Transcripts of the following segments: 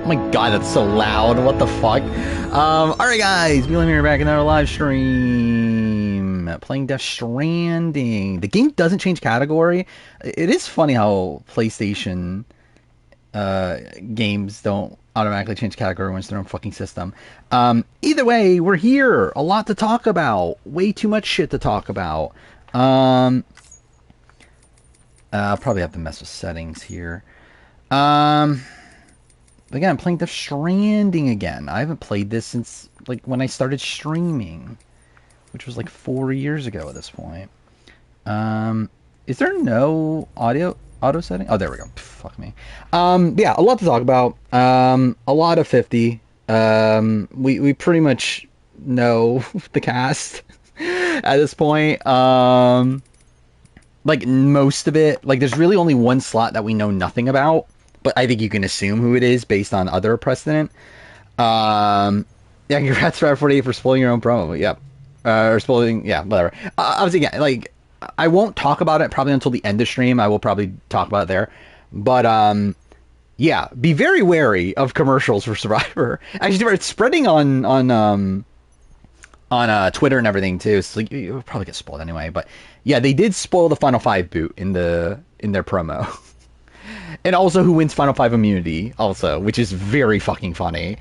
Oh my god, that's so loud. What the fuck? Alright guys, William here back in our live stream. Playing Death Stranding. The game doesn't change category. It is funny how PlayStation games don't automatically change category when it's their own fucking system. Either way, we're here. A lot to talk about. Way too much shit to talk about. I'll probably have to mess with settings here. Again, I'm playing Death Stranding again. I haven't played this since like when I started streaming, which was like 4 years ago at this point. Is there no auto setting? Oh, there we go. Fuck me. Yeah, a lot to talk about. A lot of 50. We pretty much know the cast at this point. Like most of it. Like there's really only one slot that we know nothing about. But I think you can assume who it is based on other precedent. Yeah, congrats to 48 for spoiling your own promo. Yep. Or spoiling, yeah, whatever. Obviously, yeah, like, I won't talk about it probably until the end of stream. I will probably talk about it there. But, yeah, be very wary of commercials for Survivor. Actually, it's spreading on Twitter and everything, too. So like, you'll probably get spoiled anyway. But, yeah, they did spoil the Final 5 boot in their promo. And also who wins Final 5 immunity, also, which is very fucking funny.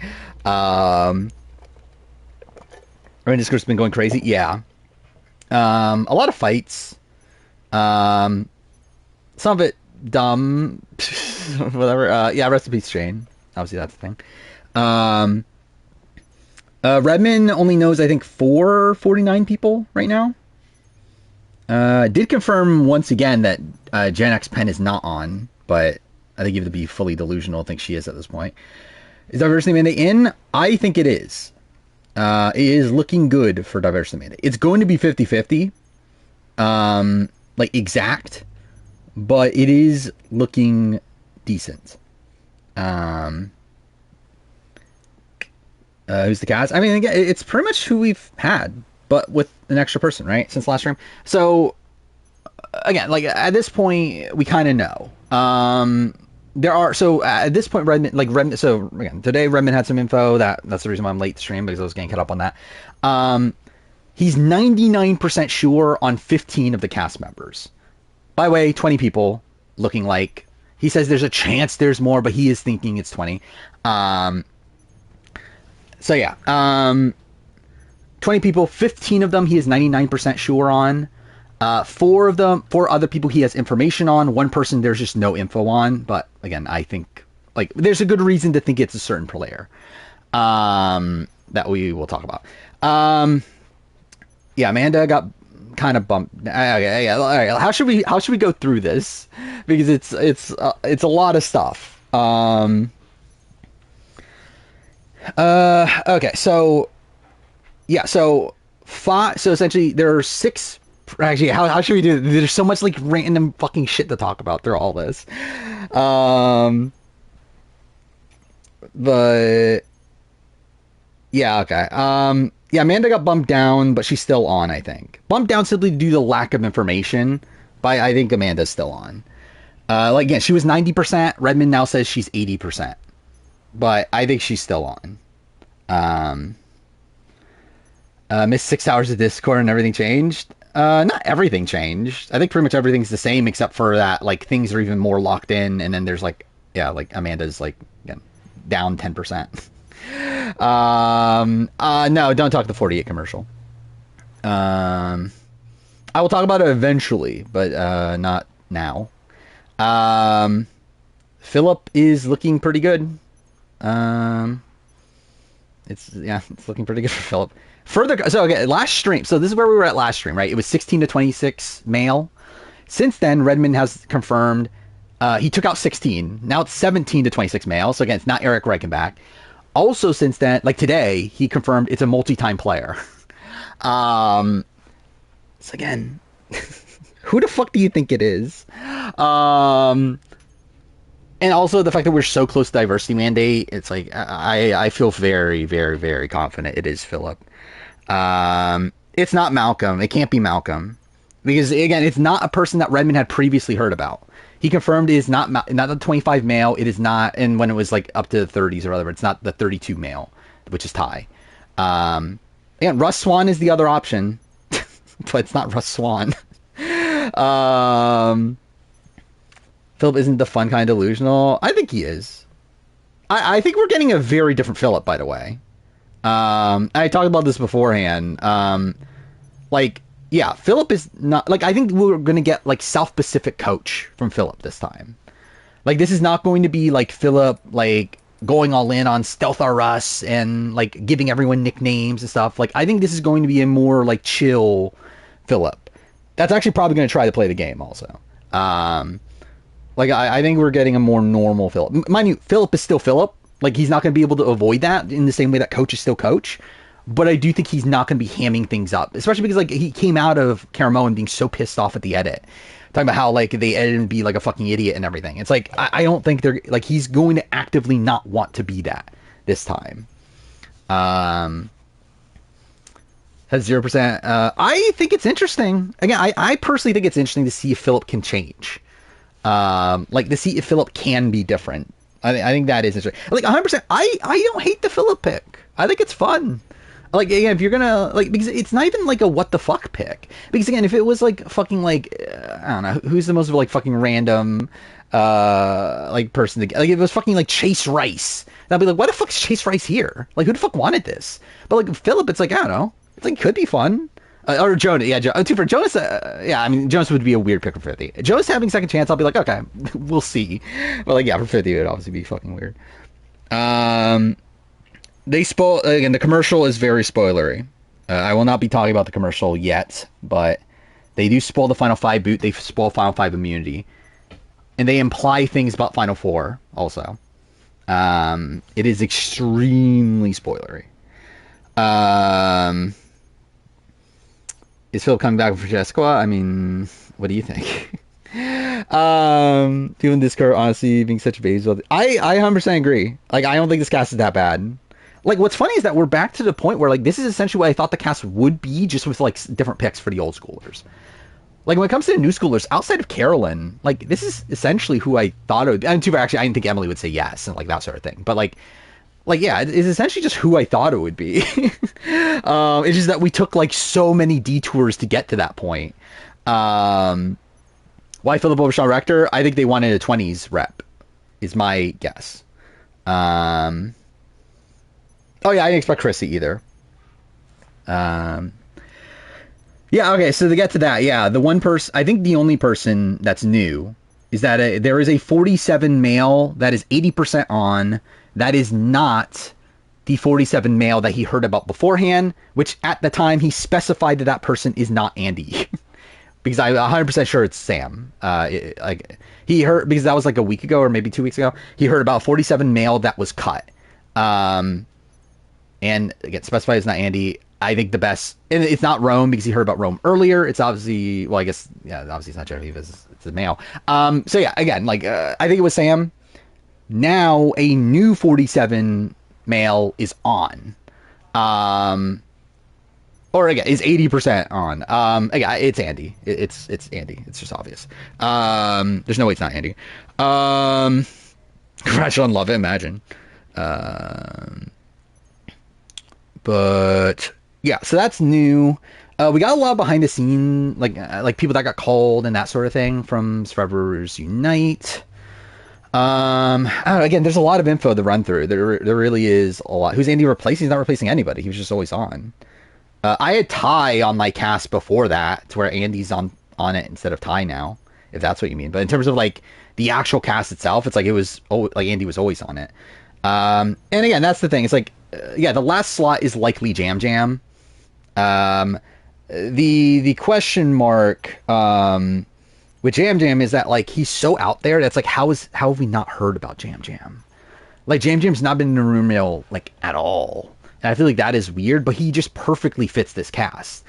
Discord's been going crazy. Yeah. A lot of fights. Some of it dumb. Whatever. Yeah, rest in peace, Shane. Obviously, that's the thing. Redmond only knows, I think, 449 people right now. Did confirm once again that Gen X Pen is not on. But I think you have to be fully delusional. I think she is at this point. Is diversity mandate in? I think it is. It is looking good for diversity mandate. It's going to be 50-50. Like exact. But it is looking decent. Who's the cast? I mean, again, it's pretty much who we've had. But with an extra person, right? Since last stream. So, again, like at this point, we kind of know. There are, so at this point, Redmond, so again, today Redmond had some info that's the reason why I'm late to stream, because I was getting caught up on that. He's 99% sure on 15 of the cast members. By the way, 20 people looking like, he says there's a chance there's more, but he is thinking it's 20. So yeah, 20 people, 15 of them he is 99% sure on. 4 other people he has information on. 1 person there's just no info on. But again, I think like there's a good reason to think it's a certain player that we will talk about. Yeah, Amanda got kind of bumped. Okay, yeah, all right. How should we go through this? Because it's a lot of stuff. Okay, so yeah, so essentially there are 6. Actually, how should we do it? There's so much like random fucking shit to talk about through all this. But yeah, okay. Yeah, Amanda got bumped down, but she's still on, I think. Bumped down simply due to the lack of information, but I think Amanda's still on. Like again, she was 90%. Redmond now says she's 80%. But I think she's still on. Missed 6 hours of Discord and everything changed. Not everything changed. I think pretty much everything's the same except for that, like, things are even more locked in, and then there's, like, yeah, like, Amanda's, like, again, down 10%. No, don't talk the 48 commercial. I will talk about it eventually, but, not now. Philip is looking pretty good. It's looking pretty good for Philip. So okay, last stream. So this is where we were at last stream, right? It was 16 to 26 male. Since then, Redmond has confirmed he took out 16. Now it's 17 to 26 male. So again, it's not Eric Reichenbach. Also, since then, like today, he confirmed it's a multi-time player. So again, who the fuck do you think it is? And also the fact that we're so close to diversity mandate, it's like I feel very, very, very confident it is Philip. It's not Malcolm. It can't be Malcolm. Because, again, it's not a person that Redmond had previously heard about. He confirmed it is not the 25 male. It is not, and when it was like up to the 30s or whatever, it's not the 32 male, which is Thai. And Russ Swan is the other option, but it's not Russ Swan. Philip isn't the fun kind of delusional. I think he is. I think we're getting a very different Philip, by the way. I talked about this beforehand. Like, yeah, Philip is not, like, I think we're going to get, like, South Pacific coach from Philip this time. Like, this is not going to be, like, Philip, like, going all in on Stealth R Us and, like, giving everyone nicknames and stuff. Like, I think this is going to be a more, like, chill Philip. That's actually probably going to try to play the game also. Like, I think we're getting a more normal Philip. Mind you, Philip is still Philip. Like, he's not going to be able to avoid that in the same way that Coach is still Coach. But I do think he's not going to be hamming things up. Especially because, like, he came out of Caramoan being so pissed off at the edit. Talking about how, like, they edited him be, like, a fucking idiot and everything. It's like, I don't think they're... Like, he's going to actively not want to be that this time. Has 0%. I think it's interesting. Again, I personally think it's interesting to see if Philip can change. Like, to see if Philip can be different. I think that is interesting. Like, 100%, I don't hate the Philip pick. I think it's fun. Like, again, if you're gonna, like, because it's not even, like, a what the fuck pick. Because, again, if it was, like, fucking, like, I don't know, who's the most, like, fucking random, like, person to, like, if it was fucking, like, Chase Rice, then I'd be like, why the fuck is Chase Rice here? Like, who the fuck wanted this? But, like, Philip, it's like, I don't know. It's like, could be fun. Or Jonas, yeah, for Jonas, yeah, I mean, Jonas would be a weird pick for 50. Jonas having second chance, I'll be like, okay, we'll see. But, like, yeah, for 50, it would obviously be fucking weird. They spoil, again, the commercial is very spoilery. I will not be talking about the commercial yet, but they do spoil the Final 5 boot, they spoil Final 5 immunity, and they imply things about Final 4 also. It is extremely spoilery. Is Philip coming back for Jessica? I mean, what do you think? People in Discord, honestly, being such babies. I 100% agree. Like, I don't think this cast is that bad. Like, what's funny is that we're back to the point where, like, this is essentially what I thought the cast would be, just with, like, different picks for the old schoolers. Like, when it comes to the new schoolers, outside of Carolyn, like, this is essentially who I thought it would be. And too bad, actually, I didn't think Emily would say yes, and, like, that sort of thing. But, like, yeah, it's essentially just who I thought it would be. It's just that we took, like, so many detours to get to that point. Why Philip over Sean Rector? I think they wanted a 20s rep, is my guess. Oh, yeah, I didn't expect Chrissy either. Yeah, okay, so to get to that, yeah, the one person, I think the only person that's new is that there is a 47 male that is 80% on. That is not the 47 male that he heard about beforehand, which at the time he specified that that person is not Andy. Because I'm 100% sure it's Sam. Like, he heard, because that was like a week ago or maybe 2 weeks ago, he heard about 47 male that was cut. And again, specified it's not Andy. I think the best, and it's not Rome because he heard about Rome earlier. It's obviously, well, I guess, yeah, obviously it's not Genevieve, it's a male. So yeah, again, like, I think it was Sam. Now a new 47 male is on. Or again, is 80% on. Again, it's Andy. It's Andy. It's just obvious. There's no way it's not Andy. Crash on Love It, imagine. But yeah, so that's new. We got a lot behind the scene, like people that got called and that sort of thing from Survivors Unite. I don't know, again, there's a lot of info to run through. There really is a lot. Who's Andy replacing? He's not replacing anybody. He was just always on. I had Ty on my cast before that, to where Andy's on it instead of Ty now, if that's what you mean. But in terms of like the actual cast itself, it's like it was like Andy was always on it. And again, that's the thing. It's like, yeah, the last slot is likely Jam Jam. The question mark with Jam Jam is that, like, he's so out there that's like, how have we not heard about Jam Jam? Like, Jam Jam's not been in the rumor like at all. And I feel like that is weird, but he just perfectly fits this cast.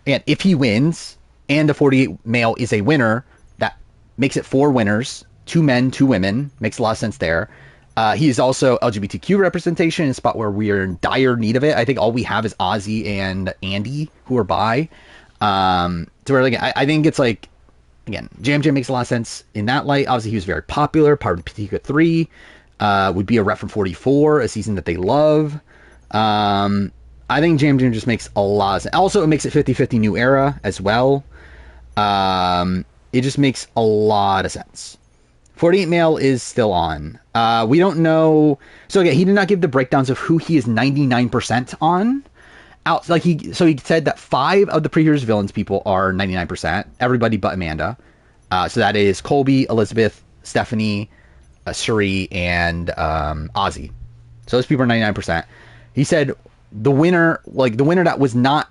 And if he wins, and the 48 male is a winner, that makes it 4 winners, 2 men, 2 women. Makes a lot of sense there. He is also LGBTQ representation in a spot where we are in dire need of it. I think all we have is Ozzy and Andy, who are bi. To where, like, I think it's like, again, Jam Jam makes a lot of sense in that light. Obviously, he was very popular, part of the Patika 3. Would be a rep from 44, a season that they love. I think Jam Jam just makes a lot of sense. Also, it makes it 50-50 new era as well. It just makes a lot of sense. 48 male is still on. We don't know. So again, he did not give the breakdowns of who he is 99% on. He said that 5 of the pre-heroes villains people are 99%. Everybody but Amanda. So that is Colby, Elizabeth, Stephanie, Suri, and Ozzy. So those people are 99%. He said the winner that was not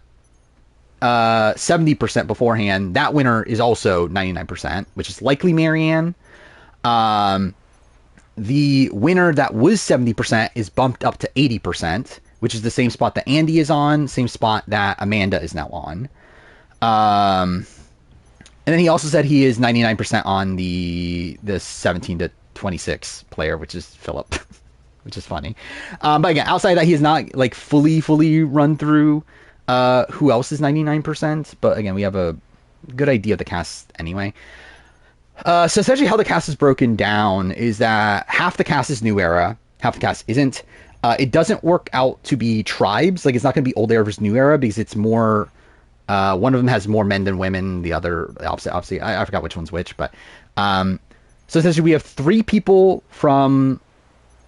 70% beforehand, that winner is also 99%, which is likely Marianne. The winner that was 70% is bumped up to 80%, which is the same spot that Andy is on, same spot that Amanda is now on. And then he also said he is 99% on the 17 to 26 player, which is Philip, which is funny. But again, outside of that, he is not like fully run through who else is 99%. But again, we have a good idea of the cast anyway. So essentially how the cast is broken down is that half the cast is new era, half the cast isn't. It doesn't work out to be tribes. Like, it's not going to be old era versus new era because it's more, one of them has more men than women. The other, opposite, obviously, I forgot which one's which, but, so essentially we have 3 people from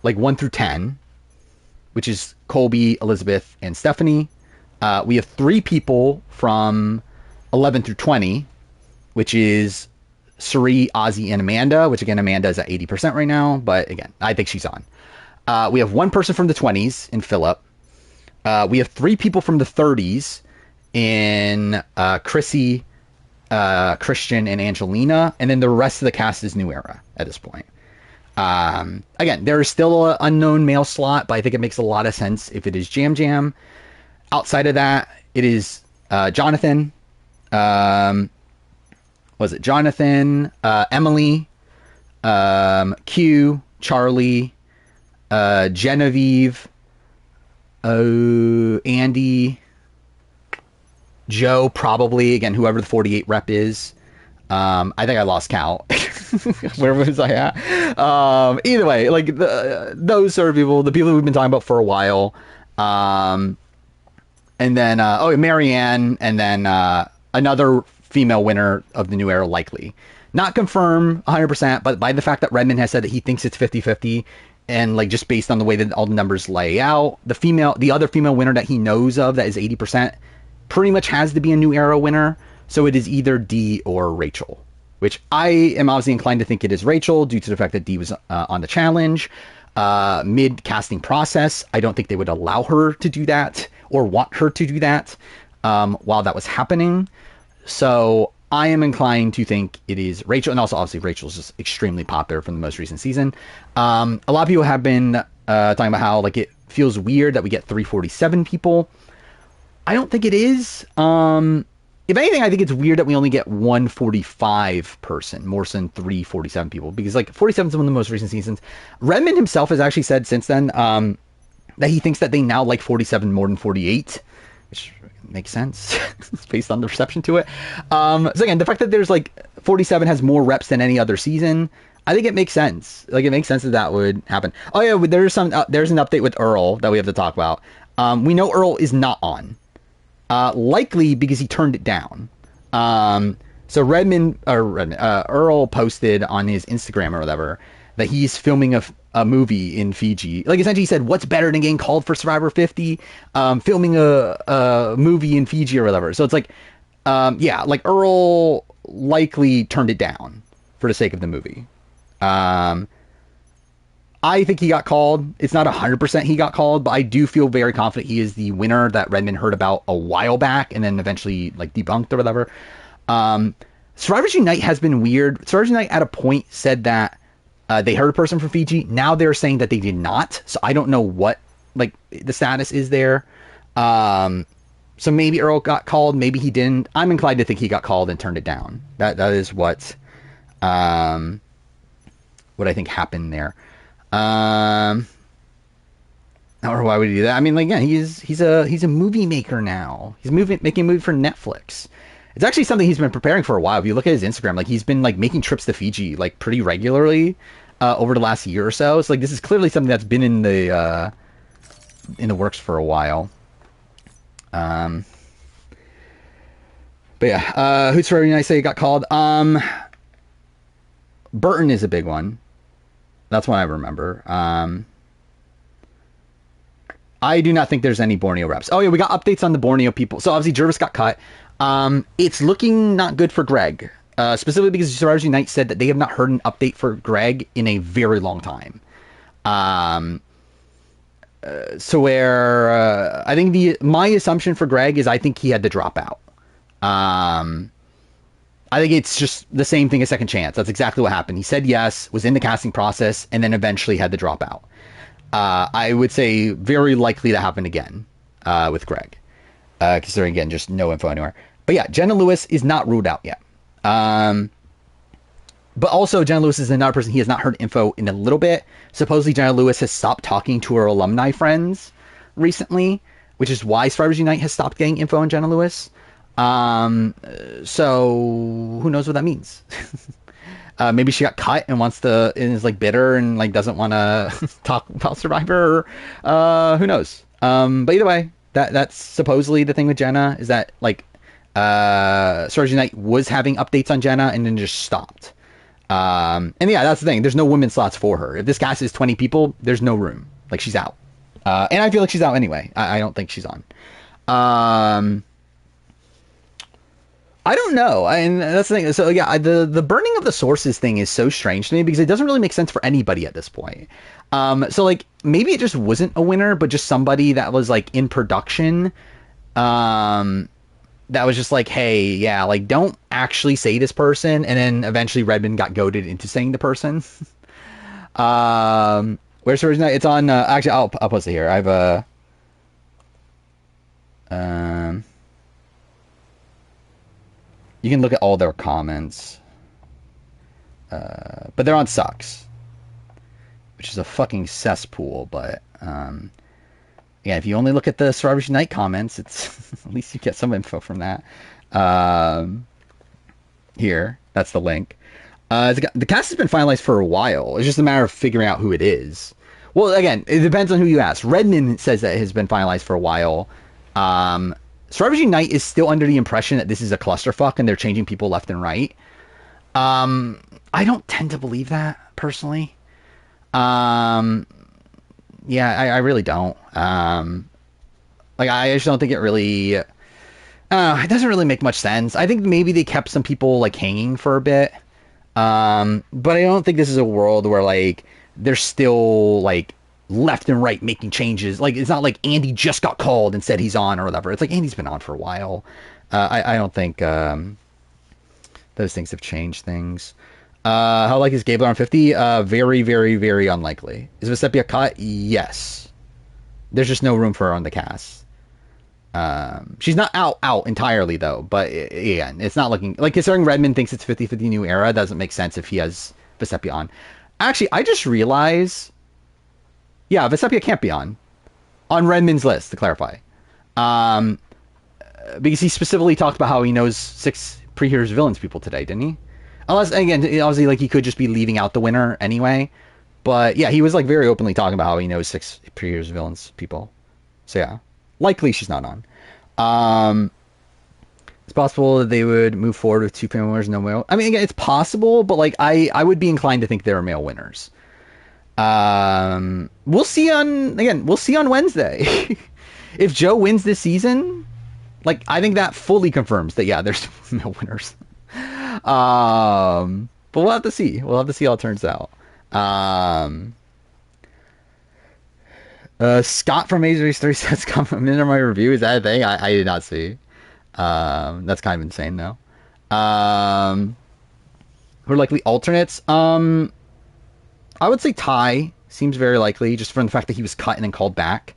like 1 through 10, which is Colby, Elizabeth, and Stephanie. We have 3 people from 11 through 20, which is Suri, Ozzy, and Amanda, which again, Amanda is at 80% right now, but again, I think she's on. We have 1 person from the 20s in Philip. We have 3 people from the 30s in Chrissy, Christian, and Angelina, and then the rest of the cast is new era at this point. Again, there is still an unknown male slot, but I think it makes a lot of sense if it is Jam Jam. Outside of that, it is Jonathan. Was it Jonathan, Emily, Q, Charlie, Genevieve, Andy, Joe, probably, again, whoever the 48 rep is. I think I lost count. Where was I at? Either way, like, those sort of people, the people we've been talking about for a while. And then, Marianne, and then another female winner of the new era, likely. Not confirmed 100%, but by the fact that Redmond has said that he thinks it's 50-50, and like just based on the way that all the numbers lay out, the other female winner that he knows of that is 80% pretty much has to be a new era winner. So it is either Dee or Rachel, which I am obviously inclined to think it is Rachel due to the fact that Dee was on the challenge. Mid casting process, I don't think they would allow her to do that or want her to do that while that was happening. So I am inclined to think it is Rachel, and also obviously Rachel's just extremely popular from the most recent season. A lot of people have been talking about how like it feels weird that we get 347 people. I don't think it is. If anything, I think it's weird that we only get 145 person, more than 347 people, because like 47 is one of the most recent seasons. Redmond himself has actually said since then that he thinks that they now like 47 more than 48, which makes sense based on the reception to it. So again, the fact that there's like 47 has more reps than any other season, I think it makes sense. Like, it makes sense that would happen. Oh yeah, there's an update with Earl that we have to talk about. We know Earl is not on. Likely because he turned it down. So Earl posted on his Instagram or whatever that he's filming a movie in Fiji. Like, essentially he said, what's better than getting called for Survivor 50? Filming a movie in Fiji or whatever. So it's like, like Earl likely turned it down for the sake of the movie. I think he got called. It's not 100% he got called, but I do feel very confident he is the winner that Redmond heard about a while back and then eventually like debunked or whatever. Survivors Unite has been weird. Survivors Unite at a point said that they heard a person from Fiji. Now they're saying that they did not. So I don't know what like the status is there. So maybe Earl got called, maybe he didn't. I'm inclined to think he got called and turned it down. That is what I think happened there. Or why would he do that? I mean, like, yeah, he's a movie maker now. He's making a movie for Netflix. It's actually something he's been preparing for a while. If you look at his Instagram, like he's been like making trips to Fiji like pretty regularly over the last year or so. So like this is clearly something that's been in the works for a while. But yeah, who's for every night say got called? Burton is a big one. That's one I remember. I do not think there's any Borneo reps. Oh yeah, we got updates on the Borneo people. So obviously Jervis got cut. It's looking not good for Greg. Specifically because Survivors Unite said that they have not heard an update for Greg in a very long time. So where I think my assumption for Greg is I think he had to drop out. I think it's just the same thing as Second Chance. That's exactly what happened. He said yes, was in the casting process, and then eventually had to drop out. I would say very likely that happened again with Greg. Considering, again, just no info anywhere. But yeah, Jenna Lewis is not ruled out yet. But also, Jenna Lewis is another person he has not heard info in a little bit. Supposedly, Jenna Lewis has stopped talking to her alumni friends recently, which is why Survivors Unite has stopped getting info on Jenna Lewis. So who knows what that means? Maybe she got cut and is like bitter and like doesn't want to talk about Survivor. Who knows? But either way, that's supposedly the thing with Jenna is that like Survivors Unite was having updates on Jenna and then just stopped. And yeah, that's the thing. There's no women's slots for her. If this cast is 20 people, there's no room. Like she's out. And I feel like she's out anyway. I don't think she's on. I don't know. And that's the thing. So yeah, the burning of the sources thing is so strange to me because it doesn't really make sense for anybody at this point. So like maybe it just wasn't a winner, but just somebody that was like in production, that was just like, hey, yeah, like don't actually say this person. And then eventually Redmond got goaded into saying the person. Where's Survivors Unite? It's on, actually, I'll post it here. I've, you can look at all their comments. But they're on Sucks, which is a fucking cesspool. But, yeah, if you only look at the Survivors Unite comments, it's at least you get some info from that. Here, that's the link. The cast has been finalized for a while. It's just a matter of figuring out who it is. Well, again, it depends on who you ask. Redmond says that it has been finalized for a while. Survivors Unite is still under the impression that this is a clusterfuck and they're changing people left and right. I don't tend to believe that, personally. Yeah, I really don't. Like, I just don't think it really... it doesn't really make much sense. I think maybe they kept some people, like, hanging for a bit. But I don't think this is a world where, like, they're still, like, left and right making changes. Like, it's not like Andy just got called and said he's on or whatever. It's like Andy's been on for a while. I don't think those things have changed things. How like is Gabler on 50? Very, very, very unlikely. Is Vesepia cut? Yes. There's just no room for her on the cast. She's not out entirely though, but again, it's not looking like considering Redmond thinks it's 50-50 new era, doesn't make sense if he has Vesepia on. Actually, I just realized, yeah, Vesepia can't be on Redmond's list, to clarify. Because he specifically talked about how he knows 6 pre-heroes villains people today, didn't he? Unless, again, obviously, like, he could just be leaving out the winner anyway. But, yeah, he was, like, very openly talking about how he knows 6 pre-heroes villains people. So, yeah. Likely she's not on. It's possible that they would move forward with 2 female winners, no male. I mean, again, it's possible, but, like, I would be inclined to think there are male winners. We'll see on Wednesday. If Joe wins this season, like, I think that fully confirms that, yeah, there's male winners. But we'll have to see. We'll have to see how it turns out. Scott from Asia 3 says comment in my review. Is that a thing? I did not see. That's kind of insane though. Who are likely alternates? I would say Ty seems very likely just from the fact that he was cut and then called back.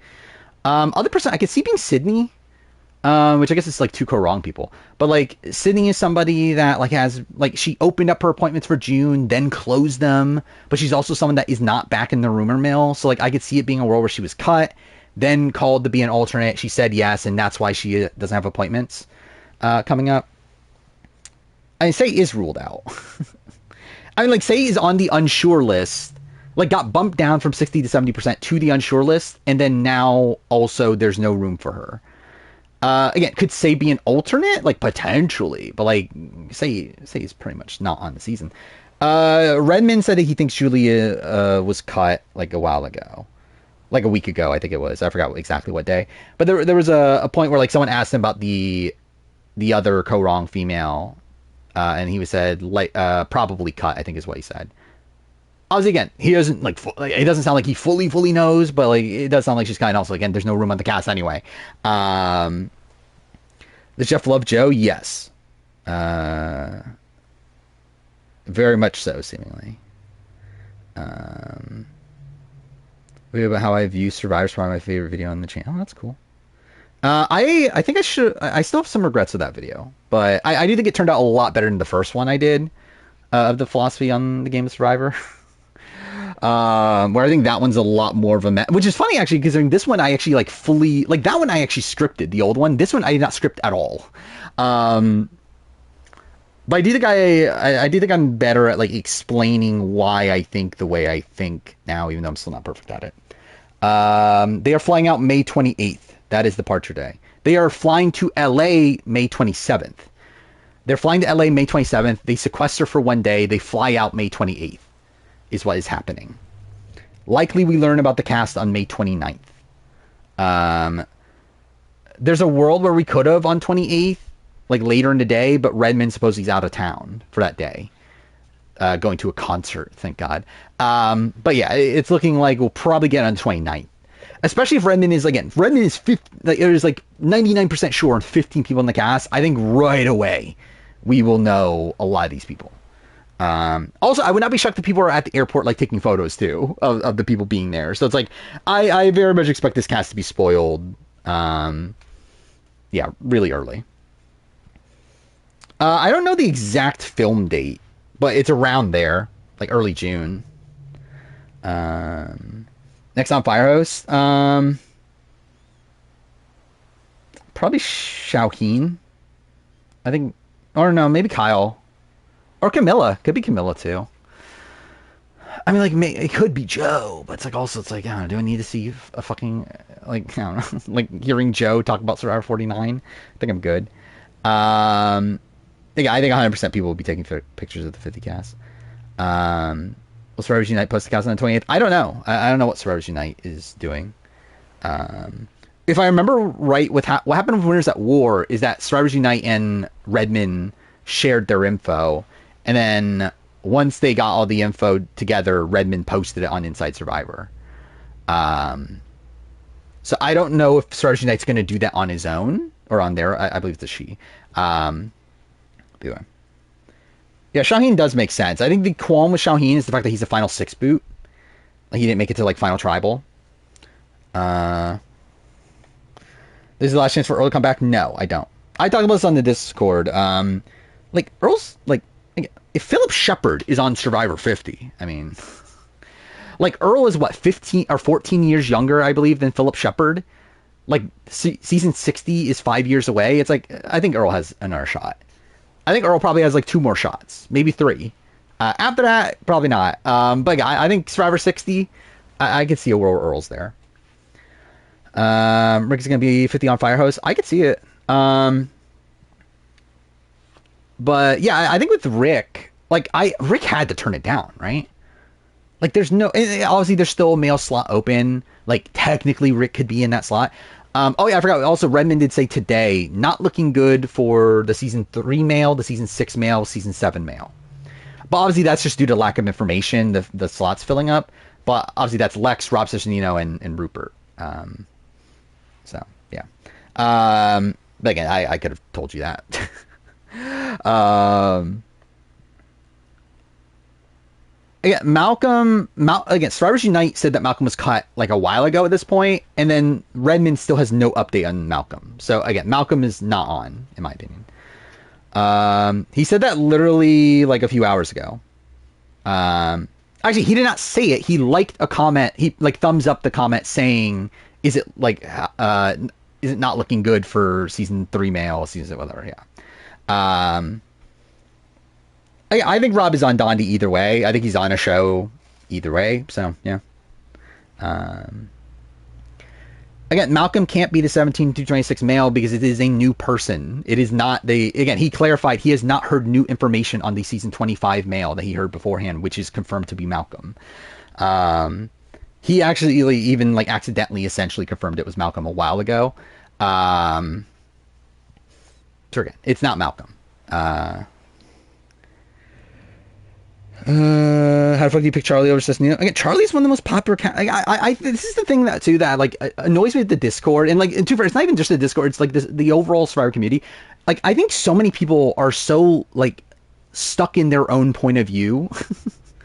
Other person I could see being Sydney. Which I guess is like 2 wrong people, but like Sydney is somebody that like has like she opened up her appointments for June, then closed them, but she's also someone that is not back in the rumor mill. So like I could see it being a world where she was cut, then called to be an alternate. She said yes, and that's why she doesn't have appointments coming up. I mean, Say is ruled out. I mean, like, Say is on the unsure list, like, got bumped down from 60 to 70% to the unsure list, and then now also there's no room for her. Again, could Say be an alternate? Like, potentially, but like, Say is pretty much not on the season. Redmond said that he thinks Julia was cut like a while ago, like a week ago, I think it was. I forgot exactly what day. But there was a point where like someone asked him about the other co-wrong female, and he was said like probably cut, I think is what he said. Obviously, again, he doesn't it doesn't sound like he fully knows, but like it does sound like she's kind. Also, again, there's no room on the cast anyway. Does Jeff love Joe? Yes, very much so, seemingly. Video about how I view Survivor is probably my favorite video on the channel. Oh, that's cool. I think I should. I still have some regrets of that video, but I do think it turned out a lot better than the first one I did of the philosophy on the game of Survivor. Where I think that one's a lot more of a which is funny actually, because I mean, this one I actually like fully like that one I actually scripted, the old one. This one I did not script at all. But I do think I do think I'm better at like explaining why I think the way I think now, even though I'm still not perfect at it. They are flying out May 28th. That is departure day. They are flying to LA May 27th. They're flying to LA May 27th. They sequester for 1 day. They fly out May 28th is what is happening. Likely we learn about the cast on May 29th. There's a world where we could have on 28th, like later in the day, but Redmond supposedly is out of town for that day. Going to a concert, thank God. But yeah, it's looking like we'll probably get on 29th. Especially if Redmond is, again, Redmond is there's like 99% sure on 15 people in the cast. I think right away we will know a lot of these people. Also, I would not be shocked if people are at the airport like taking photos too of the people being there. So it's like I very much expect this cast to be spoiled. Yeah, really early. I don't know the exact film date, but it's around there, like early June. Next on Firehouse, probably Xiaoheen. I think, or no, maybe Kyle, or Camilla. Could be Camilla too. I mean, like, it could be Joe, but it's like also, it's like, I don't know, do I need to see a fucking like, I don't know, like hearing Joe talk about Survivor 49? I think I'm good. I think 100% people will be taking pictures of the 50 cast. Will Survivors Unite post the cast on the 28th? I don't know. I don't know what Survivors Unite is doing. If I remember right, with what happened with Winners at War is that Survivors Unite and Redmond shared their info, and then once they got all the info together, Redmond posted it on Inside Survivor. So I don't know if Survivors Unite's going to do that on his own or on their. I believe it's a she. Anyway. Yeah, Xiaoheen does make sense. I think the qualm with Xiaoheen is the fact that he's a final 6 boot. Like, he didn't make it to, like, final tribal. This is the last chance for Earl to come back? No, I don't. I talked about this on the Discord. Like, Earl's, like, if Philip Shepard is on Survivor 50, I mean, like, Earl is, what, 15 or 14 years younger, I believe, than Philip Shepard? Like, season 60 is 5 years away. It's like, I think Earl has another shot. I think Earl probably has like 2 more shots, maybe 3. After that, probably not. But I think Survivor 60, I could see a world where Earl's there. Rick is going to be 50 on Firehouse. I could see it. But yeah, I think with Rick, like Rick had to turn it down, right? Like there's no, obviously there's still a male slot open. Like technically Rick could be in that slot. Oh yeah, I forgot. Also, Redmond did say today, not looking good for the season 3 male, the season 6 male, season 7 male. But obviously that's just due to lack of information, the slots filling up. But obviously that's Lex, Rob Ciccinino, and Rupert. So yeah. But again, I could have told you that. Again, Survivors Unite said that Malcolm was cut like a while ago at this point, and then Redmond still has no update on Malcolm. So again, Malcolm is not on, in my opinion. He said that literally like a few hours ago. Actually, he did not say it. He liked a comment. He like thumbs up the comment saying, "Is it like, is it not looking good for season 3 male, season whatever?" Yeah. I think Rob is on Dondi either way. I think he's on a show either way. So yeah. Um, Again, Malcolm can't be the 17 to 26 male because it is a new person. It is not the, again, he clarified he has not heard new information on the season 25 male that he heard beforehand, which is confirmed to be Malcolm. Um, he actually even like accidentally essentially confirmed it was Malcolm a while ago. Um, so again, it's not Malcolm. How the fuck do you pick Charlie over Cecily? Again, Charlie's one of the most popular. This is the thing that too that like annoys me with the Discord, and like to fair, it's not even just the Discord. It's like the overall Survivor community. Like I think so many people are so like stuck in their own point of view,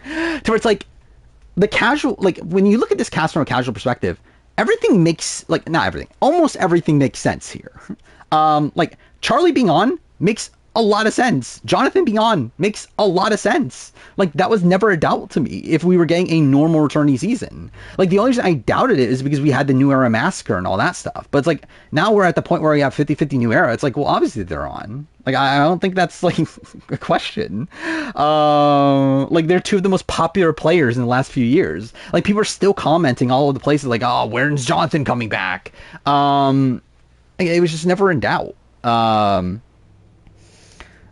to where it's like the casual. Like when you look at this cast from a casual perspective, everything makes like not everything, almost everything makes sense here. Like Charlie being on makes a lot of sense. Jonathan being on makes a lot of sense. Like that was never a doubt to me if we were getting a normal returning season. Like the only reason I doubted it is because we had the New Era massacre and all that stuff. But it's like now we're at the point where we have 50-50 New Era. It's like, well, obviously they're on. Like I don't think that's like a question. Like they're two of the most popular players in the last few years. Like people are still commenting all over the places like, oh, where's Jonathan coming back? It was just never in doubt.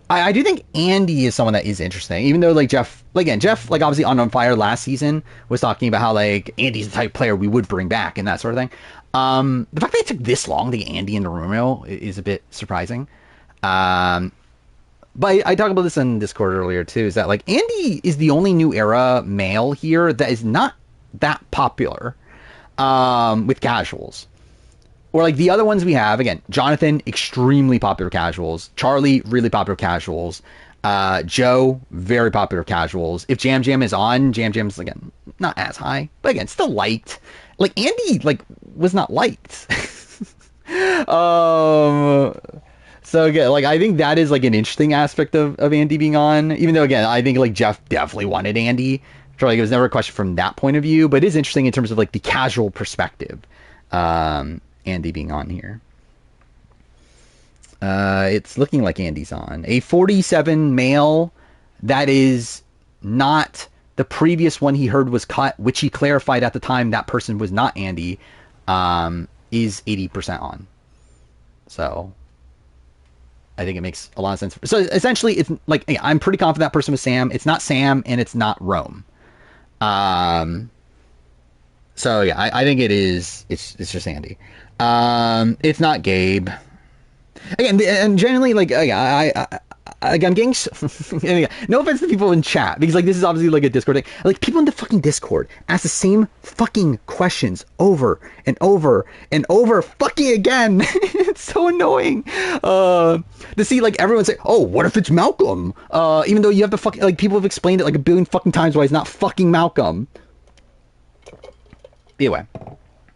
I do think Andy is someone that is interesting, even though like Jeff, like again, Jeff, like obviously on Fire last season was talking about how like Andy's the type of player we would bring back and that sort of thing. The fact that it took this long to get Andy in the room mill is a bit surprising. But I talked about this in Discord earlier too, is that like Andy is the only New Era male here that is not that popular with casuals. Or like the other ones we have, again, Jonathan, extremely popular casuals. Charlie, really popular casuals. Joe, very popular casuals. If Jam Jam is on, Jam Jam's, again, not as high. But again, still liked. Like, Andy, like, was not liked. So again, like, I think that is, like, an interesting aspect of Andy being on. Even though, again, I think, like, Jeff definitely wanted Andy. So, like, it was never a question from that point of view. But it is interesting in terms of, like, the casual perspective. Andy being on here. It's looking like Andy's on. A 47 male that is not the previous one he heard was cut, which he clarified at the time that person was not Andy, is 80% on. So I think it makes a lot of sense. So essentially, it's like, I'm pretty confident that person was Sam. It's not Sam, and it's not Rome. So yeah, I think it is. It's just Andy. It's not Gabe. Again, and generally, like, I'm getting no offense to people in chat because like this is obviously like a Discord thing. Like people in the fucking Discord ask the same fucking questions over and over and over fucking again. It's so annoying. To see like everyone say, "Oh, what if it's Malcolm?" Even though you have to fucking like people have explained it like a billion fucking times why it's not fucking Malcolm. Anyway,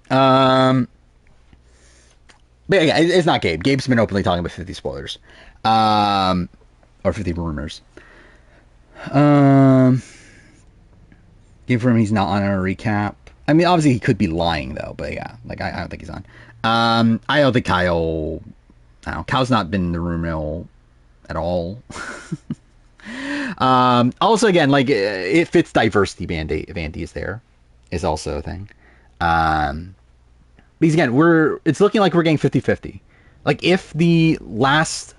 but yeah, it's not Gabe. Gabe's been openly talking about 50 spoilers, or 50 rumors. Give him he's not on our recap. I mean, obviously he could be lying though, but yeah, like I don't think he's on. I don't think Kyle. I don't know. Kyle's not been in the room mill at all. Also, again, like it fits diversity mandate if Andy is there, is also a thing. Because again, it's looking like we're getting 50-50. Like if the last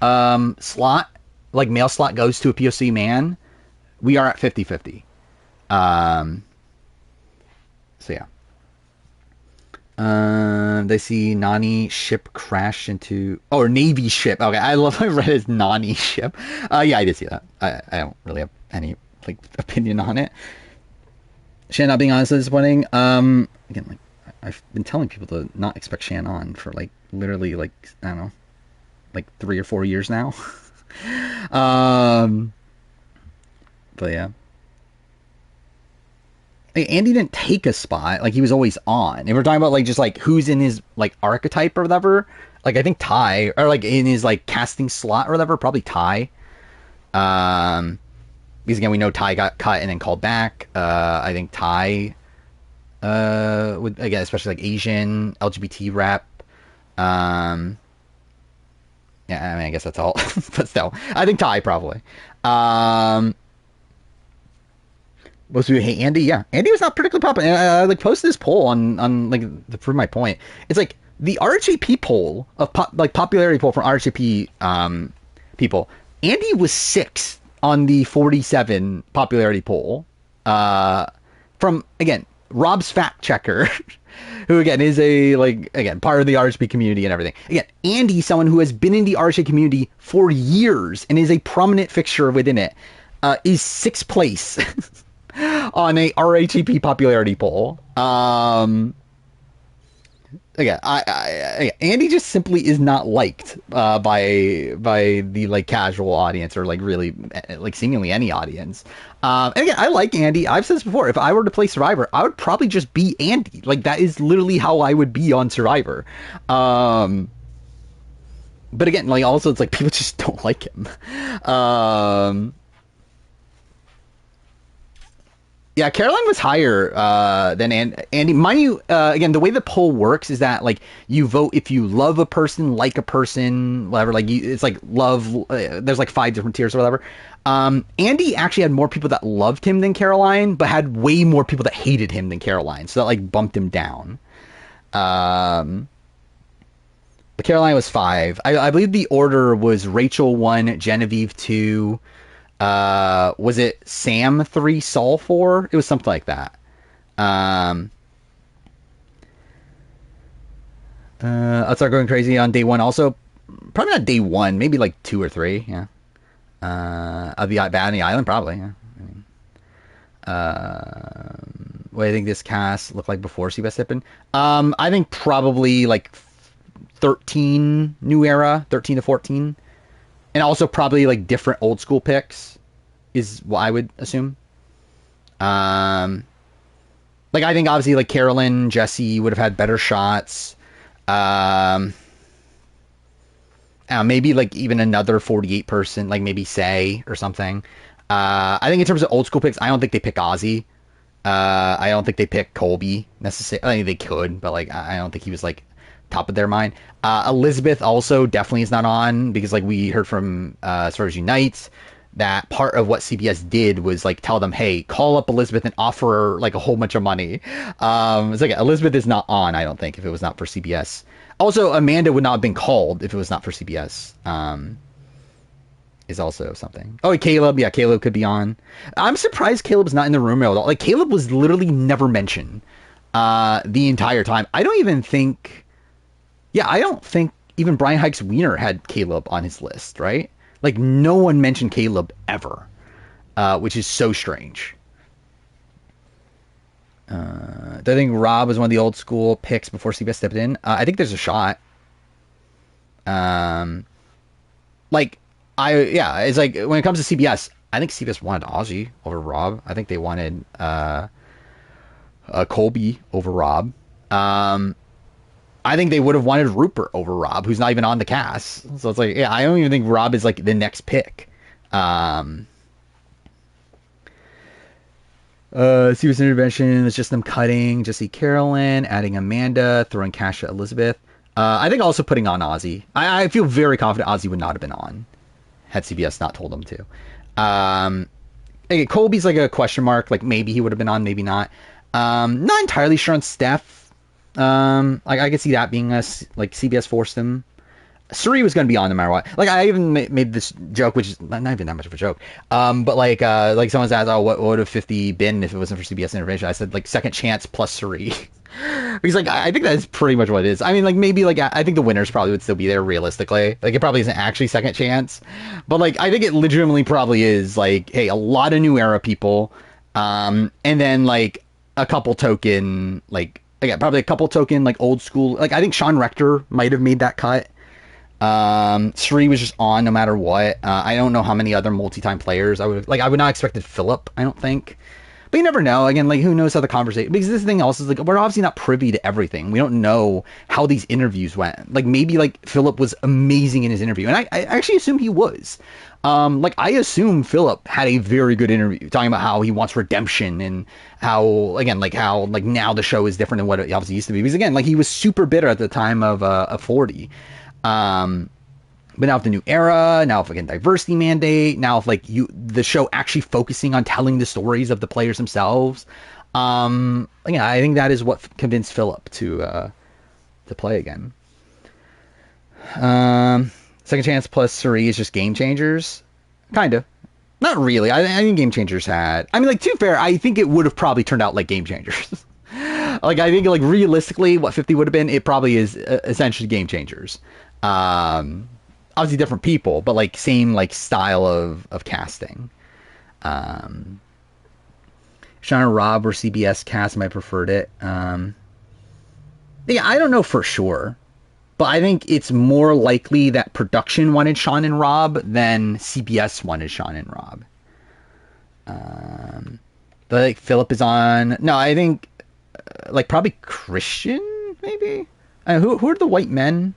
slot, like male slot goes to a POC man, we are at 50-50. So yeah. They see Nani ship crash into or Navy ship. Okay, I love how I read it as Nani ship. Yeah, I did see that. I don't really have any like opinion on it. Shan not being honest is disappointing. Again, like I've been telling people to not expect Shan on for like literally like I don't know, like 3 or 4 years now. But yeah. Like, Andy didn't take a spot. Like he was always on. And we're talking about like just like who's in his like archetype or whatever. Like I think Ty or like in his like casting slot or whatever. Probably Ty. Because again we know Ty got cut and then called back. I think Ty would again especially like Asian LGBT rep. Yeah, I mean I guess that's all. But still, I think Ty probably. Um, Most people hate Andy. Yeah, Andy was not particularly popular. And I like posted this poll on like to prove my point. It's like the RHAP poll of popularity poll from RHAP people. Andy was sixth on the 47 popularity poll. From again Rob's fact checker, who again is a part of the RHP community and everything. Again, Andy, someone who has been in the RHP community for years and is a prominent fixture within it, is sixth place on a RHP popularity poll. Again, Andy just simply is not liked by the like casual audience or like really like seemingly any audience. And again, I like Andy. I've said this before. If I were to play Survivor, I would probably just be Andy. Like that is literally how I would be on Survivor. But again, like also it's like people just don't like him. Yeah, Caroline was higher than Andy. Mind you, again, the way the poll works is that like you vote if you love a person, like a person, whatever. Like it's like love. There's like 5 different tiers or whatever. Andy actually had more people that loved him than Caroline, but had way more people that hated him than Caroline. So that like bumped him down. But Caroline was 5. I believe the order was Rachel 1, Genevieve 2. Was it Sam 3, Saul 4? It was something like that. I'll start going crazy on day 1 also. Probably not day 1, maybe like 2 or 3, yeah. Of the Bad on the Island, probably, yeah. What do you think this cast looked like before CBS Sippin'? I think probably like 13 new era, 13 to 14. And also probably like different old school picks is what I would assume. Like I think obviously like Carolyn, Jesse would have had better shots. Maybe like even another 48 person, like maybe Say or something. I think in terms of old school picks, I don't think they pick Ozzy. I don't think they pick Colby necessarily. I mean, they could, but like I don't think he was like top of their mind. Elizabeth also definitely is not on because like we heard from Survivors Unite that part of what CBS did was like tell them, hey, call up Elizabeth and offer her like a whole bunch of money. It's like Elizabeth is not on, I don't think, if it was not for CBS. Also, Amanda would not have been called if it was not for CBS. Is also something. Oh, Caleb. Yeah, Caleb could be on. I'm surprised Caleb's not in the room at all. Like Caleb was literally never mentioned the entire time. I don't think even Brian Hikes Wiener had Caleb on his list, right? Like no one mentioned Caleb ever, which is so strange. Do I think Rob was one of the old school picks before CBS stepped in? I think there's a shot. It's like when it comes to CBS, I think CBS wanted Ozzy over Rob. I think they wanted Colby over Rob. I think they would have wanted Rupert over Rob, who's not even on the cast. So it's like, yeah, I don't even think Rob is like the next pick. CBS intervention was just them cutting Jesse Carolyn, adding Amanda, throwing cash at Elizabeth. I think also putting on Ozzy. I feel very confident Ozzy would not have been on had CBS not told him to. Again, Colby's like a question mark. Like maybe he would have been on, maybe not. Not entirely sure on Steph. Like I could see that being like CBS forced him. Suri was going to be on no matter what. Like I even made this joke, which is not even that much of a joke. But like someone's asked, oh, what would have 50 been if it wasn't for CBS intervention? I said like second chance plus Suri. Because like I think that's pretty much what it is. I mean, like maybe like I think the winners probably would still be there realistically. Like it probably isn't actually second chance, but like I think it legitimately probably is. Like, hey, a lot of new era people, and then like a couple token like. Again, probably a couple token, like old school. Like I think Sean Rector might have made that cut. Sri was just on no matter what. I don't know how many other multi-time players I would not expected Philip. I don't think, but you never know. Again, like who knows how the conversation? Because this thing also is like we're obviously not privy to everything. We don't know how these interviews went. Like maybe like Philip was amazing in his interview, and I actually assume he was. Like I assume Philip had a very good interview talking about how he wants redemption and how now the show is different than what it obviously used to be. Because again, like he was super bitter at the time of 40. But now with the new era, now with again diversity mandate, now with like the show actually focusing on telling the stories of the players themselves, yeah, I think that is what convinced Philip to play again. Second Chance plus Suri is just Game Changers, kind of. Not really. I think Game Changers had. I mean, like, to be fair, I think it would have probably turned out like Game Changers. Like, I think, like, realistically, what 50 would have been, it probably is essentially Game Changers. Obviously different people, but, like, same, like, style of casting. Sean and Rob were CBS cast, and I preferred it. Yeah, I don't know for sure. But I think it's more likely that production wanted Sean and Rob than CBS wanted Sean and Rob. But like Philip is on. No, I think like probably Christian, maybe. Who are the white men?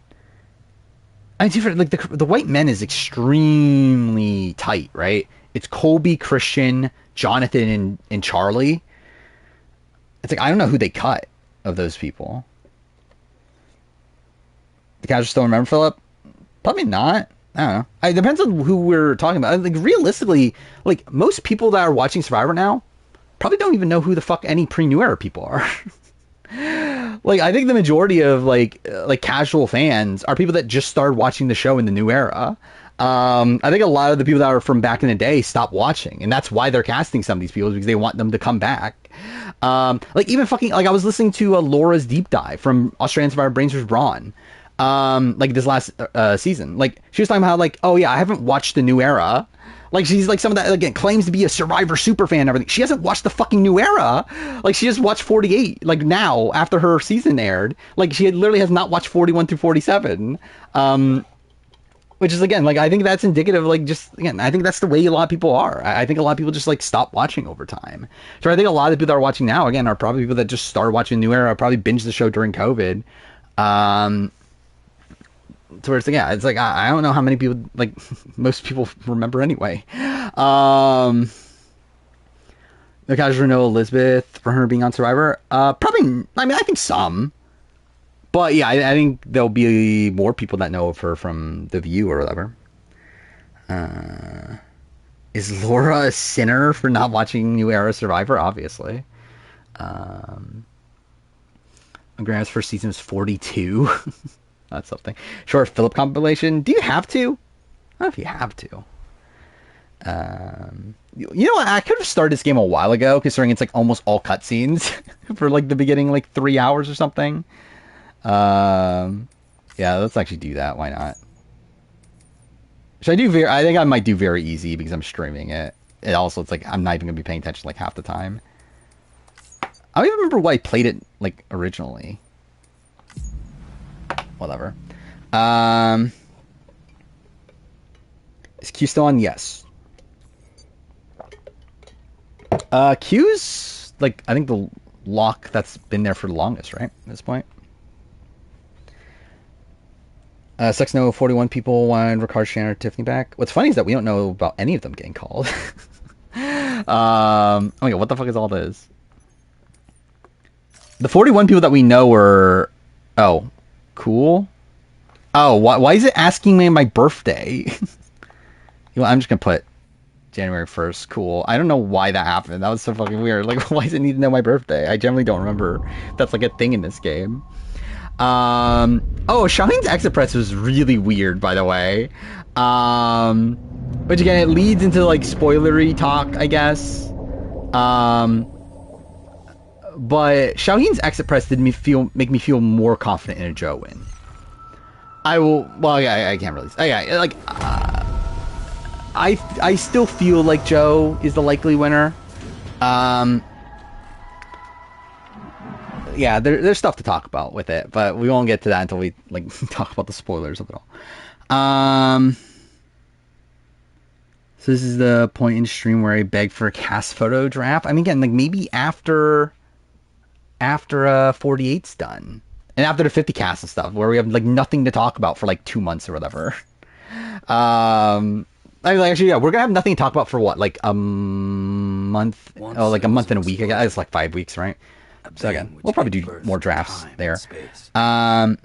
I mean, like the white men is extremely tight, right? It's Colby, Christian, Jonathan, and Charlie. It's like I don't know who they cut of those people. The casuals still remember Philip? Probably not. I don't know. It depends on who we're talking about. Like realistically, like most people that are watching Survivor now probably don't even know who the fuck any pre-New Era people are. Like I think the majority of like casual fans are people that just started watching the show in the New Era. I think a lot of the people that are from back in the day stopped watching, and that's why they're casting some of these people, because they want them to come back. Like even fucking like I was listening to Laura's deep dive from Australian Survivor Brains vs. Brawn. Like this last season, like she was talking about how like, oh yeah, I haven't watched the New Era. Like she's like some of that again claims to be a Survivor super fan and everything. She hasn't watched the fucking New Era. Like she just watched 48 like now after her season aired. Like she literally has not watched 41 through 47. Which is again like I think that's indicative of, like just again I think that's the way a lot of people are. I think a lot of people just like stop watching over time. So I think a lot of people that are watching now again are probably people that just started watching New Era, probably binged the show during COVID. Towards yeah, it's like I don't know how many people like most people remember anyway. The guys know Elizabeth for her being on Survivor. Probably. I mean, I think some, but yeah, I think there'll be more people that know of her from The View or whatever. Is Laura a sinner for not watching New Era Survivor? Obviously. Grant's first season was 42. That's something. Short Philip compilation. Do you have to? I don't know if you have to. You know what? I could have started this game a while ago, considering it's like almost all cutscenes for like the beginning, like 3 hours or something. Yeah, let's actually do that. Why not? Should I do I think I might do very easy because I'm streaming it. It also, it's like I'm not even gonna be paying attention like half the time. I don't even remember why I played it like originally. Whatever. Is Q still on? Yes. Q's like I think the lock that's been there for the longest, right? At this point. Sexno 41 people wanted Ricard Shannon or Tiffany back. What's funny is that we don't know about any of them getting called. Oh my god, what the fuck is all this? The 41 people that we know were cool. Oh, why is it asking me my birthday? I'm just gonna put January 1st. Cool. I don't know why that happened. That was so fucking weird. Like, why does it need to know my birthday? I generally don't remember if that's like a thing in this game. Shaheen's exit press was really weird, by the way. Which again, it leads into like spoilery talk, I guess. But Shaheen's exit press did make me feel more confident in a Joe win. I can't really say. Like, I still feel like Joe is the likely winner. Yeah, there's stuff to talk about with it, but we won't get to that until we like talk about the spoilers of it all. So this is the point in stream where I beg for a cast photo draft. I mean, again, like maybe after 48's done. And after the 50 cast and stuff, where we have like nothing to talk about for like 2 months or whatever. Actually, yeah, we're gonna have nothing to talk about for what, like a month? Like a month and a week. I guess it's like 5 weeks, right? So again, we'll probably do more drafts there. Yeah,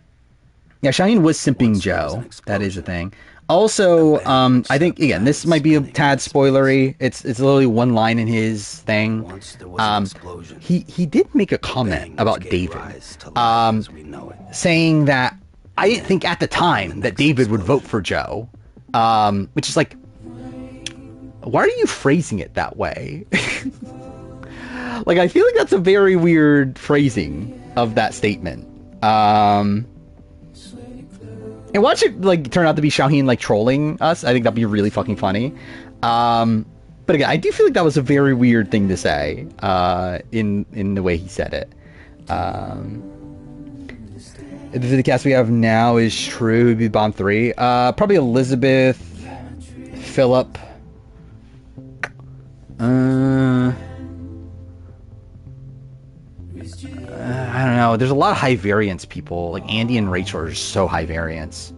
Shaheen was simping Joe. That is a thing. Also, I think again this might be a tad spoilery. It's literally one line in his thing. He did make a comment about David, saying that I didn't think at the time that David would vote for Joe, which is like, why are you phrasing it that way? Like, I feel like that's a very weird phrasing of that statement. And watch it like turn out to be Shaheen like trolling us. I think that'd be really fucking funny. But again, I do feel like that was a very weird thing to say in the way he said it. If the cast we have now is true, it'd be Bond 3. Probably Elizabeth, Philip. I don't know. There's a lot of high variance people. Like Andy and Rachel are just so high variance.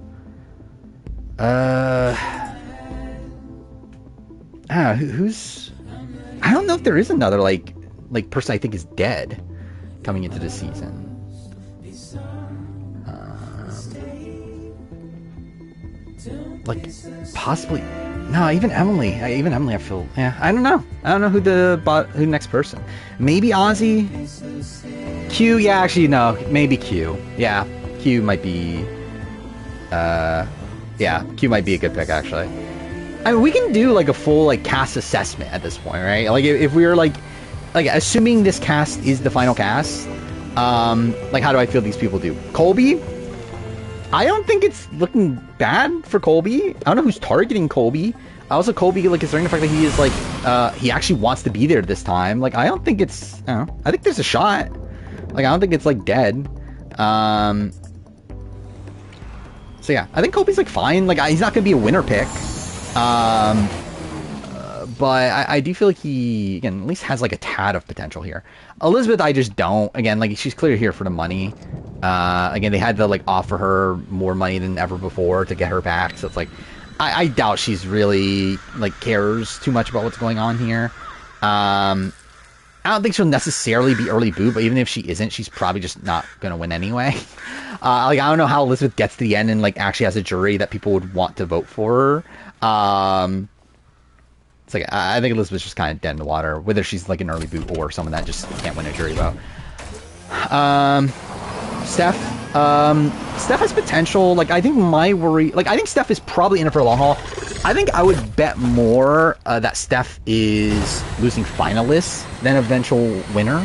Who's? I don't know if there is another like person I think is dead coming into this season. Like possibly. No, even Emily. I feel. Yeah, I don't know. I don't know who the next person. Maybe Ozzy. Q. Yeah, actually no. Maybe Q. Yeah, Q might be. Yeah, Q might be a good pick actually. I mean, we can do like a full like cast assessment at this point, right? Like if we were like assuming this cast is the final cast, like how do I feel these people do? Colby. I don't think it's looking bad for Colby. I don't know who's targeting Colby. Also, Colby, like, considering the fact that he is, like, he actually wants to be there this time. Like, I don't think it's, I don't know. I think there's a shot. Like, I don't think it's, like, dead. So, yeah. I think Colby's, like, fine. Like, he's not going to be a winner pick. But I do feel like he, again, at least has, like, a tad of potential here. Elizabeth, I just don't. Again, like, she's clearly here for the money. Again, they had to, like, offer her more money than ever before to get her back. So it's like, I doubt she's really, like, cares too much about what's going on here. I don't think she'll necessarily be early boot, but even if she isn't, she's probably just not going to win anyway. Like, I don't know how Elizabeth gets to the end and, like, actually has a jury that people would want to vote for her. It's like, I think Elizabeth's just kind of dead in the water, whether she's, like, an early boot or someone that just can't win a jury vote. Steph has potential. Like, I think my worry, like, I think Steph is probably in it for a long haul. I think I would bet more that Steph is losing finalists than eventual winner.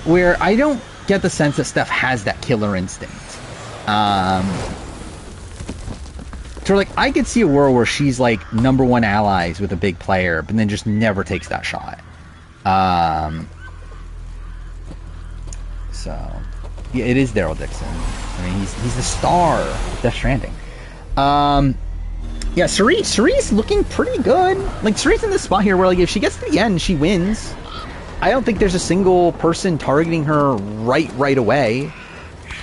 Where I don't get the sense that Steph has that killer instinct. So, like, I could see a world where she's, like, #1 allies with a big player, but then just never takes that shot. So, yeah, it is Daryl Dixon. I mean, he's the star of Death Stranding. Yeah, Cerise's looking pretty good. Like, Cerise's in this spot here where, like, if she gets to the end, she wins. I don't think there's a single person targeting her right away.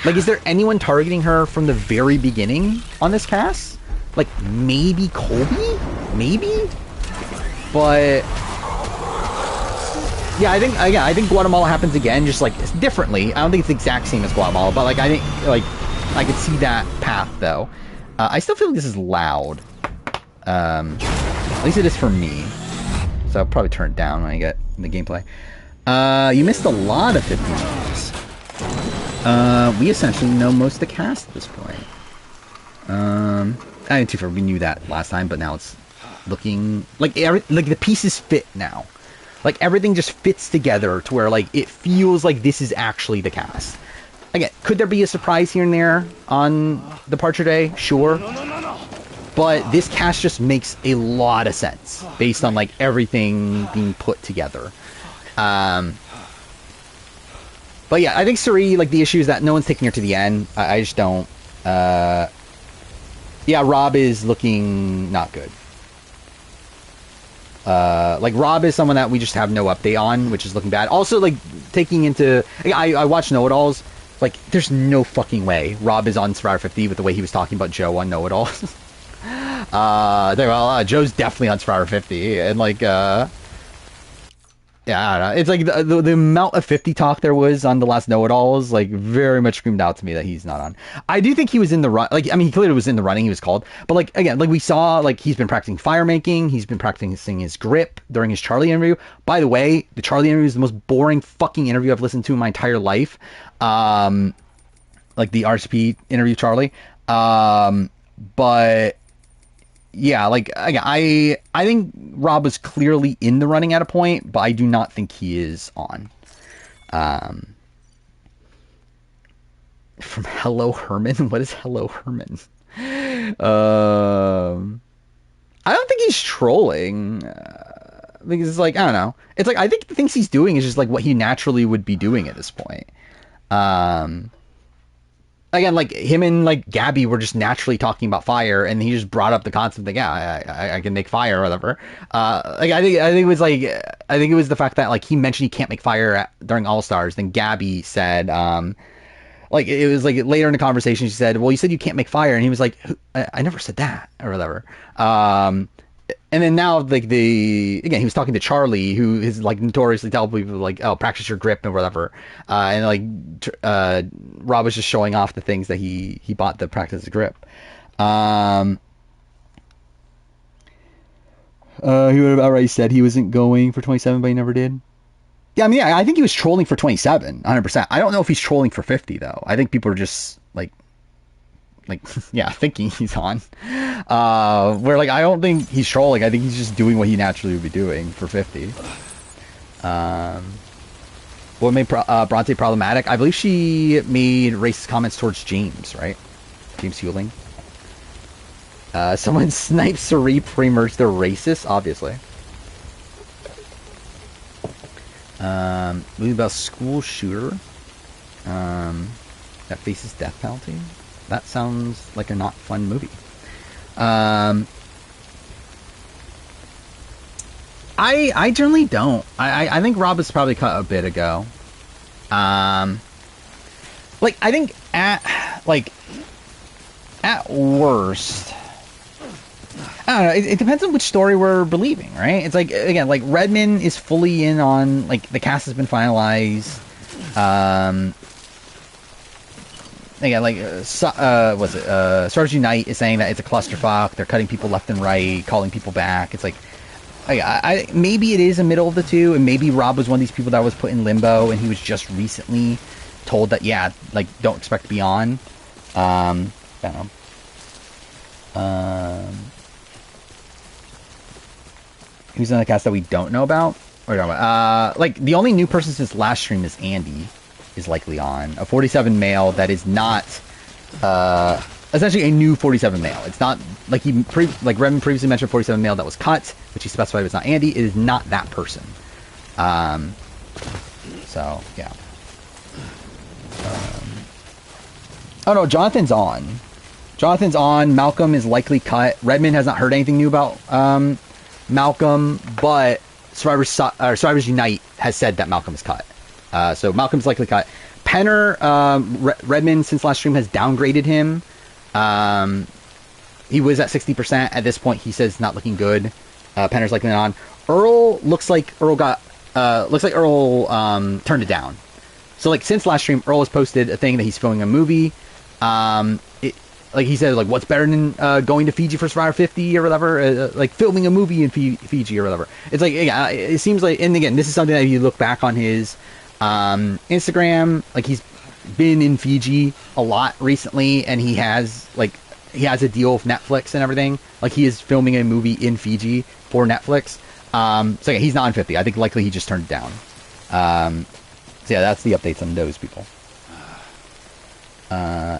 Like, is there anyone targeting her from the very beginning on this cast? Like, maybe Colby? Maybe? But yeah, I think Guatemala happens again, just like differently. I don't think it's the exact same as Guatemala, but like I think like I could see that path though. I still feel like this is loud. At least it is for me. So I'll probably turn it down when I get in the gameplay. You missed a lot of 50 moves. We essentially know most of the cast at this point. I didn't too far. We knew that last time, but now it's looking like the pieces fit now. Like everything just fits together to where like it feels like this is actually the cast. Again, could there be a surprise here and there on Departure Day? Sure. But this cast just makes a lot of sense based on like everything being put together. But yeah, I think Suri, like the issue is that no one's taking her to the end. I just don't. Yeah, Rob is looking not good. Like Rob is someone that we just have no update on, which is looking bad. Also, like taking into, I watch Know-It-Alls. Like, there's no fucking way Rob is on Survivor 50 with the way he was talking about Joe on Know-It-Alls. Joe's definitely on Survivor 50, and like, Yeah, I don't know. It's like the amount of 50 talk there was on the last know-it-alls, like, very much screamed out to me that he's not on. I do think he was in the run. Like, I mean, he clearly was in the running. He was called. But, like, again, like we saw, like, he's been practicing fire making. He's been practicing his grip during his Charlie interview. By the way, the Charlie interview is the most boring fucking interview I've listened to in my entire life. Like, the RCP interview, Charlie. But... yeah, like I think Rob was clearly in the running at a point, but I do not think he is on. From Hello Herman, what is Hello Herman? I don't think he's trolling. Because it's like, I don't know. It's like I think the things he's doing is just like what he naturally would be doing at this point. Again, like him and like Gabby were just naturally talking about fire, and he just brought up the concept that I can make fire or whatever. Like I think it was like I think it was the fact that like he mentioned he can't make fire during All Stars. Then Gabby said, like it was like later in the conversation she said, well, you said you can't make fire, and he was like, I never said that or whatever. And then now, like again, he was talking to Charlie, who is like notoriously tell people like, oh, practice your grip and whatever. And like, Rob was just showing off the things that he bought to practice his grip. He would have outright said he wasn't going for 27, but he never did. Yeah, I mean, yeah, I think he was trolling for 27, 100%. I don't know if he's trolling for 50 though. I think people are just like yeah, thinking he's on. Where like I don't think he's trolling. I think he's just doing what he naturally would be doing for 50. What made Bronte problematic? I believe she made racist comments towards James, right? James Hewling. Someone sniped Sari pre-merged. They're racist, obviously. Movie about school shooter that faces death penalty. That sounds like a not fun movie. I generally don't. I think Rob was probably cut a bit ago. Like I think at worst, I don't know. It depends on which story we're believing, right? It's like again, like Redman is fully in on like the cast has been finalized. Again, like, Stars Unite is saying that it's a clusterfuck. They're cutting people left and right, calling people back. It's like, maybe it is a middle of the two, and maybe Rob was one of these people that was put in limbo, and he was just recently told that, yeah, like, don't expect to be on. I don't know. Who's on the cast that we don't know about? Or like, the only new person since last stream is Andy. Is likely on a 47 male that is not essentially a new 47 male. It's not like like Redman previously mentioned 47 male that was cut, which he specified was not Andy. It is not that person. So yeah. Oh no, Jonathan's on. Jonathan's on. Malcolm is likely cut. Redman has not heard anything new about Malcolm, but Survivors Unite has said that Malcolm is cut. So Malcolm's likely cut. Penner, Redman since last stream has downgraded him. He was at 60%. At this point, he says not looking good. Penner's likely on. Earl looks like Earl turned it down. So like since last stream, Earl has posted a thing that he's filming a movie. Like he said, like what's better than going to Fiji for Survivor 50 or whatever, like filming a movie in Fiji or whatever. It's like it seems like, and again, this is something that if you look back on his Instagram, like he's been in Fiji a lot recently, and he has a deal with Netflix and everything. Like he is filming a movie in Fiji for Netflix. So yeah, he's not on 50. I think likely he just turned it down. So yeah, that's the updates on those people.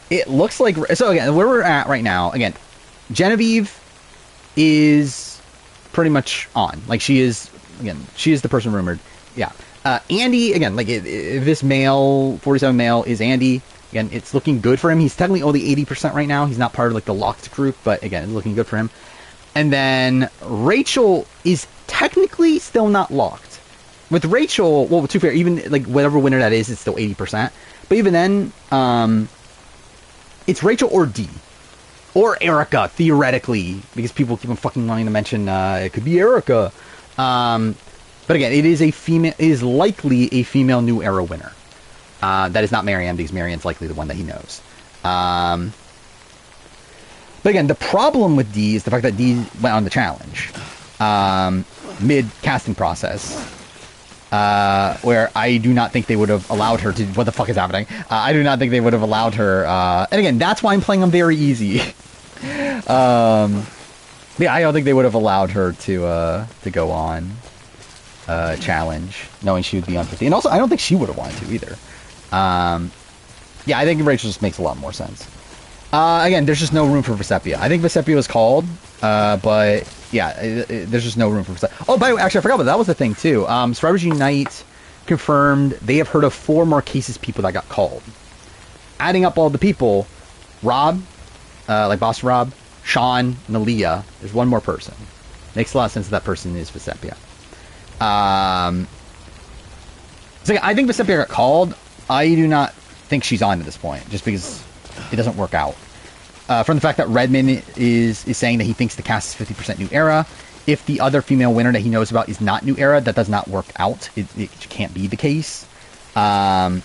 It looks like, so again, where we're at right now, again, Genevieve is pretty much on. Like she is the person rumored. Yeah. Andy, again, like if this male, 47 male is Andy, again, it's looking good for him. He's technically only 80% right now. He's not part of like the locked group, but again, it's looking good for him. And then Rachel is technically still not locked. With Rachel, well, to be fair, even like whatever winner that is, it's still 80%. But even then, it's Rachel or D. Or Erica, theoretically, because people keep on fucking wanting to mention it could be Erica. But But again, it is a female. It is likely a female New Era winner. That is not Marianne, because Marianne's likely the one that he knows. But again, the problem with Dee is the fact that Dee went on the challenge mid casting process, where I do not think they would have allowed her to. What the fuck is happening? I do not think they would have allowed her. And again, that's why I'm playing them very easy. Yeah, I don't think they would have allowed her to go on challenge, knowing she would be on 50. And also, I don't think she would have wanted to either. Yeah, I think Rachel just makes a lot more sense. Again, there's just no room for Vesepia. I think Vesepia was called, but yeah, there's just no room for Vesepia. Oh, by the way, actually, I forgot about that. That was the thing, too. Survivors Unite confirmed they have heard of 4 more cases people that got called. Adding up all the people, Rob, like Boss Rob, Sean, Nalia, there's one more person. Makes a lot of sense that person is Vesepia. So I think Vesepia got called. I do not think she's on at this point, just because it doesn't work out. From the fact that Redmond is saying that he thinks the cast is 50% New Era. If the other female winner that he knows about is not New Era, that does not work out. It can't be the case. No,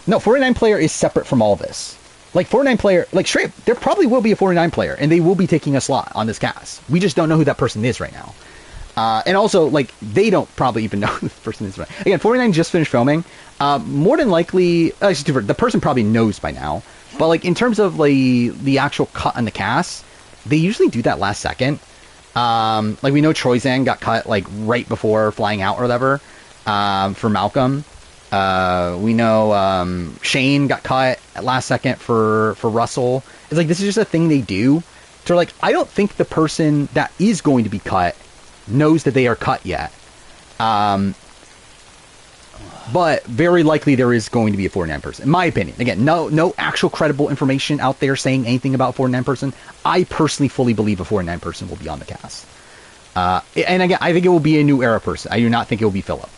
49 player is separate from all this. Like, 49 player, like, straight, there probably will be a 49 player, and they will be taking a slot on this cast. We just don't know who that person is right now. And also, like, they don't probably even know who the person is. Right. Again, 49 just finished filming. More than likely, the person probably knows by now. But, like, in terms of, like, the actual cut on the cast, they usually do that last second. Like, we know Troy Zhang got cut, like, right before flying out or whatever, for Malcolm. We know Shane got cut at last second for Russell. It's like, this is just a thing they do. So, like, I don't think the person that is going to be cut knows that they are cut yet. But very likely there is going to be a 49 person, in my opinion. Again, no actual credible information out there saying anything about 49 person. I personally fully believe a 49 person will be on the cast. And again, I think it will be a New Era person. I do not think it will be Philip.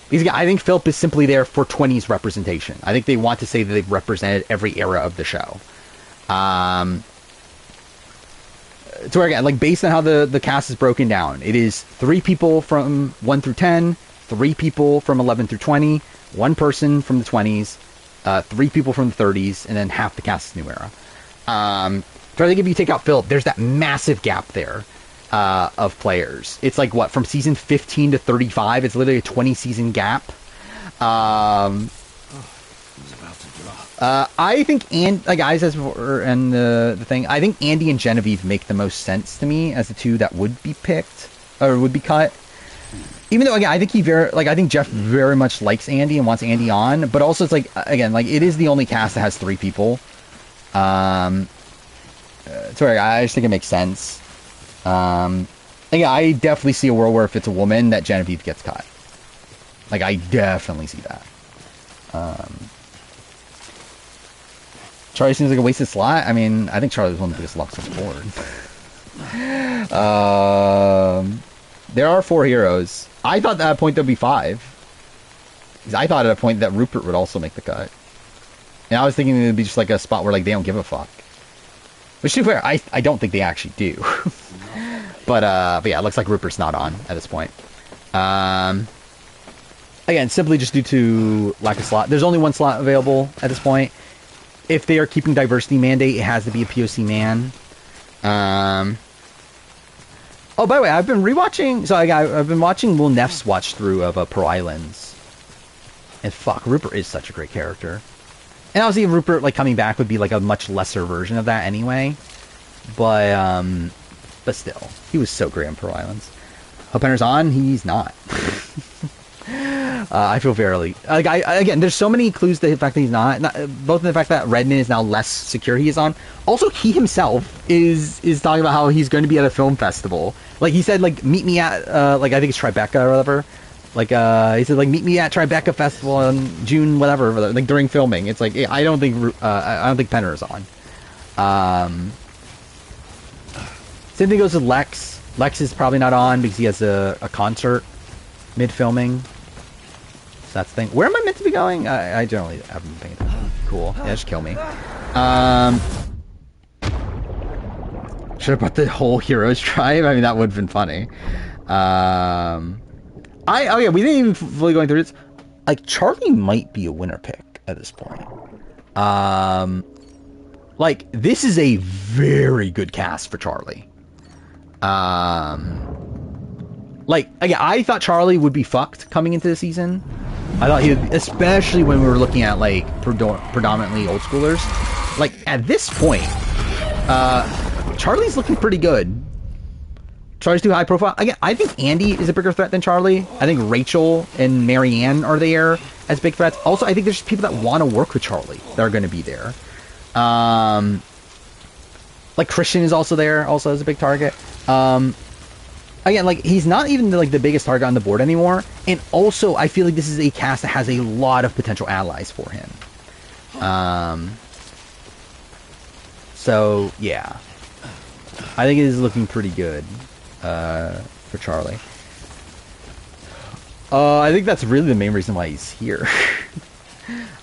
Because again, I think Philip is simply there for 20's representation. I think they want to say that they've represented every era of the show. So again, like, based on how the cast is broken down, it is 3 people from 1 through 10, 3 people from 11 through 20, 1 person from the 20s, 3 people from the 30s, and then half the cast is New Era. So I think if you take out Philip, there's that massive gap there of players. It's like, what, from season 15 to 35? It's literally a 20-season gap. I think, like I said before, and the thing, I think Andy and Genevieve make the most sense to me as the 2 that would be picked, or would be cut. Even though, again, I think I think Jeff very much likes Andy and wants Andy on, but also it's like, again, like, it is the only cast that has 3 people. Sorry, I just think it makes sense. Again, I definitely see a world where if it's a woman, that Genevieve gets cut. Like, I definitely see that. Charlie seems like a wasted slot. I mean, I think Charlie was one of the biggest locks on the board. There are 4 heroes. I thought at a point there'd be 5. I thought at a point that Rupert would also make the cut. And I was thinking it'd be just like a spot where, like, they don't give a fuck. Which, to be fair, I don't think they actually do. But yeah, it looks like Rupert's not on at this point. Again, simply just due to lack of slot. There's only 1 slot available at this point. If they are keeping diversity mandate, it has to be a POC man. Oh, by the way, I've been rewatching. So I've been watching Will Neff's watch through of Pro Islands, and fuck, Rupert is such a great character. And obviously, Rupert, like, coming back would be like a much lesser version of that anyway. But still, he was so great on Pro Islands. Hopenner's on. He's not. I feel very like again. There's so many clues to the fact that he's not. Both in the fact that Redmond is now less secure. He is on. Also, he himself is talking about how he's going to be at a film festival. Like, he said, like, meet me at like, I think it's Tribeca or whatever. Like, he said, like, meet me at Tribeca Festival on June whatever. Like, during filming. It's like, I don't think Penner is on. Same thing goes with Lex. Lex is probably not on because he has a concert mid filming. So that's the thing. Where am I meant to be going? I generally haven't been paying attention. Cool. Yeah, just kill me. Should have brought the whole Heroes tribe. I mean, that would have been funny. Oh yeah, we didn't even fully going through this. Like Charlie might be a winner pick at this point. Like this is a very good cast for Charlie. Like again, I thought Charlie would be fucked coming into the season. I thought he would, especially when we were looking at like predominantly old schoolers. Like at this point, Charlie's looking pretty good. Charlie's too high profile. Again, I think Andy is a bigger threat than Charlie. I think Rachel and Marianne are there as big threats. Also, I think there's people that want to work with Charlie that are going to be there. Like Christian is also there, also as a big target. Again, like he's not even like the biggest target on the board anymore. And also, I feel like this is a cast that has a lot of potential allies for him. So yeah, I think it is looking pretty good for Charlie. I think that's really the main reason why he's here.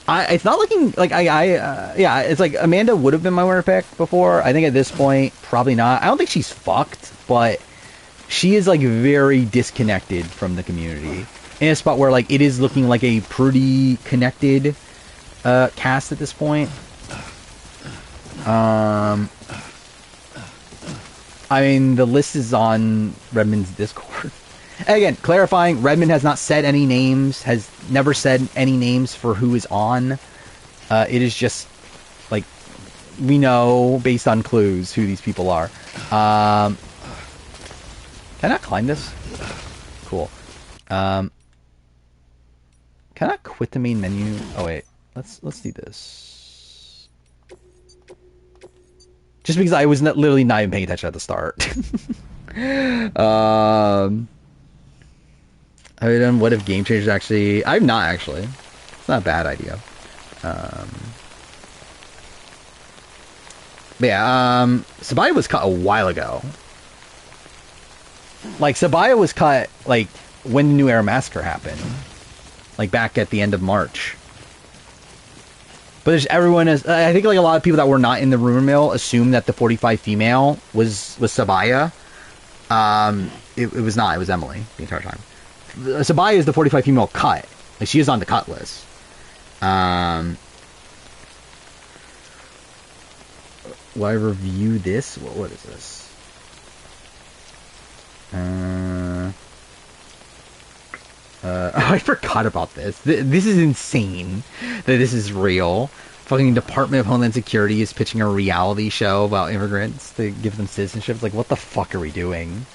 It's not looking like yeah, it's like Amanda would have been my winner pick before. I think at this point, probably not. I don't think she's fucked, but she is like very disconnected from the community in a spot where like it is looking like a pretty connected cast at this point. I mean, the list is on Redmond's Discord. Again, clarifying, Redmond has not said any names, has never said any names for who is on. It is just, like, we know, based on clues, who these people are. Can I not climb this? Cool. Can I quit the main menu? Oh, wait. Let's do this. Just because I was literally not even paying attention at the start. Have you done what if game changers actually... I've not actually. It's not a bad idea. But yeah, Sabaya was cut a while ago. Like, Sabaya was cut, like, when the New Era Massacre happened. Like, back at the end of March. But there's everyone is... I think, like, a lot of people that were not in the rumor mill assumed that the 45 female was Sabaya. It was not. It was Emily the entire time. Sabaya is the 45 female cut. Like, she is on the cut list. Will I review this? What is this? I forgot about this. This is insane that this is real. Fucking Department of Homeland Security is pitching a reality show about immigrants to give them citizenship. It's like, what the fuck are we doing?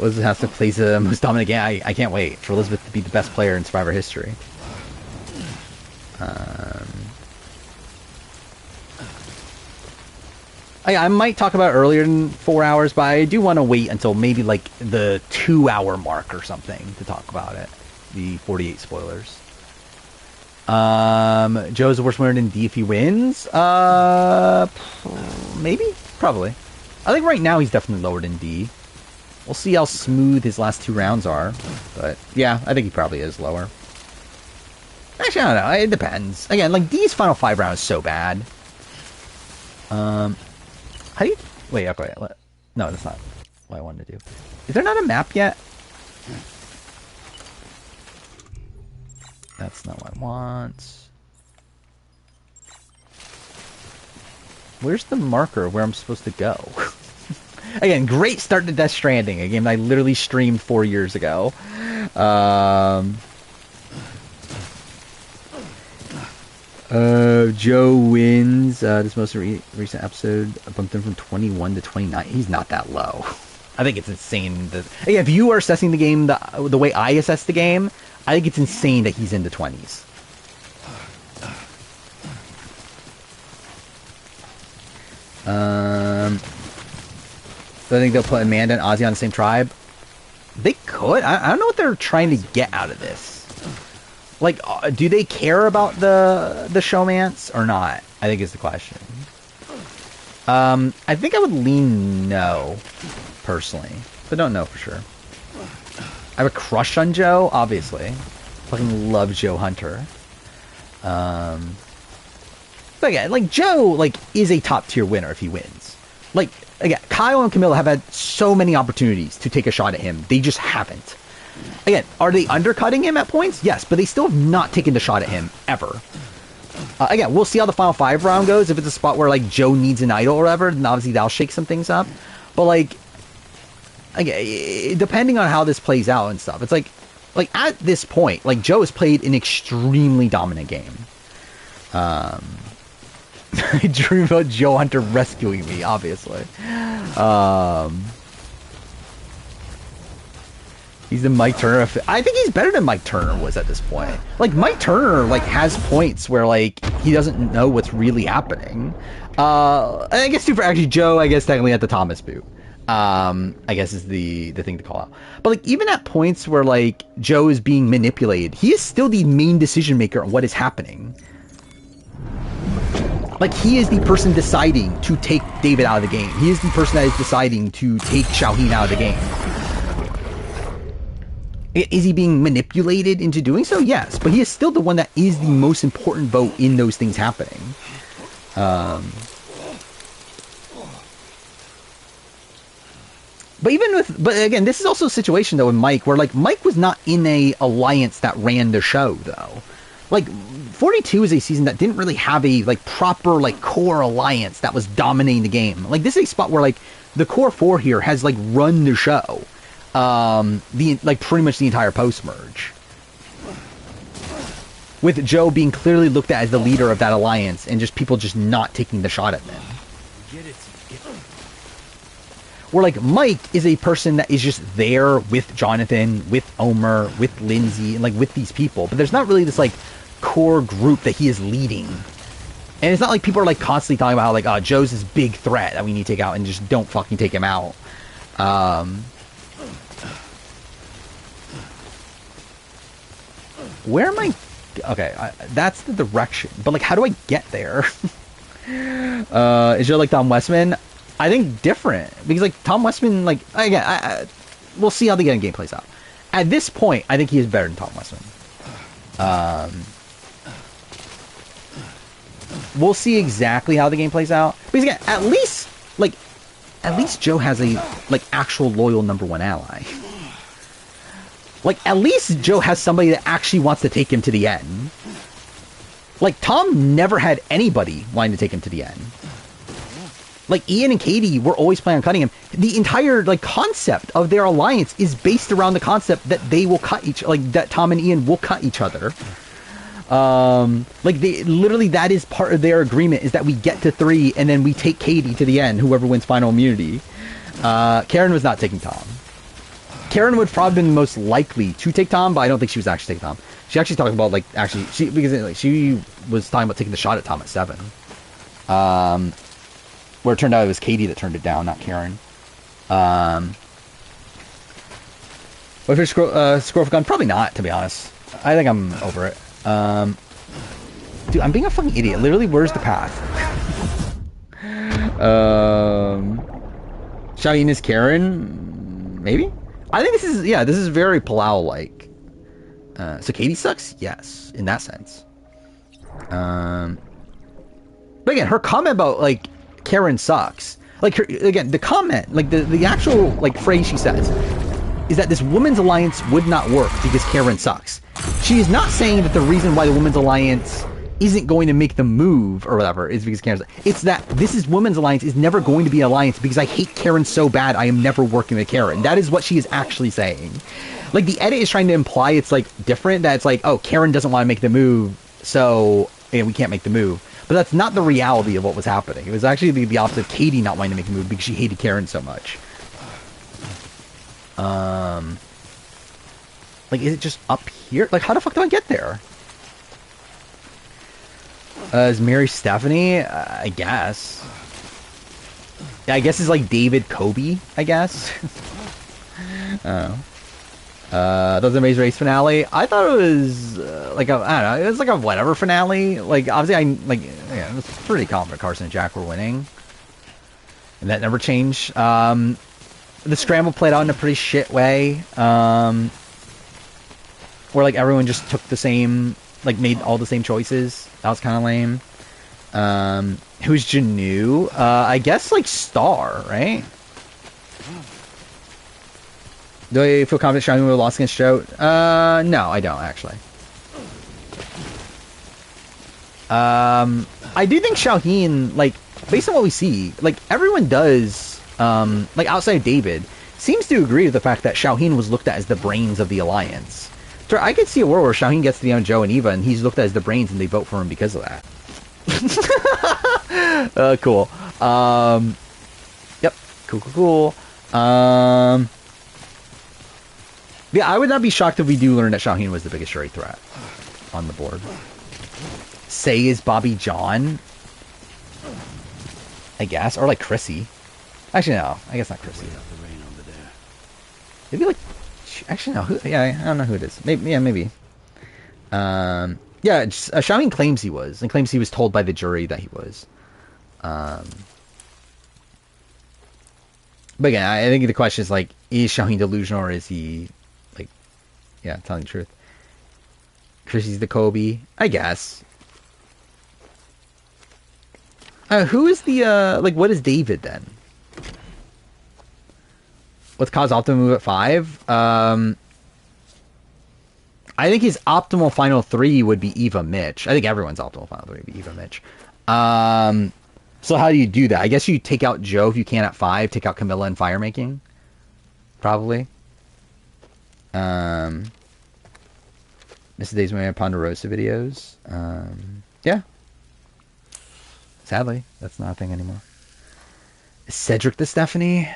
Elizabeth has to place the most dominant game. I can't wait for Elizabeth to be the best player in Survivor history. I might talk about it earlier than 4 hours, but I do want to wait until maybe like the 2 hour mark or something to talk about it. The 48 spoilers. Joe's the worst winner in D if he wins. Maybe, probably. I think right now he's definitely lower than D. We'll see how smooth his last 2 rounds are. But, yeah, I think he probably is lower. Actually, I don't know. It depends. Again, like, D's final 5 rounds is so bad. How do you... Wait, okay. No, that's not what I wanted to do. Is there not a map yet? That's not what I want. Where's the marker where I'm supposed to go? Again, great start to Death Stranding, a game I literally streamed 4 years ago. Joe wins. This most recent episode bumped him from 21 to 29. He's not that low. I think it's insane. Again, if you are assessing the game the way I assess the game, I think it's insane that he's in the 20s. So I think they'll put Amanda and Ozzy on the same tribe. They could. I don't know what they're trying to get out of this. Like, do they care about the showmance or not? I think is the question. I think I would lean no, personally, but don't know for sure. I have a crush on Joe, obviously. Fucking love Joe Hunter. But yeah, like Joe, like is a top tier winner if he wins. Like again, Kyle and Camilla have had so many opportunities to take a shot at him. They just haven't. Again, are they undercutting him at points? Yes, but they still have not taken the shot at him, ever. Again, we'll see how the final 5 round goes. If it's a spot where, like, Joe needs an idol or whatever, then obviously that'll shake some things up. But, like, again, depending on how this plays out and stuff, it's like at this point, like, Joe has played an extremely dominant game. I dream about Joe Hunter rescuing me, obviously. He's the Mike Turner. I think he's better than Mike Turner was at this point. Like, Mike Turner, like, has points where, like, he doesn't know what's really happening. I guess, too, for actually Joe, I guess, technically at the Thomas boot. I guess is the thing to call out. But, like, even at points where, like, Joe is being manipulated, he is still the main decision maker on what is happening. Like, he is the person deciding to take David out of the game. He is the person that is deciding to take Xiaoheen out of the game. Is he being manipulated into doing so? Yes, but he is still the one that is the most important vote in those things happening. But again, this is also a situation though with Mike where, like, Mike was not in a alliance that ran the show though. Like, 42 is a season that didn't really have a, like, proper, like, core alliance that was dominating the game. Like, this is a spot where, like, the core 4 here has, like, run the show. Pretty much the entire post-merge. With Joe being clearly looked at as the leader of that alliance and just people just not taking the shot at them. Where, like, Mike is a person that is just there with Jonathan, with Omer, with Lindsay, and, like, with these people. But there's not really this, like, core group that he is leading. And it's not like people are, like, constantly talking about how, like, Joe's this big threat that we need to take out and just don't fucking take him out. Where am I? Okay, that's the direction. But, like, how do I get there? Is Joe like Tom Westman? I think different. Because, like, Tom Westman, like, again, we'll see how the game plays out. At this point, I think he is better than Tom Westman. We'll see exactly how the game plays out. Because, again, at least Joe has a, like, actual loyal number 1 ally. Like, at least Joe has somebody that actually wants to take him to the end. Like, Tom never had anybody wanting to take him to the end. Like, Ian and Katie were always planning on cutting him. The entire, like, concept of their alliance is based around the concept that they will cut that Tom and Ian will cut each other. Like, they literally, that is part of their agreement, is that we get to 3 and then we take Katie to the end, whoever wins final immunity. Karen was not taking Tom. Karen would probably been the most likely to take Tom, but I don't think she was actually taking Tom. She actually talking about, like, because she was talking about taking the shot at Tom at 7. Where it turned out it was Katie that turned it down, not Karen. What if it's scroll for gun? Probably not, to be honest. I think I'm over it. Dude, I'm being a fucking idiot. Literally, where's the path? Xiaoyin is Karen? Maybe? I think this is very Palau-like. So Katie sucks? Yes, in that sense. But again, her comment about, like, Karen sucks. Like, again, the comment, like, the actual, like, phrase she says is that this women's alliance would not work because Karen sucks. She is not saying that the reason why the women's alliance isn't going to make the move or whatever is because Karen sucks. It's that this women's alliance is never going to be an alliance because I hate Karen so bad I am never working with Karen. That is what she is actually saying. Like, the edit is trying to imply it's, like, different, that it's like, oh, Karen doesn't want to make the move, so we can't make the move. But that's not the reality of what was happening. It was actually the opposite of Katie not wanting to make a move because she hated Karen so much. Like, is it just up here? Like, how the fuck do I get there? Is Mary Stephanie? I guess. Yeah, I guess it's like David Kobe, I guess. Oh. That was the Maze Race finale. I thought it was I don't know, it was like a whatever finale. Like, obviously, it was pretty confident Carson and Jack were winning, and that never changed. The scramble played out in a pretty shit way, where, like, everyone just took the same, like, made all the same choices. That was kind of lame. Who's Janu? I guess like Star, right? Do I feel confident Xiaoheen would have lost against Joe? No, I don't actually. I do think Xiaoheen, like, based on what we see, like, everyone does, like, outside of David, seems to agree with the fact that Xiaoheen was looked at as the brains of the Alliance. So I could see a world where Xiaoheen gets to the end of Joe and Eva, and he's looked at as the brains, and they vote for him because of that. Cool. Yep. Cool. Yeah, I would not be shocked if we do learn that Xiaoheen was the biggest Shuri threat on the board. Say is Bobby John, I guess, or like Chrissy. Actually, no, I guess not Chrissy. Maybe like, actually no. Who, yeah, I don't know who it is. Maybe, yeah, maybe. Yeah, Xiaoheen claims he was, and claims he was told by the jury that he was. But again, I think the question is like, is Xiaoheen delusional, or is he like, yeah, telling the truth? Chrissy's the Kobe, I guess. Who is the, like, what is David then? What's Kai's optimal move at 5? I think his optimal final 3 would be Eva Mitch. I think everyone's optimal final 3 would be Eva Mitch. So how do you do that? I guess you take out Joe if you can at 5, take out Camilla and fire making. Probably. Mrs. Days Way Ponderosa videos. Yeah. Sadly, that's not a thing anymore. Is Cedric the Stephanie?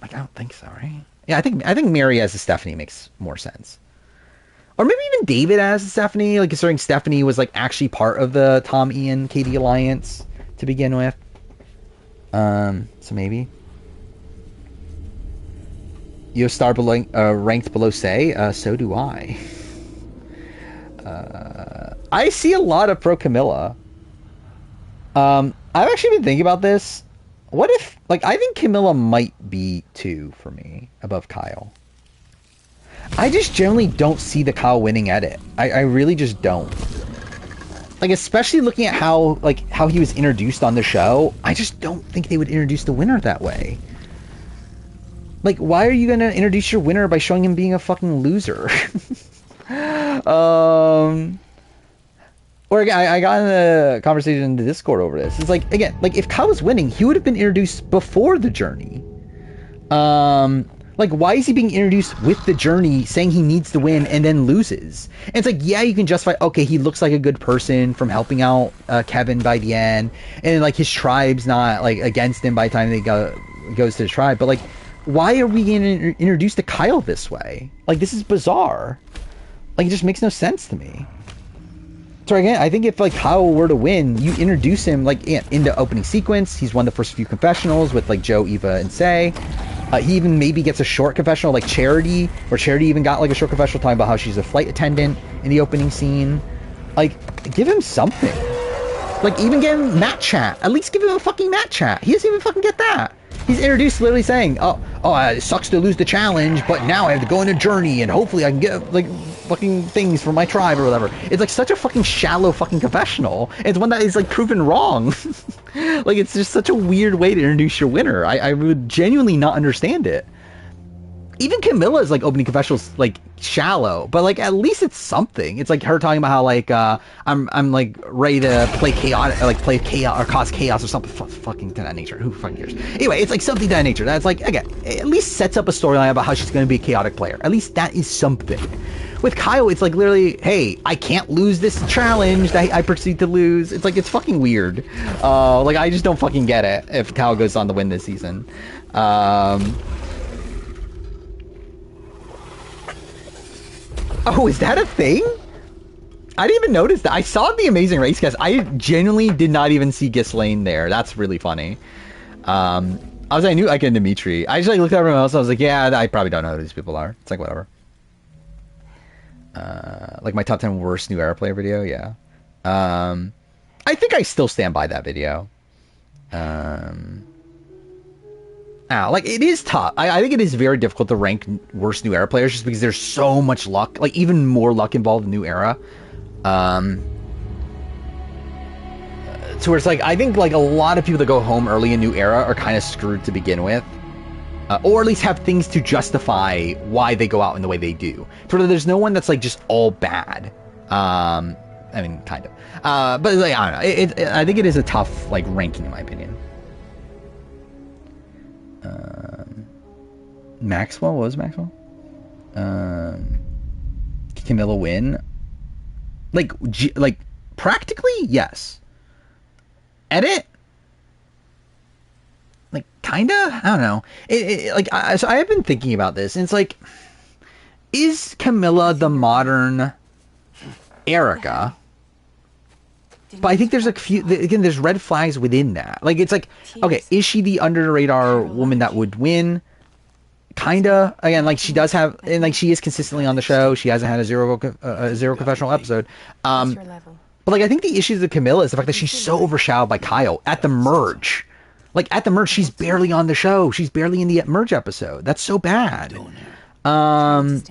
Like, I don't think so, right? Yeah, I think Mary as a Stephanie makes more sense. Or maybe even David as a Stephanie, like considering Stephanie was like actually part of the Tom, Ian, Katie alliance to begin with. So maybe. You have Star below, ranked below Say, so do I. I see a lot of pro Camilla. I've actually been thinking about this. What if, like, I think Camilla might be 2 for me above Kyle. I just generally don't see the Kyle winning edit. I really just don't. Like, especially looking at how he was introduced on the show, I just don't think they would introduce the winner that way. Like, why are you gonna introduce your winner by showing him being a fucking loser? Or again, I got in a conversation in the Discord over this. It's like, again, like if Kyle was winning, he would have been introduced before the journey. Like, why is he being introduced with the journey, saying he needs to win and then loses? And it's like, yeah, you can justify, okay, he looks like a good person from helping out Kevin by the end, and like his tribe's not like against him by the time they goes to the tribe. But like, why are we getting introduced to Kyle this way? Like, this is bizarre. Like, it just makes no sense to me. So again, I think if like Kyle were to win, you introduce him like in the opening sequence. He's won the first few confessionals with like Joe, Eva, and Say. He even maybe gets a short confessional like Charity, where Charity even got like a short confessional talking about how she's a flight attendant in the opening scene. Like, give him something. Like, even give him Matt chat. At least give him a fucking Matt chat. He doesn't even fucking get that. He's introduced literally saying, oh, it sucks to lose the challenge, but now I have to go on a journey, and hopefully I can get, like, fucking things for my tribe or whatever. It's, like, such a fucking shallow fucking confessional. It's one that is, like, proven wrong. Like, it's just such a weird way to introduce your winner. I would genuinely not understand it. Even Camilla's, like, opening confessional's, like, shallow, but, like, at least it's something. It's, like, her talking about how, like, I'm like, ready to play chaos, or, like, play chaos, or cause chaos, or something fucking to that nature. Who fucking cares? Anyway, it's, like, something to that nature. That's, like, again, at least sets up a storyline about how she's going to be a chaotic player. At least that is something. With Kyle, it's, like, literally, hey, I can't lose this challenge that I proceed to lose. It's, like, it's fucking weird. Like, I just don't fucking get it if Kyle goes on to win this season. Oh, is that a thing? I didn't even notice that. I saw the Amazing Race cast. I genuinely did not even see Ghislaine there. That's really funny. I knew Ike and Dimitri. I just like looked at everyone else. I was like, yeah, I probably don't know who these people are. It's like whatever. Like my top 10 worst new era player video. Yeah. I think I still stand by that video. Like, it is tough. I think it is very difficult to rank worst new era players just because there's so much luck, like even more luck involved in new era. So it's like, I think like a lot of people that go home early in New Era are kind of screwed to begin with. Or at least have things to justify why they go out in the way they do. Sort of, there's no one that's like just all bad. I mean, kind of. But like, I don't know. I think it is a tough like ranking in my opinion. Maxwell? What was Maxwell? Camilla win? Like practically, yes. Edit? Like, kinda? I don't know. So I have been thinking about this, and it's like, is Camilla the modern Erica? But I think there's a few, again, there's red flags within that. Like, it's like, okay, is she the under the radar woman that would win? Kinda. Again, like, she does have, and like, she is consistently on the show. She hasn't had a zero confessional episode. But like, I think the issue with Camilla is the fact that she's so overshadowed by Kyle at the merge. Like, at the merge, she's barely on the show. She's barely in the merge episode. That's so bad. And,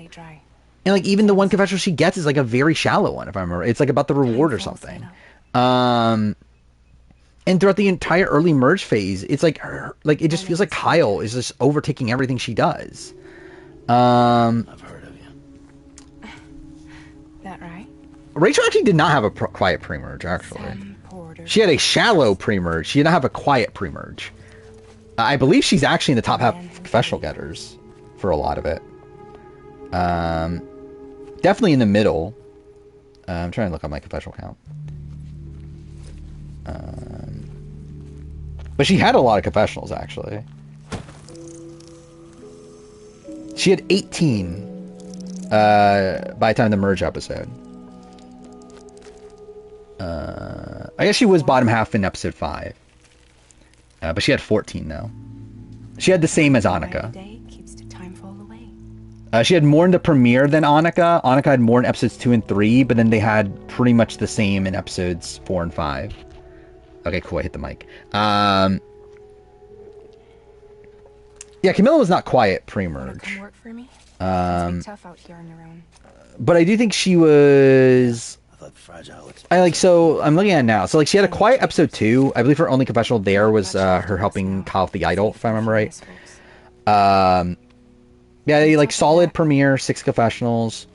like, even the one confessional she gets is, like, a very shallow one, if I remember. It's, like, about the reward or something. And throughout the entire early merge phase, it's, like, it just feels like Kyle is just overtaking everything she does. I've heard of you. That right? Rachel actually did not have a quiet pre-merge, actually. She had a shallow pre-merge. She did not have a quiet pre-merge. I believe she's actually in the top half of confessional getters for a lot of it. Definitely in the middle. I'm trying to look up my confessional count. But she had a lot of confessionals, actually. She had 18 by the time of the merge episode. I guess she was bottom half in episode 5. But she had 14, though. She had the same as Annika. She had more in the premiere than Annika. Annika had more in episodes 2 and 3, but then they had pretty much the same in episodes 4 and 5. Okay, cool, I hit the mic. Yeah, Camilla was not quiet pre-merge. But I do think she was... so I'm looking at it now. So like she had a quiet episode 2. I believe her only confessional there was her helping Kyle with the idol, if I remember right. Yeah, like solid premiere, 6 confessionals,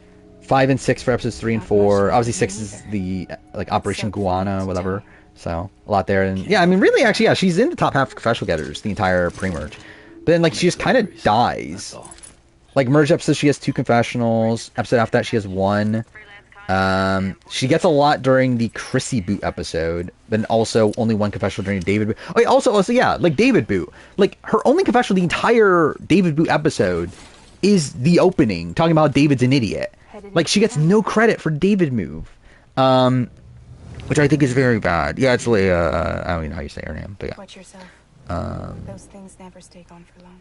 5 and 6 for episodes 3 and 4. Obviously 6 is the like Operation Guana, whatever. So a lot there, and yeah, I mean really actually yeah, she's in the top half of confessional getters the entire pre-merge. But then like she just kind of dies. Like merge episode she has 2 confessionals. Episode after that she has 1. She gets a lot during the Chrissy Boot episode, then also only 1 confessional during David Boot. Oh, also, yeah, like David Boot. Like, her only confessional the entire David Boot episode is the opening, talking about David's an idiot. Like, she gets no credit for David move. Which I think is very bad. Yeah, it's like, I don't even know how you say her name, but yeah. Watch yourself. Those things never stay gone for long.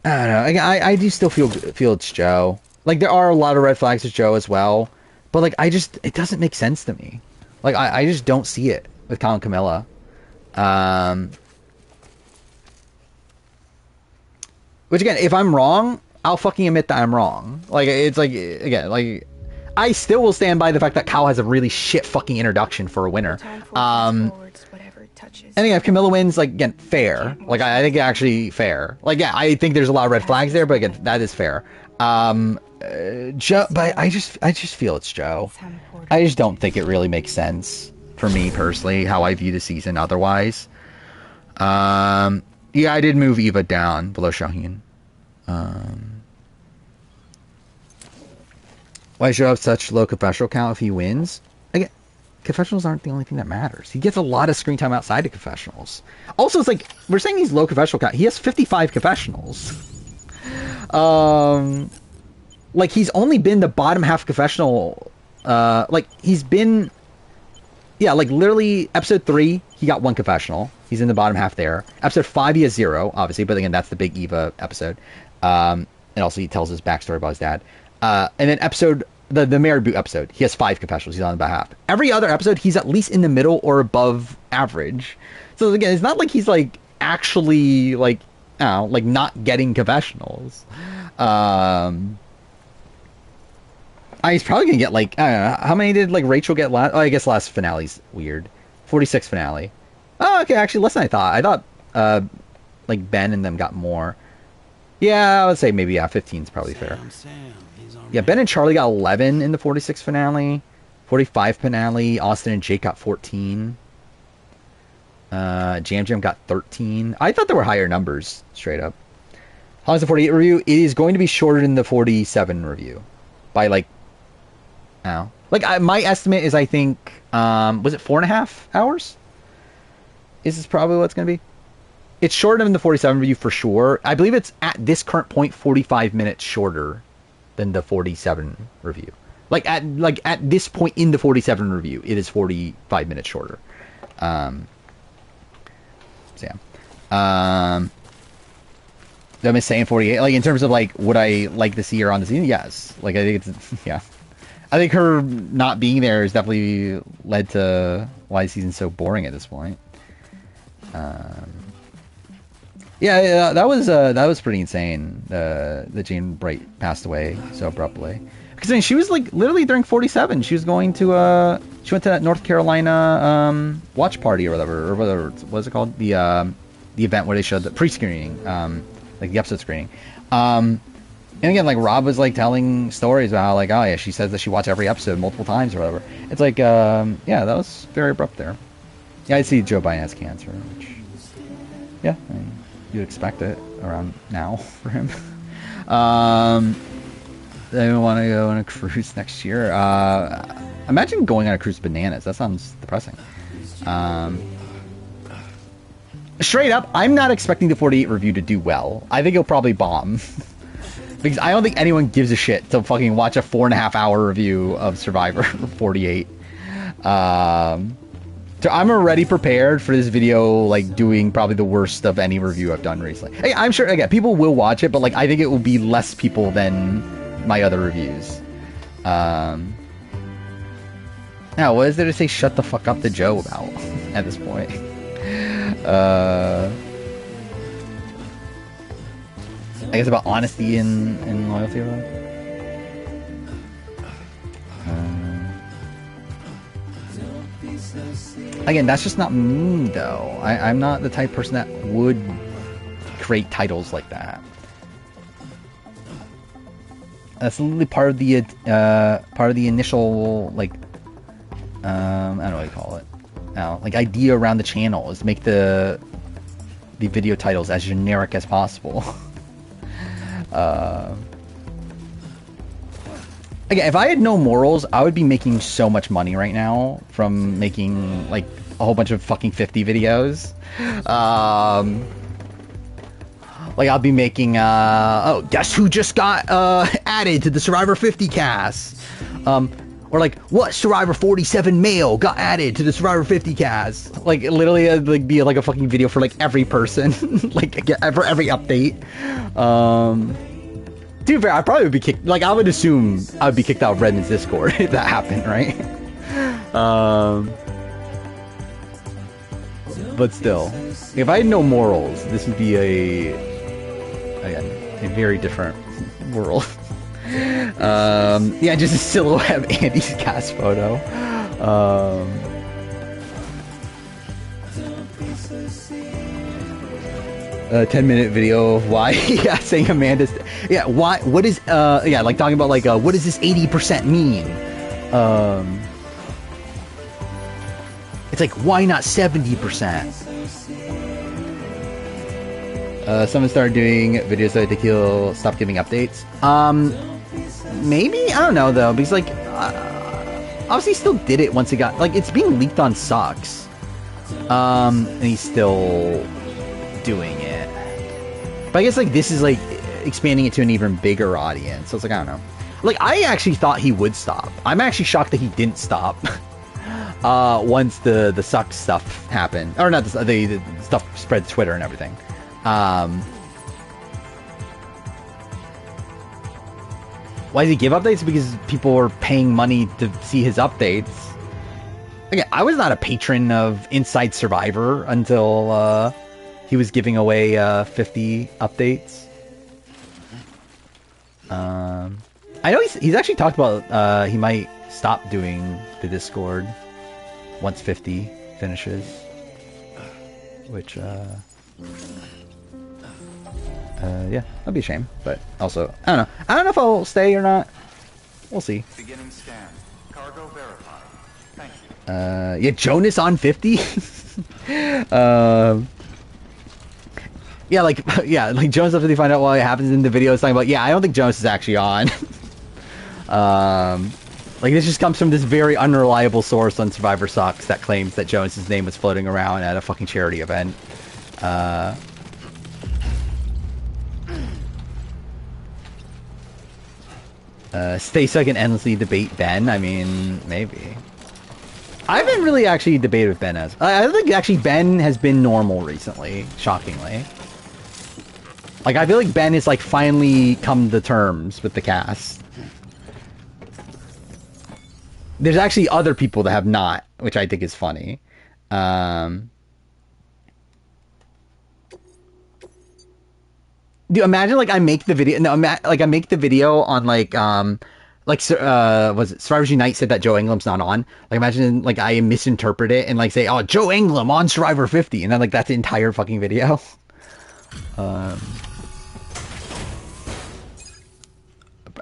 I don't know. I do still feel it's Joe. Like, there are a lot of red flags with Joe as well. But, like, it doesn't make sense to me. Like, I just don't see it with Kyle and Camilla. Which, again, if I'm wrong, I'll fucking admit that I'm wrong. Like, it's like, again, like, I still will stand by the fact that Kyle has a really shit fucking introduction for a winner. And again, if Camilla wins, like, again, fair. Like, I think actually fair. Like, yeah, I think there's a lot of red flags there, but again, that is fair. Joe, but I just feel it's Joe. I just don't think it really makes sense for me personally how I view the season otherwise. Yeah, I did move Eva down below Shaheen. Why should I have such low confessional count if he wins? Again, confessionals aren't the only thing that matters. He gets a lot of screen time outside of confessionals. Also, it's like we're saying he's low confessional count. He has 55 confessionals. Like, he's only been the bottom half confessional, like, he's been, yeah, like, literally, episode 3, he got 1 confessional, he's in the bottom half there, episode 5, he has 0, obviously, but again, that's the big Eva episode, and also he tells his backstory about his dad, and then the Mary Boot episode, he has 5 confessionals, he's on the bottom half. Every other episode, he's at least in the middle or above average, so again, it's not like he's, like, actually, like, I don't know, like, not getting confessionals. He's probably gonna get, like, I don't know, how many did, like, Rachel get last? Oh, I guess last finale's weird. 46 finale. Oh, okay, actually less than I thought. I thought like Ben and them got more. Yeah, I would say maybe 15 is probably fair. Yeah, Ben and Charlie got 11 in the 46 finale. 45 finale. Austin and Jake got 14. Jam Jam got 13. I thought there were higher numbers, straight up. How long is the 48 review? It is going to be shorter than the 47 review. By like, I don't know. Like, my estimate is, I think, was it 4.5 hours? Is this probably what it's going to be? It's shorter than the 47 review for sure. I believe it's at this current point 45 minutes shorter than the 47 review. Like at this point in the 47 review, it is 45 minutes shorter. So yeah. I'm saying 48. Like in terms of like would I like to see her on the scene? Yes. Like I think it's yeah. I think her not being there has definitely led to why the season's so boring at this point. Yeah, that was pretty insane. That Jane Bright passed away so abruptly. Because I mean, she was like literally during 47. She was going to she went to that North Carolina watch party or whatever what was it called, the event where they showed the pre-screening, like the episode screening. And again, like Rob was like telling stories about how like, oh yeah, she says that she watched every episode multiple times or whatever. It's like yeah, that was very abrupt there. Yeah, I see Joe Biden has cancer, which yeah, I mean, you'd expect it around now for him. They want to go on a cruise next year. Imagine going on a cruise bananas. That sounds depressing. Straight up, I'm not expecting the 48 review to do well. I think it'll probably bomb. Because I don't think anyone gives a shit to fucking watch a 4.5 hour review of Survivor 48. So I'm already prepared for this video, like, doing probably the worst of any review I've done recently. Hey, I'm sure, again, people will watch it, but, like, I think it will be less people than my other reviews. Now, what is there to say shut the fuck up to Joe about at this point? I guess about honesty and loyalty. Again, that's just not me, though. I'm not the type of person that would create titles like that. That's literally part of the initial, like, I don't know what you call it. Like, idea around the channel is to make the video titles as generic as possible. Again, if I had no morals, I would be making so much money right now from making, like, a whole bunch of fucking 50 videos. Like, I'll be making, oh, guess who just got, added to the Survivor 50 cast? Or like, what Survivor 47 male got added to the Survivor 50 cast? Like, literally, it'd like, be like a fucking video for, like, every person. Like, for every update. To be fair, I probably would be kicked. Like, I would assume I would be kicked out of Redmond's Discord if that happened, right? But still, if I had no morals, this would be a very different world. Yeah, just a silhouette of Andy's cast photo. 10-minute video of why, yeah, saying Amanda's, yeah, why, what is, yeah, like talking about, like, what does this 80% mean? It's like, why not 70%? Someone started doing videos so that he'll stop giving updates. Maybe? I don't know, though, because, like, obviously he still did it once he got, like, it's being leaked on Sucks. And he's still doing it. But I guess, like, this is, like, expanding it to an even bigger audience. So it's like, I don't know. Like, I actually thought he would stop. I'm actually shocked that he didn't stop. Once the Sucks stuff happened. Or not, the stuff spread to Twitter and everything. Why does he give updates? Because people are paying money to see his updates. Again, I was not a patron of Inside Survivor until he was giving away 50 updates. I know he's actually talked about he might stop doing the Discord once 50 finishes. Which, yeah, that'd be a shame. But also, I don't know. I don't know if I'll stay or not. We'll see. Beginning scan. Cargo verified. Thank you. Yeah, Jonas on 50? Yeah, like, yeah, like Jonas on 50 find out what happens in the video. It's talking about, yeah, I don't think Jonas is actually on. Like, this just comes from this very unreliable source on Survivor Sucks that claims that Jonas's name was floating around at a fucking charity event. Stay so I can endlessly debate Ben. I mean, maybe. I haven't really actually debated with Ben as... I don't think actually Ben has been normal recently, shockingly. Like, I feel like Ben has, like, finally come to terms with the cast. There's actually other people that have not, which I think is funny. Dude, imagine, like, I make the video... No, like, I make the video on, like, was it Survivor Unite said that Joe Englam's not on? Like, imagine, like, I misinterpret it and, like, say, oh, Joe Englam on Survivor 50. And then, like, that's the entire fucking video.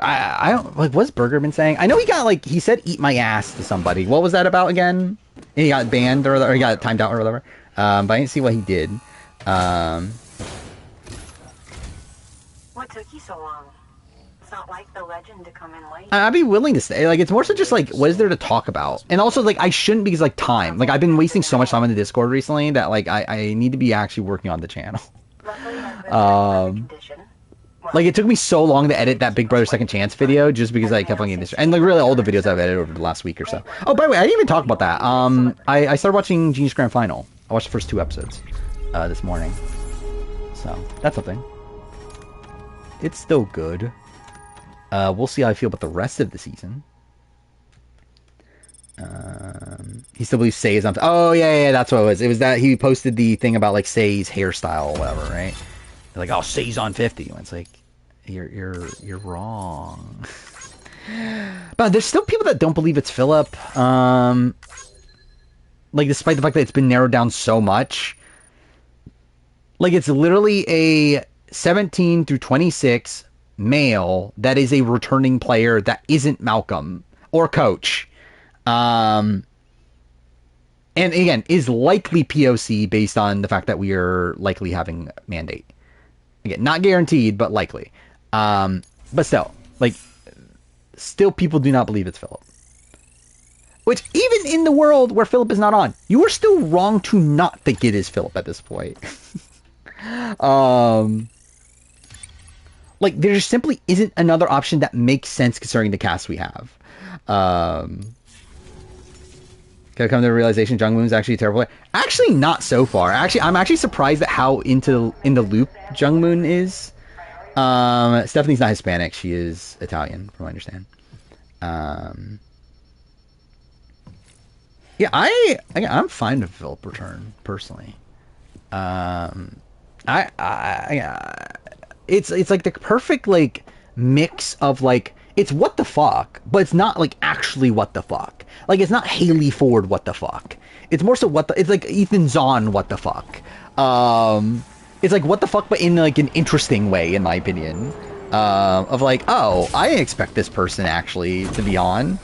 I don't, like, what's Burger been saying? I know he got, like, he said eat my ass to somebody. What was that about again? And he got banned or he got timed out or whatever. But I didn't see what he did. What took you so long? It's not like the legend to come in late. I'd be willing to stay. Like, it's more so just, like, what is there to talk about? And also, like, I shouldn't because, like, time. Like, I've been wasting so much time in the Discord recently that, like, I need to be actually working on the channel. Like, it took me so long to edit that Big Brother Second Chance video just because I kept on getting this. And, like, really all the videos I've edited over the last week or so. Oh, by the way, I didn't even talk about that. I started watching Genius Grand Final. I watched the first 2 episodes this morning. So, that's something. It's still good. We'll see how I feel about the rest of the season. He still believes Say is on... Oh, yeah, that's what it was. It was that he posted the thing about, like, Say's hairstyle or whatever, right? They're like, oh, Say's on 50. And it's like, you're wrong. But there's still people that don't believe it's Philip. Like, despite the fact that it's been narrowed down so much. Like, it's literally a 17 through 26 male that is a returning player that isn't Malcolm or Coach. And again, is likely POC based on the fact that we are likely having mandate. Again, not guaranteed, but likely. But still, like, still people do not believe it's Philip. Which, even in the world where Philip is not on, you are still wrong to not think it is Philip at this point. Like, there just simply isn't another option that makes sense considering the cast we have. Can I come to the realization Jung Moon's actually a terrible player? Actually, not so far. Actually, I'm actually surprised at how in the loop Jung Moon is. Stephanie's not Hispanic. She is Italian, from what I understand. Yeah, I'm fine with Philip return, personally. It's like the perfect, like, mix of, like, it's what the fuck, but it's not, like, actually what the fuck. Like, it's not Haley Ford what the fuck. It's more so it's like Ethan Zahn what the fuck. It's like what the fuck, but in, like, an interesting way, in my opinion. Of like, oh, I didn't expect this person actually to be on.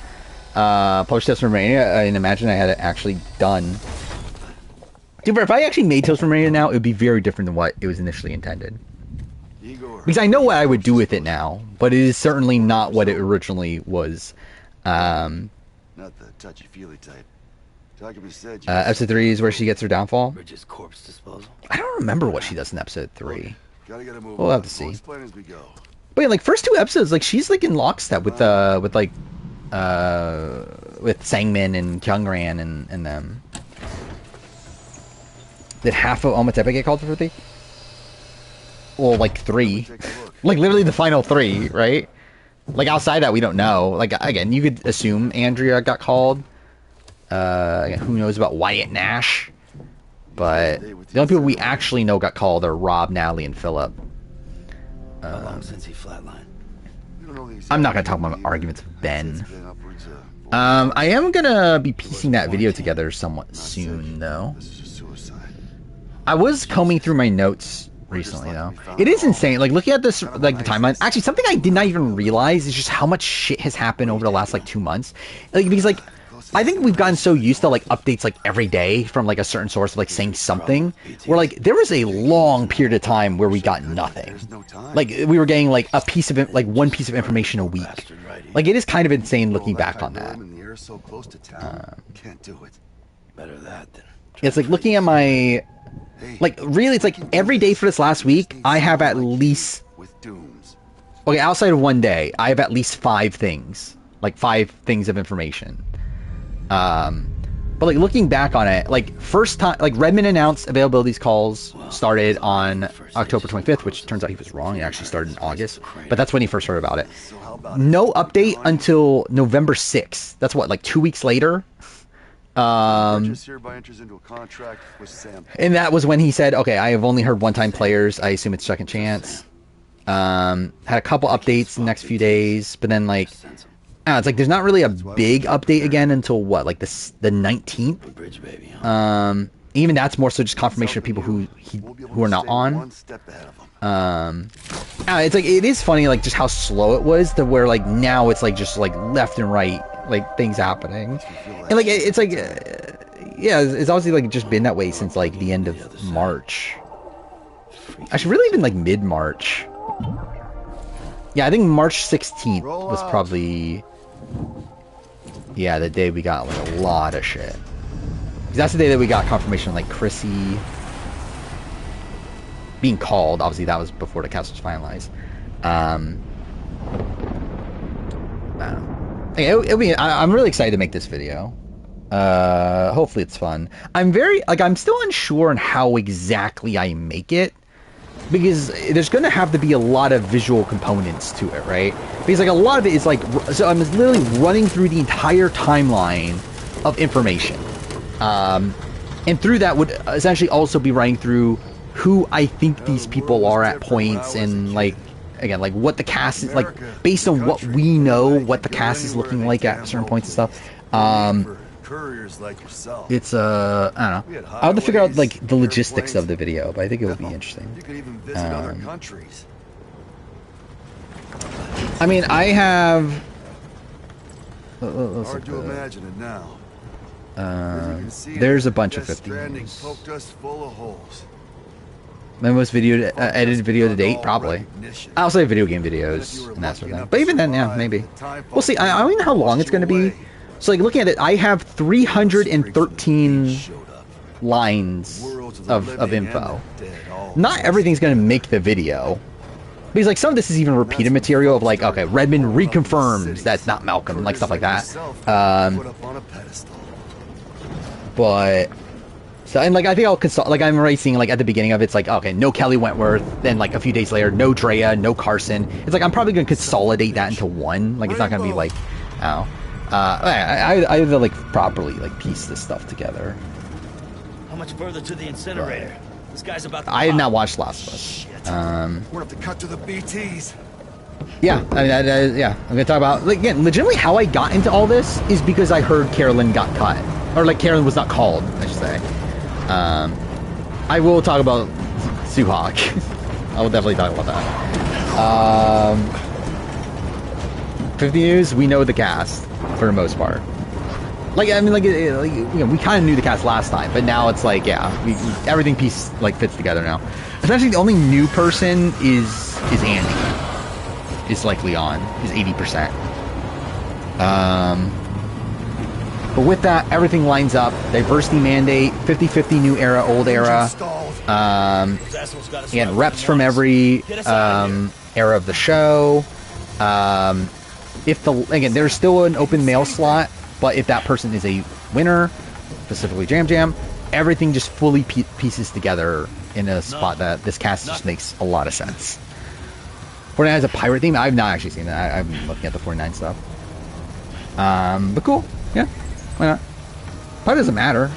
Post Toast from Romania, and imagine I had it actually done. Dude, if I actually made Toast from Romania now, it would be very different than what it was initially intended. Because I know what I would do with it now, but it is certainly not what it originally was. Not the touchy-feely type. Episode 3 is where she gets her downfall. Bridges corpse disposal. I don't remember what she does in episode 3. We'll We'll have to see. As we go. But yeah, like, first 2 episodes, like, she's, like, in lockstep with Sangmin and Kyungran and them. Did half of Ometepe get called for 50? Well, like, 3. Like, literally the final 3, right? Like, outside that, we don't know. Like, again, you could assume Andrea got called. Again, who knows about Wyatt Nash? But the only people we actually know got called are Rob, Natalie, and Philip. How long since he flatlined? I'm not going to talk about arguments with Ben. I am gonna be piecing that video together somewhat soon, though. This is a suicide. I was combing through my notes recently, though. It is insane. Like, looking at this, like, the timeline. Actually, something I did not even realize is just how much shit has happened over the last, like, 2 months. Like, because, like, I think we've gotten so used to, like, updates, like, every day from, like, a certain source, like, saying something. Where, like, there was a long period of time where we got nothing. Like, we were getting, like, like, one piece of information a week. Like, it is kind of insane looking back on that. Can't do it. Better that than. It's like looking at my, like, really, it's like every day for this last week, I have at least, With dooms. okay, outside of one day, I have at least 5 things, like 5 things of information. But like looking back on it, like first time, like Redmond announced availabilities calls started on October 25th, which turns out he was wrong. It actually started in August, but that's when he first heard about it. No update until November 6th. That's what, like 2 weeks later. Purchase hereby enters into a contract with Sam. And that was when he said, okay, I have only heard one-time players. I assume it's second chance. Had a couple updates the next few days, but then like, I don't know, it's like there's not really a big update again until what, like the 19th. Bridge baby. Huh? Even that's more so just confirmation of people who are not on. One step ahead of him. It's like, it is funny, like just how slow it was to where like now it's like just like left and right, like things happening, and like it's like yeah, it's obviously like just been that way since like the end of March. Actually, really even like mid-March. Yeah, I think March 16th was probably, yeah, the day we got like a lot of shit. 'Cause that's the day that we got confirmation, like Chrissy being called. Obviously, that was before the cast was finalized. I don't know. I'm really excited to make this video. Hopefully it's fun. I'm still unsure on how exactly I make it, because there's going to have to be a lot of visual components to it, right? Because like a lot of it is like, so I'm literally running through the entire timeline of information. And through that would essentially also be running through who I think these people are at points, and like, again, like what the cast is like based on what we know, what the cast is looking like at certain points and stuff. Couriers like yourself. It's I don't know. I'll have to figure out like the logistics of the video, but I think it would be interesting. You could even visit other countries. I mean, I have. Hard to imagine it now. There's a bunch of 50 Stranding news. poked us full of holes. My most edited video to date, probably. I also have video game videos and that sort of thing. But even then, yeah, maybe. We'll see. I don't even know how long it's going to be. So, like, looking at it, I have 313 lines of info. Not everything's going to make the video. Because, like, some of this is even repeated material of, like, okay, Redmond reconfirms that's not Malcolm, and, like, stuff like that. But... So, and like, I think I'll consult, like, I'm already seeing, like, at the beginning of it, it's like, okay, no Kelly Wentworth, then, like, a few days later, no Drea, no Carson. It's like, I'm probably going to consolidate that into one. Like, it's not going to be, like, I don't know. I have to, like, properly, like, piece this stuff together. How much further to the incinerator? This guy's about to I have pop. not watched Last of Us. We're gonna have to cut to the BTs. Yeah, I mean, yeah, I'm going to talk about, like, again, legitimately how I got into all this is because I heard Carolyn got cut. Or, like, Carolyn was not called, I should say. I will talk about Suhawk. I will definitely talk about that. 50 News, we know the cast for the most part. Like, I mean, like you know, we kind of knew the cast last time, but now it's like, yeah, everything fits together now. Essentially, the only new person is Andy. Is likely on. Is 80%. But with that, everything lines up. Diversity mandate, 50-50 new era, old era. Again, reps from every era of the show. Again, there's still an open mail slot, but if that person is a winner, specifically Jam Jam, everything just fully pieces together in a spot that this cast just makes a lot of sense. 49 has a pirate theme. I've not actually seen that. I've been looking at the 49 stuff. But cool. Yeah. Why not? Probably doesn't matter.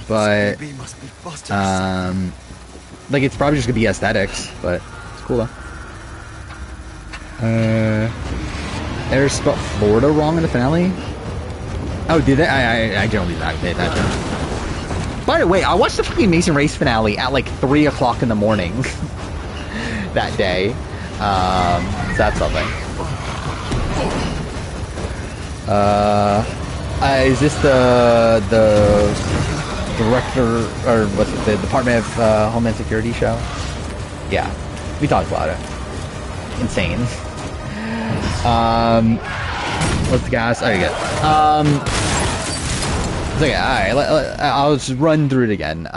But like, it's probably just gonna be aesthetics, but it's cool though. There's spelled Florida wrong in the finale. Oh, did they? I generally did not pay attention. By the way, I watched the fucking Amazing Race finale at like 3 o'clock in the morning that day. So that's something. Is this the director, or what's it, the Department of Homeland Security show? Yeah, we talked about it. Insane. What's the gas? Oh, you get. So yeah, all right. I'll just run through it again.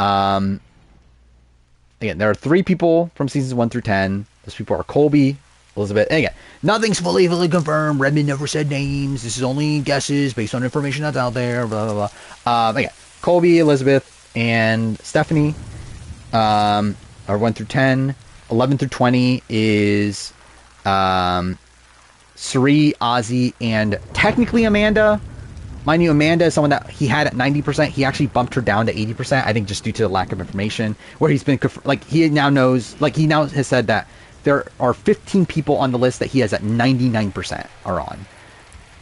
Again, there are 3 people from seasons 1 through 10. Those people are Colby, Elizabeth. And again, nothing's fully confirmed. Redmond never said names. This is only guesses based on information that's out there. Blah blah blah. Again, Colby, Elizabeth, and Stephanie are 1 through 10. 11 through 20 is Suri, Ozzy, and technically Amanda. Mind you, Amanda is someone that he had at 90%. He actually bumped her down to 80%, I think just due to the lack of information, where he's been, like, he now knows, like, he now has said that there are 15 people on the list that he has at 99% are on.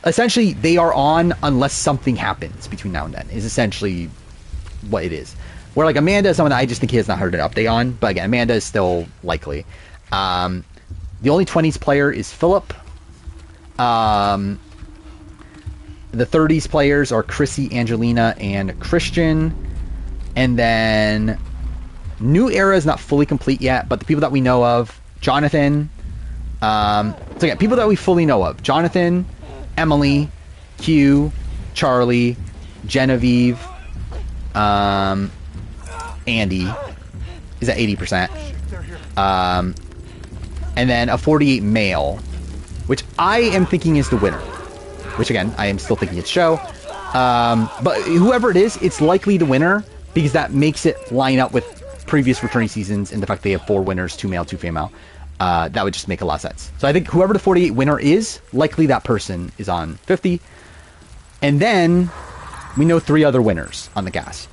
Essentially, they are on unless something happens between now and then, is essentially what it is. Where, like, Amanda is someone that I just think he has not heard an update on, but again, Amanda is still likely. The only 20s player is Philip. The 30s players are Chrissy, Angelina, and Christian. And then New Era is not fully complete yet, but the people that we know of, Jonathan. So yeah, people that we fully know of: Jonathan, Emily, Q, Charlie, Genevieve, Andy is at 80%. And then a 48 male, which I am thinking is the winner. Which again, I am still thinking it's Show. But whoever it is, it's likely the winner because that makes it line up with previous returning seasons and the fact they have 4 winners, 2 male, 2 female. That would just make a lot of sense. So I think whoever the 48 winner is, likely that person is on 50. And then we know 3 other winners on the cast.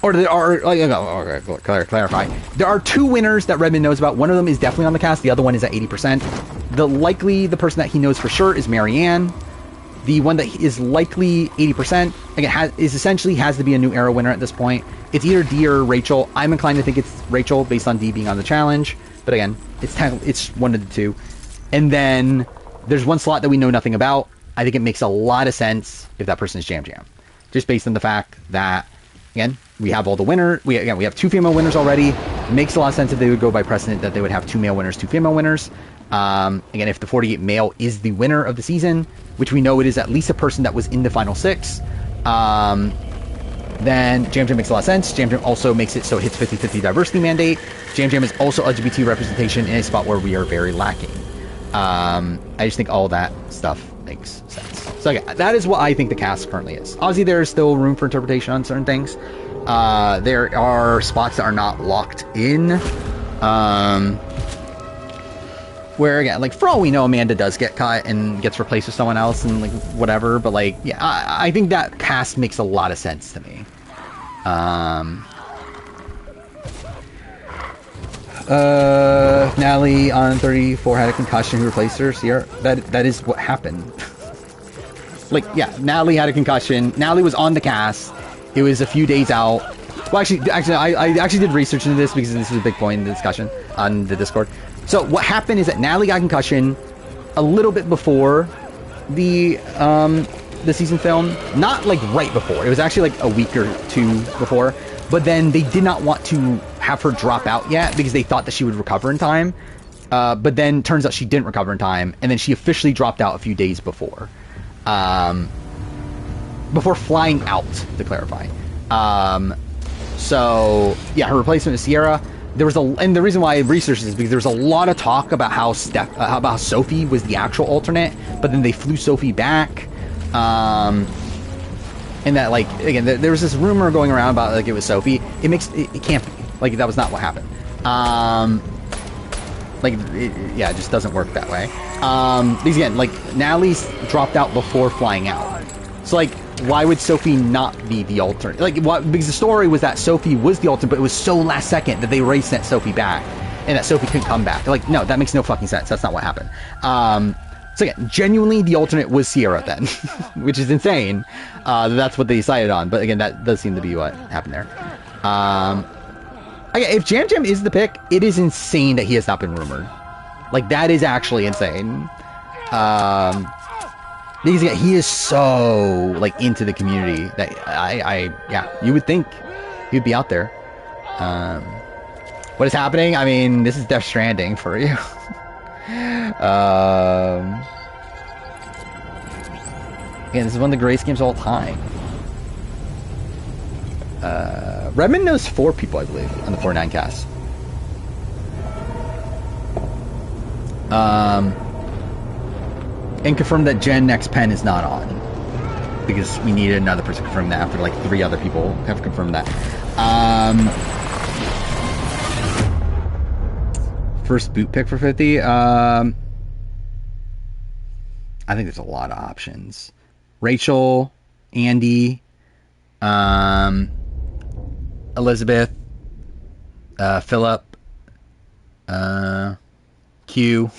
Or there are, clarify. There are 2 winners that Redmond knows about. One of them is definitely on the cast. The other one is at 80%. The person that he knows for sure is Marianne. The one that is likely 80%, again, has to be a New Era winner at this point. It's either Dee or Rachel. I'm inclined to think it's Rachel based on Dee being on the challenge. But again, it's one of the 2. And then there's one slot that we know nothing about. I think it makes a lot of sense if that person is Jam Jam. Just based on the fact that, again, we have all the winners. We have 2 female winners already. It makes a lot of sense if they would go by precedent that they would have 2 male winners, 2 female winners. Again, if the 48 male is the winner of the season, which we know it is at least a person that was in the final 6, then Jam Jam makes a lot of sense. Jam Jam also makes it so it hits 50-50 diversity mandate. Jam Jam is also LGBT representation in a spot where we are very lacking. I just think all that stuff makes sense. So again, that is what I think the cast currently is. Obviously, there is still room for interpretation on certain things. There are spots that are not locked in. Where again, like, for all we know, Amanda does get cut and gets replaced with someone else and like whatever, but like, yeah, I think that cast makes a lot of sense to me. Natalie on 34 had a concussion. Who replaced her? Sierra. That is what happened. Like, yeah, Natalie had a concussion. Natalie was on the cast. It was a few days out. Well, actually, I actually did research into this because this is a big point in the discussion on the Discord. So what happened is that Natalie got concussion a little bit before the season film. Not like right before. It was actually like a week or 2 before. But then they did not want to have her drop out yet because they thought that she would recover in time. But then turns out she didn't recover in time. And then she officially dropped out a few days before. Before flying out, to clarify. So, yeah, her replacement is Sierra. And the reason why I researched this is because there was a lot of talk about how Sophie was the actual alternate, but then they flew Sophie back. And that, like, again, there was this rumor going around about, like, it was Sophie. It can't be. Like, that was not what happened. It just doesn't work that way. Because again, like, Natalie's dropped out before flying out. So, like, why would Sophie not be the alternate? Like, because the story was that Sophie was the alternate, but it was so last second that they already sent Sophie back, and that Sophie couldn't come back. They're like, no, that makes no fucking sense. That's not what happened. So again, genuinely, the alternate was Sierra then, which is insane. That's what they decided on. But again, that does seem to be what happened there. Again, if Jam Jam is the pick, it is insane that he has not been rumored. Like, that is actually insane. Because yeah, he is so like into the community that yeah, you would think he'd be out there. What is happening? I mean, this is Death Stranding for you. Again, this is one of the greatest games of all time. Redmond knows 4 people, I believe, on the 49 cast. And confirmed that Gen X Pen is not on. Because we needed another person to confirm that after like 3 other people have confirmed that. First boot pick for 50. I think there's a lot of options. Rachel, Andy, Elizabeth, Philip, Q.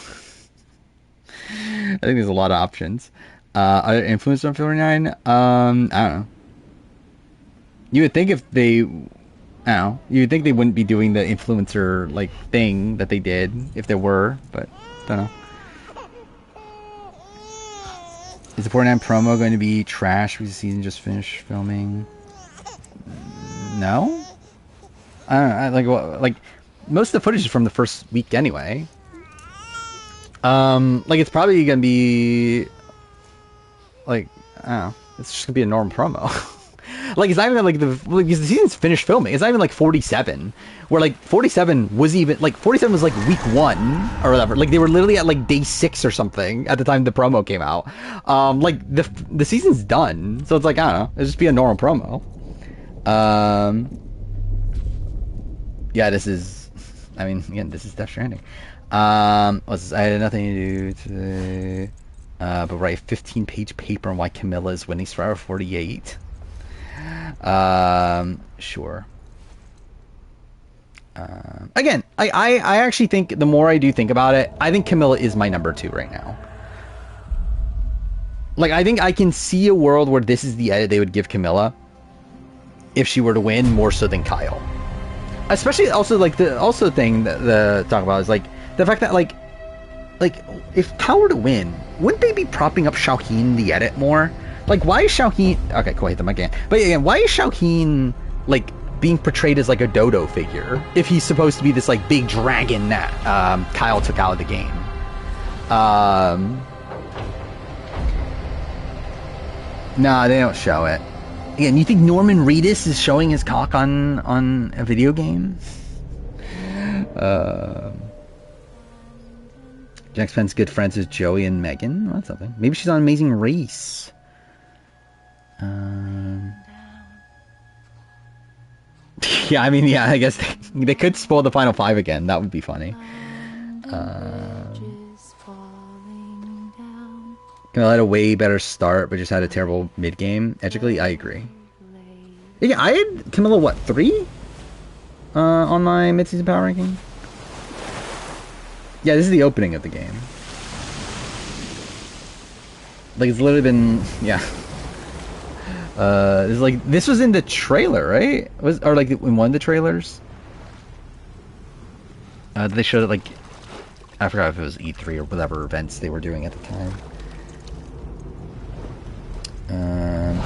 I think there's a lot of options. Other influencers on 49? I don't know. You would think if they... I don't know. You would think they wouldn't be doing the influencer, like, thing that they did, if there were, but, don't know. Is the 49 promo going to be trash because the season just finished filming? No? I don't know. Like, most of the footage is from the first week anyway. Like, it's probably gonna be, like, I don't know, it's just gonna be a normal promo. Like, it's not even like because the season's finished filming. It's not even like 47, where like 47 was even, like, 47 was like week 1 or whatever. Like, they were literally at like day 6 or something at the time the promo came out. Like, the season's done, so it's like, I don't know, it'll just be a normal promo. Yeah, this is, I mean, again, this is Death Stranding. I had nothing to do today, but write a 15-page paper on why Camilla is winning Survivor 48. Sure. Again, I actually think the more I do think about it, I think Camilla is my number 2 right now. Like, I think I can see a world where this is the edit they would give Camilla if she were to win, more so than Kyle. Especially also, like, the thing that the talk about is like the fact that like if Kyle were to win, wouldn't they be propping up Xiaoheen in the edit more? Like, why is Xiaoheen... Okay, cool, I hit them again. But again, why is Xiaoheen, like, being portrayed as, like, a dodo figure if he's supposed to be this, like, big dragon that Kyle took out of the game? Nah, they don't show it. Again, you think Norman Reedus is showing his cock on a video game? Jack Spence's good friends is Joey and Megan. Well, that's something. Maybe she's on Amazing Race. Yeah, I mean, yeah, I guess they could spoil the final 5 again. That would be funny. Camilla had a way better start, but just had a terrible mid-game. Ethically, I agree. Yeah, I had Camilla, what, 3? On my mid-season power ranking? Yeah, this is the opening of the game. Like, it's literally been... Yeah. It's like... This was in the trailer, right? Or, like, in one of the trailers? They showed it, like... I forgot if it was E3 or whatever events they were doing at the time.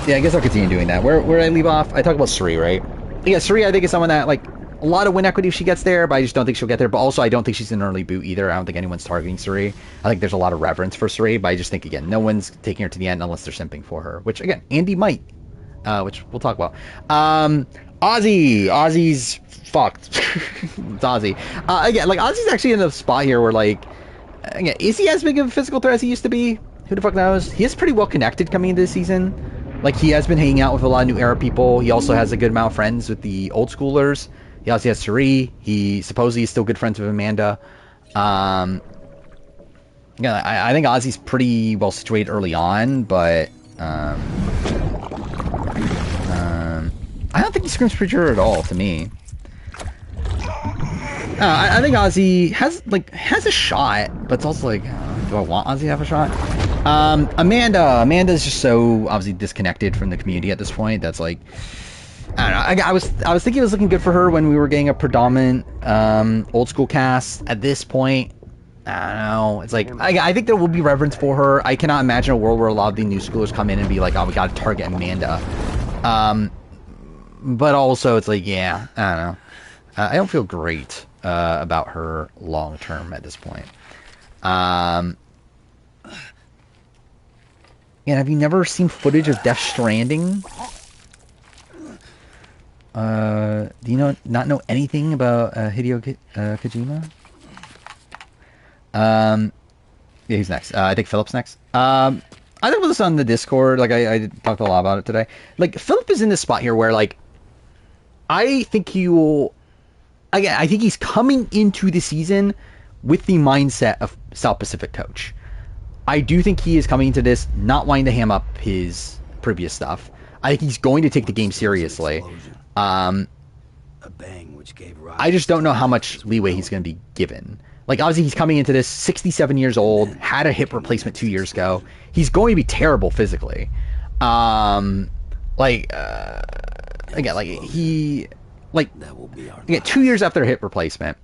Yeah, I guess I'll continue doing that. Where did I leave off? I talked about Suri, right? Yeah, Suri, I think, is someone that, like... A lot of win equity if she gets there, but I just don't think she'll get there. But also, I don't think she's an early boot either. I don't think anyone's targeting Suri. I think there's a lot of reverence for Suri, but I just think, again, no one's taking her to the end unless they're simping for her. Which, again, Andy might. Which we'll talk about. Ozzy's fucked. It's Ozzy. Again, like, Ozzy's actually in a spot here where, like... Again, is he as big of a physical threat as he used to be? Who the fuck knows? He is pretty well connected coming into this season. Like, he has been hanging out with a lot of new era people. He also has a good amount of friends with the old schoolers. He also has Suri. He supposedly is still good friends with Amanda. Yeah, I think Ozzy's pretty well situated early on, but I don't think he screams Preacher at all to me. I think Ozzy has a shot, but it's also like do I want Ozzy to have a shot? Amanda's just so obviously disconnected from the community at this point. That's like, I don't know. I was thinking it was looking good for her when we were getting a predominant old school cast. At this point, I don't know. It's like I think there will be reverence for her. I cannot imagine a world where a lot of the new schoolers come in and be like, oh, we got to target Amanda. But also it's like, yeah, I don't know. I don't feel great about her long term at this point. And have you never seen footage of Death Stranding? Do you not know anything about Hideo Kojima? Yeah, he's next. I think Philip's next. I think about this on the Discord. Like I talked a lot about it today. Like Philip is in this spot here where like I think he will. Again, I think he's coming into the season with the mindset of South Pacific coach. I do think he is coming into this not wanting to ham up his previous stuff. I think he's going to take the game seriously. I just don't know how much leeway he's going to be given. Like, obviously, he's coming into this 67 years old, had a hip replacement 2 years ago. He's going to be terrible physically. Again, again, 2 years after a hip replacement,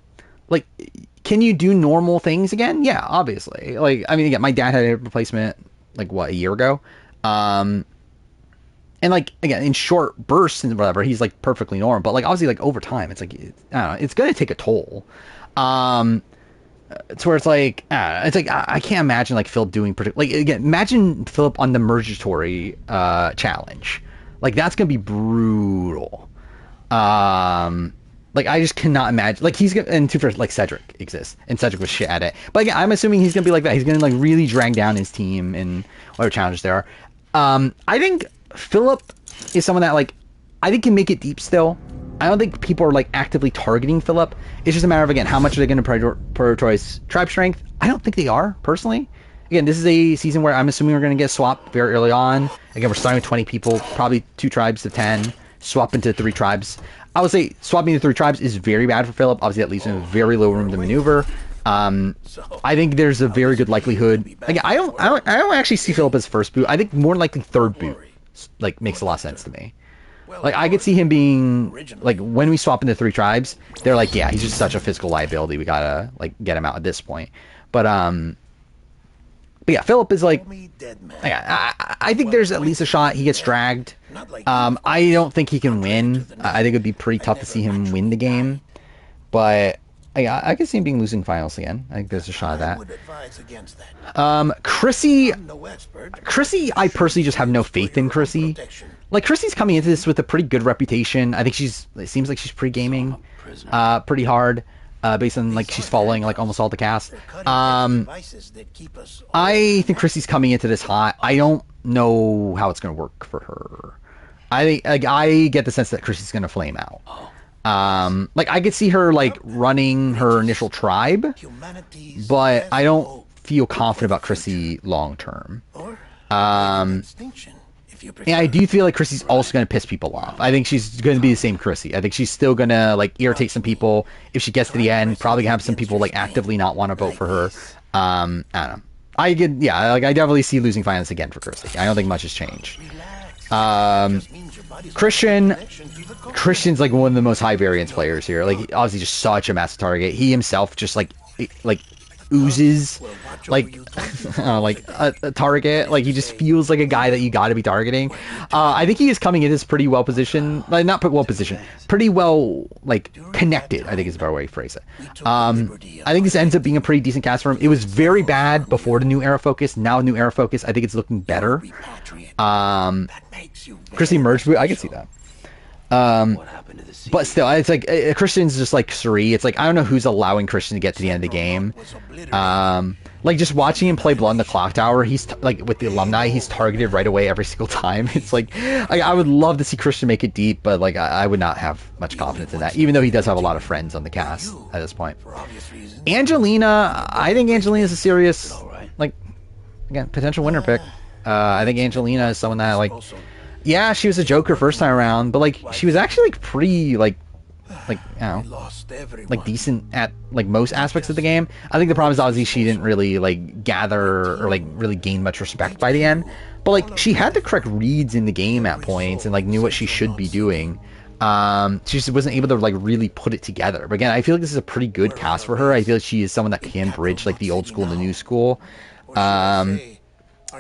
like, can you do normal things again? Yeah, obviously. Like, I mean, again, my dad had a hip replacement, like, what, a year ago? And, like, again, in short bursts and whatever, he's, like, perfectly normal. But, like, obviously, like, over time, it's, like, I don't know, it's going to take a toll. It's where it's, like, I can't imagine, like, Philip doing, like, again, imagine Philip on the Mergatory challenge. Like, that's going to be brutal. Like, I just cannot imagine. Like, he's gonna, and two first, like, Cedric exists, and Cedric was shit at it. But again, I'm assuming he's gonna be like that. He's gonna like really drag down his team and whatever challenges there are. I think Philip is someone that like I think can make it deep still. I don't think people are like actively targeting Philip. It's just a matter of again how much are they going to prioritize tribe strength. I don't think they are personally. Again, this is a season where I'm assuming we're going to get swapped very early on. Again, we're starting with 20 people, probably 2 tribes to 10, swap into 3 tribes. I would say swapping to 3 tribes is very bad for Philip. Obviously, that leaves him a very low room to maneuver. I think there's a very good likelihood. Again, I don't actually see Philip as first boot. I think more likely third boot. Like makes a lot of sense to me. Like I could see him being like when we swap into 3 tribes, they're like, yeah, he's just such a physical liability. We gotta like get him out at this point. But yeah, Philip is like, I think there's at least a shot he gets dragged. I don't think he can win. I think it'd be pretty tough to see him win the game. But I can see him being losing finals again. I think there's a shot at that. Chrissy, I personally just have no faith in Chrissy. Like Chrissy's coming into this with a pretty good reputation. I think it seems like she's pre-gaming pretty hard. Based on like she's following like almost all the cast. I think Chrissy's coming into this hot. I don't know how it's going to work for her. I get the sense that Chrissy's going to flame out. Like I could see her like running her initial tribe, but I don't feel confident about Chrissy long term. And I do feel like Chrissy's also going to piss people off. I think she's going to be the same Chrissy. I think she's still going to like irritate some people. If she gets to the end, probably gonna have some people like actively not want to vote for her. I don't know. I definitely see losing finals again for Chrissy. I don't think much has changed. Christian's like one of the most high variance players here. Like obviously just such a massive target. He himself just like oozes like a target. Like he just feels like a guy that you got to be targeting. I think he is coming in as pretty well positioned, like not well positioned, pretty well like connected, I think is a better way to phrase it. I think this ends up being a pretty decent cast for him. It was very bad before the new era focus. Now new era focus, I think it's looking better. Chrissy merge boot, I can see that. But still, it's like Christian's just like Suri. It's like I don't know who's allowing Christian to get to the end of the game. Like just watching him play Blood in the Clock Tower, he's like with the alumni, he's targeted right away every single time. It's like I would love to see Christian make it deep, but like I would not have much confidence in that, even though he does have a lot of friends on the cast at this point. Angelina, I think Angelina's a serious like again potential winner pick. I think Angelina is someone that like. Yeah, she was a Joker first time around, but like she was actually like pretty like like, I don't know, Lost everyone. like decent at like most aspects of the game. I think the problem is obviously she didn't really like gather or like really gain much respect by the end. But like she had the correct reads in the game at points and like knew what she should be doing. She just wasn't able to like really put it together. But again, I feel like this is a pretty good cast for her. I feel like she is someone that can bridge like the old school and the new school.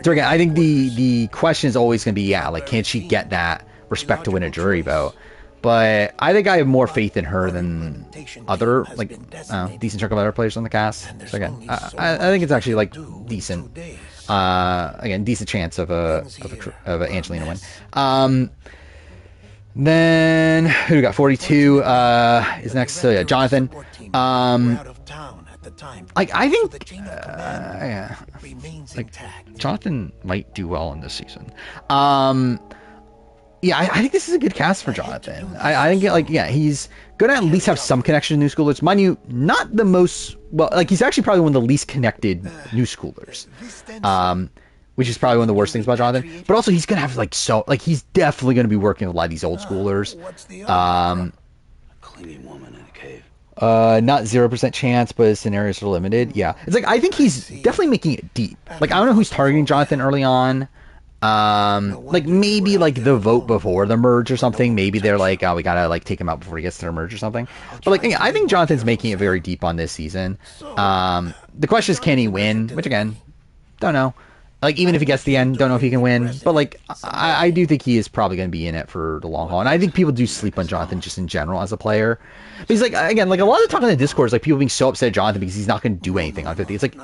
So again, I think the question is always going to be, yeah, like can she get that respect to win a jury vote? But I think I have more faith in her than other like decent chunk of other players on the cast. So again, I think it's actually like decent. Again, decent chance of a Angelina win. Then who do we got? 42 is next. So yeah, Jonathan. Like I think, yeah, like Jonathan might do well in this season. Yeah, I think this is a good cast for Jonathan. I think like yeah, he's gonna at least have some connection to new schoolers. Mind you, not the most well. Like he's actually probably one of the least connected new schoolers. Which is probably one of the worst things about Jonathan. But also he's gonna have like he's definitely gonna be working with a lot of these old schoolers. Cleaning woman in a cave. Not 0% chance, but scenarios are limited. Yeah, it's like I think he's definitely making it deep. Like I don't know who's targeting Jonathan early on. Like maybe like the vote before the merge or something. Maybe they're like, oh, we gotta like take him out before he gets to the merge or something. But like I think Jonathan's making it very deep on this season. The question is, can he win? Which again, don't know. Like even if he gets to the end, don't know if he can win. But like I do think he is probably going to be in it for the long haul. And I think people do sleep on Jonathan just in general as a player. But he's like again, like a lot of the talk on the Discord is like people being so upset at Jonathan because he's not going to do anything on 50. It's like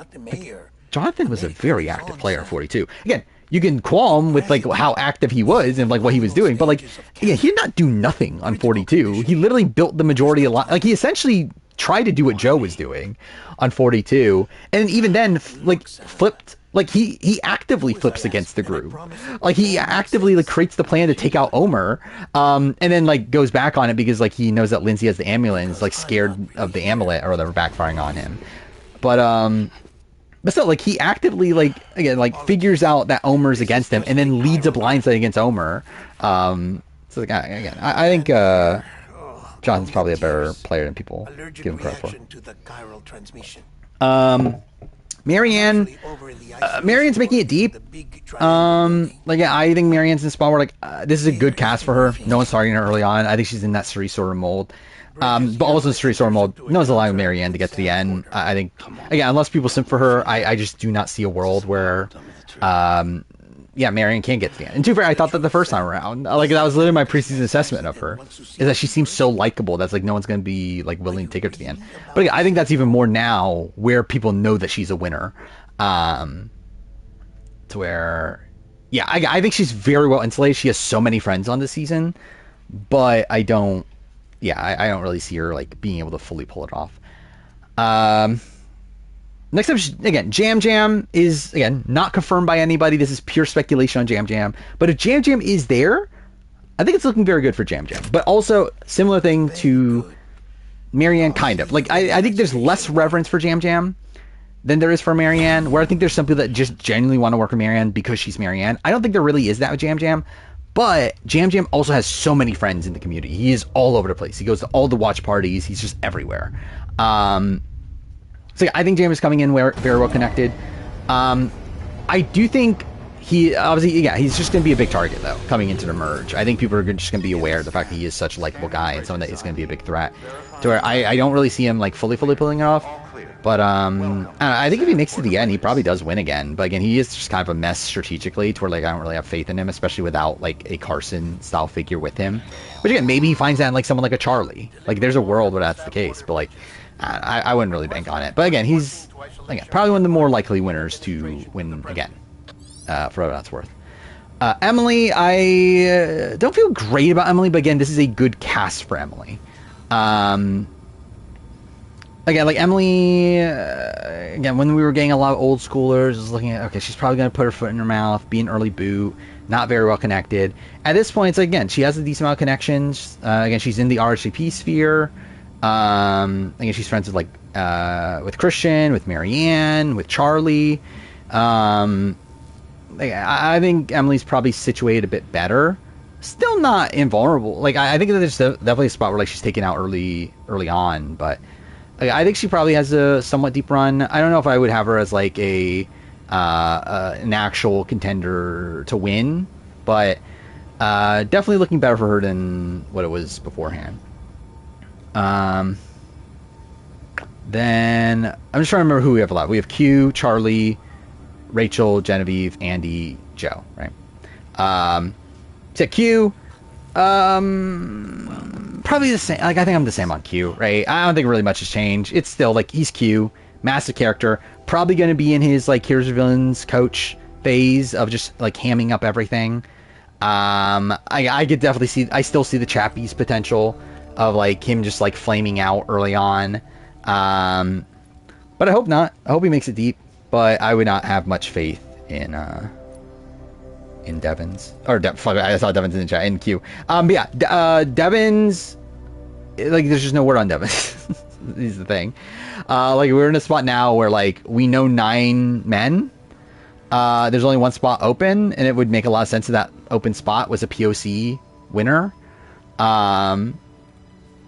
Jonathan was a very active player at 42. Again, you can qualm with like how active he was and like what he was doing, but like yeah, he did not do nothing on 42. He literally built the majority of like he essentially tried to do what Joe was doing on 42, and even then like flipped. Like he actively flips against the group. Like he actively like creates the plan to take out Omer, and then like goes back on it because like he knows that Lindsay has the amulet and is like scared of the amulet or whatever backfiring on him. But still, like he actively like again like figures out that Omer's against him and then leads a blindside against Omer. So like, again, I think Jonathan's probably a better player than people give him credit for. Marianne, Marianne's making it deep. Like yeah, I think Marianne's in a spot where like this is a good cast for her. No one's targeting her early on. I think she's in that Cerise Sword mold. But also in Cerise Sword mold, no one's allowing Marianne to get to the end. I think again, unless people simp for her, I just do not see a world where yeah, Marianne can't get to the end. And to be fair, I thought that the first time around. Like that was literally my preseason assessment of her. Is that she seems so likable that's like no one's gonna be like willing to take her to the end. But again, I think that's even more now where people know that she's a winner. To where yeah, I think she's very well insulated. She has so many friends on this season, but I don't really see her like being able to fully pull it off. Next up, again, Jam Jam is, again, not confirmed by anybody. This is pure speculation on Jam Jam. But if Jam Jam is there, I think it's looking very good for Jam Jam. But also, similar thing to Marianne, kind of. Like, I think there's less reverence for Jam Jam than there is for Marianne, where I think there's some people that just genuinely want to work with Marianne because she's Marianne. I don't think there really is that with Jam Jam. But Jam Jam also has so many friends in the community. He is all over the place. He goes to all the watch parties. He's just everywhere. So yeah, I think Jam is coming in very well connected. I do think he obviously, yeah, he's just going to be a big target though coming into the merge. I think people are just going to be aware of the fact that he is such a likable guy and someone that is going to be a big threat. To where I don't really see him like fully pulling it off. But I think if he makes it to the end, he probably does win again. But again, he is just kind of a mess strategically, to where like I don't really have faith in him, especially without like a Carson style figure with him. Which again, maybe he finds that in like someone like a Charlie. Like there's a world where that's the case, but like. I wouldn't really bank on it. But again, he's probably one of the more likely winners to win again, for what that's worth. Emily, I don't feel great about Emily, but again, this is a good cast for Emily. Again, like Emily, again, when we were getting a lot of old schoolers, I was looking at, okay, she's probably going to put her foot in her mouth, be an early boot, not very well connected. At this point, it's like, again, she has a decent amount of connections. Again, she's in the RHCP sphere. Again, she's friends with like with Christian, with Marianne, with Charlie. I think Emily's probably situated a bit better still not invulnerable. Like I think there's definitely a spot where like she's taken out early on, but like, I think she probably has a somewhat deep run. I don't know if I would have her as like an actual contender to win, but definitely looking better for her than what it was beforehand. Then I'm just trying to remember who we have left. We have Q, Charlie, Rachel, Genevieve, Andy, Joe, right? So Q, probably the same. Like I think I'm the same on Q, right? I don't think really much has changed. It's still like he's Q, massive character, probably going to be in his like here's your villains coach phase of just like hamming up everything. I could definitely see. I still see the Chappie's potential of like him just like flaming out early on. But I hope not. I hope he makes it deep. But I would not have much faith in Devins I saw Devins in the chat in Q. But yeah, Devins. Like, there's just no word on Devins. Is the thing. Like we're in a spot now where like we know 9 men. There's only one spot open, and it would make a lot of sense if that open spot was a POC winner. So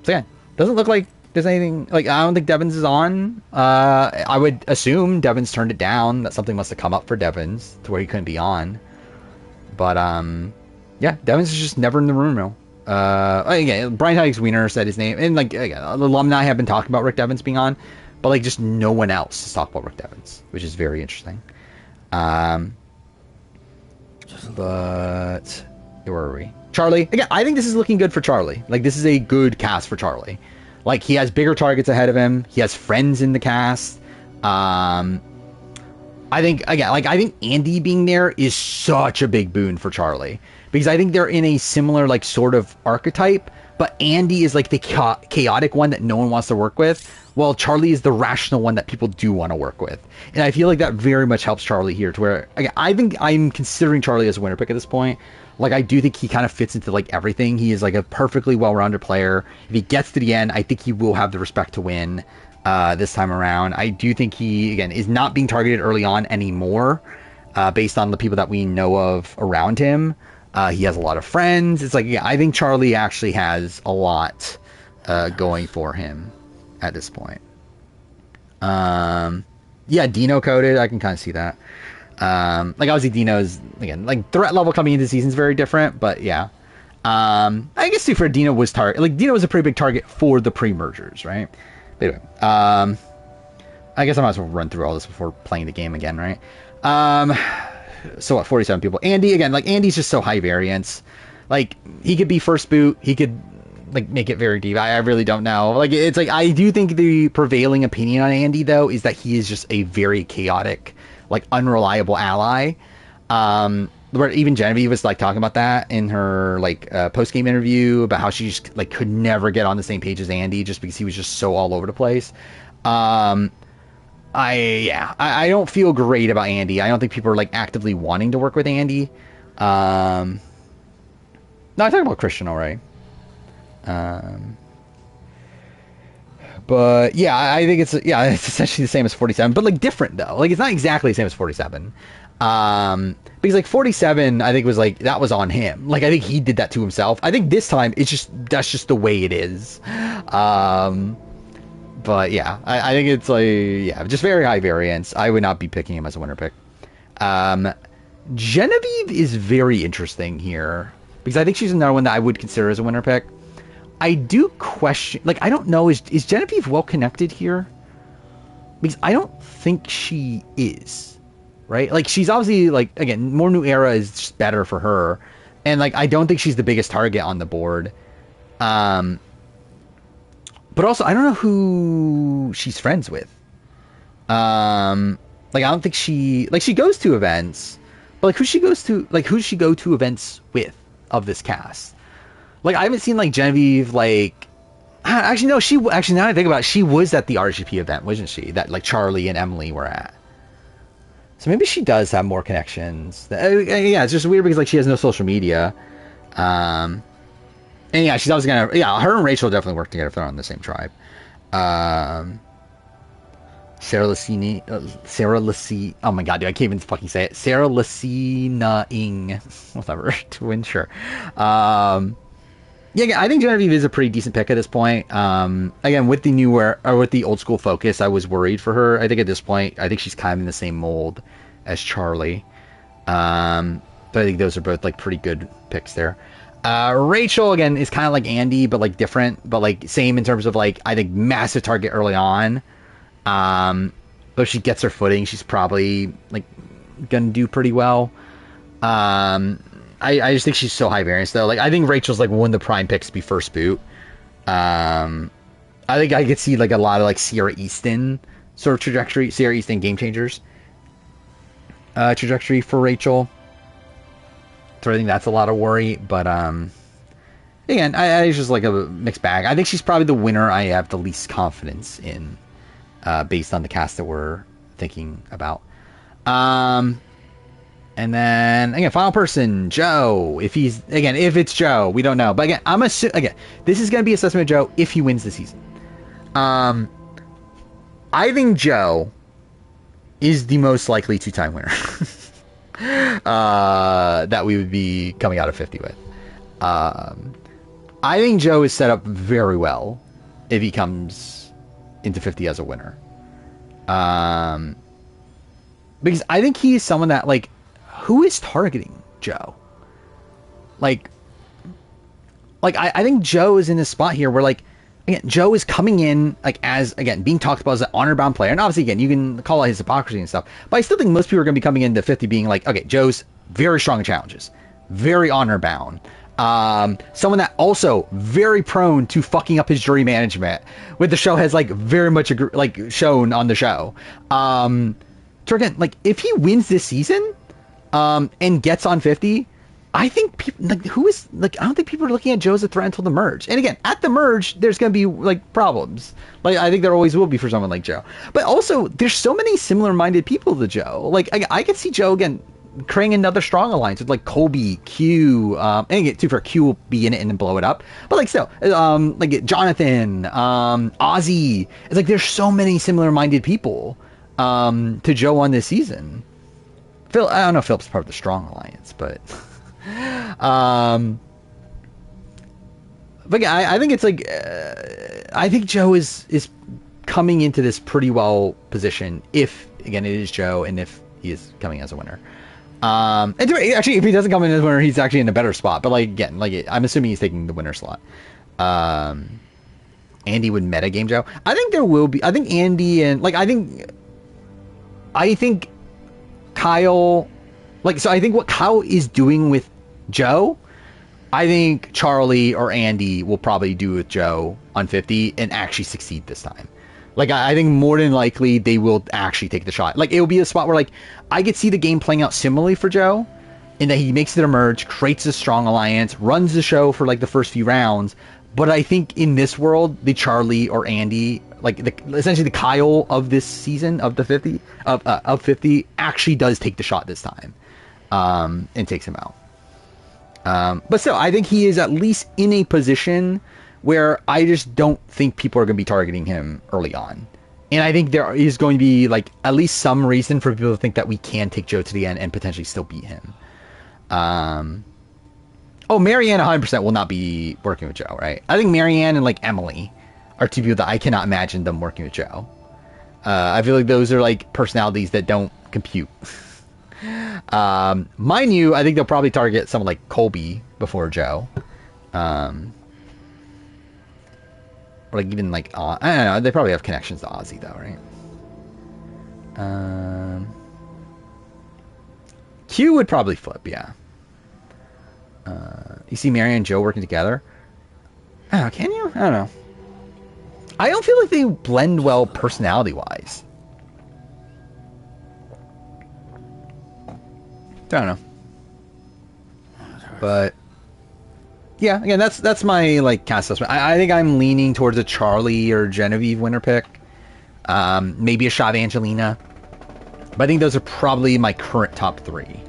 yeah, doesn't look like there's anything like I don't think Devins is on. I would assume Devins turned it down. That something must have come up for Devins to where he couldn't be on. But yeah, Devins is just never in the room now. Again, Brian Huggs Wiener said his name, and like again, alumni have been talking about Rick Devins being on, but like just no one else has talked about Rick Devins, which is very interesting. But where are we? Charlie. Again, I think this is looking good for Charlie. Like this is a good cast for Charlie. Like he has bigger targets ahead of him. He has friends in the cast. I think again, like I think Andy being there is such a big boon for Charlie because I think they're in a similar like sort of archetype, but Andy is like the chaotic one that no one wants to work with, while Charlie is the rational one that people do want to work with. And I feel like that very much helps Charlie here to where again, I think I'm considering Charlie as a winner pick at this point. Like I do think he kind of fits into like everything. He is like a perfectly well-rounded player. If he gets to the end, I think he will have the respect to win this time around. I do think he again is not being targeted early on anymore, based on the people that we know of around him. He has a lot of friends. It's like yeah, I think Charlie actually has a lot going for him at this point. Yeah, Dino coded. I can kind of see that. Like obviously Dino's again like threat level coming into the season is very different, but yeah. I guess too for Dino was Dino was a pretty big target for the pre-mergers, right? But anyway, I guess I might as well run through all this before playing the game again, right? So what? 47 people. Andy again, like Andy's just so high variance. Like he could be first boot. He could like make it very deep. I really don't know. Like it's like I do think the prevailing opinion on Andy though is that he is just a very chaotic, like unreliable ally. Where even Genevieve was like talking about that in her like post game interview about how she just like could never get on the same page as Andy just because he was just so all over the place. I don't feel great about Andy. I don't think people are like actively wanting to work with Andy. No, I talked about Christian already. But yeah, I think it's essentially the same as 47, but like different though. Like it's not exactly the same as 47. Because like 47, I think was like that was on him. Like I think he did that to himself. I think this time that's just the way it is. But yeah, I think it's like just very high variance. I would not be picking him as a winner pick. Genevieve is very interesting here because I think she's another one that I would consider as a winner pick. I do question, like, I don't know, is Genevieve well connected here? Because I don't think she is, right? Like, she's obviously, like, again, more New Era is just better for her. And, like, I don't think she's the biggest target on the board. But also, I don't know who she's friends with. Like, I don't think she goes to events, but, like, who she go to events with of this cast? Like, I haven't seen, like, Genevieve, like... Actually, no, now that I think about it, she was at the RGP event, wasn't she? That, like, Charlie and Emily were at. So maybe she does have more connections. Yeah, it's just weird because, like, she has no social media. And, yeah, she's obviously gonna... Yeah, her and Rachel definitely work together if they're on the same tribe. Oh my god, dude, I can't even fucking say it. Sarah Lucina Ing, whatever, to ensure. Yeah, I think Genevieve is a pretty decent pick at this point. Again, with the old school focus, I was worried for her. I think at this point, I think she's kind of in the same mold as Charlie. But I think those are both like pretty good picks there. Rachel again is kind of like Andy, but like different, but like same in terms of like I think massive target early on. But if she gets her footing, she's probably like gonna do pretty well. I just think she's so high variance though. Like I think Rachel's like one of the prime picks to be first boot. I think I could see like a lot of like Sierra Easton sort of trajectory, Sierra Easton Game Changers trajectory for Rachel. So I think that's a lot of worry, but again, I just like a mixed bag. I think she's probably the winner I have the least confidence in, based on the cast that we're thinking about. And then again, final person, Joe. If it's Joe, we don't know. But again, this is going to be assessment of Joe if he wins the season. I think Joe is the most likely 2-time winner that we would be coming out of 50 with. I think Joe is set up very well if he comes into 50 as a winner. Because I think he is someone that like, who is targeting Joe? Like I think Joe is in this spot here where like, again, Joe is coming in like as, again, being talked about as an honor-bound player. And obviously, again, you can call out his hypocrisy and stuff. But I still think most people are going to be coming into 50 being like, okay, Joe's very strong in challenges. Very honor-bound. Someone that also very prone to fucking up his jury management. With the show has like very much like shown on the show. So again, like if he wins this season and gets on 50... I think people like I don't think people are looking at Joe as a threat until the merge. And again, at the merge, there's going to be like problems. Like I think there always will be for someone like Joe. But also, there's so many similar-minded people to Joe. Like I could see Joe again creating another strong alliance with like Colby, Q, and again, too, for Q will be in it and then blow it up. But like still, like Jonathan, Ozzy. It's like there's so many similar-minded people to Joe on this season. Phil, I don't know if Philip's part of the strong alliance, but. But yeah, I think it's like I think Joe is coming into this pretty well positioned if again it is Joe and if he is coming as a winner. And actually, if he doesn't come in as a winner, he's actually in a better spot. But like again, like I'm assuming he's taking the winner slot. Andy would meta game Joe. I think there will be. I think Andy and like I think Kyle. Like so, I think what Kyle is doing with Joe, I think Charlie or Andy will probably do with Joe on 50 and actually succeed this time. Like, I think more than likely they will actually take the shot. Like, it will be a spot where, like, I could see the game playing out similarly for Joe in that he makes it emerge, creates a strong alliance, runs the show for, like, the first few rounds. But I think in this world, the Charlie or Andy, like, essentially the Kyle of this season, of the 50, of 50, actually does take the shot this time. And takes him out. But still, I think he is at least in a position where I just don't think people are going to be targeting him early on. And I think there is going to be like at least some reason for people to think that we can take Joe to the end and potentially still beat him. Marianne 100% will not be working with Joe, right? I think Marianne and like Emily are two people that I cannot imagine them working with Joe. I feel like those are like personalities that don't compute. Mind you, I think they'll probably target someone like Colby before Joe. Or like even like I don't know, they probably have connections to Ozzy though, right? Q would probably flip, yeah. You see Mary and Joe working together? I don't know, can you? I don't know. I don't feel like they blend well personality wise. I don't know, but yeah, again, that's my like cast assessment. I think I'm leaning towards a Charlie or Genevieve winner pick, maybe a shot Angelina, but I think those are probably my current top three.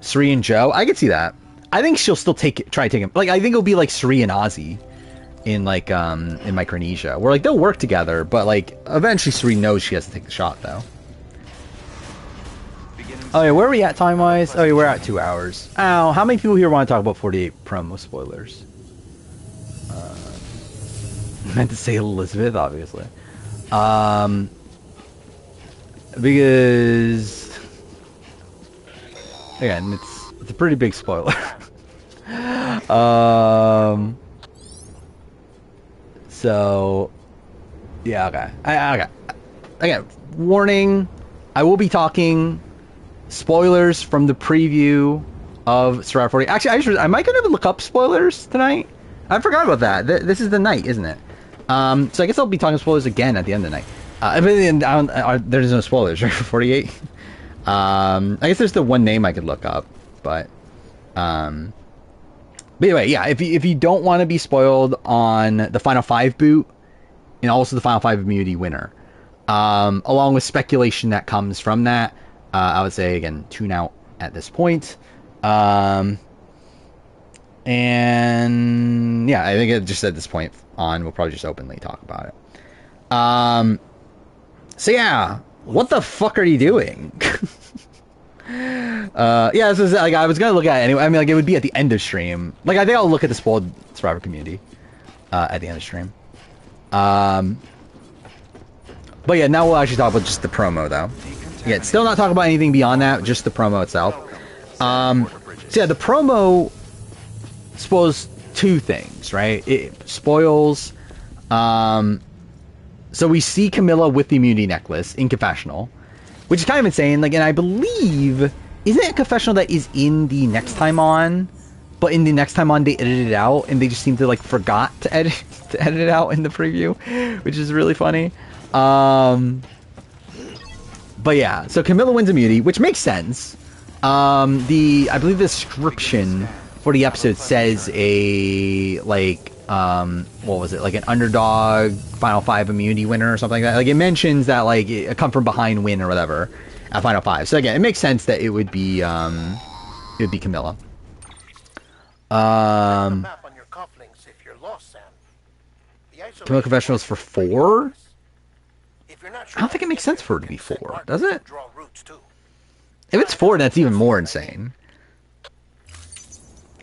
Sri and Joe, I could see that. I think she'll still try to take him. Like I think it'll be like Sri and Ozzy in like in Micronesia, where like they'll work together, but like eventually Suri knows she has to take the shot though. Oh yeah, where are we at time wise? Oh yeah, we're at 2 hours. Ow, how many people here want to talk about 48 promo spoilers? Meant to say Elizabeth, obviously. Because again, it's a pretty big spoiler. So yeah, okay. Okay. Again, warning, I will be talking spoilers from the preview of Survivor 40. Actually, I might gonna look up spoilers tonight. I forgot about that. This is the night, isn't it? So I guess I'll be talking spoilers again at the end of the night. There's no spoilers, right, for 48? I guess there's the one name I could look up, but anyway, yeah, if you don't want to be spoiled on the Final 5 boot, and also the Final 5 immunity winner, along with speculation that comes from that, I would say, again, tune out at this point. And yeah, I think it just at this point on, we'll probably just openly talk about it. So yeah, what the fuck are you doing? Yeah, this is like, I was gonna look at it anyway. I mean, like, it would be at the end of stream. Like, I think I'll look at the spoiled Survivor community at the end of stream. But yeah, now we'll actually talk about just the promo though. Yeah, still not talking about anything beyond that, just the promo itself. So yeah, the promo spoils two things, right? It spoils, so we see Camilla with the immunity necklace in confessional, which is kind of insane. Like, and I believe, isn't it a confessional that is in the next time on? But in the next time on, they edited it out, and they just seem to like forgot to edit it out in the preview, which is really funny. But yeah, so Camilla wins immunity, which makes sense. I believe the description for the episode says a like what was it, like an underdog Final 5 immunity winner or something like that. Like, it mentions that like a come from behind win or whatever at Final 5. So again, it makes sense that it would be Camilla. Camilla confessionals for 4. I don't think it makes sense for it to be 4, does it? If it's 4, that's even more insane.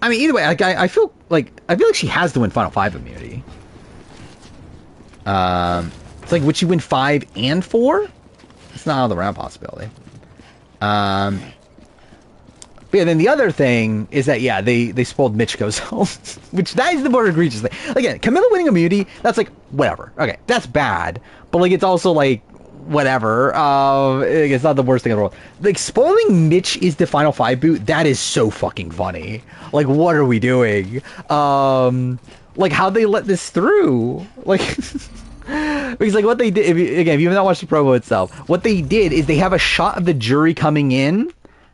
I mean, either way, like, I feel like she has to win Final 5 immunity. It's like, would she win 5 and 4? It's not out of the round possibility. But yeah, then the other thing is that, yeah, they spoiled Mitch goes home, which that is the more egregious thing. Again, Camilla winning immunity, that's like, whatever. Okay, that's bad. But like, it's also like, whatever. It's not the worst thing in the world. Like, spoiling Mitch is the Final 5 boot, that is so fucking funny. Like, what are we doing? Like, how'd they let this through? Like, because like what they did, if you have not watched the promo itself, what they did is they have a shot of the jury coming in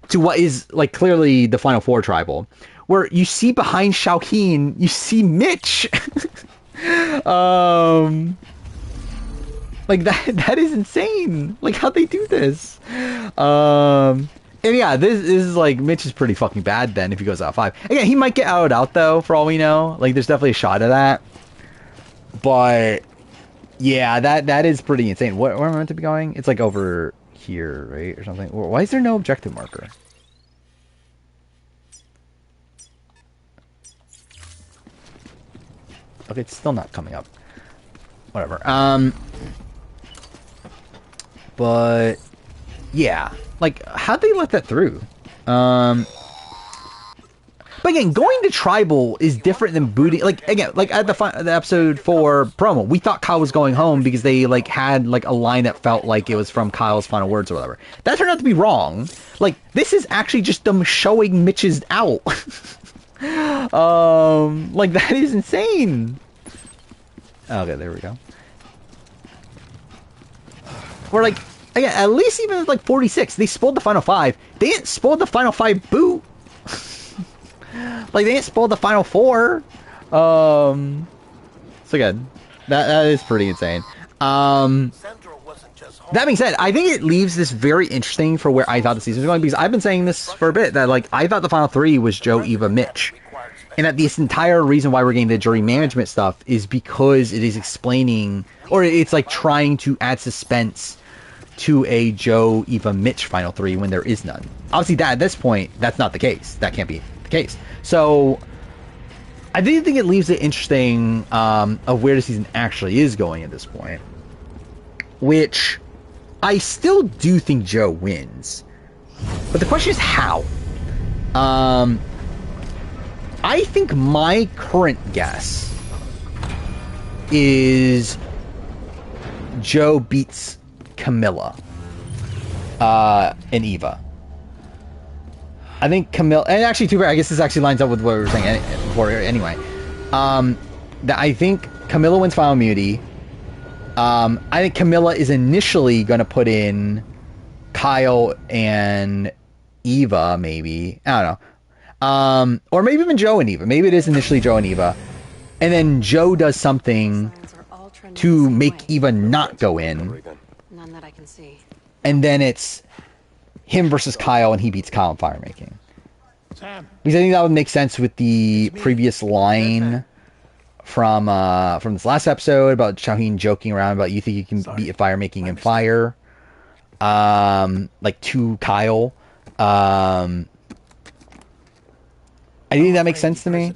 to what is like clearly the Final 4 tribal, where you see behind Xiaoqin, you see Mitch. Like, that is insane. Like, how'd they do this? And yeah, this is like, Mitch is pretty fucking bad then if he goes out 5. Again, he might get out though, for all we know. Like, there's definitely a shot of that. But yeah, that is pretty insane. Where am I meant to be going? It's like over here, right? Or something. Why is there no objective marker? Okay, it's still not coming up. Whatever. But yeah, like, how'd they let that through? But again, going to tribal is different than booting. Like, again, like at the episode 4 promo, we thought Kyle was going home because they like had like a line that felt like it was from Kyle's final words or whatever. That turned out to be wrong. Like, this is actually just them showing Mitch's out. Like, that is insane. Okay, there we go. We're like, again, at least even like 46, they spoiled the Final 5. They didn't spoil the Final 5 boot. Like, they didn't spoil the Final 4. So again, that is pretty insane. That being said, I think it leaves this very interesting for where I thought the season was going, because I've been saying this for a bit, that like, I thought the Final 3 was Joe, Eva, Mitch. And that this entire reason why we're getting the jury management stuff is because it is explaining, or it's like trying to add suspense to a Joe, Eva, Mitch final three when there is none. Obviously, that at this point, that's not the case. That can't be the case. So, I do think it leaves it interesting of where the season actually is going at this point. Which, I still do think Joe wins. But the question is how? I think my current guess is Joe beats Camilla and Eva. I think Camilla, and actually, too bad, I guess this actually lines up with what we were saying before anyway. That I think Camilla wins final immunity. I think Camilla is initially going to put in Kyle and Eva, maybe. I don't know. Or maybe even Joe and Eva. Maybe it is initially Joe and Eva. And then Joe does something to make Eva not go in. None that I can see. And then it's him versus Kyle, and he beats Kyle in fire making. Because I think that would make sense with the previous line from this last episode about Shaheen joking around about you think you can beat fire making in fire. Like to Kyle. I think that makes sense to me.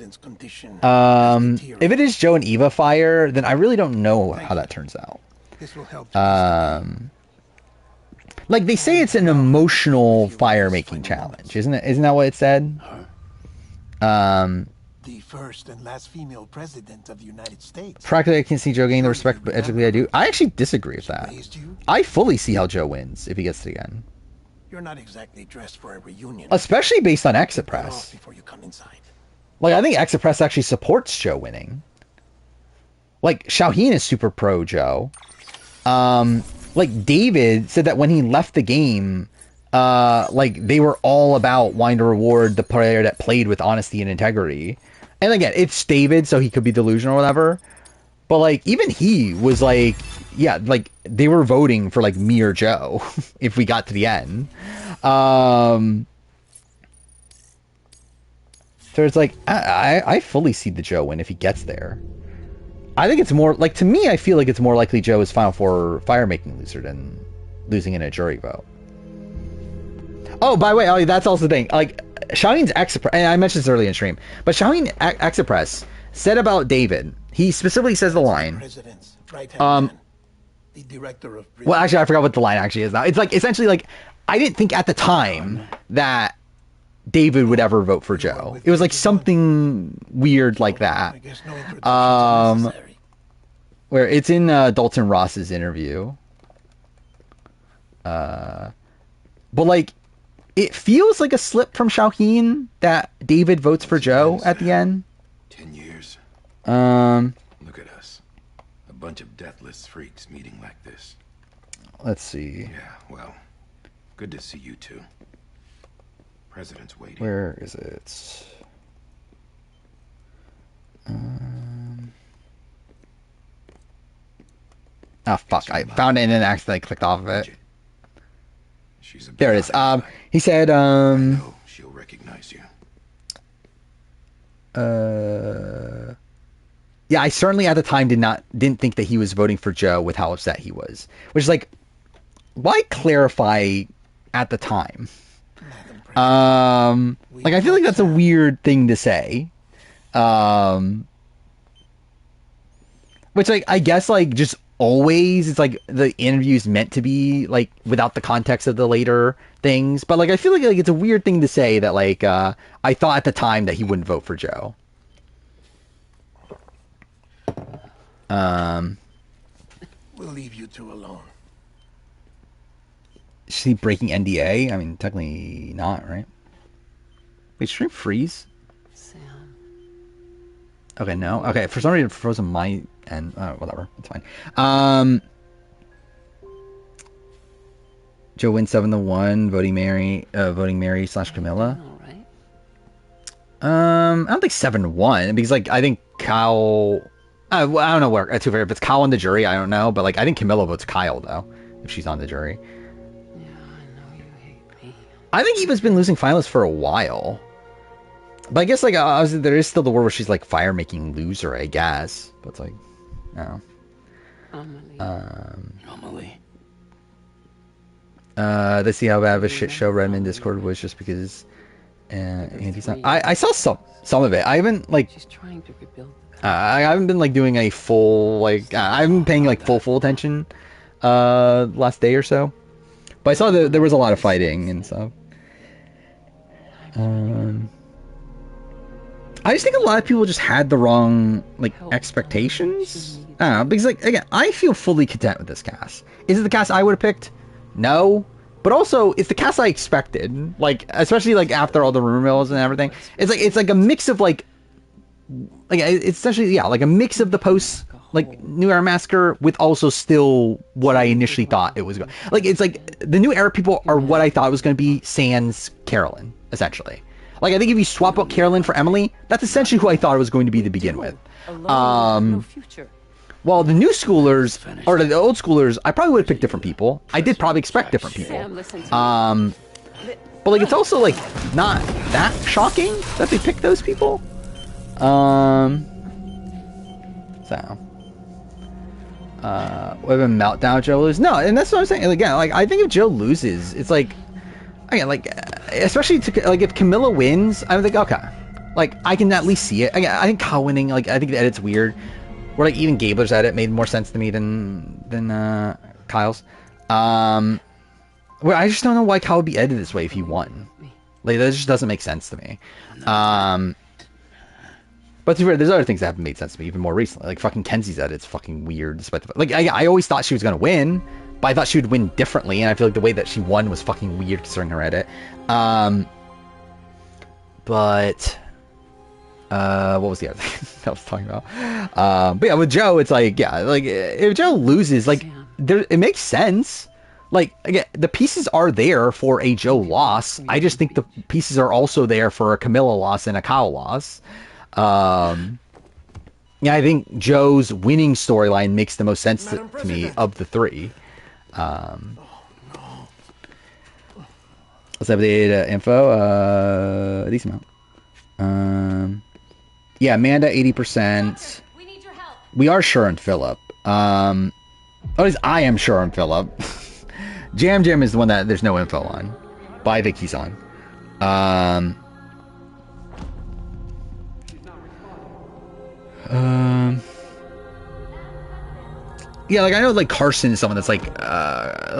If it is Joe and Eva fire, then I really don't know how that turns out. Like they say it's an emotional fire making challenge, isn't it? Isn't that what it said? The first and last female president of the United States. Practically, I can see Joe getting the respect, but ethically I do. I actually disagree with that. I fully see how Joe wins if he gets to the end. You're not exactly dressed for a reunion. Especially based on Exit Press. Before you come inside. Like, I think Exit Press actually supports Joe winning. Like, Shaheen is super pro Joe. Like, David said that when he left the game, like, they were all about wanting to reward the player that played with honesty and integrity. And again, it's David, so he could be delusional or whatever. But, like, even he was like, yeah, like, they were voting for, like, me or Joe if we got to the end. So it's like, I fully see the Joe win if he gets there. I think it's more, like, to me, I feel like it's more likely Joe is Final Four fire-making loser than losing in a jury vote. Oh, by the way, that's also the thing. Like, Shaheen's Express, and I mentioned this earlier in stream, but Shaheen Express said about David, he specifically says the line, well, actually, I forgot what the line actually is now. It's like, essentially, like, I didn't think at the time that David would ever vote for Joe. It was like something weird like that. Where it's in Dalton Ross's interview. But like, it feels like a slip from Shaheen that David votes for Joe at the end. 10 years. Look at us. A bunch of deathless freaks meeting like this. Let's see. Yeah, well, good to see you two. President's waiting. Where is it? Oh, fuck. I found it and then accidentally clicked off of it. There it is. He said, she'll recognize you. Yeah, I certainly at the time didn't think that he was voting for Joe with how upset he was. Which is like, why clarify at the time? Like, I feel like that's a weird thing to say. Which, like, I guess, like, just always, it's like the interview's meant to be, like, without the context of the later things. But, like, I feel like it's a weird thing to say that, like, I thought at the time that he wouldn't vote for Joe. We'll leave you two alone. Is he breaking NDA? I mean, technically not, right? Wait, stream freeze? Sam. Okay, no. Okay, for some reason it froze on my end. Whatever, it's fine. Joe wins 7-1, voting Mary / Camilla. All right. I don't think 7-1 because, like, I think Kyle. Well, I don't know where. If it's Kyle on the jury, I don't know, but, like, I think Camilla votes Kyle though if she's on the jury. Yeah, I know you hate me. I think Eva's been losing finalists for a while. But I guess like obviously there is still the world where she's like fire making loser, I guess. But it's like, no. Amelie. They see how bad of a shit show Redmond Discord was just because Andy's not. I saw some of it. I haven't like. She's trying to rebuild. I haven't been like doing a full like. I haven't been paying like full attention. Last day or so, but I saw that there was a lot of fighting and stuff. I just think a lot of people just had the wrong like expectations. I don't know, because like again, I feel fully content with this cast. Is it the cast I would have picked? No, but also it's the cast I expected. Like especially like after all the rumor mills and everything, it's like a mix of like it's essentially like a mix of the post like New Era Massacre with also still what I initially thought it was going. Like it's like the New Era people are what I thought it was going to be sans Carolyn essentially. Like I think if you swap out Carolyn for Emily, that's essentially who I thought it was going to be to begin with. Well, the new schoolers or the old schoolers, I probably would have picked different people. I did probably expect different people. But like it's also like not that shocking that they picked those people. What a meltdown Joe loses? No, and that's what I'm saying. Again, like I think if Joe loses, it's like again, like especially to like if Camilla wins, I'm like okay, like I can at least see it. Again, I think Kyle winning, like I think the edit's weird. Where like even Gabler's edit made more sense to me than Kyle's. Where I just don't know why Kyle would be edited this way if he won. Like that just doesn't make sense to me. But to be fair, there's other things that haven't made sense to me even more recently. Like fucking Kenzie's edit's fucking weird. Despite the like, I always thought she was gonna win, but I thought she would win differently, and I feel like the way that she won was fucking weird considering her edit. But what was the other thing I was talking about? But yeah, with Joe, it's like like if Joe loses, like it makes sense. Like again, the pieces are there for a Joe loss. I just think the pieces are also there for a Camilla loss and a Kyle loss. I think Joe's winning storyline makes the most sense to me of the three. Let's update info. A decent amount. Yeah, Amanda 80%. We need your help. We are sure on Philip. At least I am sure on Philip. Jam is the one that there's no info on, but I think he's on. Yeah, like I know like Carson is someone that's like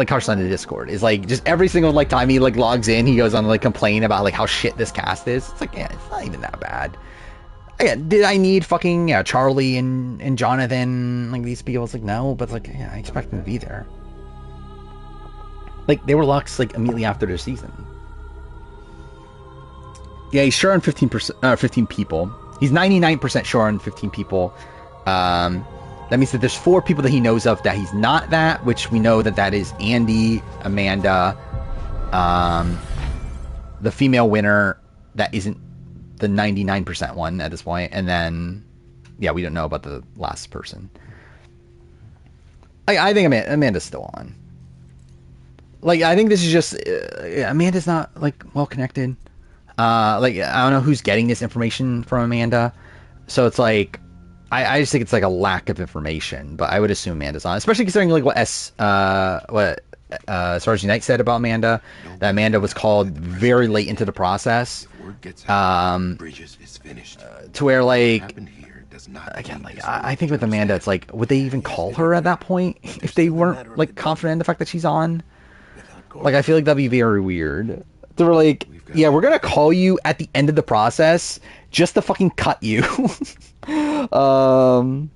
Carson on the Discord is like just every single like time he like logs in, he goes on to like complain about like how shit this cast is. It's like yeah, it's not even that bad. Again, did I need fucking Charlie and Jonathan like these people? It's like no, but like yeah, I expect them to be there. Like they were locks like immediately after their season. Yeah, he's sure on 15 people. He's 99% sure on 15 people. That means that there's 4 people that he knows of that he's not that, which we know that is Andy, Amanda, the female winner that isn't the 99% one at this point, and then yeah, we don't know about the last person. I think Amanda's still on. Like I think this is just Amanda's not like well connected. Like I don't know who's getting this information from Amanda, so it's like I just think it's like a lack of information. But I would assume Amanda's on, especially considering like what Sergeant Knight said about Amanda, that Amanda was called very late into the process. Bridges is finished. To where like again, like I think with Amanda, it's like would they even call her at that point if they weren't like confident in the fact that she's on? Like I feel like that'd be very weird. They were like, yeah, we're gonna call you at the end of the process just to fucking cut you. I don't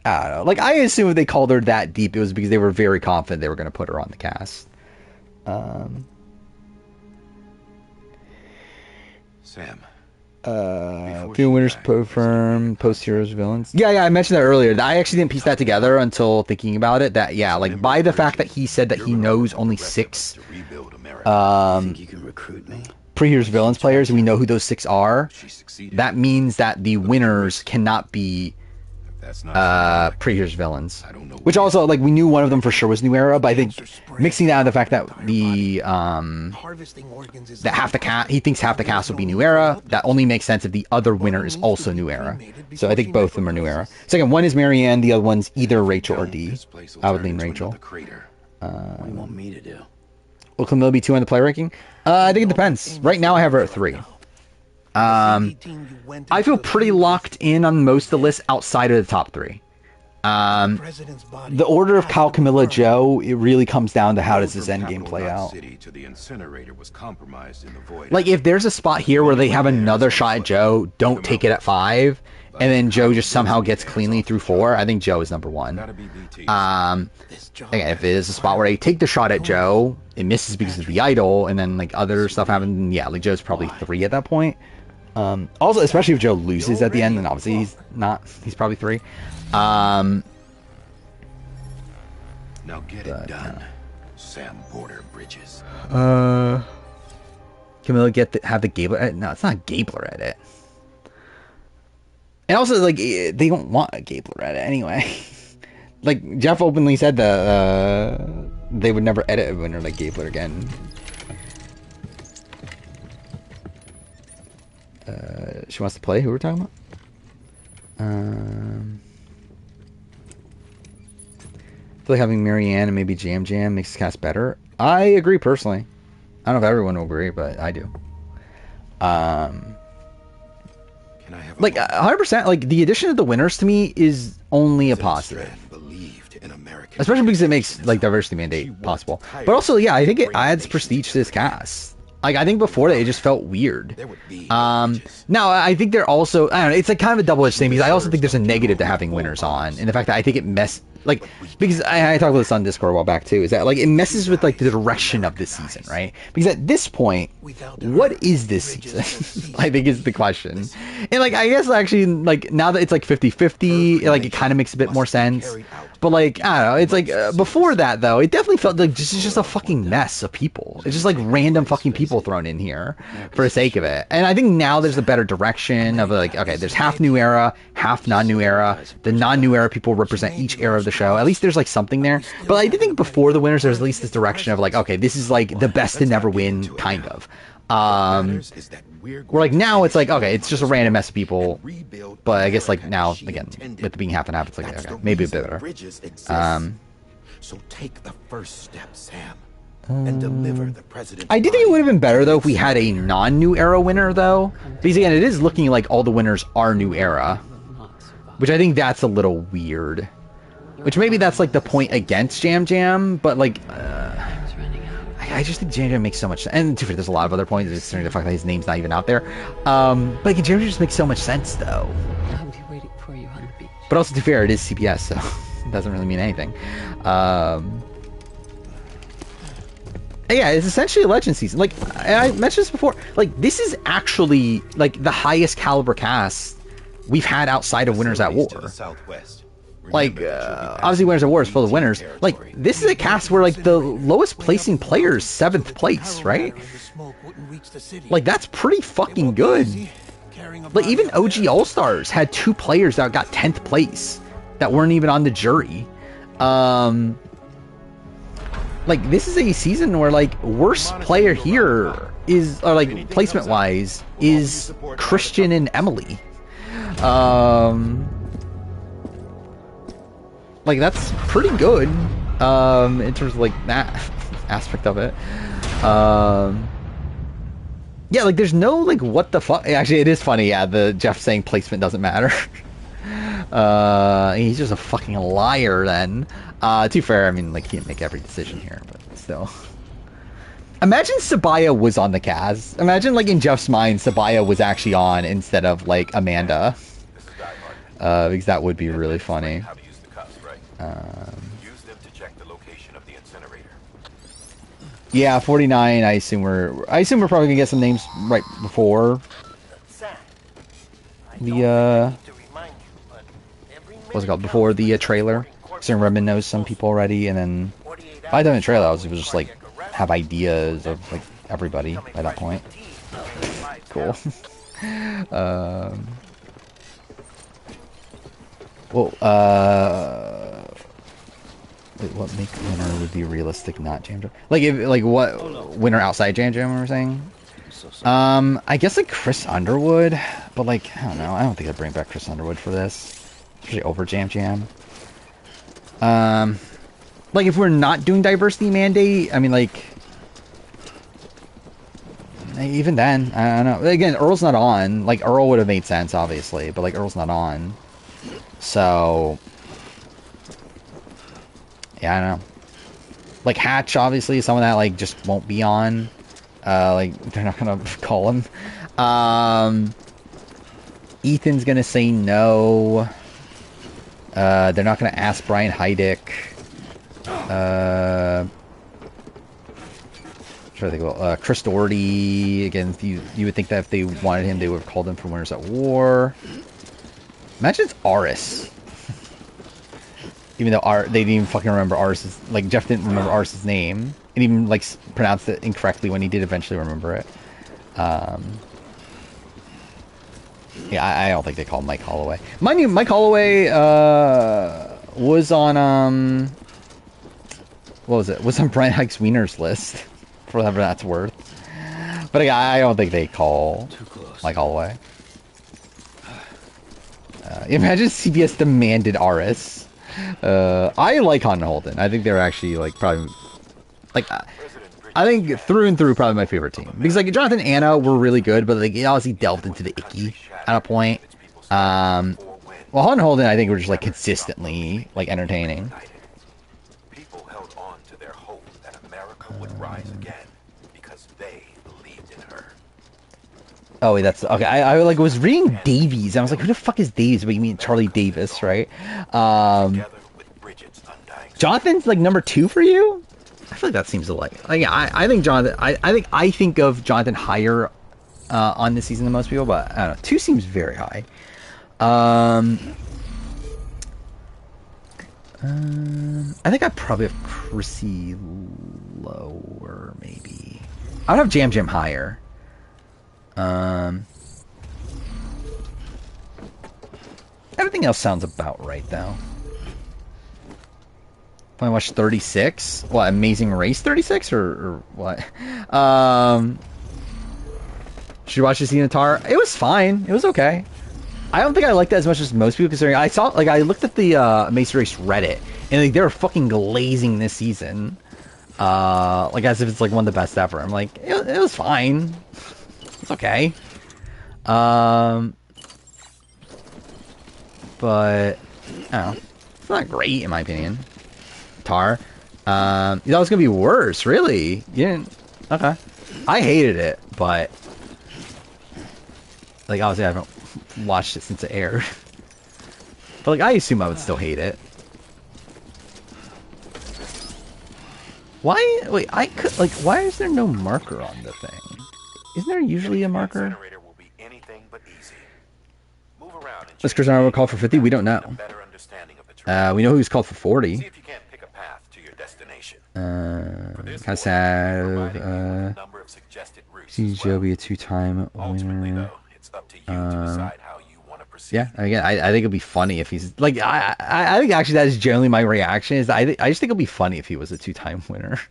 know. Like I assume if they called her that deep, it was because they were very confident they were gonna put her on the cast. Sam. Field winners, firm, post heroes, villains. Yeah, I mentioned that earlier. I actually didn't piece that together until thinking about it. That yeah, like by the fact that he said that he knows only 6 pre-heroes villains players, and we know who those 6 are. That means that the winners cannot be That's not symbolic. previous villains. I don't know Which what also, like, we knew one of them for sure was New Era, but I think mixing that with the fact that Harvesting organs is that half the cast, he thinks half the cast will be New Era, that only makes sense if the other winner is also New Era. So I think both of them are New Era. Second, one is Marianne, the other one's either Rachel or D. This place will I would turn lean into Rachel. another crater. What do you want me to do? Will Camille be 2 on the play ranking? I think it depends. Right now I have her at 3. I feel pretty locked in on most of the lists outside of the top 3. The order of Kyle, Camilla, Joe, it really comes down to how does this endgame play out. City to the incinerator was compromised in the void. Like, if there's a spot here where they have another shot at Joe, don't take it at 5, and then Joe just somehow gets cleanly through 4, I think Joe is number 1. Again, if it is a spot where they take the shot at Joe, it misses because of the idol, and then, like, other stuff happens, yeah, like, Joe's probably 3 at that point. Also, especially if Joe loses at the end, then obviously he's not, he's probably 3. Now get it done, Sam Porter Bridges. Camilla have the Gabler edit? No, it's not a Gabler edit. And also, like, they don't want a Gabler edit anyway. Like, Jeff openly said that they would never edit a winner like Gabler again. She wants to play? Who we're talking about? I feel like having Marianne and maybe Jam Jam makes the cast better. I agree personally. I don't know if everyone will agree, but I do. Can I have Like 100%. Like, the addition of the winners to me is only a positive, believed in American, especially because it makes, like, diversity mandate possible. But also, yeah, I think it adds prestige to this cast. Like, I think before that, it just felt weird. Now, I think they're also, I don't know, it's like kind of a double-edged thing, because I also think there's a negative to having winners on, and the fact that I think it like, because I talked about this on Discord a while back, too, is that, like, it messes with, like, the direction of this season, right? Because at this point, what is this season? I think is the question. And, like, I guess, actually, like, now that it's, like, 50-50, like, it kind of makes a bit more sense. But, like, I don't know, it's like, before that, though, it definitely felt like just a fucking mess of people. It's just, like, random fucking people thrown in here for the sake of it. And I think now there's a better direction of, like, okay, there's half New Era, half non-New Era. The non-New Era people represent each era of the show. At least there's, like, something there. But I did think before the winners, there's at least this direction of, like, okay, this is, like, the best to never win, kind of. Where, like, now it's like, okay, it's just a random mess of people, but I guess, like, now, again, with it being half and half, it's like, okay, maybe a bit better. So take the first step, Sam, and deliver the president. I do think it would have been better, though, if we had a non-New Era winner, though, because, again, it is looking like all the winners are New Era, which I think that's a little weird, which maybe that's, like, the point against Jam Jam, but, like, I just think Jam Jam makes so much sense. And to be fair, there's a lot of other points, considering the fact that his name's not even out there. But like, Jam Jam just makes so much sense, though. I'll be waiting for you on the beach. But also, to be fair, it is CBS, so it doesn't really mean anything. Yeah, it's essentially a Legend season. Like, I mentioned this before. Like, this is actually, like, the highest caliber cast we've had outside of Winners at War. Like, obviously Winners at War is full of winners. Like, this is a cast where, like, the lowest placing player is 7th place, right? Like, that's pretty fucking good. Like, even OG All-Stars had 2 players that got 10th place that weren't even on the jury. Like, this is a season where, like, worst player here is, or, like, placement-wise, is Christian and Emily. Like, that's pretty good, in terms of, like, that aspect of it. Yeah, like, there's no, like, what the fuck. Actually, it is funny, yeah, the Jeff saying placement doesn't matter. He's just a fucking liar, then. To be fair, I mean, like, he didn't make every decision here, but still. Imagine Sabaya was on the cast. Imagine, like, in Jeff's mind, Sabaya was actually on instead of, like, Amanda. Because that would be really funny. Use them to check the location of the incinerator. Yeah, 49. I assume we're probably gonna get some names right before the what's it called, before the trailer. So Redmond knows some people already, and then by the time the trailer, I was just like have ideas of like everybody by that point. Cool. Well, wait, what make winner would be realistic, not Jam Jam? Like, if, like, what winner outside Jam Jam, we were saying? I guess, like, Chris Underwood, but, like, I don't know. I don't think I'd bring back Chris Underwood for this. Especially over Jam Jam. Like, if we're not doing diversity mandate, I mean, like, even then, I don't know. Again, Earl's not on. Like, Earl would have made sense, obviously, but, like, Earl's not on. So, yeah, I don't know. Like, Hatch, obviously, is someone that, like, just won't be on. Like, they're not gonna call him. Ethan's gonna say no. They're not gonna ask Brian Heidick. Try to think about Chris Doherty. Again, you would think that if they wanted him, they would have called him for Winners at War. Imagine it's Aris. Even though they didn't even fucking remember Aris's, like, Jeff didn't remember Aris's name, and even, like, pronounced it incorrectly when he did eventually remember it. Yeah, I don't think they called Mike Holloway. Mind you, Mike Holloway was on what was it? Was on Brian Hike's Wieners list, for whatever that's worth. But again, I don't think they call Mike Holloway. Imagine CBS demanded Aris. I like Hunt and Holden. I think they're actually, like, probably, like, I think through and through probably my favorite team, because, like, Jonathan and Anna were really good, but, like, it obviously delved into the icky at a point. Well, Hunt and Holden, I think, were just, like, consistently, like, entertaining. People held on to their hope that America would rise again because they believed in her. Oh, wait, that's okay. I like was reading Davies. I was like, who the fuck is Davies? But you mean Charlie Davis, right? Jonathan's like number 2 for you? I feel like that seems to like yeah. I think Jonathan. I think of Jonathan higher on this season than most people, but I don't know. 2 seems very high. I think I probably have Chrissy lower, maybe. I would have Jam Jam higher. Everything else sounds about right, though. If I watch 36, what, Amazing Race 36 or what? Should you watch the season of Tar? It was fine. It was okay. I don't think I liked it as much as most people, considering I saw, like, I looked at the Amazing Race Reddit, and like, they were fucking glazing this season, like as if it's like one of the best ever. I'm like, it was fine. It's okay. But I don't know. It's not great in my opinion. Tar. You thought it was gonna be worse, really? You didn't? Okay. I hated it, but like obviously I haven't watched it since it aired. But like I assume I would still hate it. Why? Wait, I could like. Why is there no marker on the thing? Isn't there usually a marker? Was Chris Arnold called for 50? We don't know. We know who was called for 40. Kind of sad. See Joe be a 2-time winner. Yeah, again, I think it'd be funny if he's like. I think actually that is generally my reaction. Is I just think it'd be funny if he was a 2-time winner.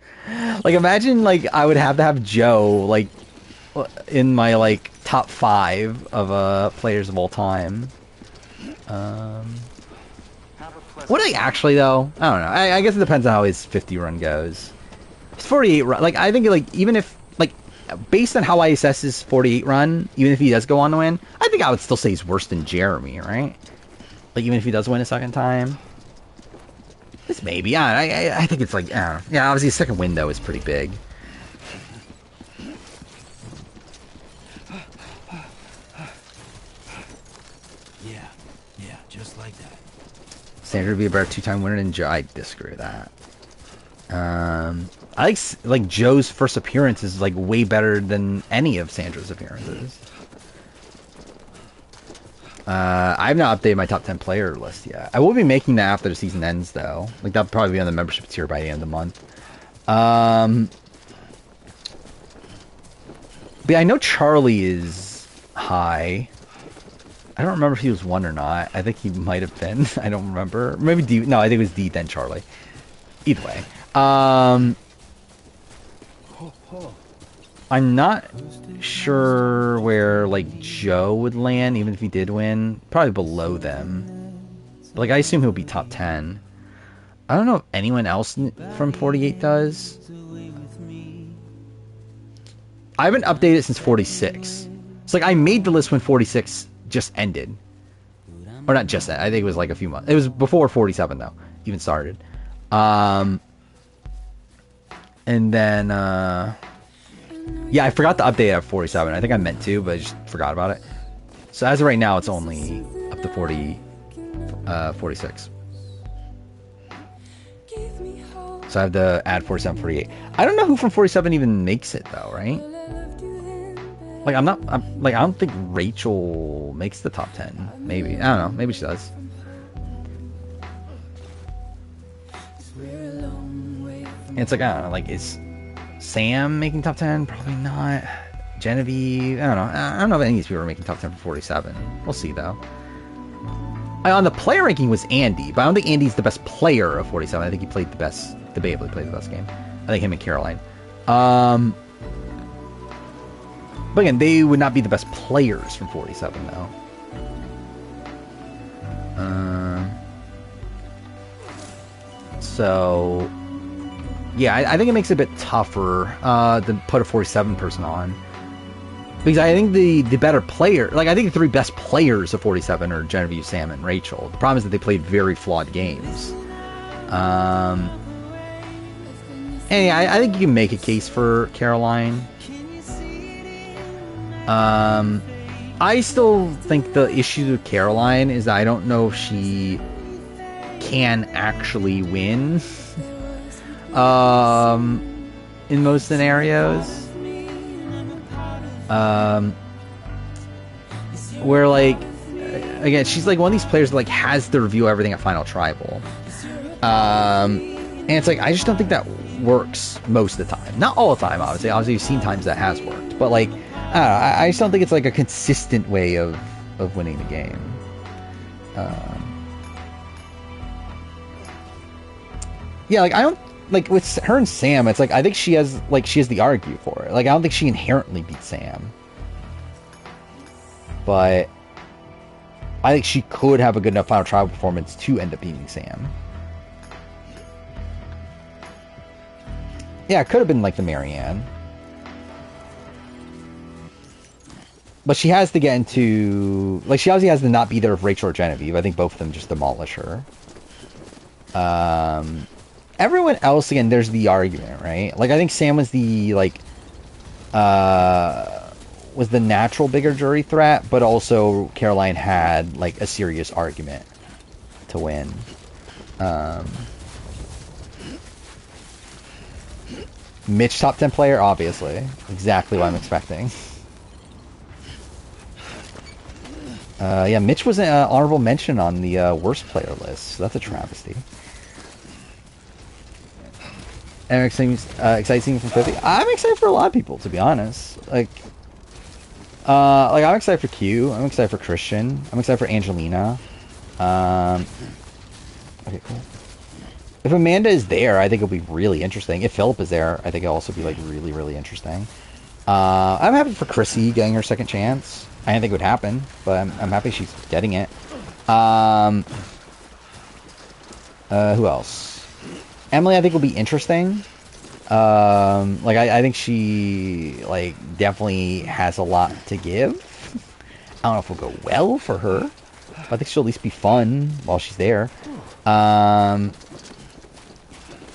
Like imagine like I would have to have Joe like in my like top 5 of players of all time. Would I actually though? I don't know. I guess it depends on how his 50 run goes. His 48 run, like I think like even if like based on how I assess his 48 run, even if he does go on to win, I think I would still say he's worse than Jeremy, right? Like even if he does win a second time, this maybe. I think it's like yeah. Obviously, his second win though is pretty big. Yeah, just like that. Sandra would be a better 2-time winner than Joe. I disagree with that. I like Joe's first appearance is like way better than any of Sandra's appearances. I have not updated my top 10 player list yet. I will be making that after the season ends though. Like that'll probably be on the membership tier by the end of the month. But yeah, I know Charlie is high. I I don't remember if he was 1 or not. I think he might have been. I don't remember. Maybe D. No, I think it was D then Charlie. Either way. I'm not sure where like Joe would land, even if he did win. Probably below them. Like I assume he'll be top 10. I don't know if anyone else from 48 does. I haven't updated since 46. It's like I made the list when 46 just ended. Or not just ended. I think it was like a few months. It was before 47 though. Even started. And then yeah, I forgot to update at 47. I think I meant to, but I just forgot about it. So as of right now, it's only up to 46. So I have to add 47, 48. I don't know who from 47 even makes it though, right? Like I don't think Rachel makes the top 10. Maybe. I don't know. Maybe she does. And it's like, I don't know, like is Sam making top 10? Probably not. Genevieve, I don't know. I don't know if any of these people are making top 10 for 47. We'll see though. On the player ranking was Andy, but I don't think Andy's the best player of 47. I think he played the best, debatably played the best game. I think him and Caroline. But again, they would not be the best players from 47 though. So yeah, I think it makes it a bit tougher to put a 47 person on. Because I think the better player, like I think the 3 best players of 47 are Genevieve, Sam, and Rachel. The problem is that they played very flawed games. And yeah, I think you can make a case for Caroline. I still think the issue with Caroline is that I don't know if she can actually win. In most scenarios. Where like again, she's like one of these players that like has to review everything at Final Tribal. And it's like I just don't think that works most of the time. Not all the time, obviously. Obviously, you've seen times that has worked, but like I just don't think it's like a consistent way of winning the game. Yeah, like I don't like with her and Sam. It's like I think she has the argue for it. Like I don't think she inherently beats Sam, but I think she could have a good enough Final Tribal performance to end up beating Sam. Yeah, it could have been like the Marianne. But she has to get into... Like, she obviously has to not be there with Rachel or Genevieve. I think both of them just demolish her. Everyone else, again, there's the argument, right? Like, I think Sam was the, like... was the natural bigger jury threat, but also Caroline had, like, a serious argument to win. Mitch, top 10 player, obviously. Exactly what I'm expecting. Yeah, Mitch was an honorable mention on the worst player list, so that's a travesty. And exciting from 50. I'm excited for a lot of people, to be honest. Like I'm excited for Q. I'm excited for Christian. I'm excited for Angelina. Okay, cool. If Amanda is there, I think it'll be really interesting. If Philip is there, I think it'll also be like really, really interesting. I'm happy for Chrissy getting her second chance. I didn't think it would happen, but I'm happy she's getting it. Who else? Emily, I think will be interesting. Like I think she like definitely has a lot to give. I don't know if it'll go well for her, but I think she'll at least be fun while she's there.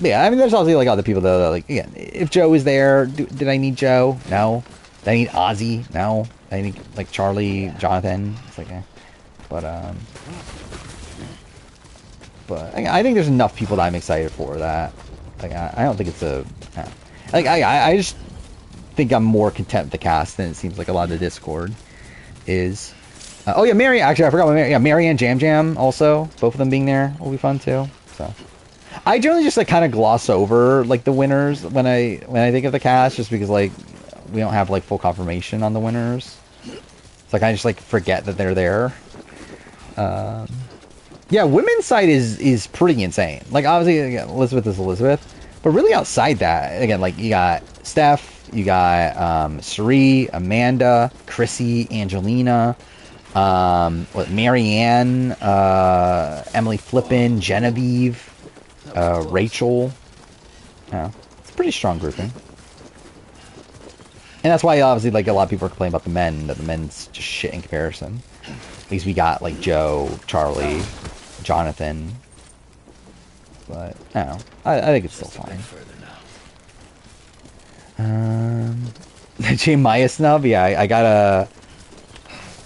Yeah, I mean, there's also like other people though. That, like again, if Joe is there, did I need Joe? No. Did I need Ozzy? No. Did I need like Charlie, Jonathan? It's like, but I think there's enough people that I'm excited for that. Like I don't think it's a like I just think I'm more content with the cast than it seems like a lot of the Discord is. Oh yeah, Mary. Actually, I forgot about Mary. Yeah, Mary and Jam Jam also. Both of them being there will be fun too. So. I generally just like kind of gloss over like the winners when I think of the cast, just because like we don't have like full confirmation on the winners. It's like I just like forget that they're there. Yeah, women's side is pretty insane. Like, obviously, again, Elizabeth is Elizabeth. But really outside that, again, like, you got Steph, you got Suri, Amanda, Chrissy, Angelina, Marianne, Emily Flippin, Genevieve, Rachel. It's a pretty strong grouping. And that's why, obviously, like, a lot of people are complaining about the men, that the men's just shit in comparison. At least we got, like, Joe, Charlie, Jonathan. But, I don't know. I think it's still fine. J Maya snub? Yeah, I gotta...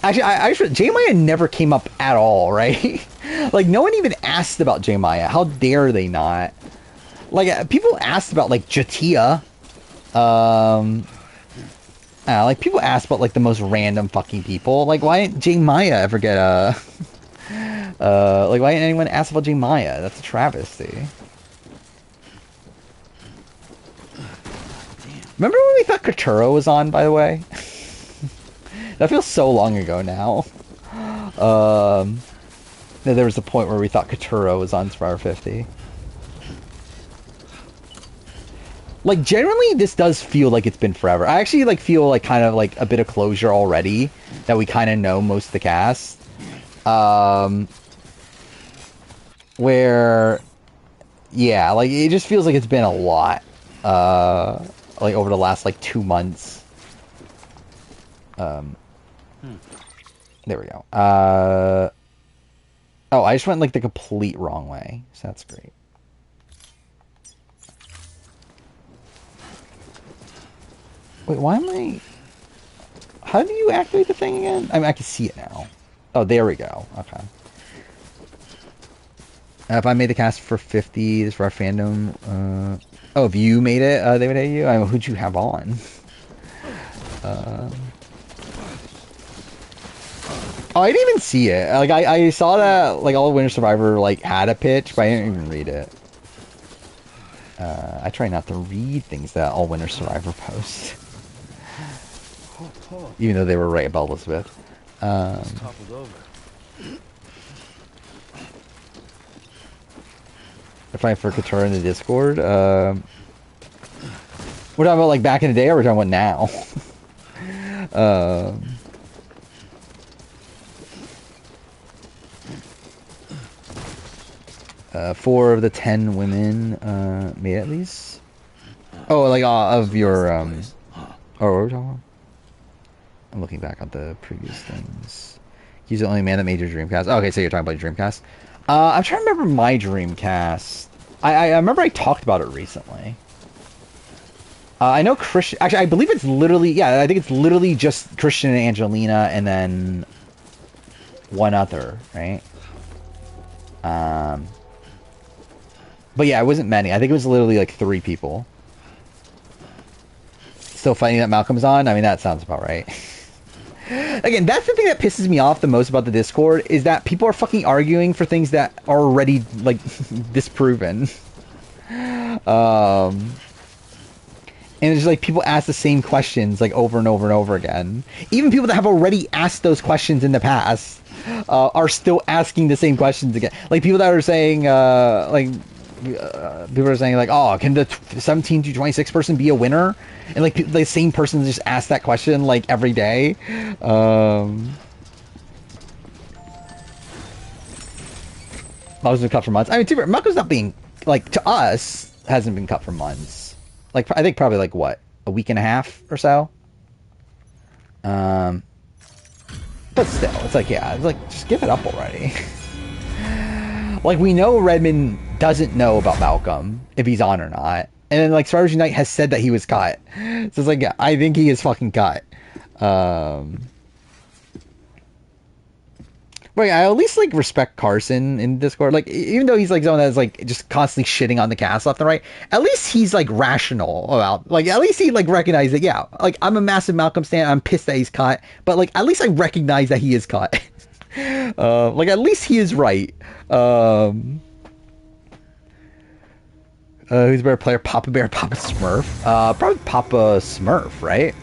Actually, J Maya never came up at all, right? Like, no one even asked about J Maya. How dare they not? Like, people asked about, like, Jatia. Like, people ask about, like, the most random fucking people. Like, why didn't J Maya ever get a... like, why didn't anyone ask about J Maya? That's a travesty. Remember when we thought Katuro was on, by the way? That feels so long ago now. There was a point where we thought Katuro was on Survivor 50. Like, generally, this does feel like it's been forever. I actually, like, feel like kind of, like, a bit of closure already. That we kind of know most of the cast. Where... Yeah, like, it just feels like it's been a lot. Like, over the last, like, 2 months. There we go. Oh, I just went, like, the complete wrong way. So that's great. Wait, why am I... How do you activate the thing again? I mean, I can see it now. Oh, there we go. Okay. If I made the cast for 50, this for our fandom... Oh, if you made it, they would hate you? I mean, who'd you have on? Oh, I didn't even see it. Like, I saw that, like, All Winter Survivor, like, had a pitch, but I didn't even read it. I try not to read things that All Winter Survivor post. Even though they were right about Elizabeth. If I for Qatar in the Discord, we're talking about, like, back in the day, or we're talking about now? 4 of the 10 women made at least. Oh, like, of your oh, what were we talking about? I'm looking back at the previous things. He's the only man that made your Dreamcast. Oh, okay, so you're talking about your Dreamcast. I'm trying to remember my Dreamcast. I remember I talked about it recently. I know Christian... Actually, I believe it's literally... Yeah, I think it's literally just Christian and Angelina, and then one other, right? But yeah, it wasn't many. I think it was literally like 3 people. Still fighting that Malcolm's on? I mean, that sounds about right. Again, that's the thing that pisses me off the most about the Discord, is that people are fucking arguing for things that are already, like, disproven. And it's just like people ask the same questions, like, over and over and over again. Even people that have already asked those questions in the past are still asking the same questions again. Like, people that are saying, people are saying, like, oh, can the 17 to 26 person be a winner? And, like, the same person just ask that question, like, every day. I was been cut for months. I mean, Mucko's not being, like, to us, hasn't been cut for months. Like, I think probably, like, what? A week and a half or so? But still, it's like, yeah, it's like, just give it up already. Like, we know Redmond doesn't know about Malcolm, if he's on or not. And then, like, Survivors Unite has said that he was cut. So it's like, yeah, I think he is fucking cut. But yeah, I at least, like, respect Carson in Discord. Like, even though he's, like, someone that's, like, just constantly shitting on the cast left and right, at least he's, like, rational about, like, at least he, like, recognizes that, yeah, like, I'm a massive Malcolm stan, I'm pissed that he's cut, but, like, at least I recognize that he is cut. Like, at least he is right. Who's a better player, Papa Bear, Papa Smurf? Probably Papa Smurf, right?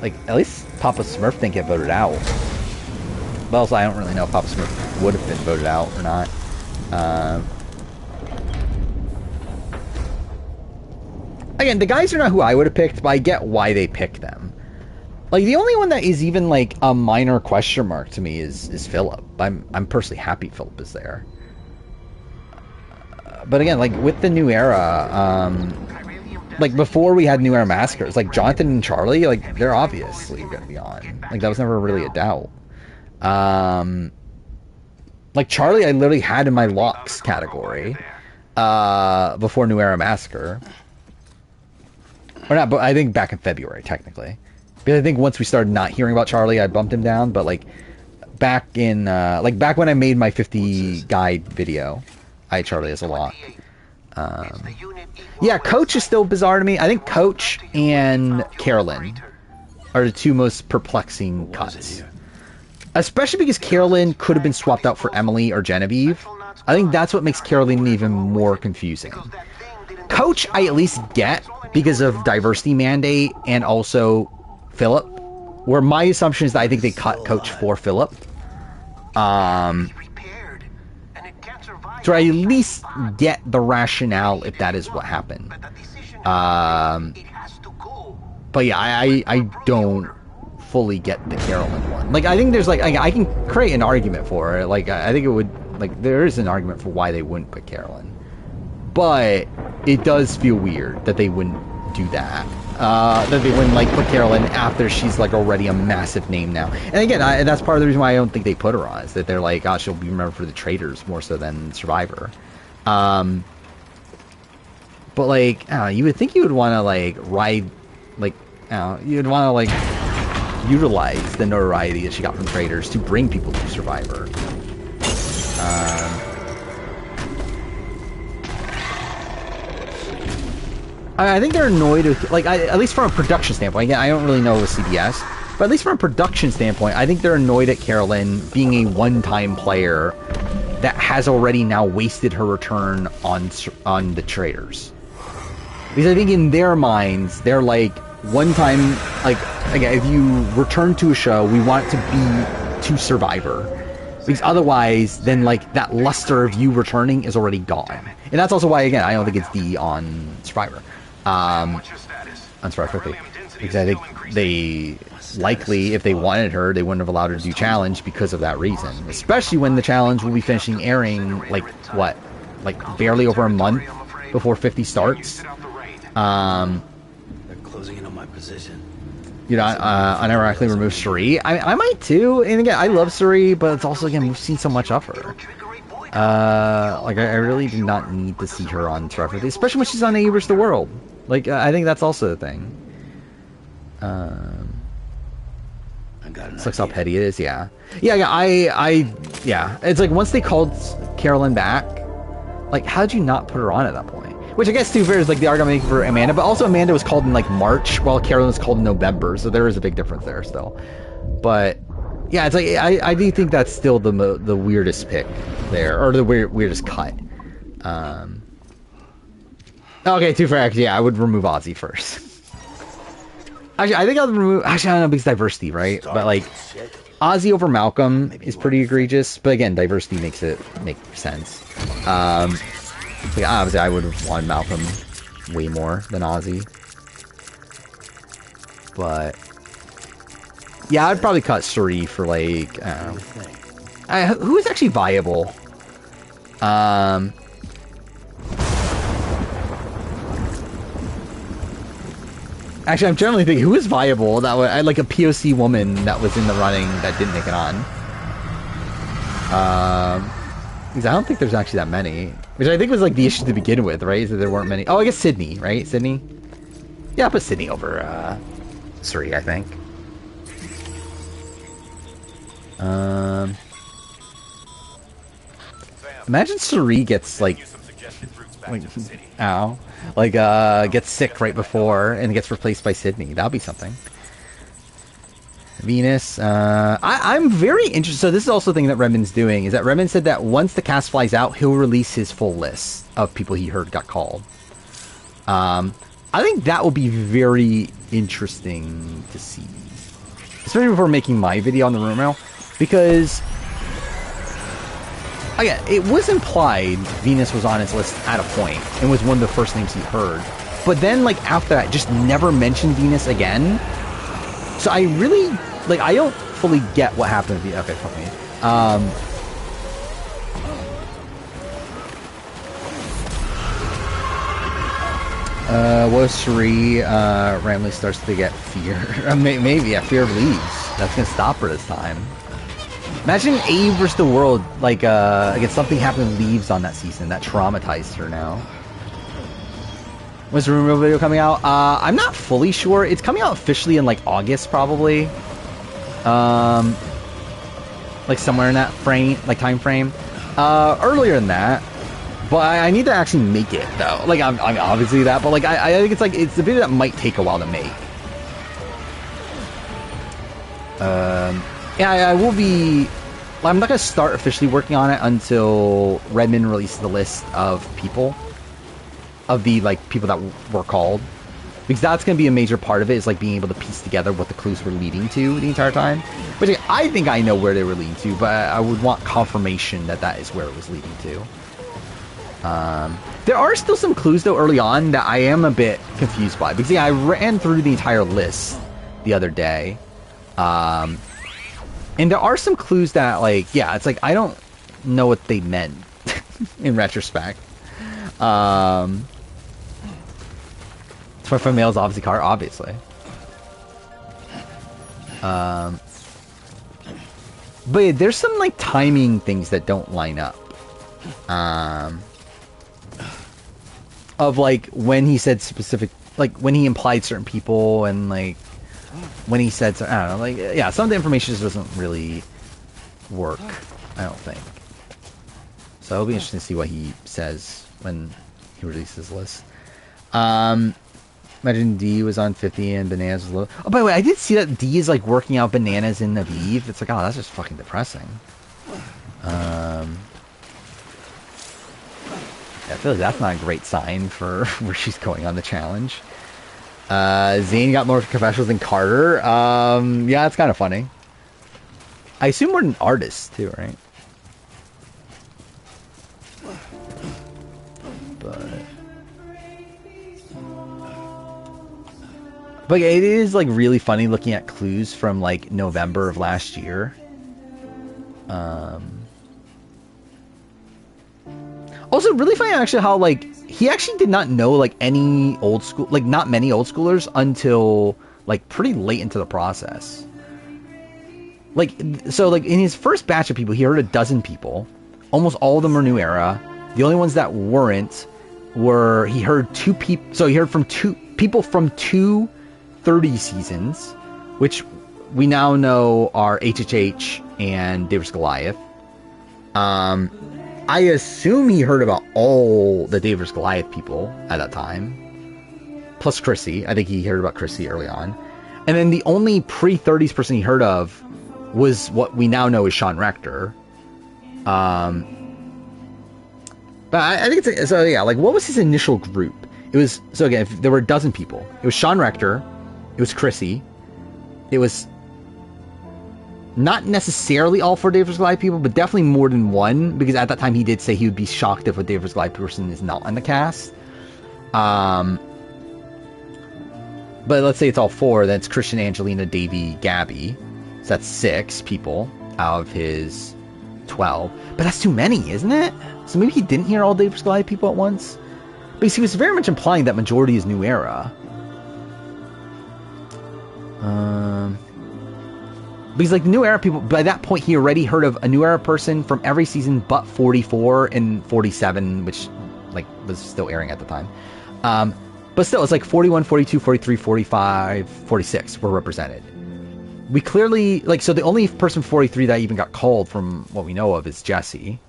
Like, at least Papa Smurf didn't get voted out. But also, I don't really know if Papa Smurf would have been voted out or not. Again, the guys are not who I would have picked, but I get why they picked them. Like, the only one that is even, like, a minor question mark to me is Philip. I'm personally happy Philip is there. But again, like, with the New Era, like, before we had New Era Massacres, like, Jonathan and Charlie, like, they're obviously going to be on. Like, that was never really a doubt. Like, Charlie I literally had in my locks category before New Era Massacre. Or not, but I think back in February, technically. Because I think once we started not hearing about Charlie, I bumped him down. But, like, back in, like, back when I made my 50 guide video, I had Charlie as a lock. Yeah, Coach is still bizarre to me. I think Coach and Carolyn are the two most perplexing cuts. Especially because Carolyn could have been swapped out for Emily or Genevieve. I think that's what makes Carolyn even more confusing. Coach, I at least get because of diversity mandate and also Philip. Where my assumption is that I think they cut Coach for Philip. So I at least get the rationale if that is what happened. But yeah, I don't fully get the Carolyn one. Like, I think there's, like, I can create an argument for it. Like, I think it would, like, there is an argument for why they wouldn't put Carolyn. But it does feel weird that they wouldn't do that. That they wouldn't, like, put Carolyn after she's, like, already a massive name now. And again, that's part of the reason why I don't think they put her on, is that they're like, oh, she'll be remembered for the traitors more so than Survivor. But, like, you would think you would want to, like, ride, like, you'd want to, like, utilize the notoriety that she got from traitors to bring people to Survivor. I think they're annoyed with, like, at least from a production standpoint. Again, I don't really know with CBS, but at least from a production standpoint, I think they're annoyed at Carolyn being a one-time player that has already now wasted her return on the traitors. Because I think in their minds, they're like, one time, like, again, if you return to a show, we want it to be to Survivor. Because otherwise, then, like, that luster of you returning is already gone. And that's also why, again, I don't think it's D on Survivor. On Survivor 50. Because I think they likely, if they wanted her, they wouldn't have allowed her to do challenge because of that reason. Especially when the challenge will be finishing airing, like, what? Like, barely over a month before 50 starts. They're closing in on my position. You know, unironically remove Suri. I might too. And again, I love Suri, but it's also, again, we've seen so much of her. Like, I really do not need to see her on Survivor, especially when she's on A vs. the World. Like, I think that's also the thing. Sucks how petty it is, yeah. Yeah, it's like, once they called Carolyn back, like, how'd you not put her on at that point? Which I guess, too fair, is, like, the argument for Amanda, but also Amanda was called in, like, March, while Carolyn was called in November, so there is a big difference there still. But, yeah, it's like, I do think that's still the weirdest pick there, or the weirdest cut. Okay, too fair, actually, yeah, I would remove Ozzy first. Actually, I think I would remove, actually, I don't know, because diversity, right? But, like, Ozzy over Malcolm is pretty egregious, but again, diversity makes it make sense. Like, obviously, I would have wanted Malcolm way more than Ozzy. But, yeah, I'd probably cut Suri for, like, I don't know. Who is actually viable? Actually, I'm generally thinking, who is viable? That I like a POC woman that was in the running that didn't make it on. Because I don't think there's actually that many. Which I think was, like, the issue to begin with, right? Is that there weren't many. Oh, I guess Sydney, right? Sydney? Yeah, I'll put Sydney over, Suri, I think. Imagine Suri gets, gets sick right before and gets replaced by Sydney. That'll be something. Venus. I'm very interested. So this is also the thing that Redmond's doing, is that Redmond said that once the cast flies out, he'll release his full list of people he heard got called. I think that will be very interesting to see. Especially before making my video on the rumor mill. because again, it was implied Venus was on his list at a point and was one of the first names he heard. But then, like, after that, just never mentioned Venus again. So I really, like, I don't fully get what happened to Venus. Okay, fuck me. What if Sheree randomly starts to get fear? Maybe, yeah, fear of leaves. That's gonna stop her this time. Imagine Abe versus the world, like something happened with leaves on that season that traumatized her now. When's the rumor video coming out? I'm not fully sure. It's coming out officially in like August, probably. Like somewhere in that frame, like time frame. Earlier than that. But I need to actually make it though. Like I'm obviously that, but like I think it's a video that might take a while to make. Yeah, I will be. I'm not gonna start officially working on it until Redmond releases the list of people, of the like people that were called, because that's gonna be a major part of it. Is like being able to piece together what the clues were leading to the entire time. Which I think I know where they were leading to, but I would want confirmation that that is where it was leading to. There are still some clues though early on that I am a bit confused by, because yeah, I ran through the entire list the other day, and there are some clues that like, yeah, it's like I don't know what they meant in retrospect. 25 males obviously car, obviously. But yeah, there's some like timing things that don't line up. Of like when he said specific, like when he implied certain people, and like when he said, I don't know, like yeah, some of the information just doesn't really work. I don't think. So it'll be interesting to see what he says when he releases the list. Imagine D was on 50 and Bananas was low. Oh, by the way, I did see that D is like working out Bananas in Aviv. It's like, oh, that's just fucking depressing. I feel like that's not a great sign for where she's going on the challenge. Zane got more confessionals than Carter. Yeah, it's kind of funny. I assume more than artists too, right? But it is like really funny looking at clues from like November of last year. Also, really funny actually how like he actually did not know like any old school, like not many old schoolers until like pretty late into the process. Like, so like in his first batch of people, he heard a dozen people. Almost all of them were New Era. The only ones that weren't were, he heard two people. So he heard from two people from 230 seasons, which we now know are HHH and Davis Goliath. I assume he heard about all the Davis Goliath people at that time. Plus Chrissy. I think he heard about Chrissy early on. And then the only pre-30s person he heard of was what we now know is Sean Rector. But I think it's... So yeah, like what was his initial group? It was... So again, if there were a dozen people. It was Sean Rector. It was Chrissy. It was... Not necessarily all four Davis Goliath people, but definitely more than one, because at that time he did say he would be shocked if a Davis Goliath person is not on the cast. But let's say it's all four, then it's Christian, Angelina, Davey, Gabby. So that's 6 people out of his 12. But that's too many, isn't it? So maybe he didn't hear all Davis Goliath people at once? Because he was very much implying that majority is New Era. Because like the New Era people, by that point he already heard of a New Era person from every season but 44 and 47, which like was still airing at the time. But still, it's like 41, 42, 43, 45, 46 were represented. We clearly, like, so the only person 43 that even got called from what we know of is Jesse.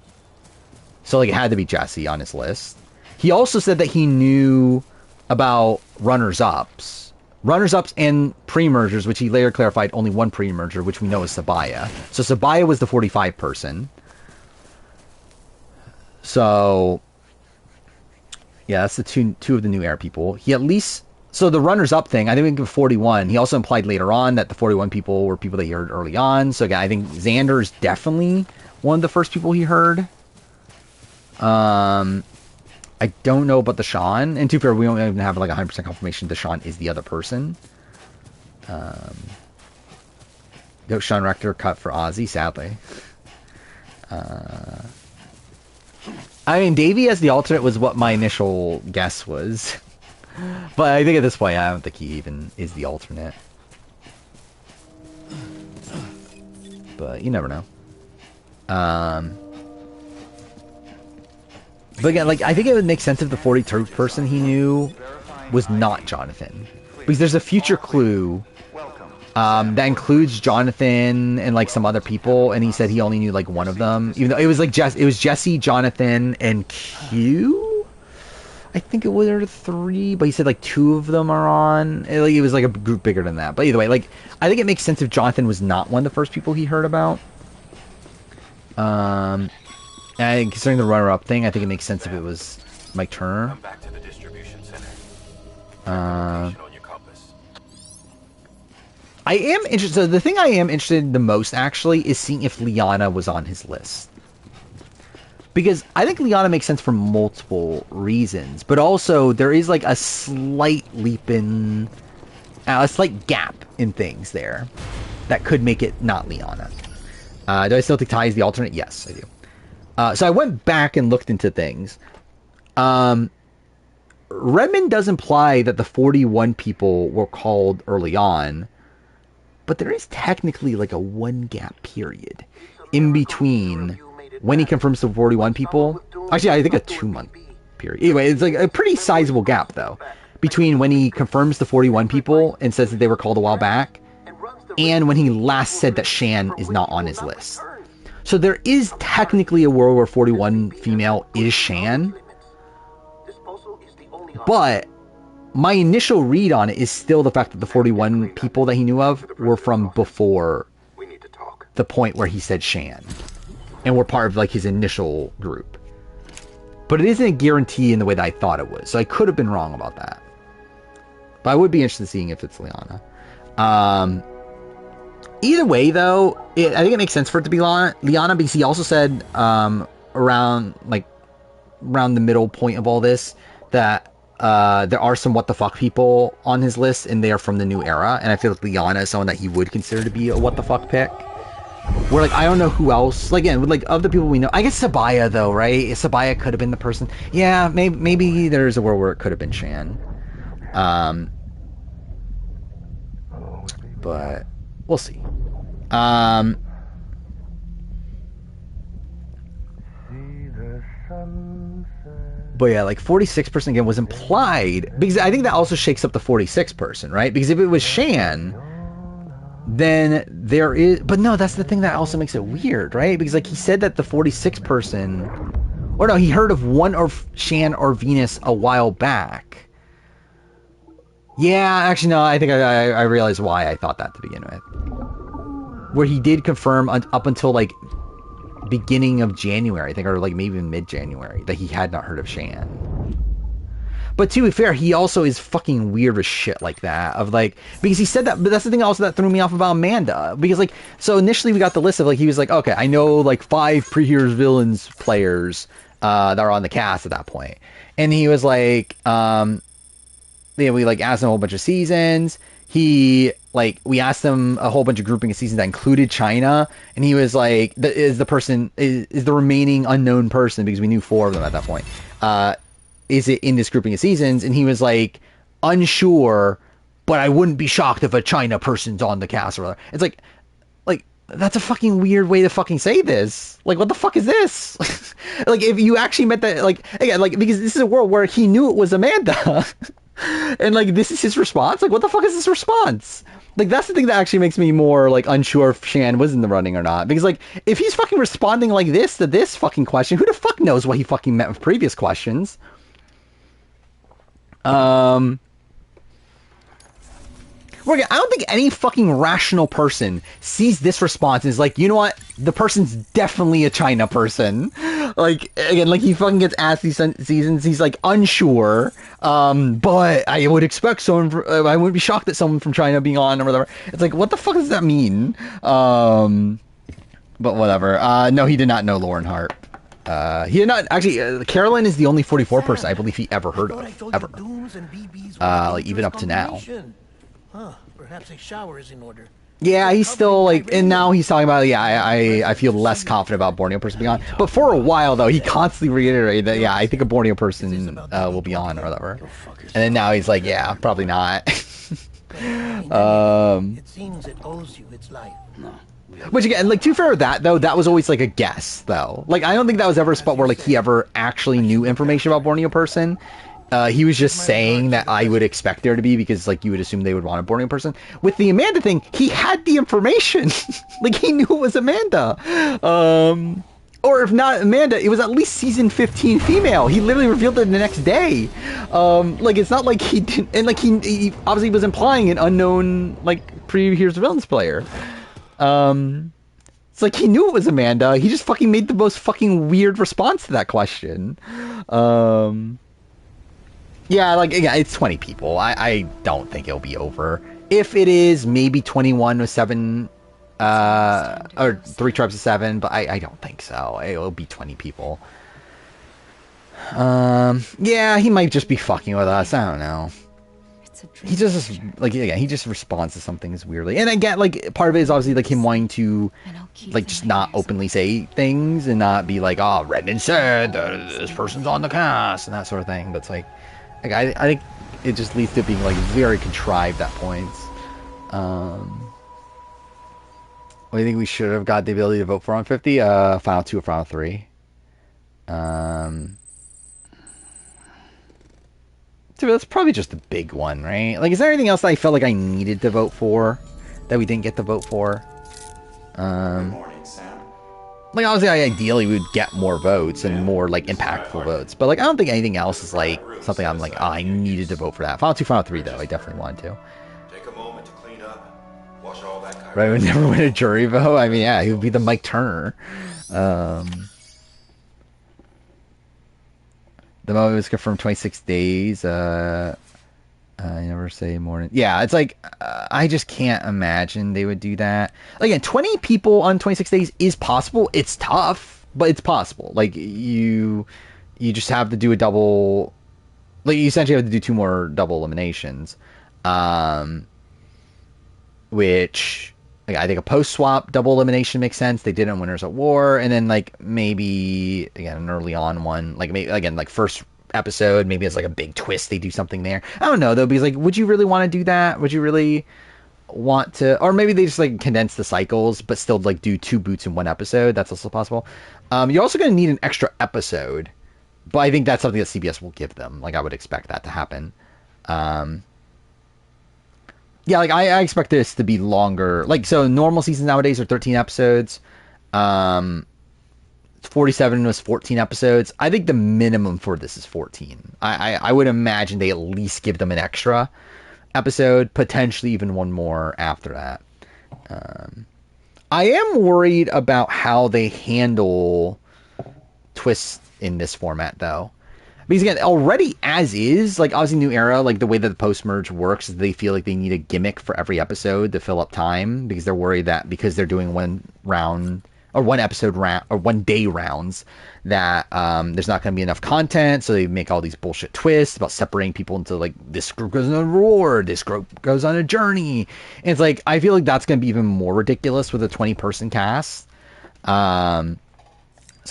So like it had to be Jesse on his list. He also said that he knew about runners-ups. Runners-ups and pre-mergers, which he later clarified only one pre-merger, which we know is Sabaya. So Sabaya was the 45 person. So, yeah, that's the two of the New Era people. He at least So the runners-up thing, I think we can give 41. He also implied later on that the 41 people were people that he heard early on. So again, I think Xander is definitely one of the first people he heard. I don't know about the Sean. And to be fair, we don't even have like 100% confirmation the Sean is the other person. No Sean Rector cut for Ozzy, sadly. I mean, Davey as the alternate was what my initial guess was. But I think at this point, I don't think he even is the alternate. But you never know. But again, like, I think it would make sense if the 43rd person he knew was not Jonathan. Because there's a future clue that includes Jonathan and like some other people, and he said he only knew like one of them. Even though it was like it was Jesse, Jonathan, and Q. I think it was 3, but he said like 2 of them are on. It was like a group bigger than that. But either way, like, I think it makes sense if Jonathan was not one of the first people he heard about. And considering the runner-up thing, I think it makes sense if it was Mike Turner. Come back to the distribution center. I am interested. So the thing I am interested in the most, actually, is seeing if Liana was on his list. Because I think Liana makes sense for multiple reasons, but also there is like a slight a slight gap in things there that could make it not Liana. Do I still think Ty is the alternate? Yes, I do. So I went back and looked into things. Redmond does imply that the 41 people were called early on, but there is technically like a 1 gap period in between when he confirms the 41 people. Actually, I think a 2-month period. Anyway, it's like a pretty sizable gap, though, between when he confirms the 41 people and says that they were called a while back, and when he last said that Shan is not on his list. So there is technically a world where 41 female is Shan, but my initial read on it is still the fact that the 41 people that he knew of were from before the point where he said Shan, and were part of like his initial group. But it isn't a guarantee in the way that I thought it was, so I could have been wrong about that. But I would be interested in seeing if it's Liana. Either way, though, I think it makes sense for it to be Liana, because he also said around the middle point of all this that there are some what the fuck people on his list, and they are from the new era, and I feel like Liana is someone that he would consider to be a what the fuck pick. Where, like, I don't know who else, like, again, like, of the people we know, I guess Sabaya, though, right? Sabaya could have been the person. Yeah, maybe there's a world where it could have been Shan. But we'll see. But yeah, like 46 person again was implied, because I think that also shakes up the 46 person, right? Because if it was Shan, then there is, but no, that's the thing that also makes it weird, right? Because like he said that the 46 person, or no, he heard of one or Shan or Venus a while back. Yeah, actually no, I think I realized why I thought that to begin with. Where he did confirm up until like beginning of January, I think, or like maybe mid-January, that he had not heard of Shan. But to be fair, he also is fucking weird as shit like that, of like, because he said that, but that's the thing also that threw me off about Amanda, because like, so initially we got the list of like, he was like, okay, I know like 5 pre-Heroes Villains players that are on the cast at that point, and he was like, we like asked him a whole bunch of seasons. We asked him a whole bunch of grouping of seasons that included China, and he was like, is the remaining unknown person, because we knew 4 of them at that point, is it in this grouping of seasons? And he was like, unsure, but I wouldn't be shocked if a China person's on the cast or whatever. It's like, that's a fucking weird way to fucking say this. Like, what the fuck is this? Like, if you actually meant that, like, again, like, because this is a world where he knew it was Amanda. And like, this is his response. Like, what the fuck is this response? Like, that's the thing that actually makes me more like unsure if Shan was in the running or not. Because like, if he's fucking responding like this to this fucking question, who the fuck knows what he fucking meant with previous questions? I don't think any fucking rational person sees this response and is like, you know what? The person's definitely a China person. Like, again, like, he fucking gets asked these seasons, he's like, unsure, but I would expect someone, I wouldn't be shocked that someone from China being on or whatever. It's like, what the fuck does that mean? But whatever. No, he did not know Lauren Hart. He did not, actually, Carolyn is the only 44 person I believe he ever heard of, ever. Like, even up to now. Huh, perhaps a shower is in order. Yeah, he's still, like, and now he's talking about, yeah, I feel less confident about Borneo person being on. But for a while, though, he constantly reiterated that, yeah, I think a Borneo person will be on or whatever. And then now he's like, yeah, probably not. It seems it owes you its life. Which, again, like, to be fair with that, though, that was always, like, a guess, though. Like, I don't think that was ever a spot where, like, he ever actually knew information about Borneo person. He was just saying that I would expect there to be because, like, you would assume they would want a Borneo person. With the Amanda thing, he had the information. Like, he knew it was Amanda. Or if not Amanda, it was at least season 15 female. He literally revealed it the next day. Like, it's not like he didn't... And, like, he obviously was implying an unknown, like, pre-Here's the Villains player. It's like he knew it was Amanda. He just fucking made the most fucking weird response to that question. Yeah, like, yeah, it's 20 people. I don't think it'll be over. If it is, maybe 21 with 7, or 3 tribes of 7, but I don't think so. It'll be 20 people. Yeah, he might just be fucking with us. I don't know. He just, like, yeah, he just responds to some things weirdly. And again, like, part of it is obviously, like, him wanting to, like, just not openly say things and not be like, oh, Redden said this person's on the cast and that sort of thing. But it's like I think it just leads to being, like, very contrived at points. What do you think we should have got the ability to vote for on 50? Final 2 or Final 3? Dude, that's probably just the big one, right? Like, is there anything else that I felt like I needed to vote for that we didn't get to vote for? Good morning, Sam. Like, obviously, ideally, we would get more votes and more, like, impactful votes. But, like, I don't think anything else is, like, something I'm like, oh, I needed to vote for that. Final 2, Final 3, though, I definitely wanted to. Take a moment to clean up. Wash all that kind Right, would never win a jury vote? I mean, yeah, he would be the Mike Turner. The moment was confirmed 26 days. I never say more than... Yeah, it's like, I just can't imagine they would do that. Again, 20 people on 26 days is possible. It's tough, but it's possible. Like, you just have to do a double... Like, you essentially have to do 2 more double eliminations. Which... Like, I think a post-swap double elimination makes sense. They did it in Winners at War. And then, like, maybe, again, an early on one. Like, maybe, again, like, first episode, maybe it's like a big twist. They do something there. I don't know, though, because, like, would you really want to do that? Would you really want to... Or maybe they just, like, condense the cycles, but still, like, do 2 boots in 1 episode. That's also possible. You're also going to need an extra episode. But I think that's something that CBS will give them. Like, I would expect that to happen. Yeah, like, I expect this to be longer. Like, so normal seasons nowadays are 13 episodes. 47 was 14 episodes. I think the minimum for this is 14. I would imagine they at least give them an extra episode, potentially even one more after that. I am worried about how they handle twists in this format, though. Because, again, already as is, like, obviously New Era, like, the way that the post-merge works is they feel like they need a gimmick for every episode to fill up time, because they're worried that because they're doing 1 round, or 1 episode round, or 1 day rounds, that there's not going to be enough content, so they make all these bullshit twists about separating people into, like, this group goes on a reward, this group goes on a journey, and it's like, I feel like that's going to be even more ridiculous with a 20-person cast. So I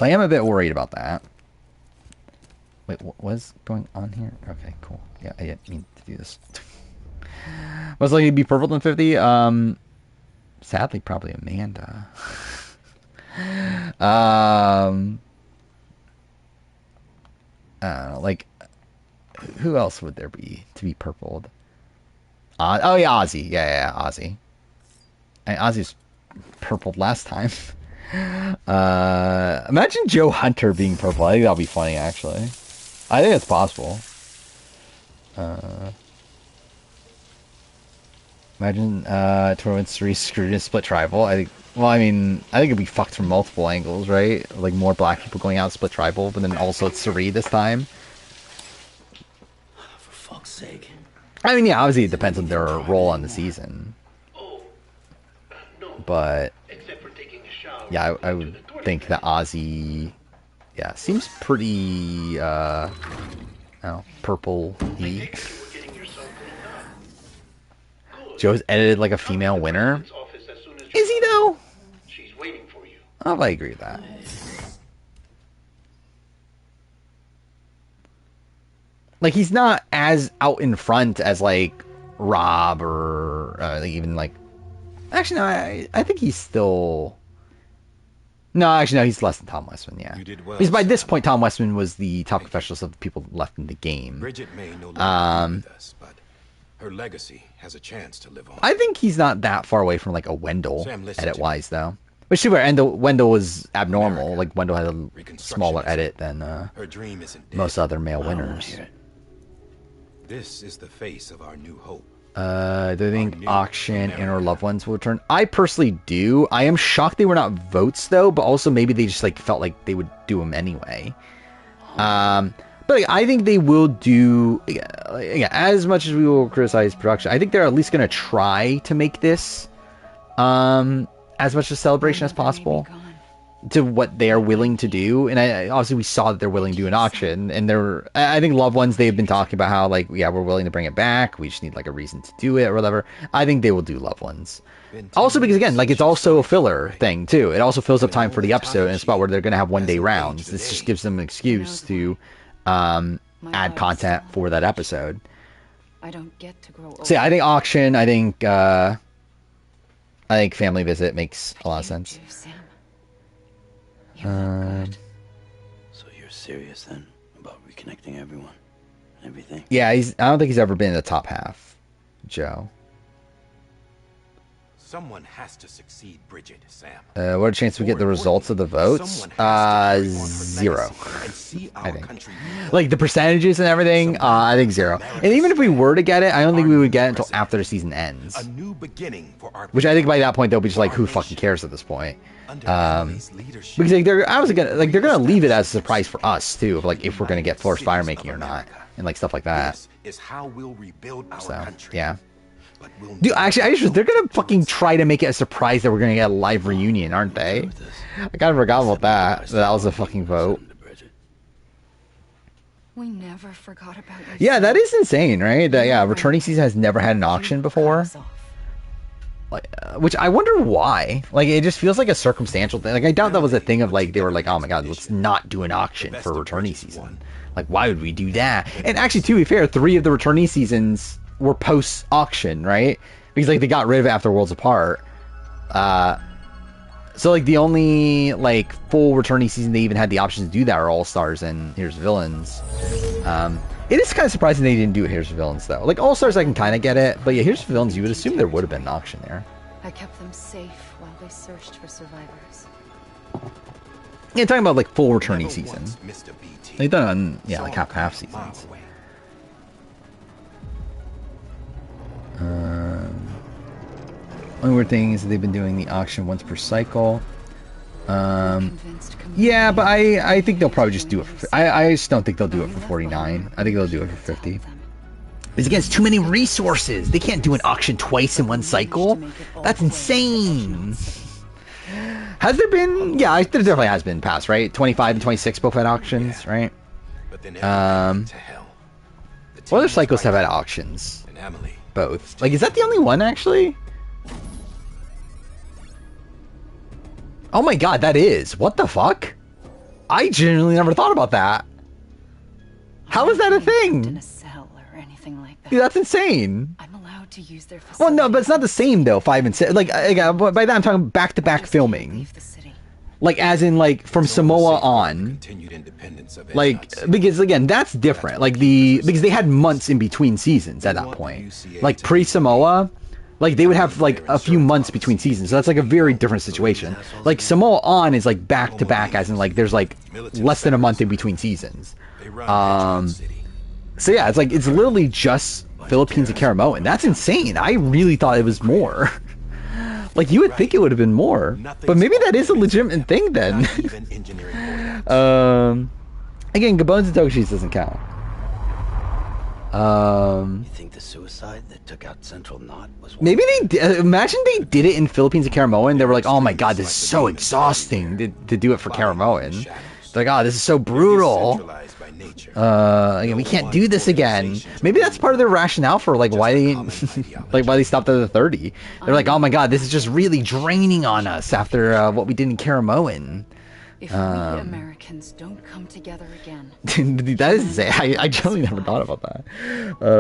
am a bit worried about that. Wait, what was going on here? Okay, cool. Yeah, I didn't mean to do this. Was likely to be purple than 50? Sadly, probably Amanda. I don't know, like, who else would there be to be purpled? Oh, yeah, Ozzy. Yeah, Ozzy. And Ozzy's purpled last time. Imagine Joe Hunter being purple. I think that'll be funny, actually. I think it's possible. Imagine Torrance 3 screwed in Split Tribal. I think. Well, I mean, I think it'd be fucked from multiple angles, right? Like more black people going out Split Tribal, but then also it's Suri this time. For fuck's sake. I mean, yeah, obviously it depends on their role on the season. But yeah, I would think that Ozzy, yeah, seems pretty purple-y. Joe's edited like a female winner. Is he though? Oh, I agree with that. Like he's not as out in front as like Rob or even like. Actually, no, I think he's still. No, actually, no, he's less than Tom Westman. Yeah, You did well, because by this Sam. point, Tom Westman was the top professional of the people left in the game. Bridget may no longer be with us, but her legacy has a chance to live on. I think he's not that far away from like a Wendell Sam, listen edit to wise, though. Which is where Wendell was abnormal. America. Like Wendell had a smaller Reconstructionism. edit than Her dream isn't dead. most other male I don't wanna winners. hear it. This is the face of our new hope. Do they think new Auction and or America. Loved Ones will return? I personally do. I am shocked they were not votes though, but also maybe they just like felt like they would do them anyway. But like, I think they will do. Yeah, as much as we will criticize production, I think they're at least going to try to make this as much a celebration as possible to what they are willing to do. And obviously we saw that they're willing to do an auction, and I think Loved Ones, they've been talking about how like, yeah, we're willing to bring it back, we just need like a reason to do it or whatever. I think they will do Loved Ones also because again, like, it's also a filler thing too. It also fills up time for the episode and a spot where they're going to have one day rounds. This just gives them an excuse to add content for that episode. I don't get to grow old. So yeah, I think auction, I think family visit makes a lot of sense. So you're serious then about reconnecting everyone and everything? Yeah, I don't think he's ever been in the top half, Joe. Someone has to succeed Bridget, Sam. What a chance we get the results of the votes? Someone has to carry on her Zero. legacy and see I our think. country Like the percentages and everything, I think zero. And even if we were to get it, I don't think we would get it until after the season ends. a new beginning for our Which I think by that point they'll be just like, who fucking cares at this point? under Emily's leadership. Because like they're gonna leave it as a surprise for us too, of like if we're gonna get forced fire making or not, and like stuff like that. This is how we'll rebuild our So country. yeah. But we'll Dude, actually, they're gonna fucking try to make it a surprise that we're gonna get a live reunion, aren't they? I kind of forgot about that. That was a fucking vote. We never forgot about you. Yeah, that is insane, right? That yeah, returning season has never had an auction before. Like, which I wonder why. Like, it just feels like a circumstantial thing. Like, I doubt that was a thing of like they were like, oh my god, let's not do an auction for returning season. Like, why would we do that? And actually, to be fair, 3 of the returning seasons were post auction, right? Because like they got rid of it after Worlds Apart. So like the only like full returning season they even had the option to do that are All Stars and Here's the Villains. It is kind of surprising they didn't do it Here's the Villains though. Like All Stars I can kind of get it, but yeah, Here's the Villains you would assume there would have been an auction there. I kept them safe while they searched for survivors. Yeah, talking about like full returning Never season. once missed a BT. They've done on yeah Saw like it half coming seasons. miles away. Only weird thing is that they've been doing the auction once per cycle. Convinced Yeah, but I think they'll probably just do it for, I just don't think they'll do it for 49. I think they'll do it for 50. It's against too many resources. They can't do an auction twice in one cycle. That's insane. Has there been? Yeah, there definitely has been past, right? 25 and 26 both had auctions, right? But then everything went to hell. The What other team cycles was have had right, auctions? and Emily. Both. Like, is that the only one, actually? Oh my god, that is. What the fuck? I genuinely never thought about that. How is that a in thing? a cell or anything like that. Dude, that's insane. I'm allowed to use their Well, facility. no, but it's not the same, though, 5 and 6. Like, by that I'm talking back-to-back Just can't filming. leave the city. Like, as in, like, from Samoa on. Continued independence of Like, Ednut City. because, again, that's different. Like, because they had months in between seasons at that point. Like, pre-Samoa, like, they would have, like, a few months between seasons. So that's, like, a very different situation. Like, Samoa on is, like, back-to-back, as in, like, there's, like, less than a month in between seasons. They run Ednut City. So, yeah, it's, like, it's literally just Philippines and Karamoan. That's insane. I really thought it was more. Like, you would think it would have been more. But maybe that is a legitimate thing then. Again, Gabones and Tokushis doesn't count. You think the suicide that took out Central Knot was one Maybe of they imagine they did it in Philippines and Karamoan. They were like, oh my god, this is so exhausting to do it for Karamoan. They're like, oh, this is so brutal. Again, we can't do this again. Maybe that's part of their rationale for like why they like why they stopped at the 30. They're like, oh my god, this is just really draining on us after what we did in Karamoan. If we Americans don't come together again. That is insane. I generally never thought about that.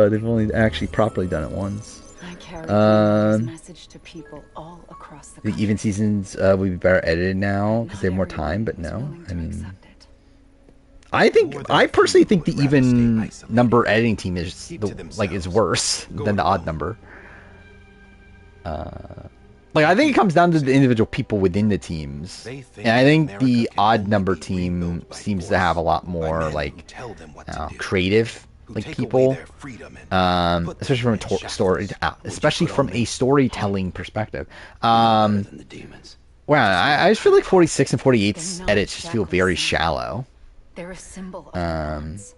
They've only actually properly done it once. I carry this message to people all across the country. The even seasons will be better edited now because they have more time, but no. I mean, I personally think the even number editing team is is worse than the odd number. Like, I think it comes down to the individual people within the teams. And I think the odd number team seems to have a lot more, like, creative, like, people. Especially from a storytelling perspective. Wow, I just feel like 46 and 48's edits just feel very shallow. They're a symbol of balance.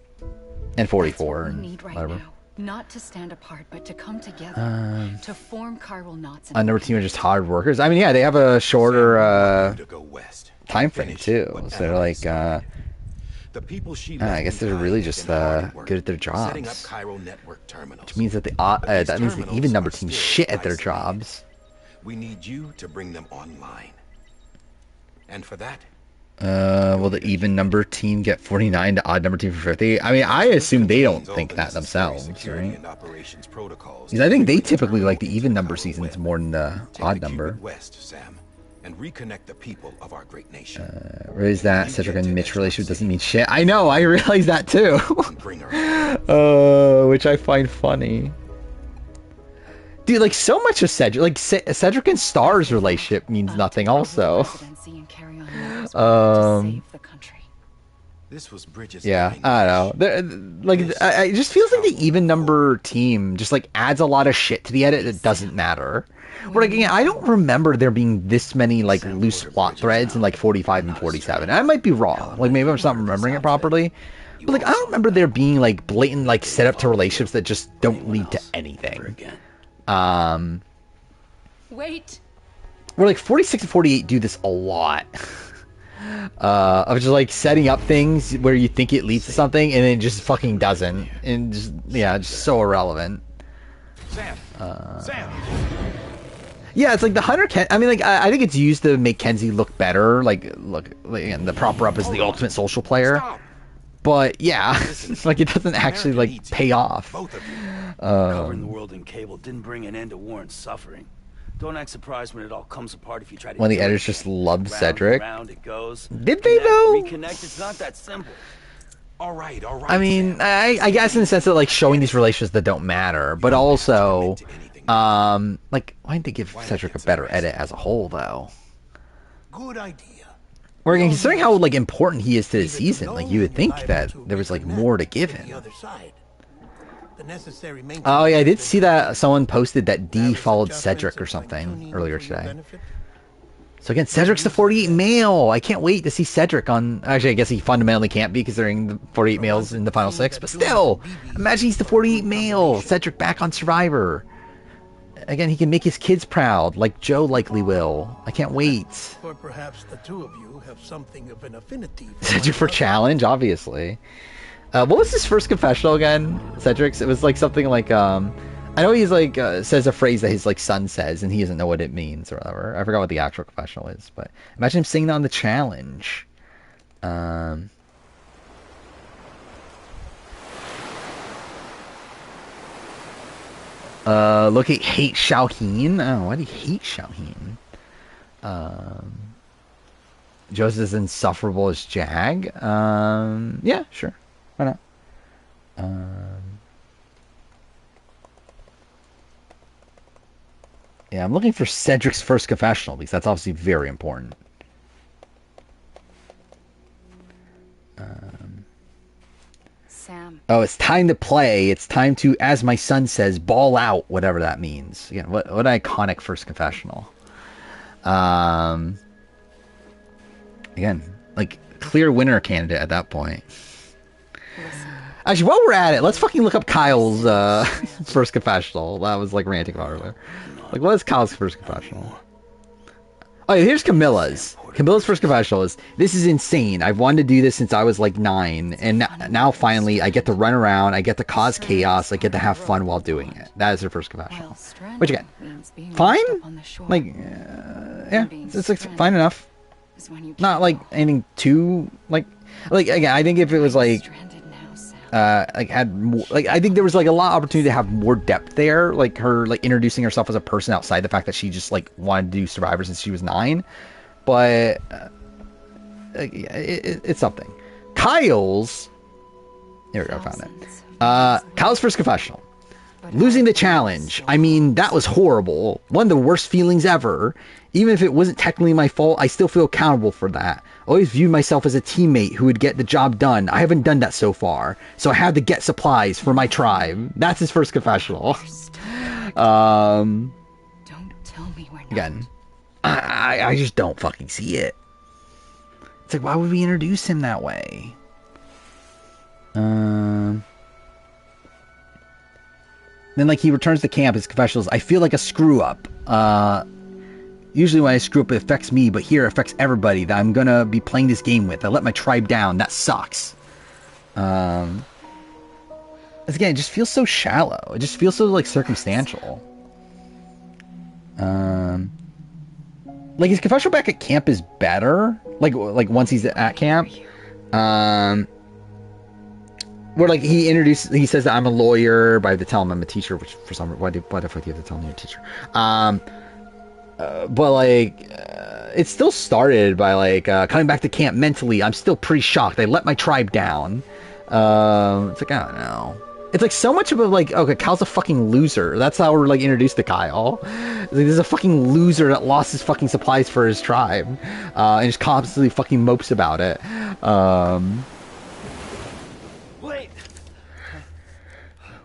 And 44 and whatever. Not to stand apart, but to come together, to form chiral knots. Another team are just hard workers. I mean, yeah, they have a shorter time frame too. So they're like, I guess they're really just good at their jobs. Which means that the even number teams shit at their jobs. We need you to bring them online, and for that. Will the even number team get 49 to odd number team for 50? I mean, I assume they don't think that themselves, right? Because I think they typically like the even number seasons more than the odd number. And reconnect the people of our great nation. What is that? Cedric and Mitch relationship doesn't mean shit. I know, I realize that too. Which I find funny. Dude, like, so much of Cedric, like, Cedric and Star's relationship means nothing also. Yeah, I don't know. Like, it just feels like the even number team just, like, adds a lot of shit to the edit that doesn't matter. Where, like, again, I don't remember there being this many, like, loose plot threads in, like, 45 and 47. I might be wrong. Like, maybe I'm just not remembering it properly. But, like, I don't remember there being, like, blatant, like, setup to relationships that just don't lead to anything. Wait. Where, like, 46 and 48 do this a lot. Of just, like, setting up things where you think it leads to something and then it just fucking doesn't. And just, yeah, just so irrelevant. Sam. Yeah, it's like the Hunter I mean, like, I think it's used to make Kenzie look better. Like, again, the prop up is the ultimate social player. But, yeah, like, it doesn't actually, like, pay off. Covering the world in cable didn't bring an end to war and suffering. Don't act surprised when it all comes apart if you try to. When the editors just loved Cedric. Round it goes. Did they though? Reconnect. It's not that simple. All right. I mean, I guess in the sense that, like, showing these relationships that don't matter, but also, like, why didn't they give Cedric a better edit as a whole though? Good idea. Or again, considering how, like, important he is to the season, like, you would think that there was, like, more to give him. Oh yeah, I did see that someone posted that D followed Cedric or something earlier today. So again, Cedric's the 48 male. I can't wait to see Cedric on. Actually, I guess he fundamentally can't be considering the 48 males in the final 6. But still, imagine he's the 48 male. Cedric back on Survivor. Again, he can make his kids proud, like Joe likely will. I can't wait. Or perhaps the two of you have something of an affinity. Cedric for challenge, obviously. What was his first confessional again, Cedric's? It was like something like, I know he's like, says a phrase that his like son says and he doesn't know what it means or whatever. I forgot what the actual confessional is, but imagine him singing on the challenge. Look, hate Xiaoheen. Oh, why do you hate Xiaoheen? Joe's as insufferable as Jag. Yeah, sure. Why not? Yeah, I'm looking for Cedric's first confessional because that's obviously very important. Sam. Oh, it's time to play. It's time to, as my son says, ball out, whatever that means. Again, what an iconic first confessional. Again, like, clear winner candidate at that point. Listen. Actually, while we're at it, let's fucking look up Kyle's first confessional. That was like ranting about earlier. Like, what is Kyle's first confessional? Oh, yeah, here's Camilla's. Camilla's first confessional is, this is insane. I've wanted to do this since I was like 9, and now finally I get to run around, I get to cause chaos, I get to have fun while doing it. That is her first confessional. Which again, fine? Like, yeah, it's like fine enough. Not like anything too, like again, I think if it was like, had more, like, I think there was like a lot of opportunity to have more depth there, like her like introducing herself as a person outside the fact that she just like wanted to do Survivor since she was 9, but it's something. Kyle's, here we go, I found it. Kyle's first confessional. Losing the challenge. I mean, that was horrible. One of the worst feelings ever. Even if it wasn't technically my fault, I still feel accountable for that. I always viewed myself as a teammate who would get the job done. I haven't done that so far, so I had to get supplies for my tribe. That's his first confessional. Don't tell me we're not. Again, I just don't fucking see it. It's like, why would we introduce him that way? Then, like, he returns to camp. His confessional is, I feel like a screw-up. Usually when I screw up, it affects me, but here it affects everybody that I'm gonna be playing this game with. I let my tribe down. That sucks. Again, it just feels so shallow. It just feels so, like, circumstantial. Like, his confessional back at camp is better. Like once he's at camp. Where, like, he says that I'm a lawyer, but I have to tell him I'm a teacher, which for some reason, why the fuck do you have to tell me you're a teacher? But, like, it still started by, like, coming back to camp mentally. I'm still pretty shocked. I let my tribe down. It's like, I don't know. It's, like, so much of a, like, okay, Kyle's a fucking loser. That's how we're, like, introduced to Kyle. Like, there's a fucking loser that lost his fucking supplies for his tribe. And just constantly fucking mopes about it.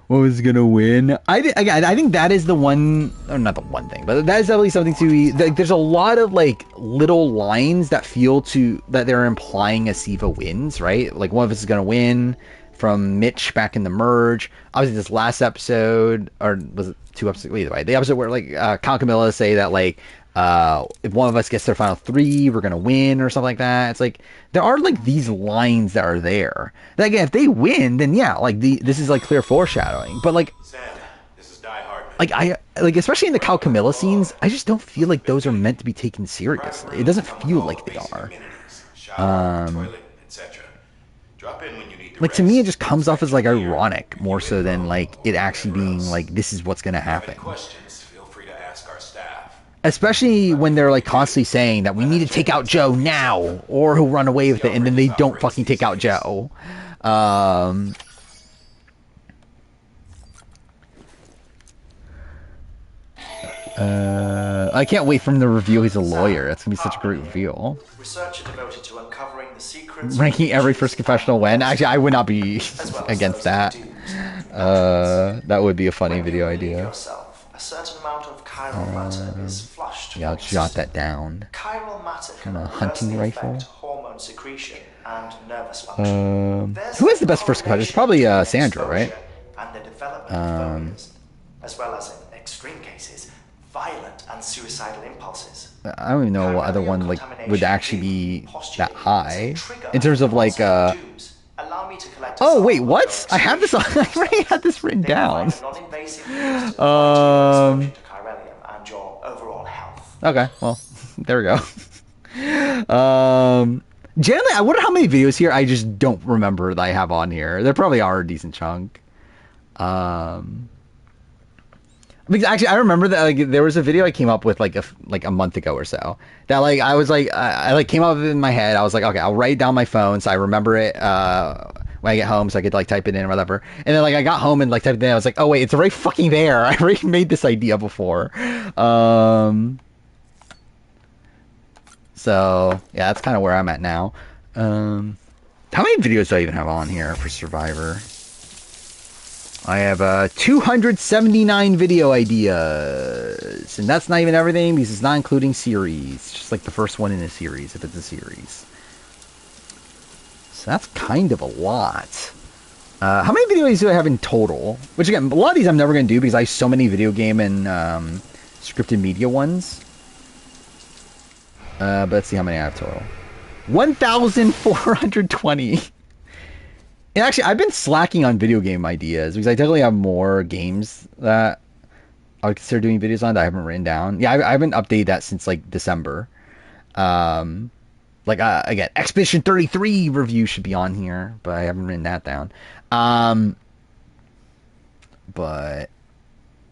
What was gonna win? I think that is the one, or not the one thing, but that is definitely something to. Like, there's a lot of like little lines that feel that they're implying a Siva wins, right? Like, one of us is gonna win from Mitch back in the merge. Obviously, this last episode, or was it 2 episodes? Either way, the episode where like Kyle and Camilla say that like if one of us gets their final 3, we're gonna win or something like that. It's like there are like these lines that are there. That, again, if they win, then yeah, like this is like clear foreshadowing. But like, Sam, this is Die Hard. Like especially in the Kyle Camilla scenes, I just don't feel like those are meant to be taken seriously. It doesn't feel like they are. Like, to me, it just comes off as like ironic more so than like it actually being like this is what's gonna happen. Especially when they're like constantly saying that we need to take out Joe now or he'll run away with it, and then they don't fucking take out Joe. I can't wait for him to reveal he's a lawyer. That's gonna be such a great reveal. Research devoted to uncovering the secrets. Ranking every first confessional win. Actually, I would not be against that. That would be a funny video idea. A certain amount of chiral matter is flushed. Yeah, I'll jot that down. Chiral matter can a hunting rifle. Hormone secretion and nervous function. Who has the best first confession? It's probably Sandra, right? And the development of phobias, as well as in extreme cases, violent and suicidal impulses. I don't even know what other one like would actually be that high in terms of like. Oh wait, what? I have this. I already had this written down. Okay, well, there we go. Generally, I wonder how many videos here I just don't remember that I have on here. There probably are a decent chunk. Because actually, I remember that like there was a video I came up with like a month ago or so that like I was like I like came up with it in my head. I was like, okay, I'll write it down on my phone so I remember it when I get home so I could like type it in or whatever. And then like I got home and like typed it in. I was like, oh wait, it's already fucking there. I already made this idea before. So yeah, that's kind of where I'm at now. How many videos do I even have on here for Survivor? I have 279 video ideas. And that's not even everything because it's not including series. Just like the first one in a series, if it's a series. So that's kind of a lot. How many videos do I have in total? Which again, a lot of these I'm never going to do because I have so many video game and scripted media ones. But let's see how many I have total. 1,420. And actually, I've been slacking on video game ideas because I definitely have more games that I would consider doing videos on that I haven't written down. Yeah, I haven't updated that since like December. Again, Expedition 33 review should be on here, but I haven't written that down. But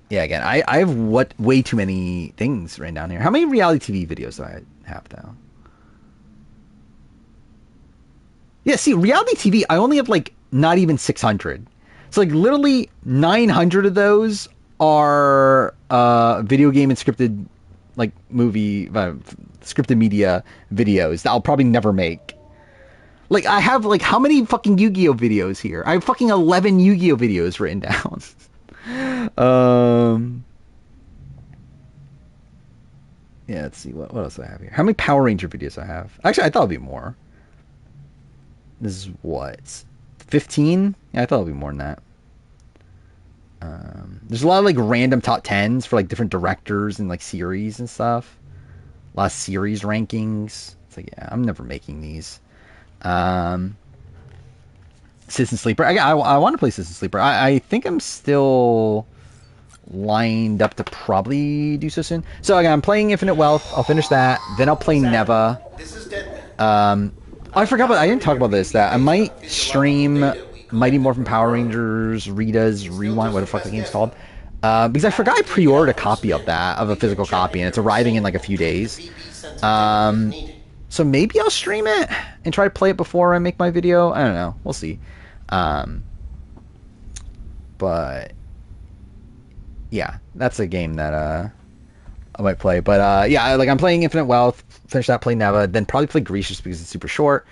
yeah, again, I have way too many things written down here. How many reality TV videos do I have though? Yeah, see, reality TV, I only have like not even 600. So like literally 900 of those are video game and scripted like movie scripted media videos that I'll probably never make. Like I have like how many fucking Yu-Gi-Oh videos here? I have fucking 11 Yu-Gi-Oh videos written down. Yeah, let's see what else do I have here. How many Power Ranger videos I have? Actually, I thought it'd be more. This is what? 15? Yeah, I thought it'd be more than that. There's a lot of like random top 10s for like different directors and like series and stuff. A lot of series rankings. It's like, yeah, I'm never making these. Citizen Sleeper. I want to play Citizen Sleeper. I think I'm still lined up to probably do so soon. So again, I'm playing Infinite Wealth. I'll finish that. Then I'll play Neva. I forgot about. I didn't talk about this. That I might stream Mighty Morphin Power Rangers, Rita's Rewind, what the fuck the game's called. Because I forgot I pre-ordered a copy of that, of a physical copy, and it's arriving in like a few days. So maybe I'll stream it and try to play it before I make my video. I don't know. We'll see. But yeah, that's a game that I might play. But yeah, like I'm playing Infinite Wealth, finish that, play Neva, then probably play Greece just because it's super short.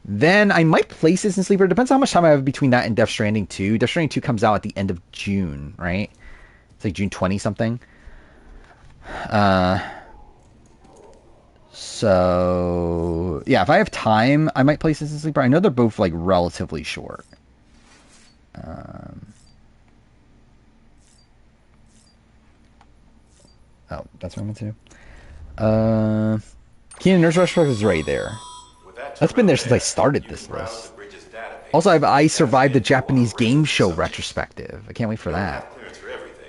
Then I might play Citizen Sleeper. It depends on how much time I have between that and Death Stranding 2. Death Stranding 2 comes out at the end of June, right? It's like June 20 something. So yeah, if I have time, I might play Citizen Sleeper. I know they're both like relatively short. Oh, that's what I meant to. Keenan Nurse Retrospect is right there. That's been there since I started this list. Also, I have I Survived the Japanese Game Show retrospective. I can't wait for that.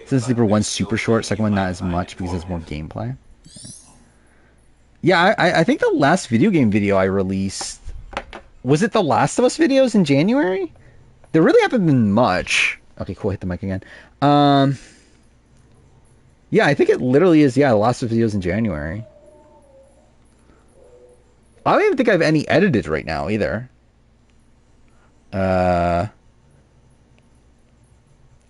Citizen Sleeper 1's super short, second one not as much because it's more gameplay. Yeah, I think the last video game video I released... Was it the Last of Us videos in January? There really haven't been much. Okay, cool, hit the mic again. Yeah, I think it literally is, yeah, the Last of Us videos in January. I don't even think I have any edited right now, either. Yeah,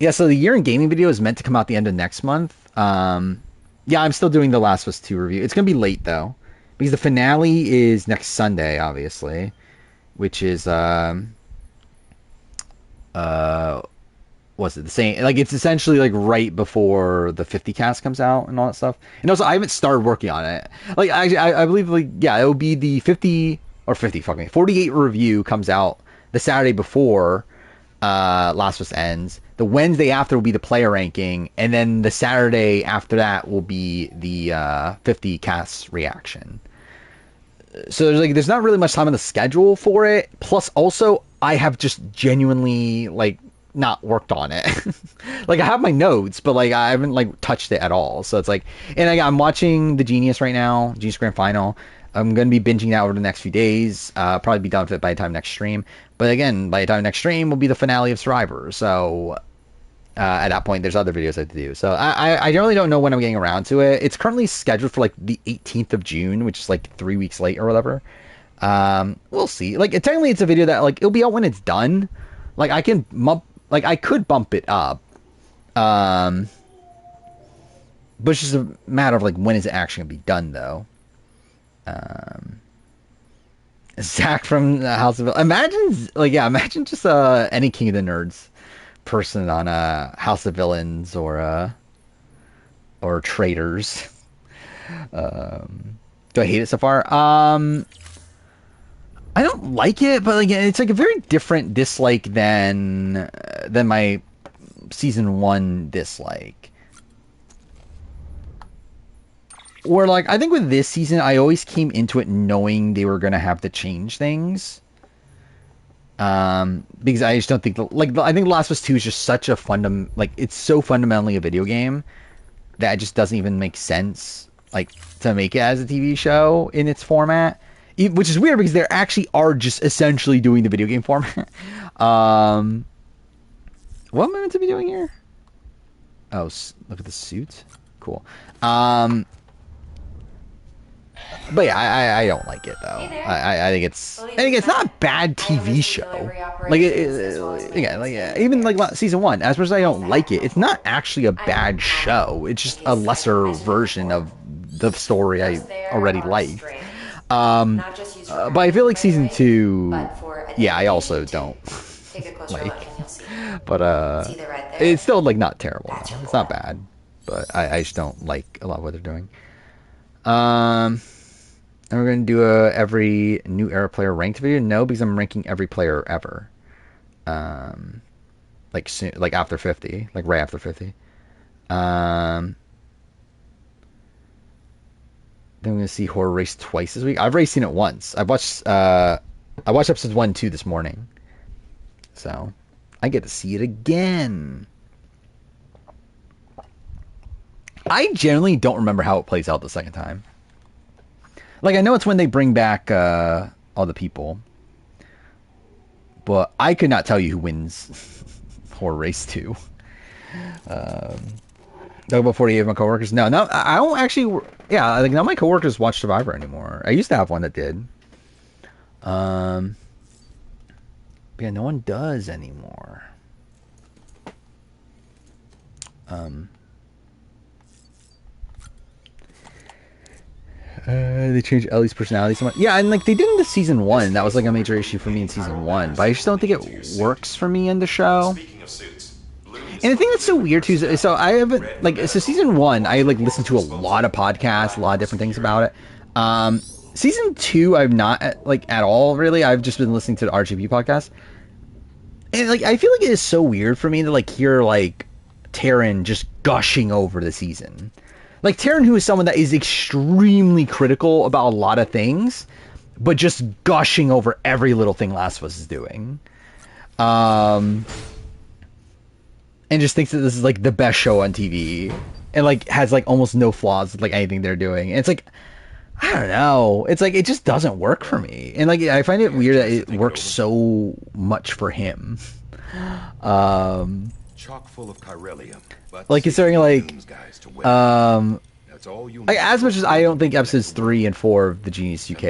so the Year in Gaming video is meant to come out the end of next month. Yeah, I'm still doing the Last of Us 2 review. It's going to be late, though. Because the finale is next Sunday, obviously. Which is, what's it, the same, like, it's essentially, like, right before the 50 cast comes out and all that stuff. And also, I haven't started working on it. Like, I believe, like, yeah, it will be the 48 review comes out the Saturday before Last of Us ends. The Wednesday after will be the player ranking, and then the Saturday after that will be the 50 cast reaction. So there's not really much time on the schedule for it. Plus, also, I have just genuinely like not worked on it. Like I have my notes, but like I haven't like touched it at all. So it's like, and I'm watching The Genius right now, Genius Grand Final. I'm going to be binging that over the next few days. Probably be done with it by the time next stream. But again, by the time next stream will be the finale of Survivor. So at that point, there's other videos I have to do. So I really don't know when I'm getting around to it. It's currently scheduled for like the 18th of June, which is like 3 weeks late or whatever. We'll see. Like technically, it's a video that like it'll be out when it's done. Like I could bump it up. But it's just a matter of like when is it actually gonna be done though. Zach from the House of Imagine, like, yeah, imagine just any King of the Nerds person on House of Villains or Traitors. Do I hate it so far? I don't like it, but like it's like a very different dislike than my season 1 dislike. Or like I think with this season, I always came into it knowing they were gonna have to change things. Because I just don't think I think Last of Us 2 is just such a it's so fundamentally a video game that it just doesn't even make sense like to make it as a TV show in its format. Which is weird because they actually are just essentially doing the video game format. What am I meant to be doing here? Oh, look at the suit. Cool. But yeah, I don't like it though. I think it's not a bad TV show. Like even like season 1. As much as I don't like it, it's not actually a bad show. It's just a lesser version of the story I already liked. But I feel like season 2, yeah, I also don't like. But it's still like not terrible. No. It's not bad, but I just don't like a lot of what they're doing. And we're gonna do every new era player ranked video. No, because I'm ranking every player ever. Like soon, like after 50, like right after 50. Then I'm gonna see Horror Race twice this week. I've already seen it once. I watched episodes 1 and 2 this morning, so I get to see it again. I generally don't remember how it plays out the second time. Like I know it's when they bring back all the people, but I could not tell you who wins Horror Race 2. Talk about 48 of my coworkers. No, I don't actually. Yeah, like none of my coworkers watch Survivor anymore. I used to have one that did. But yeah, no one does anymore. They changed Ellie's personality so much. Yeah, and like they did in the season 1. That was like a major issue for me in season 1. But I just don't think it works for me in the show. And the thing that's so weird too is, so I haven't so season 1 I like listened to a lot of podcasts, a lot of different things about it. Season 2 I've not like at all really. I've just been listening to the RGB podcast, and like I feel like it is so weird for me to like hear like Taryn just gushing over the season. Like Taryn, who is someone that is extremely critical about a lot of things, but just gushing over every little thing Last of Us is doing. And just thinks that this is like the best show on TV, and like has like almost no flaws with like anything they're doing. And it's like, I don't know. It's like it just doesn't work for me, and like I find it weird that it works so much for him. Chock full of chiralium, like considering like like as much as I don't think episodes 3 and 4 of the Genius UK,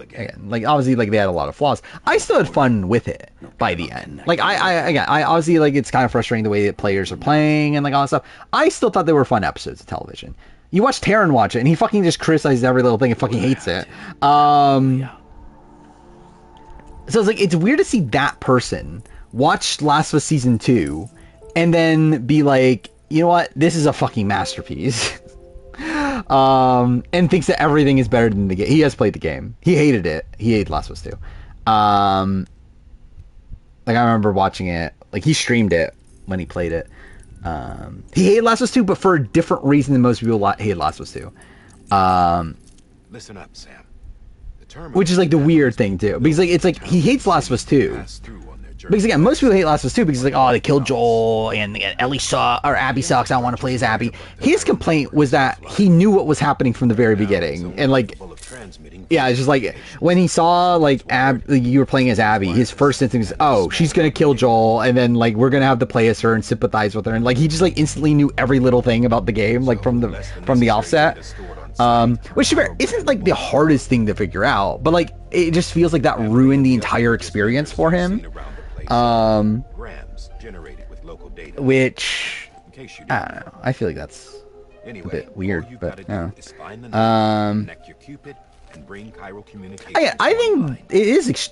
again, like obviously like they had a lot of flaws, I still had fun with it by the end. Like I obviously like it's kind of frustrating the way that players are playing and like all that stuff. I still thought they were fun episodes of television. You watch Taryn watch it and he fucking just criticizes every little thing and fucking hates it. So it's like it's weird to see that person watch Last of Us season 2 and then be like, you know what, this is a fucking masterpiece. And thinks that everything is better than the game. He has played the game. He hated it. He hated Last of Us 2. Like I remember watching it. Like he streamed it when he played it. He hated Last of Us 2, but for a different reason than most people hate Last of Us 2. Listen up, Sam. Which is like the weird thing too, because like it's like he hates Last of Us 2. Because again, most people hate Last of Us 2 because it's like, oh, they killed Joel and Ellie sucks, or Abby sucks. I don't want to play as Abby. His complaint was that he knew what was happening from the very beginning, and like, yeah, it's just like when he saw like you were playing as Abby, his first instinct was, oh, she's gonna kill Joel, and then like we're gonna have to play as her and sympathize with her, and like he just like instantly knew every little thing about the game, like from the offset. Which isn't like the hardest thing to figure out, but like it just feels like that ruined the entire experience for him. Which I don't know. I feel like that's a bit weird, but and bring Chiral communications I think online. it is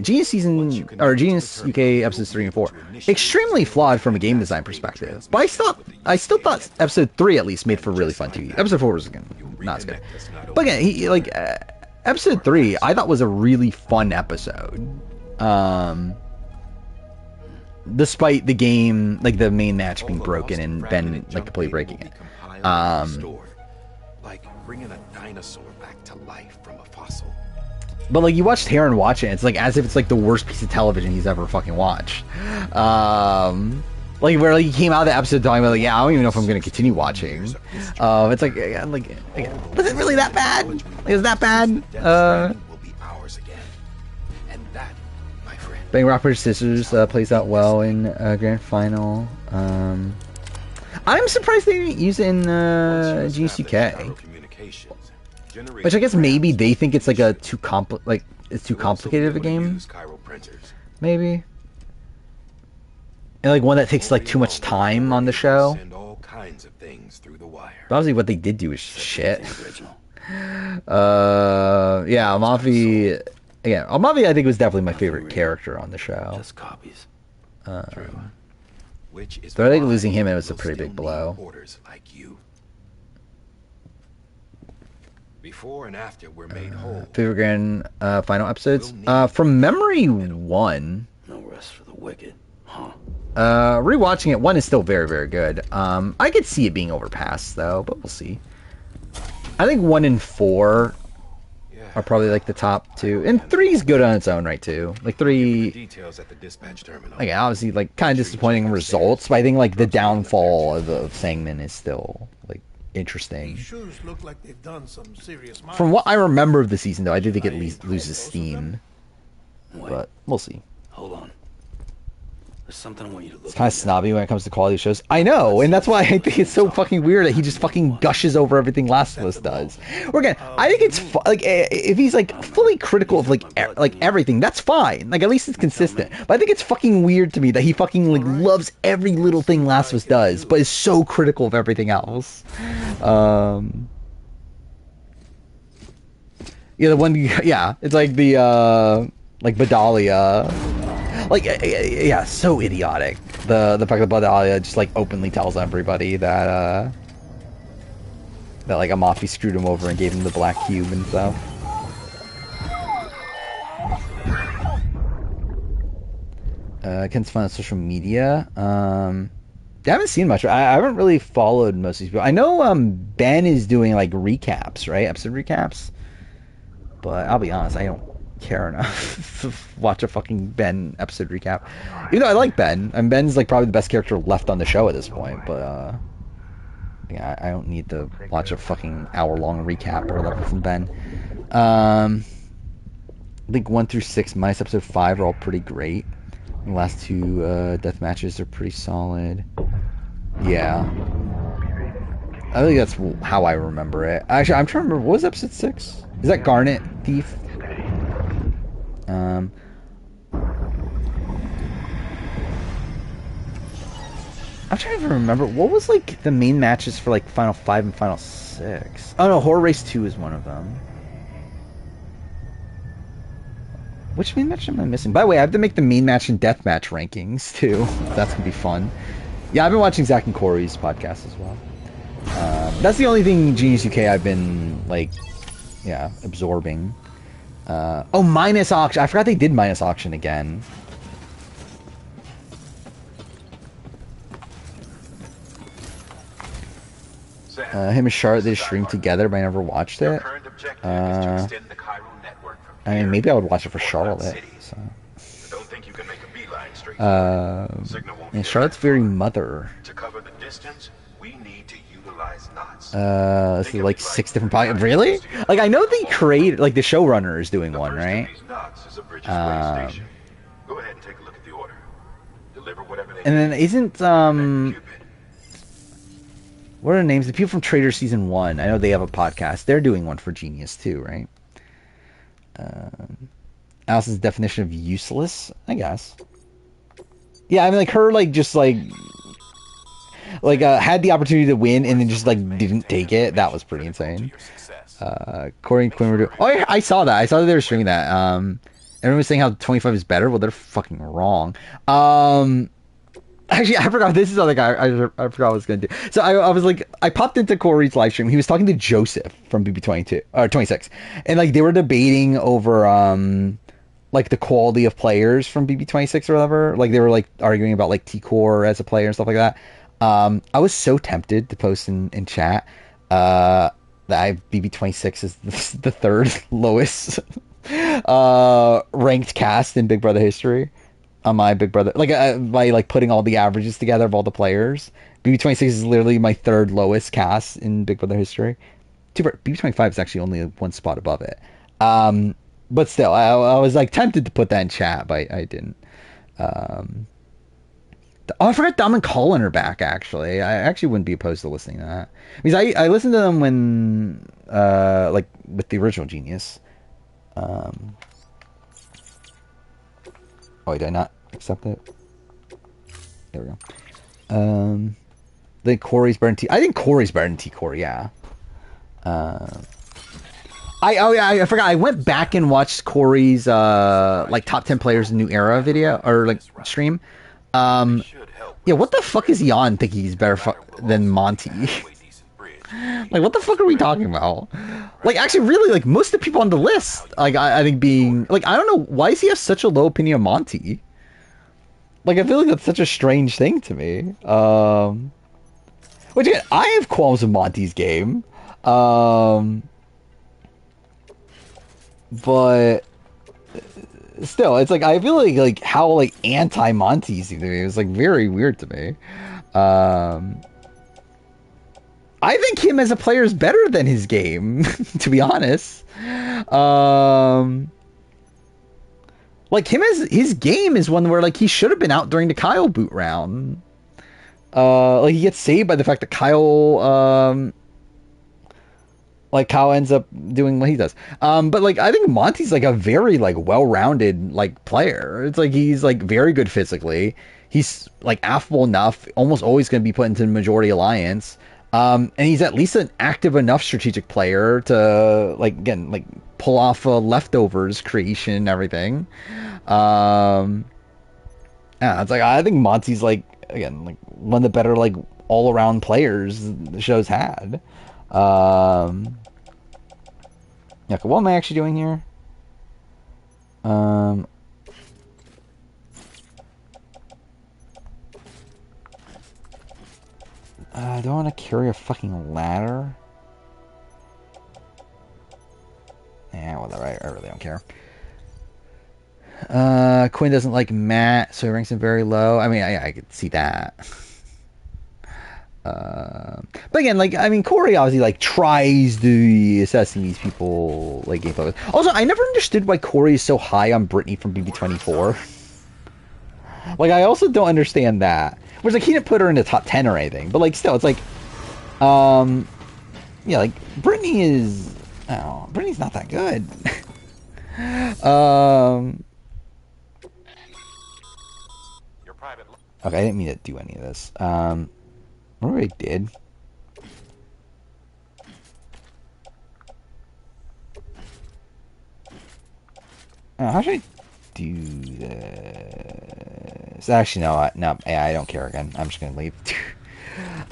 Genius season or Genius UK episodes 3 and 4 extremely flawed from a game design perspective. But I still thought episode 3 at least made for really fun TV. Episode 4 was again not as good. But again, episode 3 I thought was a really fun episode. Despite the game, like the main match being broken and Ben like completely breaking it. Like bringing a dinosaur back to life from a fossil. But like you watch Taron watch it, it's like as if it's like the worst piece of television he's ever fucking watched. Like where like he came out of the episode talking about like, yeah, I don't even know if I'm gonna continue watching. It's like was it really that bad? Like, is that bad? Will be ours again. And that, my friend. Bang Rock Paper Scissors plays out well in Grand Final. I'm surprised they didn't use it in Genius UK. Which I guess maybe they think it's like it's too complicated of a game. Maybe. And like one that takes like too much time on the show. But obviously what they did do is shit. Yeah, Amavi. Yeah, Amavi I think was definitely my favorite character on the show. Just copies. So I think losing him, it was a pretty big blow. Before and after we're made whole. Favorite grand final episodes? From memory, 1. No rest for the wicked, huh? Rewatching it, 1 is still very, very good. I could see it being overpassed though, but we'll see. I think 1 and 4 are probably like the top 2, and 3 is good on its own right too. Like 3, Details at the dispatch terminal. like obviously like kind of disappointing results, but I think like the downfall of Sangman is still like interesting. Shoes look like they've done some serious miles. From what I remember of the season though, I do think it loses steam, but we'll see. Hold on. There's something I want you to look It's kind of snobby when it comes to quality shows. I know, and that's why I think it's so fucking weird that he just fucking gushes over everything Last of Us does. Or again, I think it's like if he's like fully critical of like everything, that's fine. Like at least it's consistent. But I think it's fucking weird to me that he fucking like loves every little thing Last of Us does, but is so critical of everything else. Yeah, the one. Yeah, it's like the like Vidalia. Like, yeah, so idiotic. The fact that Badalia just like openly tells everybody that like Amafi screwed him over and gave him the black cube and stuff. Ken's fun on social media. I haven't seen much. I haven't really followed most of these people. I know Ben is doing like recaps, right? Episode recaps. But I'll be honest, I don't care enough to watch a fucking Ben episode recap. Even though I like Ben, and Ben's like probably the best character left on the show at this point, but yeah, I don't need to watch a fucking hour-long recap or whatever from Ben. I think 1 through 6 minus episode 5 are all pretty great. The last 2 death matches are pretty solid. Yeah. I think that's how I remember it. Actually, I'm trying to remember, what was episode 6? Is that Garnet Thief? I'm trying to remember what was like the main matches for like Final 5 and Final 6. Oh no, Horror Race 2 is one of them. Which main match am I missing? By the way, I have to make the main match and death match rankings too. That's gonna be fun. Yeah, I've been watching Zach and Corey's podcast as well. That's the only thing Genius UK I've been like, yeah, absorbing. Oh, minus auction. I forgot they did minus auction again. Him and Charlotte, they streamed together, but I never watched it. I mean, maybe I would watch it for Charlotte. So. And Charlotte's very mother. This is like 6 different podcasts. Really? Like, I know they create, like, the showrunner is doing one, right? And then isn't, what are the names? The people from Trader Season 1, I know they have a podcast. They're doing one for Genius, too, right? Alice's definition of useless, I guess. Yeah, I mean, like, her, like, just, like, had the opportunity to win and then just like didn't take it. That was pretty insane. Corey and Quinn were doing. Oh, yeah, I saw that. I saw that they were streaming that. Everyone was saying how 25 is better. Well, they're fucking wrong. Actually, I forgot. This is other guy. I forgot what I was gonna do. So I was like, I popped into Corey's live stream. He was talking to Joseph from BB22 or 26, and like they were debating over like the quality of players from BB26 or whatever. Like they were like arguing about like T-Core as a player and stuff like that. I was so tempted to post in chat that BB26 is the third lowest ranked cast in Big Brother history. On my Big Brother, like by like putting all the averages together of all the players, BB26 is literally my third lowest cast in Big Brother history. BB25 is actually only one spot above it. But still, I was like tempted to put that in chat, but I didn't. I forgot Dom and Colin are back. Actually, I actually wouldn't be opposed to listening to that because I listened to them when like with the original Genius. Oh, did I not accept it? There we go. I think Corey's better than T. I think Corey's better than T-Core, yeah. I forgot. I went back and watched Corey's like top 10 players in New Era video or like stream. Yeah, what the fuck is he on thinking he's better than Monty? Like, what the fuck are we talking about? Like, actually, really, like, most of the people on the list, like, I think being, like, I don't know, why does he have such a low opinion of Monty? Like, I feel like that's such a strange thing to me. Which, again, I have qualms with Monty's game. But still, it's like, I feel like how, like, anti-Monty he seemed to me. It was, like, very weird to me. I think him as a player is better than his game, to be honest. Like him as his game is one where like he should have been out during the Kyle boot round. Like he gets saved by the fact that Kyle ends up doing what he does. But like I think Monty's like a very like well-rounded like player. It's like he's like very good physically. He's like affable enough, almost always going to be put into the majority alliance. And he's at least an active enough strategic player to, like, again, like, pull off a leftovers creation and everything. Yeah, it's like, I think Monty's, like, again, like, one of the better, like, all-around players the show's had. Yeah, what am I actually doing here? I don't want to carry a fucking ladder. Yeah, whatever. I really don't care. Quinn doesn't like Matt, so he ranks him very low. I mean, I could see that. But again, like, I mean, Corey obviously, like, tries to be assessing these people, like, gameplay. Also, I never understood why Corey is so high on Brittany from BB24. Like, I also don't understand that. Which, like, he didn't put her in the top 10 or anything. But, like, still, it's like... yeah, like, Brittany is... Oh, Brittany's not that good. Okay, I didn't mean to do any of this. I wonder what I did. How should I do this? Actually, no, I don't care again. I'm just gonna leave.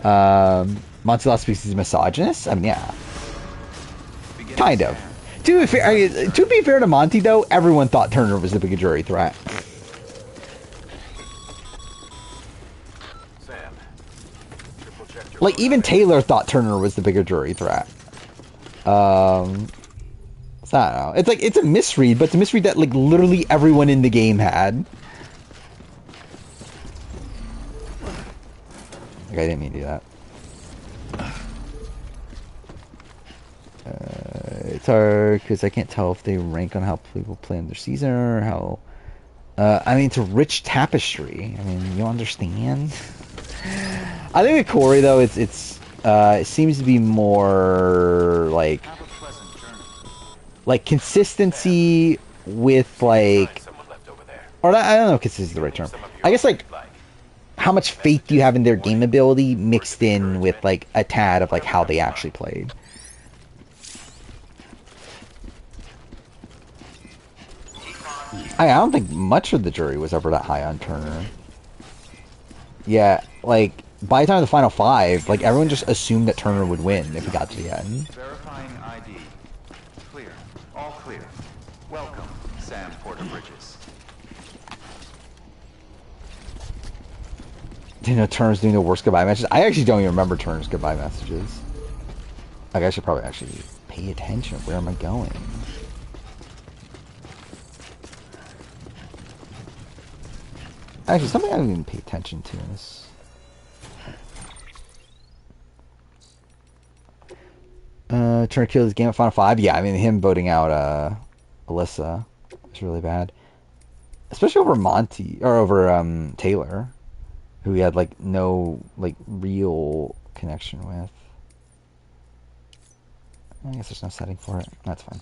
Monty Lost Speaks is misogynist? I mean, yeah. Kind of. To be fair to Monty, though, everyone thought Turner was the bigger jury threat. Like, even Taylor thought Turner was the bigger jury threat. So I don't know. It's like, it's a misread, but it's a misread that, like, literally everyone in the game had. Like, I didn't mean to do that. It's hard, because I can't tell if they rank on how people play in their season, or how... I mean, it's a rich tapestry. I mean, you don't understand? I think with Corey, though, it seems to be more, like consistency with, like... Or, I don't know if consistency is the right term. I guess, like, how much faith do you have in their game ability mixed in with, like, a tad of, like, how they actually played. I don't think much of the jury was ever that high on Turner. Yeah, like, by the time of the final 5, like, everyone just assumed that Turner would win if he got to the end. Verifying ID. Clear. All clear. Welcome, Sam Porter Bridges. You know, Turner's doing the worst goodbye messages. I actually don't even remember Turner's goodbye messages. Like, I should probably actually pay attention. Where am I going? Actually, something I didn't even pay attention to in this. Turner killed his game at Final 5. Yeah, I mean, him voting out Alyssa was really bad. Especially over Monty, or over Taylor, who he had, like, no, like, real connection with. I guess there's no setting for it. That's fine.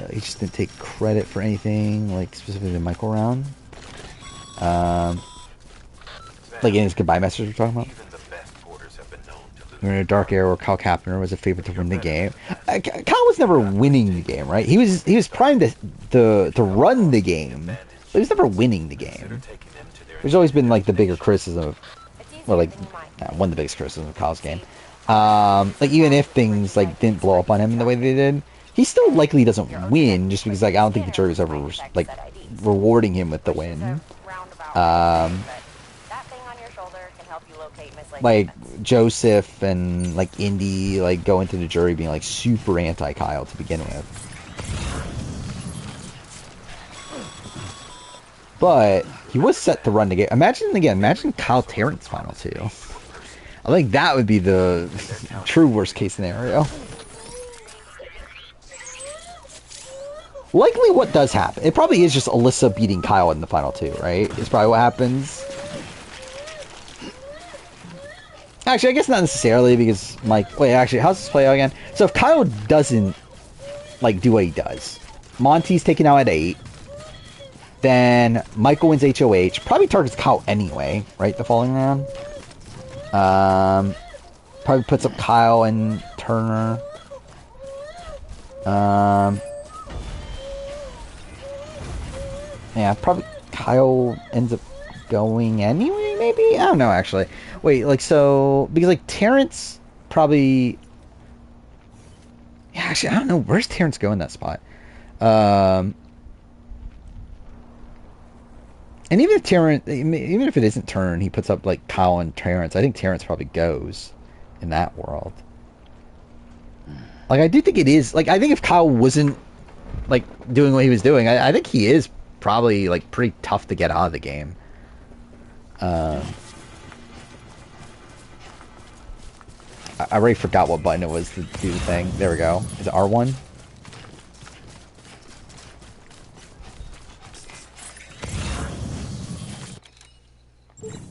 He just didn't take credit for anything, like, specifically the Michael round. Like in his goodbye message we're talking about. We're in a dark era where Kyle Kapner was a favorite to win the game. Kyle was never winning the game, right? He was primed to run the game, but he was never winning the game. There's always been, like, the bigger criticism of, well, like, one of the biggest criticisms of Kyle's game. Like, even if things, like, didn't blow up on him the way they did, he still likely doesn't win, just because, like, I don't think the jury was ever, like, rewarding him with the win. Like, Joseph and, like, Indy, like, go into the jury being, like, super anti-Kyle to begin with. But he was set to run the game. Imagine Kyle Terrence final 2. I think that would be the true worst case scenario. Likely what does happen, it probably is just Alyssa beating Kyle in the final 2, right? It's probably what happens. Actually, I guess not necessarily, because Mike... Wait, actually, how's this play out again? So if Kyle doesn't, like, do what he does, Monty's taken out at 8, then Michael wins HOH, probably targets Kyle anyway, right, the following round? Probably puts up Kyle and Turner. Yeah, probably Kyle ends up going anyway, maybe? I don't know, actually. Wait, like, so... Because, like, Terrence probably... Yeah, actually, I don't know. Where's Terrence go in that spot? And even if Terrence... Even if it isn't Turn, he puts up, like, Kyle and Terrence. I think Terrence probably goes in that world. Like, I do think it is... Like, I think if Kyle wasn't, like, doing what he was doing, I think he is probably, like, pretty tough to get out of the game. I already forgot what button it was to do the thing. There we go. Is it R1?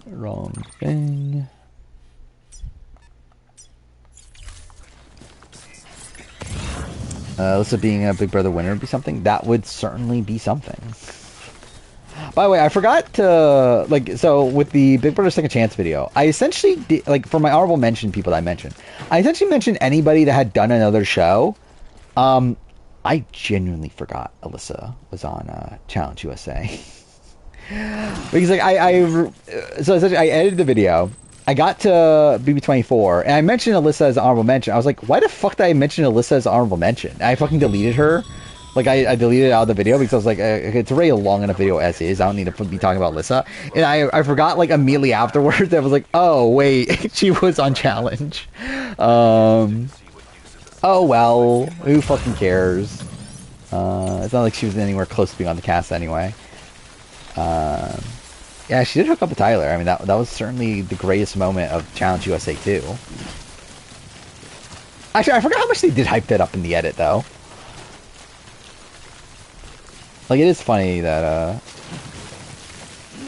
Wrong thing. Alyssa being a Big Brother winner would be something. That would certainly be something. By the way, I forgot to, like, so with the Big Brother Second Chance video, I essentially did, like, for my honorable mention people that I mentioned, I essentially mentioned anybody that had done another show. I genuinely forgot Alyssa was on Challenge USA. Because, like, so essentially I edited the video, I got to BB24, and I mentioned Alyssa as an honorable mention. I was like, why the fuck did I mention Alyssa as an honorable mention? I fucking deleted her. Like, I deleted it out of the video because I was like, it's already a long enough video as is. I don't need to be talking about Alyssa. And I forgot, like, immediately afterwards. I was like, oh, wait, she was on Challenge. Oh, well, who fucking cares? It's not like she was anywhere close to being on the cast anyway. Yeah, she did hook up with Tyler. I mean, that was certainly the greatest moment of Challenge USA 2. Actually, I forgot how much they did hype that up in the edit, though. Like, it is funny that,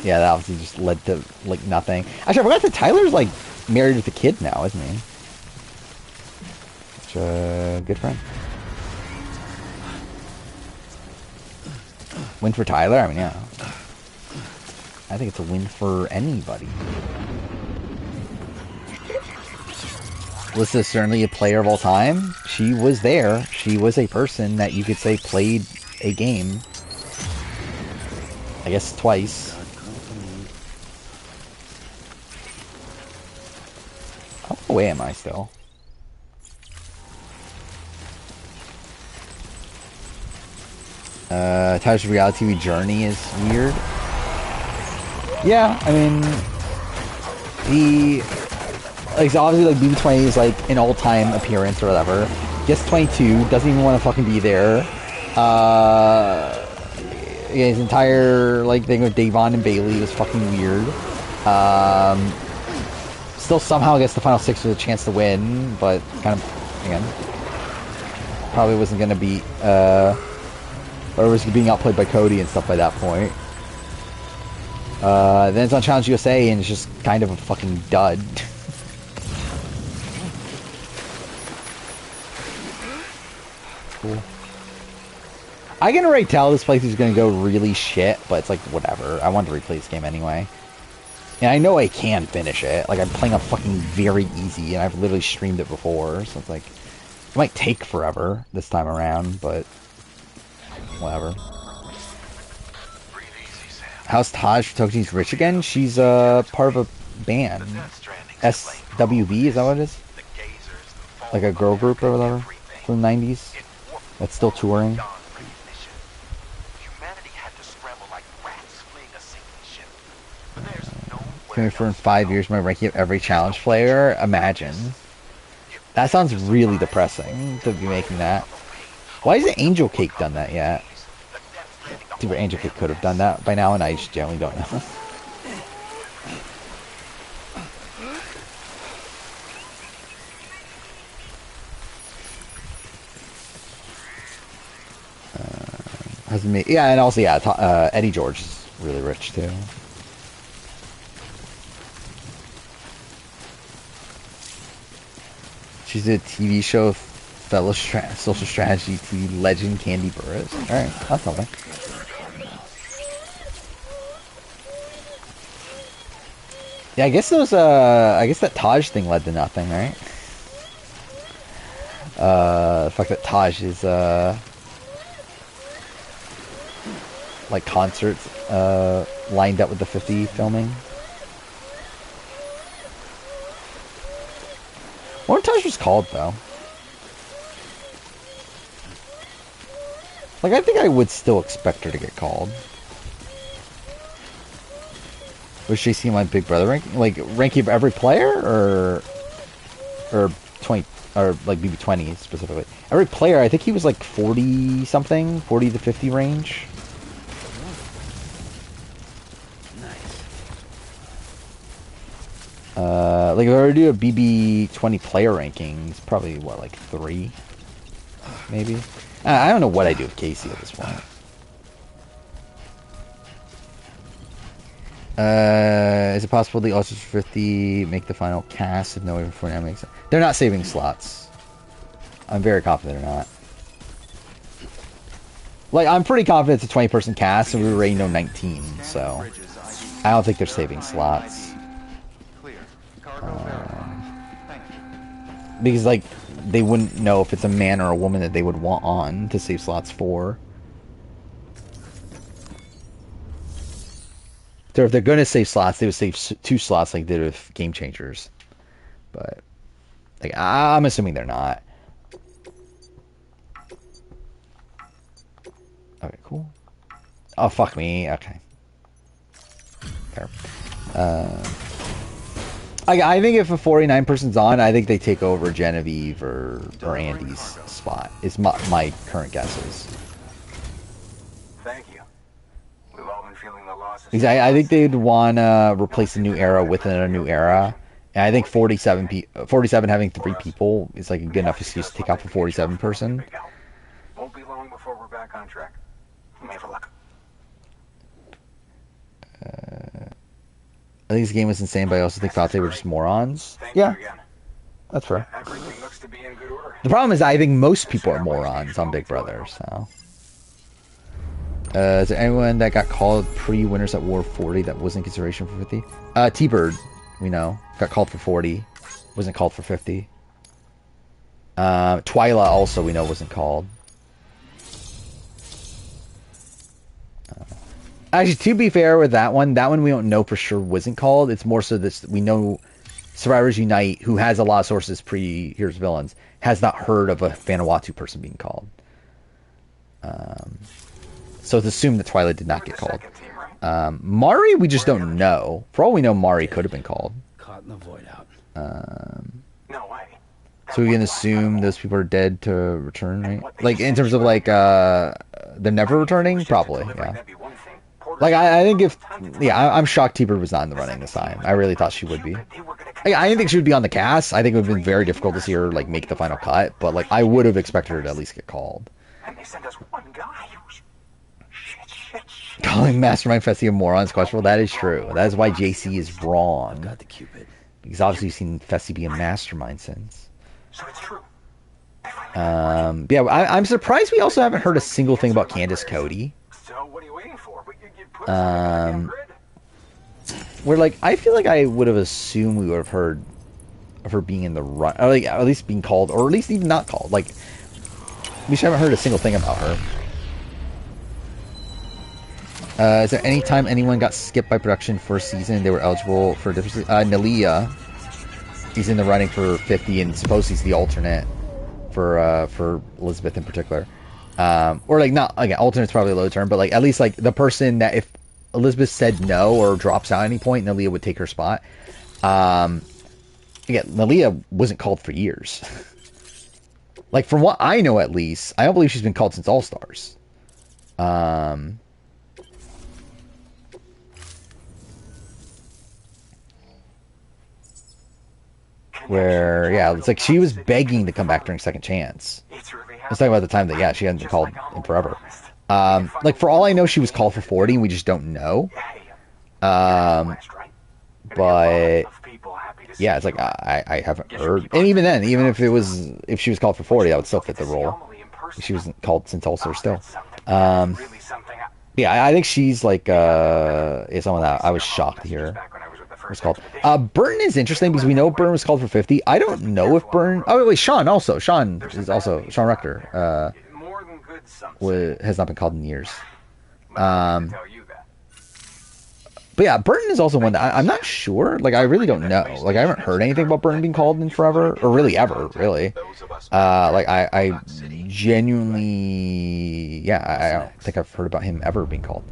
yeah, that obviously just led to, like, nothing. Actually, I forgot that Tyler's, like, married with a kid now, isn't he? Such a good friend. Win for Tyler? I mean, yeah. I think it's a win for anybody. was this certainly a player of all time? She was there. She was a person that you could say played a game. I guess twice. How far away am I still? Tyler's reality TV journey is weird. Yeah, I mean, like, obviously, like, BB-20 is, like, an all-time appearance or whatever. Gets 22, doesn't even want to fucking be there. Yeah, his entire, like, thing with Davon and Bailey was fucking weird. Still somehow gets the final 6 with a chance to win, but kind of, again, probably wasn't going to beat, or was being outplayed by Cody and stuff by that point. Then it's on Challenge USA, and it's just kind of a fucking dud. Cool. I can already tell this playthrough is going to go really shit, but it's like, whatever. I want to replay this game anyway. And I know I can finish it. Like, I'm playing a fucking very easy, and I've literally streamed it before, so it's like, it might take forever this time around, but whatever. How's Taj for Toki's rich again? She's part of a band. SWV, is that what it is? Like a girl group or whatever from the 90s that's still touring. Coming for in 5 years, my ranking of every challenge player. Imagine. That sounds really depressing to be making that. Why hasn't Angel Cake done that yet? Dude, Angel Cake could have done that by now, and I just generally don't know. Yeah, and also, yeah, Eddie George is really rich, too. She's a TV show, fellow social strategy TV legend Candy Burris. Alright, that's something. Yeah, I guess those, I guess that Taj thing led to nothing, right? The fact that Taj is, like concerts, lined up with the 50 filming. What Taj was called, though? Like, I think I would still expect her to get called. Was she seeing my Big Brother ranking? Like, ranking of every player, or 20, or like BB-20 specifically? Every player, I think he was like 40 something, 40 to 50 range. Like, if I were to do a BB-20 player ranking, it's probably, what, like 3? Maybe? I don't know what I do with Casey at this point. Is it possible the Ultras 50 make the final cast if no way before now makes sense? They're not saving slots. I'm very confident they're not. Like, I'm pretty confident it's a 20-person cast, and we already know 19, so I don't think they're saving slots. Because, like, they wouldn't know if it's a man or a woman that they would want on to save slots for. So if they're going to save slots, they would save 2 slots like they did with Game Changers. But, like, I'm assuming they're not. Okay, cool. Oh, fuck me. Okay. Fair. I think if a 49 person's on, I think they take over Genevieve or Andy's spot. Is my current guesses. Thank you. We've all been feeling the loss. I think they'd want to replace the new era with a new era. And I think 47 having 3 people is like a good enough excuse to take out the 47 person. Won't be long before we're back on track. May for luck. I think this game was insane, but I also think they were just morons. Yeah, that's fair. The problem is I think most people are morons on Big Brother, so. Is there anyone that got called pre-winners at War 40 that wasn't in consideration for 50? T-Bird, we know, got called for 40, wasn't called for 50. Twyla also we know wasn't called. Actually, to be fair with that one we don't know for sure wasn't called. It's more so that we know Survivors Unite, who has a lot of sources pre-Heroes Villains, has not heard of a Vanuatu person being called. So it's assumed that Twyla did not get called. Mari, we just don't know. For all we know, Mari could have been called. Caught in the void out. No way. So we can assume those people are dead to return, right? Like, in terms of, like, they're never returning? Probably, yeah. Like, I think if... Yeah, I'm shocked T-Bird was not in the running this time. I really thought she would be. I didn't think she would be on the cast. I think it would have been very difficult to see her, like, make the final cut. But, like, I would have expected her to at least get called. And they sent us one guy. Shit. Calling Mastermind Fessy a moron is questionable. That is true. That is why JC is wrong. Got the Cupid. Because obviously you've seen Fessy be a mastermind since. So it's true. Yeah, I'm surprised we also haven't heard a single thing about Candace Cody. So what are you waiting for? You put us on the grid? Where, like, I feel like I would have assumed we would have heard of her being in the run, or like, at least being called, or at least even not called. Like, we just haven't heard a single thing about her. Is there any time anyone got skipped by production for a season they were eligible for a different season? Nalia, he's in the running for 50, and suppose he's the alternate for Elizabeth in particular. Or like, not, again, alternate's probably a low term, but like at least like the person that if Elizabeth said no or drops out at any point, Nalia would take her spot. Again, Nalia wasn't called for years. Like, from what I know, at least, I don't believe she's been called since All Stars. Where, yeah, it's like she was begging to come back during Second Chance. Let's talk about the time that, yeah, she hadn't been called in forever. Like, for all I know, she was called for 40, and we just don't know. But, yeah, it's like, I haven't heard. And even then, even if she was called for 40, that would still fit the role. She wasn't called since All Stars still. Yeah, I think she's like, is someone that I was shocked to hear was called. Burton is interesting because we know Burton was called for 50. I don't know if Burton... Oh, wait, Sean also. Sean Rector has not been called in years. But yeah, Burton is also one that I'm not sure. Like, I really don't know. Like, I haven't heard anything about Burton being called in forever, or really ever, really. Like, I genuinely... Yeah, I don't think I've heard about him ever being called.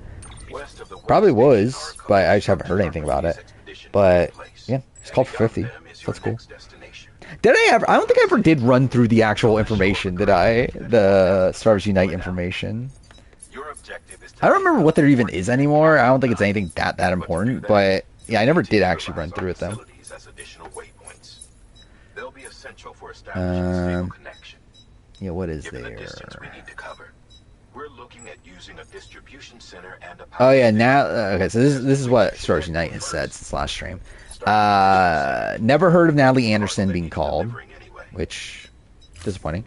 Probably was, but I just haven't heard anything about it. But, yeah, he's called for 50. So that's cool. Did I ever... I don't think I ever did run through the actual information, did I? The Survivors Unite information. I don't remember what there even is anymore. I don't think it's anything that important, but yeah, I never did actually run through with them. Yeah, what is there? Oh yeah, now okay. So this is what Survivors Unite has said since last stream. Never heard of Natalie Anderson being called, which disappointing.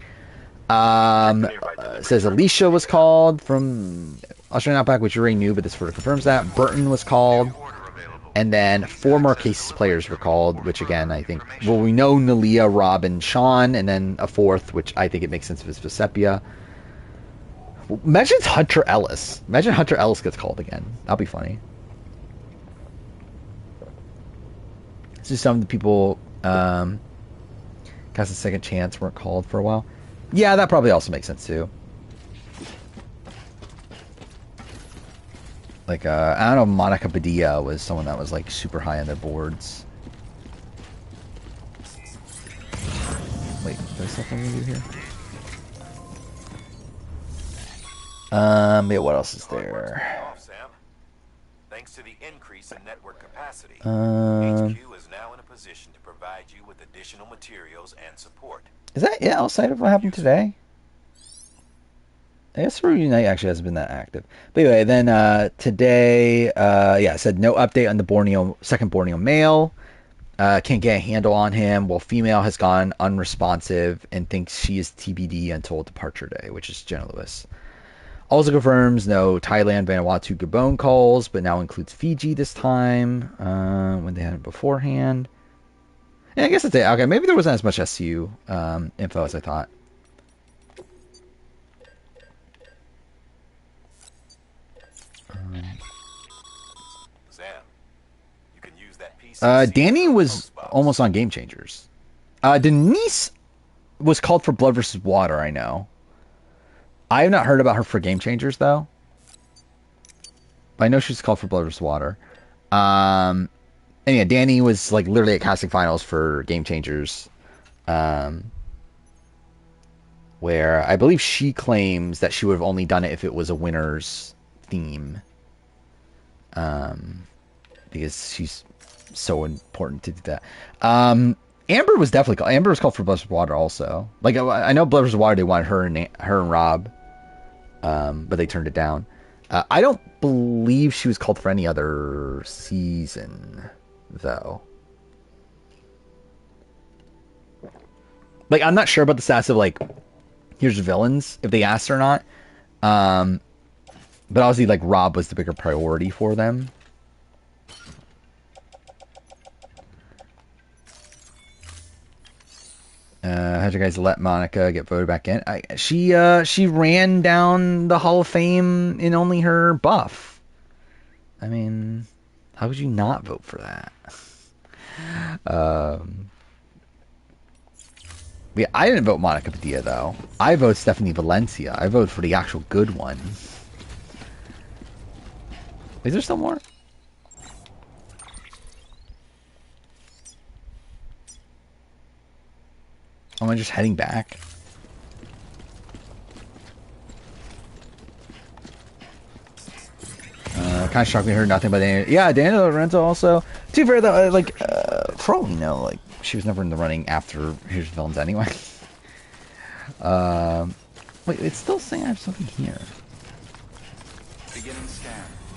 Says Alicia was called from Australian Outback, which you already knew, but this further confirms that. Burton was called, and then 4 more Cases players were called, which again, I think, well, we know Nalia, Rob, and Sean, and then a 4th, which I think it makes sense if it's Vesepia. Imagine it's Hunter Ellis. Imagine Hunter Ellis gets called again. That'll be funny. This is some of the people cast a Second Chance weren't called for a while. Yeah, that probably also makes sense too. Like, I don't know, Monica Padilla was someone that was like super high on their boards. Wait, there's something we do here? Yeah, what else is there? Thanks to the increase in network capacity, HQ is now in a position to provide you with additional materials and support. Is that outside of what happened today? I guess Reunite actually hasn't been that active. But anyway, then today, yeah, it said no update on the second Borneo male. Can't get a handle on him. While female has gone unresponsive and thinks she is TBD until departure day, which is Jenna Lewis. Also confirms no Thailand, Vanuatu, Gabon calls, but now includes Fiji this time, when they had it beforehand. Yeah, I guess it's it. Okay, maybe there wasn't as much SU info as I thought. Sam, you can use that PC. Danny was almost on Game Changers. Denise was called for Blood versus Water, I know. I have not heard about her for Game Changers, though. But I know she's called for Blood versus Water. And yeah, Danny was like literally at casting finals for Game Changers. Where I believe she claims that she would have only done it if it was a winner's theme. Because she's so important to do that. Amber was definitely called. Amber was called for Blood versus Water also. Like I know Blood versus Water, they wanted her and Rob, but they turned it down. I don't believe she was called for any other season, though. Like I'm not sure about the status of like, here's villains if they asked or not. But obviously, like Rob was the bigger priority for them. How'd you guys let Monica get voted back in? She ran down the Hall of Fame in only her buff. I mean, how could you not vote for that? Yeah, I didn't vote Monica Padilla though. I voted Stephanie Valencia. I voted for the actual good one. Is there still more? Am I just heading back? Kind of shocked me, heard nothing about Daniel. Yeah, Daniel Lorenzo also. To be fair though, like, for all we know, like, she was never in the running after Here's Villains anyway. Wait, it's still saying I have something here.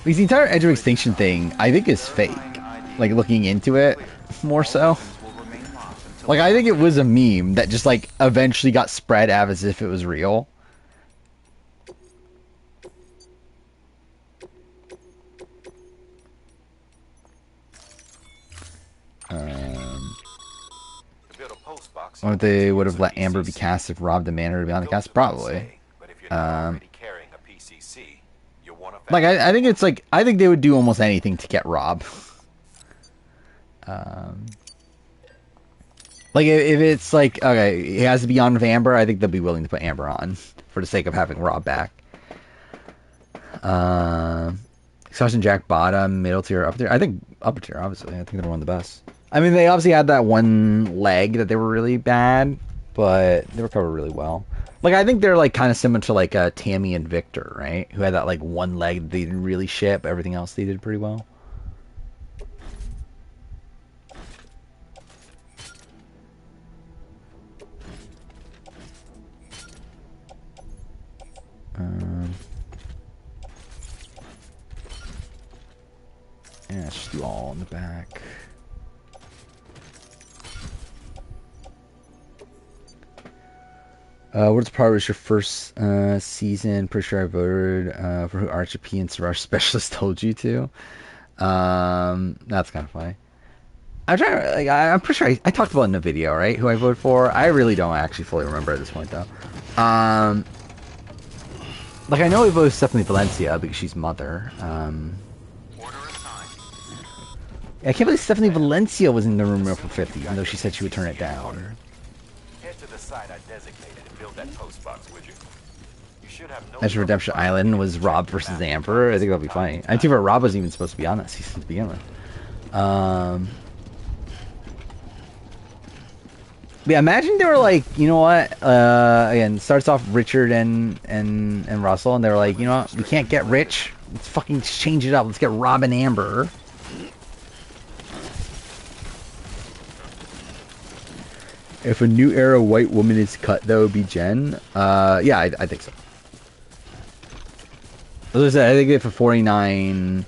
Because the entire Edge of Extinction thing, I think, is fake. Like, looking into it more so. Like, I think it was a meme that just, like, eventually got spread as if it was real. Or they would have let Amber be cast if Rob demanded her to be on the cast? Probably. Like, I think it's like, I think they would do almost anything to get Rob. Like, if it's like, okay, he has to be on with Amber, I think they'll be willing to put Amber on for the sake of having Rob back. Sergeant Jack bottom, middle tier, upper tier. I think upper tier, obviously. I think they're one of the best. I mean, they obviously had that one leg that they were really bad, but they recovered really well. Like, I think they're, like, kind of similar to, like, Tammy and Victor, right? Who had that, like, one leg that they didn't really ship, but everything else they did pretty well. Yeah, let's just do all in the back. What's part was your first season? Pretty sure I voted for who Archie P and Siraj Specialist told you to. That's kind of funny. I'm pretty sure I talked about it in the video, right? Who I voted for. I really don't actually fully remember at this point, though. Like, I know I voted Stephanie Valencia because she's mother. I can't believe Stephanie Valencia was in the room for 50, even though she said she would turn it down. Head to the site I designated and build that post box, would you? You should have no As Redemption Island was Rob versus Amber. I think that'll be funny. I think Rob wasn't even supposed to be on that season to begin with. Yeah, imagine they were like, you know what? Again, starts off Richard and Russell, and they were like, you know what? We can't get Rich. Let's fucking change it up. Let's get Rob and Amber. If a new era white woman is cut, that would be Jen. Yeah, I think so. As I said, I think if a 49...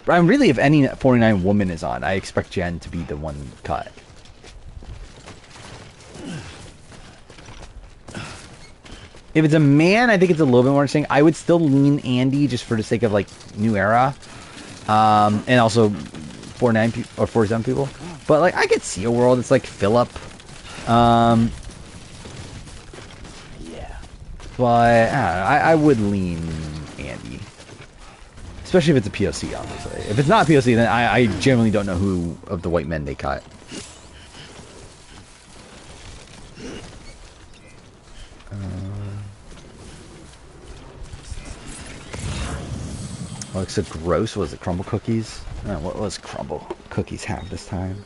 I'm really, if any 49 woman is on, I expect Jen to be the one cut. If it's a man, I think it's a little bit more interesting. I would still lean Andy just for the sake of, like, new era. And also 49 or 47 people. But like I could see a world that's like Philip. Yeah. But I would lean Andy. Especially if it's a POC, obviously. If it's not a POC, then I genuinely don't know who of the white men they cut. Looks so gross. Was it crumble cookies? What was crumble cookies have this time?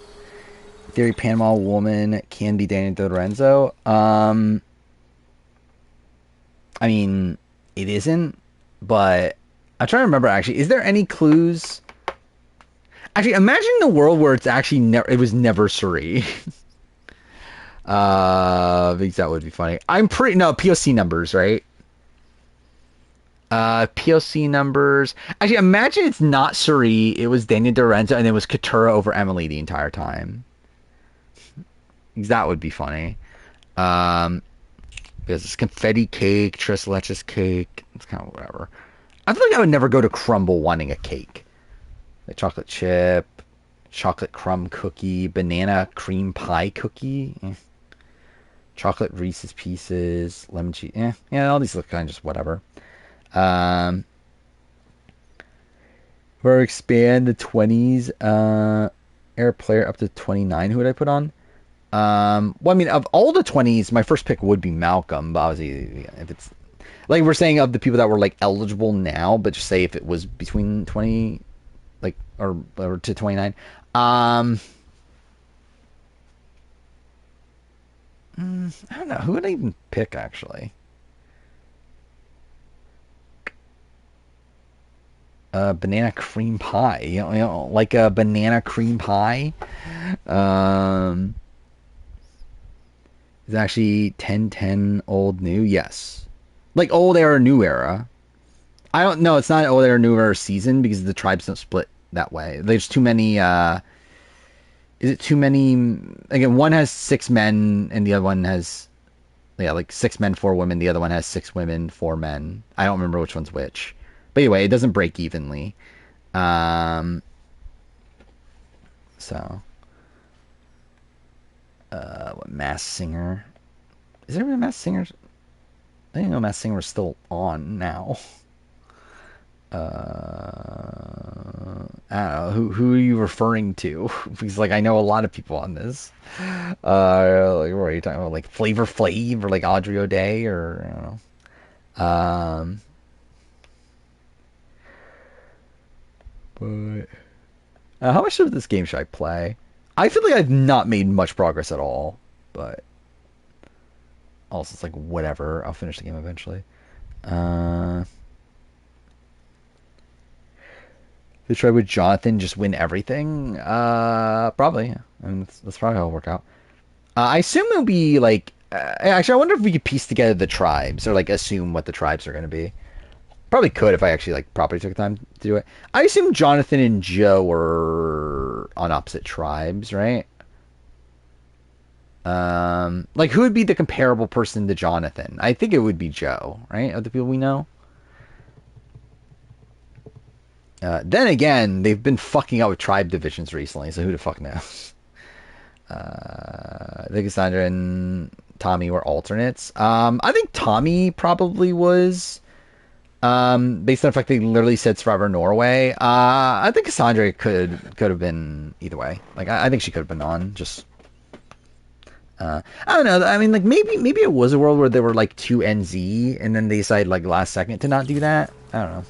Theory Panama woman can be Danny DiLorenzo. I mean, it isn't, but I'm trying to remember, actually. Is there any clues? Actually, imagine the world where it's actually it was never Suri. Because that would be funny. No, POC numbers, right? POC numbers. Actually, imagine it's not Suri, it was Daniel DiLorenzo, and it was Katura over Emily the entire time. That would be funny. Because it's confetti cake, tres leches cake. It's kind of whatever. I feel like I would never go to Crumble wanting a cake. Like chocolate chip, chocolate crumb cookie, banana cream pie cookie. Chocolate Reese's Pieces, lemon cheese. Yeah, all these look kind of just whatever. Or expand the 20s air player up to 29. Who would I put on? Well, I mean, of all the 20s, my first pick would be Malcolm. But obviously, if it's like we're saying of the people that were like eligible now, but just say if it was between 20, like or to 29. I don't know. Who would I even pick actually? Banana cream pie. You know, like a banana cream pie. Is actually 10-10 old new? Yes. Like old era, new era. I don't know. It's not old era, new era season because the tribes don't split that way. There's too many. Is it too many? Again, one has 6 men and the other one has, like 6 men, 4 women. The other one has 6 women, 4 men. I don't remember which one's which. But anyway, it doesn't break evenly. So. What Masked Singer? Is there a Masked Singer? I didn't know Masked Singer was still on now. I don't know. Who are you referring to? Because like I know a lot of people on this. Like what are you talking about? Like Flavor Flav or like Audrey O'Day or I don't know. But how much of this game should I play? I feel like I've not made much progress at all, but also it's like whatever. I'll finish the game eventually. They try with Jonathan just win everything. Probably. Yeah. I mean, that's probably how it'll work out. I assume it'll be like. Actually, I wonder if we could piece together the tribes or like assume what the tribes are going to be. Probably could if I actually like properly took the time to do it. I assume Jonathan and Joe are on opposite tribes, right? Like who would be the comparable person to Jonathan? I think it would be Joe, right? Of the people we know. Then again, they've been fucking out with tribe divisions recently, so who the fuck knows? I think Cassandra and Tommy were alternates. I think Tommy probably was. Based on the fact they literally said Survivor Norway. I think Cassandra could have been either way. Like I think she could have been on. Just I don't know. I mean, like maybe it was a world where there were like 2 NZ, and then they decided like last second to not do that. I don't know.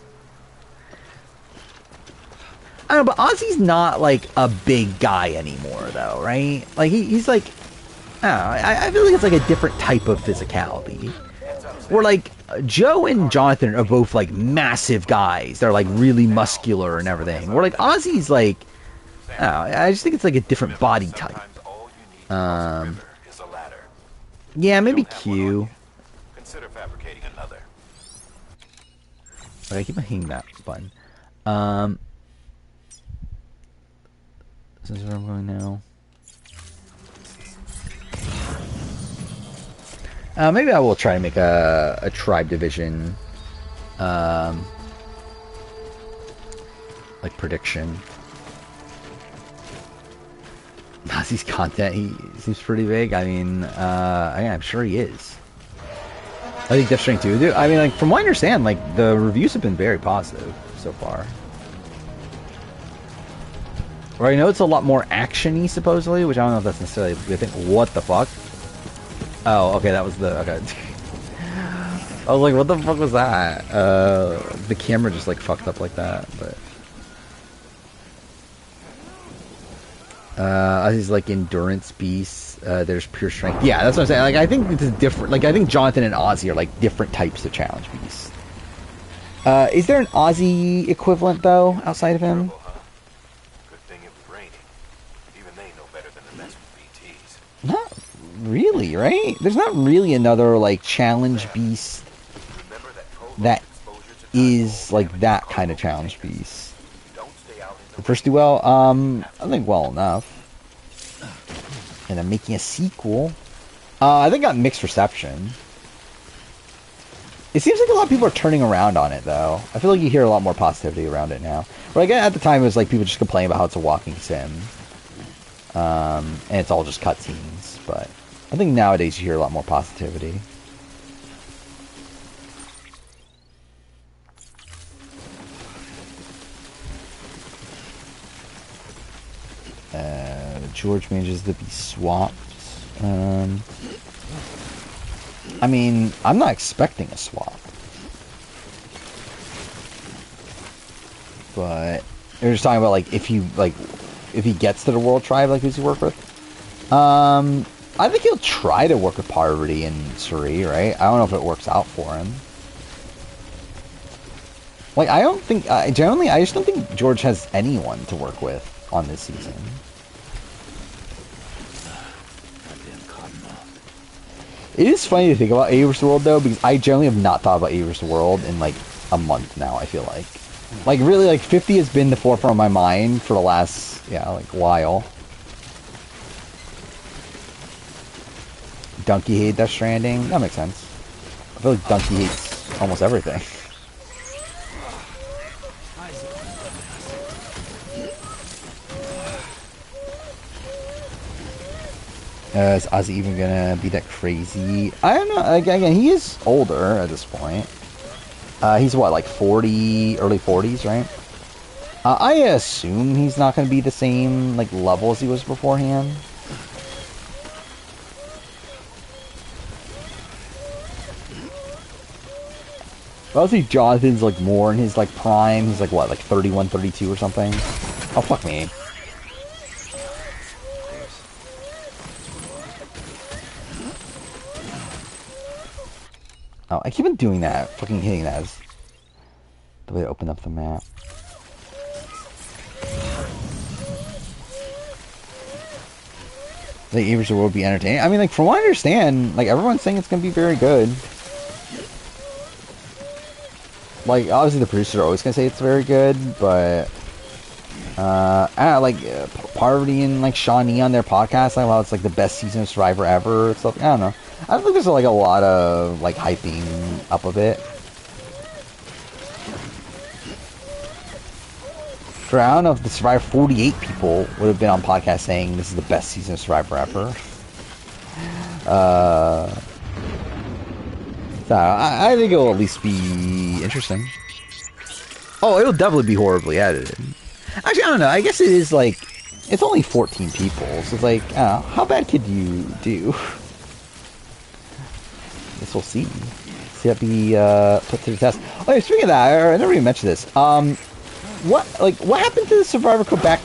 I don't know, but Ozzy's not like a big guy anymore, though, right? Like he's like, I don't know. I feel like it's like a different type of physicality. Where like Joe and Jonathan are both like massive guys. They're like really muscular and everything. Where like Ozzy's like, I don't know, I just think it's like a different body type. Yeah, maybe Q. Consider fabricating another. Okay, I keep hitting that button. This is where I'm going now. Maybe I will try to make a tribe division, like prediction. Ozzy's content, he seems pretty big. I mean, I'm sure he is. I think Death Stranding 2, dude. I mean, like, from what I understand, like, the reviews have been very positive so far. Or I know it's a lot more action-y, supposedly, which I don't know if that's necessarily a good thing. What the fuck? Oh, okay, that was the... Okay. I was like, what the fuck was that? The camera just, like, fucked up like that, but... He's like endurance beasts. There's pure strength. Yeah, that's what I'm saying. Like, I think it's different. Like, I think Jonathan and Ozzy are like different types of challenge beasts. Is there an Ozzy equivalent though outside of him? Good thing it was raining. Even they know better than to mess with BTs. Not really, right? There's not really another like challenge beast that is like that kind of challenge beast. The first do well, I think well enough. And I'm making a sequel. I think got mixed reception. It seems like a lot of people are turning around on it, though. I feel like you hear a lot more positivity around it now. Like, at the time, it was like people just complaining about how it's a walking sim. And it's all just cutscenes. But I think nowadays you hear a lot more positivity. George manages to be swapped. I mean, I'm not expecting a swap. But they're just talking about like if he gets to the World Tribe, like who's he work with? I think he'll try to work with Parvati and Suri, right? I don't know if it works out for him. Like I don't think generally I just don't think George has anyone to work with on this season. It is funny to think about A vs. World though, because I generally have not thought about A vs. World in like a month now. I feel like really like 50 has been the forefront of my mind for the last like while. Donkey hate Death Stranding. That makes sense. I feel like Donkey hates almost everything. Is Ozzy even gonna be that crazy? I don't know. Again, he is older at this point. He's what, like 40, early 40s, right? I assume he's not gonna be the same like level as he was beforehand. Obviously, Jonathan's like more in his like prime. He's like what, like 31, 32 or something. Oh fuck me. Oh, I keep on doing that. Fucking hitting that is the way to open up the map. The A vs. World will be entertaining. I mean, like, from what I understand, like, everyone's saying it's gonna be very good. Like, obviously the producers are always gonna say it's very good, but... I don't know, like, Parvati and, like, Shawnee on their podcast, like, well, it's, like, the best season of Survivor ever, stuff. I don't know. I don't think there's like a lot of like hyping up of it. I don't know if the Survivor 48 people would have been on podcast saying this is the best season of Survivor ever. So I think it'll at least be interesting. Oh, it'll definitely be horribly edited. Actually, I don't know. I guess it is like it's only 14 people, so it's like I don't know, how bad could you do? Guess we'll see. See that be put to the test. Oh, yeah, speaking of that, I never even mentioned this. What happened to the Survivor Quebec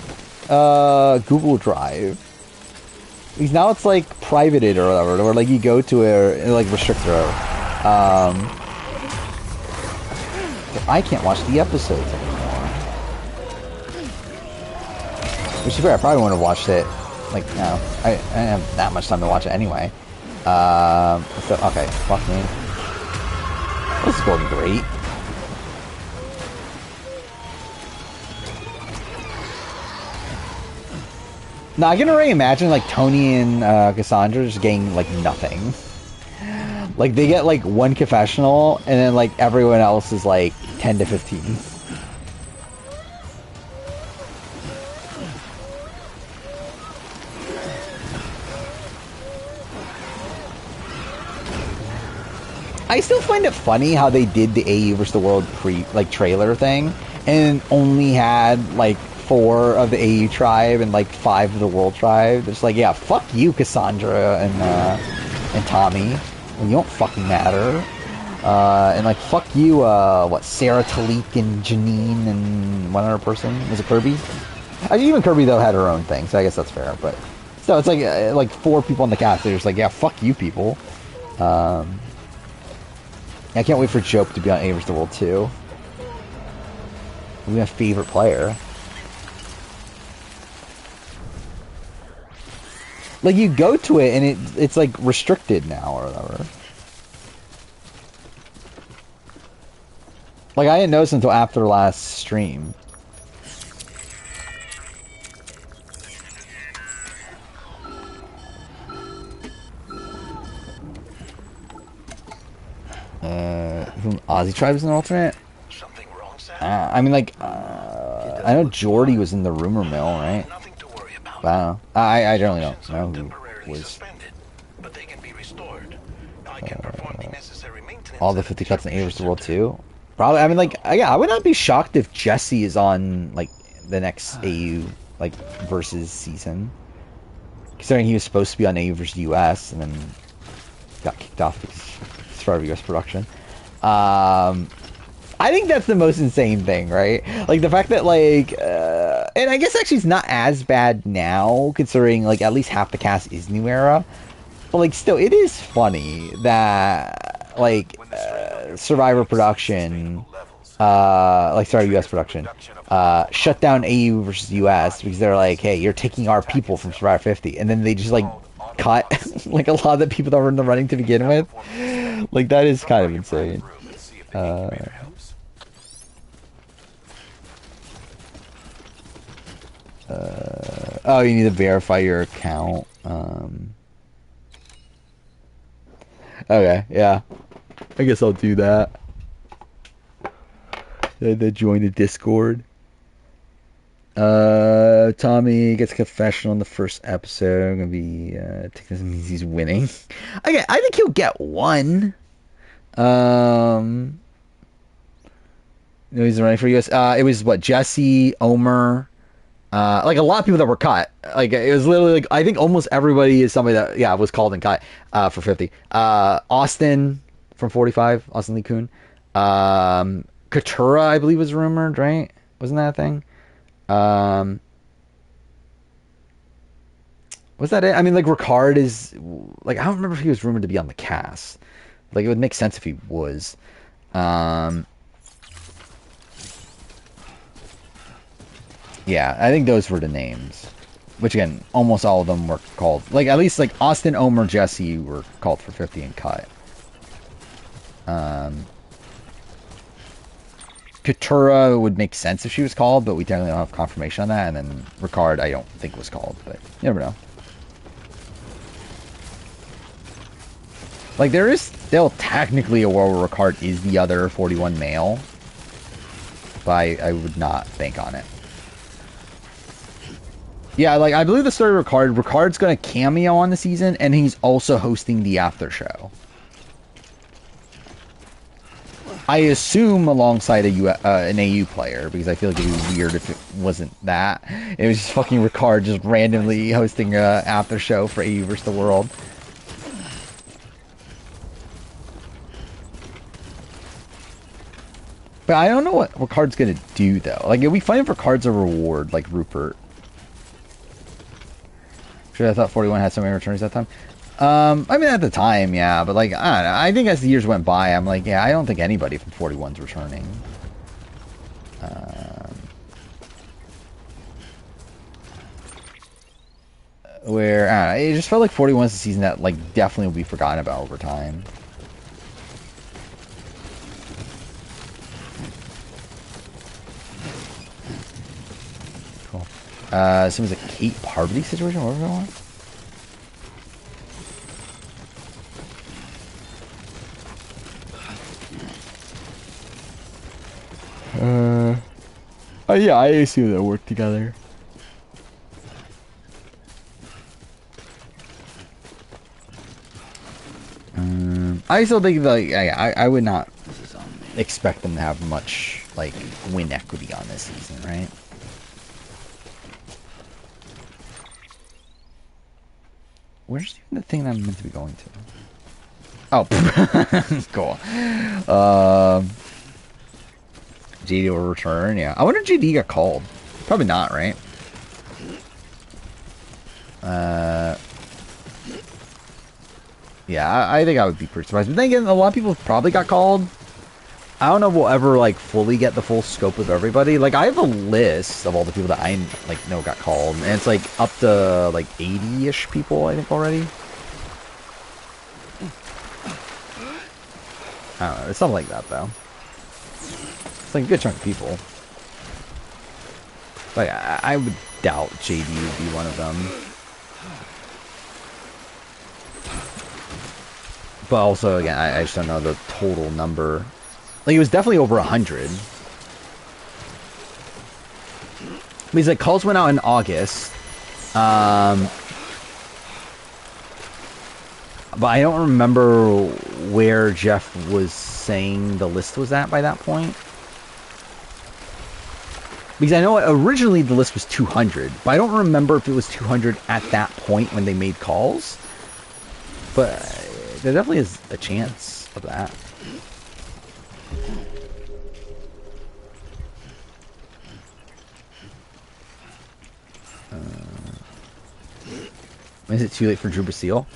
Google Drive? Because now it's like privated or whatever, or like you go to it and like restricted or I can't watch the episodes anymore. Which is fair, I probably wouldn't have watched it. Like, no, I didn't have that much time to watch it anyway. So, okay, fuck me. This is going great. Now, I can already imagine, like, Tony and Cassandra just getting, like, nothing. Like, they get, like, one confessional, and then, like, everyone else is, like, 10 to 15. I still find it funny how they did the AU versus the World trailer thing, and only had like 4 of the AU tribe and like 5 of the World tribe. It's like, yeah, fuck you, Cassandra and Tommy. You don't fucking matter. And like, fuck you, Sarah, Talik, and Janine, and one other person. Was it Kirby? Even Kirby, though, had her own thing, so I guess that's fair. But still, it's like 4 people on the cast. They're just like, yeah, fuck you, people. I can't wait for Jope to be on A vs. the World 2. We have favorite player. Like, you go to it, and it's like, restricted now, or whatever. Like, I didn't notice until after last stream. Aussie Tribe is an alternate? Something wrong, Sam? I mean, like, I know Jordy was in the rumor mill, right? Nothing to worry about. Wow. I generally don't know who was. Suspended, but they can be restored. I can perform the necessary maintenance. All the 50 cuts in A vs. the World 2? Probably. I mean, like, yeah, I would not be shocked if Jesse is on, like, the next AU, like, versus season. Considering he was supposed to be on AU versus US, and then got kicked off because it's part of US production. I think that's the most insane thing, right? Like, the fact that, like, and I guess actually it's not as bad now, considering, like, at least half the cast is New Era. But, like, still, it is funny that, like, Survivor production, US production, shut down AU versus US because they're like, hey, you're taking our people from Survivor 50. And then they just, like, cut, like, a lot of the people that were in the running to begin with. Like, that is kind of insane. Oh, you need to verify your account. Okay, yeah. I guess I'll do that. Then join the Discord. Tommy gets a confession on the first episode. Gonna be this means he's winning. Okay, I think he'll get one. No, he's running for US. It was what, Jesse, Omer, like a lot of people that were cut. Like, it was literally like, I think almost everybody is somebody that, yeah, was called and cut for 50. Austin from 45, Austin Lee Kuhn. Katura, I believe, was rumored, right? Wasn't that a thing? Was that it? I mean, like, Ricard is, like, I don't remember if he was rumored to be on the cast. Like, it would make sense if he was. Yeah, I think those were the names. Which, again, almost all of them were called. Like, at least, like, Austin, Omer, Jesse were called for 50 and cut. Katura would make sense if she was called, but we definitely don't have confirmation on that. And then Ricard, I don't think was called, but you never know. Like, there is still technically a world where Ricard is the other 41 male, but I would not bank on it. Yeah, like, I believe the story of Ricard's going to cameo on the season, and he's also hosting the after show. I assume alongside an AU player, because I feel like it would be weird if it wasn't that. It was just fucking Ricard just randomly hosting a after show for AU vs. the World. But I don't know what Ricard's gonna do, though. Like, it'd be funny if Ricard's a reward, like Rupert. Sure, I thought 41 had so many returns that time. I mean, at the time, yeah, but, like, I don't know. I think as the years went by, I'm like, yeah, I don't think anybody from 41's returning. Where, I don't know, it just felt like 41's a season that, like, definitely will be forgotten about over time. Cool. So it was a Kate Parvati situation, whatever it was. Oh yeah, I assume they'll work together. I still think like I would not expect them to have much like win equity on this season, right? Where's even the thing that I'm meant to be going to? Oh, cool. JD will return. Yeah, I wonder if JD got called. Probably not, right? Yeah, I think I would be pretty surprised. But then again, a lot of people probably got called. I don't know if we'll ever like fully get the full scope of everybody. Like I have a list of all the people that I like know got called, and it's like up to like 80-ish people I think already. I don't know. It's something like that though. It's like a good chunk of people. Like I would doubt JD would be one of them. But also, again, I just don't know the total number. Like, it was definitely over 100. Because, like, calls went out in August. But I don't remember where Jeff was saying the list was at by that point. Because I know originally the list was 200. But I don't remember if it was 200 at that point when they made calls. But there definitely is a chance of that. Is it too late for Drew Basile?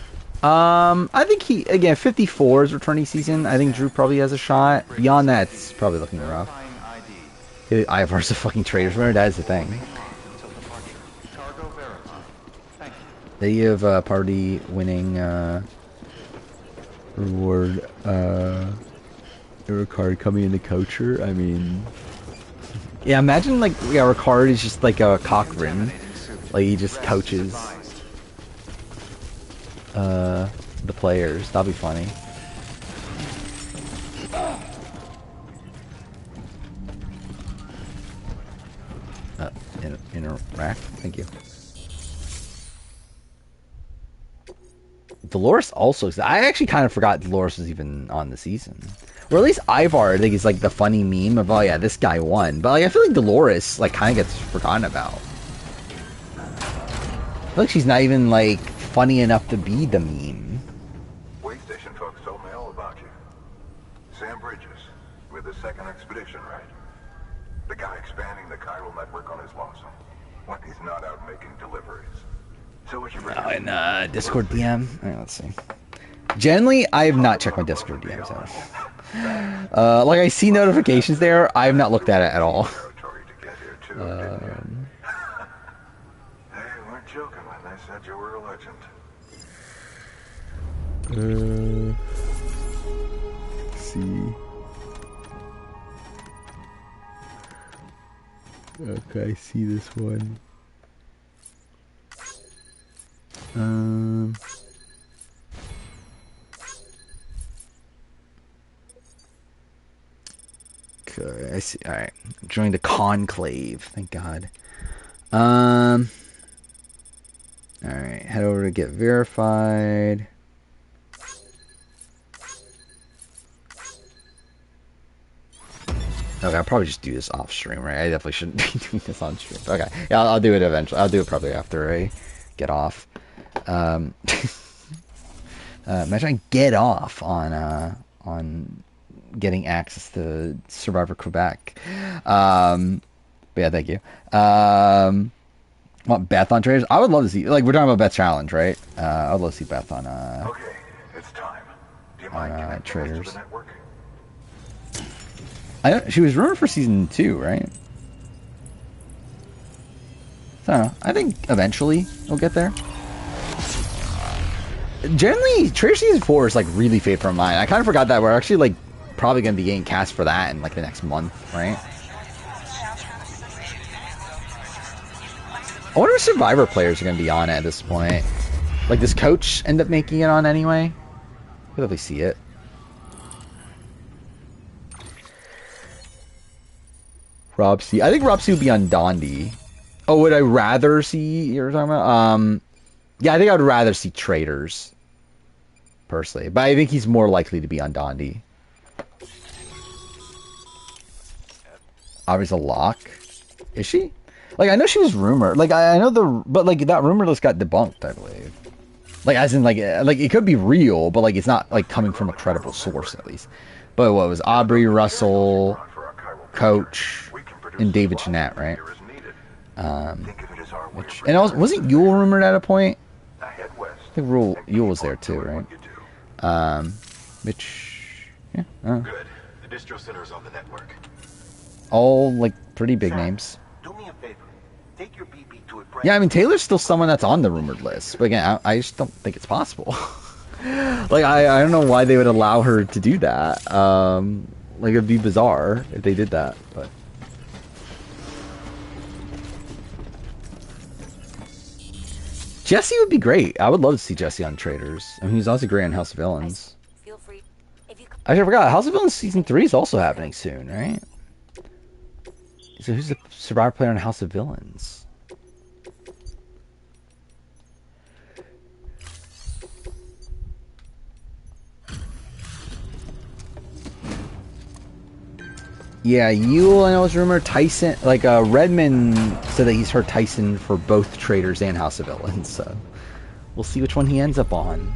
I think he, again, 54 is returning season. I think Drew probably has a shot. Beyond that, it's probably looking rough. IFR's a fucking traitors. Remember, that is the thing. They have party winning reward Ricard coming in the coacher. I mean, yeah, imagine like Ricard is just like a Cochran, like he just coaches the players. That'd be funny. Interact. Thank you. Dolores also. I actually kind of forgot Dolores was even on the season. Or at least Ivar, I think, is like the funny meme of, oh yeah, this guy won. But like, I feel like Dolores like kind of gets forgotten about. I feel like she's not even like funny enough to be the meme. Wait station folks told me all about you. Sam Bridges, with the second expedition, right? The guy expanding the chiral network on his lonesome. When he's not out making deliveries. So what you in Discord DM? Alright, let's see. Generally, I have not checked my Discord DMs out. Like I see notifications there, I have not looked at it at all. Hey, weren't joking when they said you were a legend. Let's see. Okay, I see this one. Okay, I see. All right, join the conclave. Thank God. All right, head over to get verified. Okay, I'll probably just do this off stream, right? I definitely shouldn't be doing this on stream. Okay, yeah, I'll do it eventually. I'll do it probably after I get off. Imagine I get off on getting access to Survivor Quebec. But yeah, thank you. Want Beth on Traders? I would love to see. Like, we're talking about Beth's challenge, right? I would love to see Beth on Okay, it's time. Do you mind Traders. to the network? I don't, she was rumored for season 2, right? So I don't know. I think eventually we'll get there. Generally, Trader season 4 is like really fade from mine. I kind of forgot that we're actually like probably going to be getting cast for that in like the next month, right? I wonder if Survivor players are going to be on it at this point. Like, does Coach end up making it on anyway? We'll definitely see it. Rob C. I think Rob C would be on Dondi. Oh, would I rather see... You're talking about? Yeah, I think I would rather see Traders. personally. But I think he's more likely to be on Dondi. Aubrey's a lock. Is she? Like, I know she was rumored. Like, I know but like that rumor just got debunked, I believe. Like, as in, like it could be real, but like it's not like coming from a credible source at least. But what was Aubrey, Russell, Coach, and David Jeanette, right? And also, wasn't Yule rumored at a point? I think Yule was there too, right? Yeah. Good. The distro center is on the network. All like pretty big names. Do me a favor. Take your BB to a Yeah, I mean Taylor's still someone that's on the rumored list, but again, I just don't think it's possible. Like I don't know why they would allow her to do that. Like it'd be bizarre if they did that, but. Jesse would be great. I would love to see Jesse on Traders. I mean, he's also great on House of Villains. I forgot. House of Villains Season 3 is also happening soon, right? So who's the Survivor player on House of Villains? Yeah, Yule, I know it's rumored. Tyson, like Redmond said that he's heard Tyson for both Traders and House of Villains, so we'll see which one he ends up on.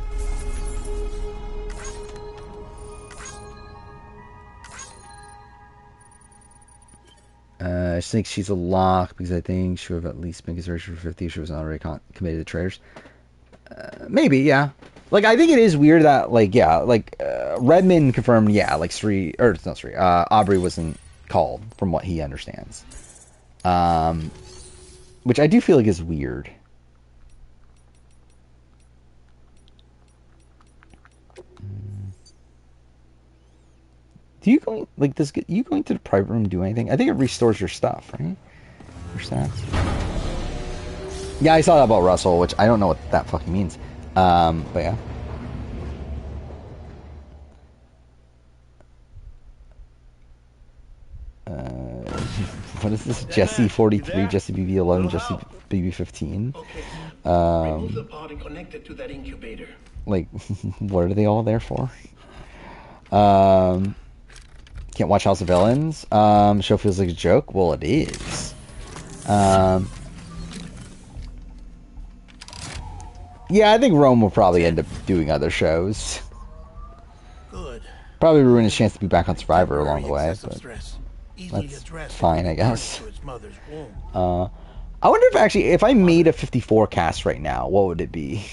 I just think she's a lock because I think she would have at least been consideration for 50 if she was not already committed to Traders. Maybe, yeah. Like, I think it is weird that, like, yeah, like, Redmond confirmed, yeah, like, Aubrey wasn't called, from what he understands. Which I do feel like is weird. Do you going, like, you going to the private room do anything? I think it restores your stuff, right? Your stats? Yeah, I saw that about Russell, which I don't know what that fucking means. But yeah. What is this? Jesse 43, Jesse BB 11, Jesse BB 15. Like, what are they all there for? Can't watch House of Villains. Show feels like a joke. Well, it is. Yeah, I think Rome will probably end up doing other shows. Good. Probably ruin his chance to be back on Survivor along the way, but that's fine, I guess. I wonder if I made a 54 cast right now, what would it be?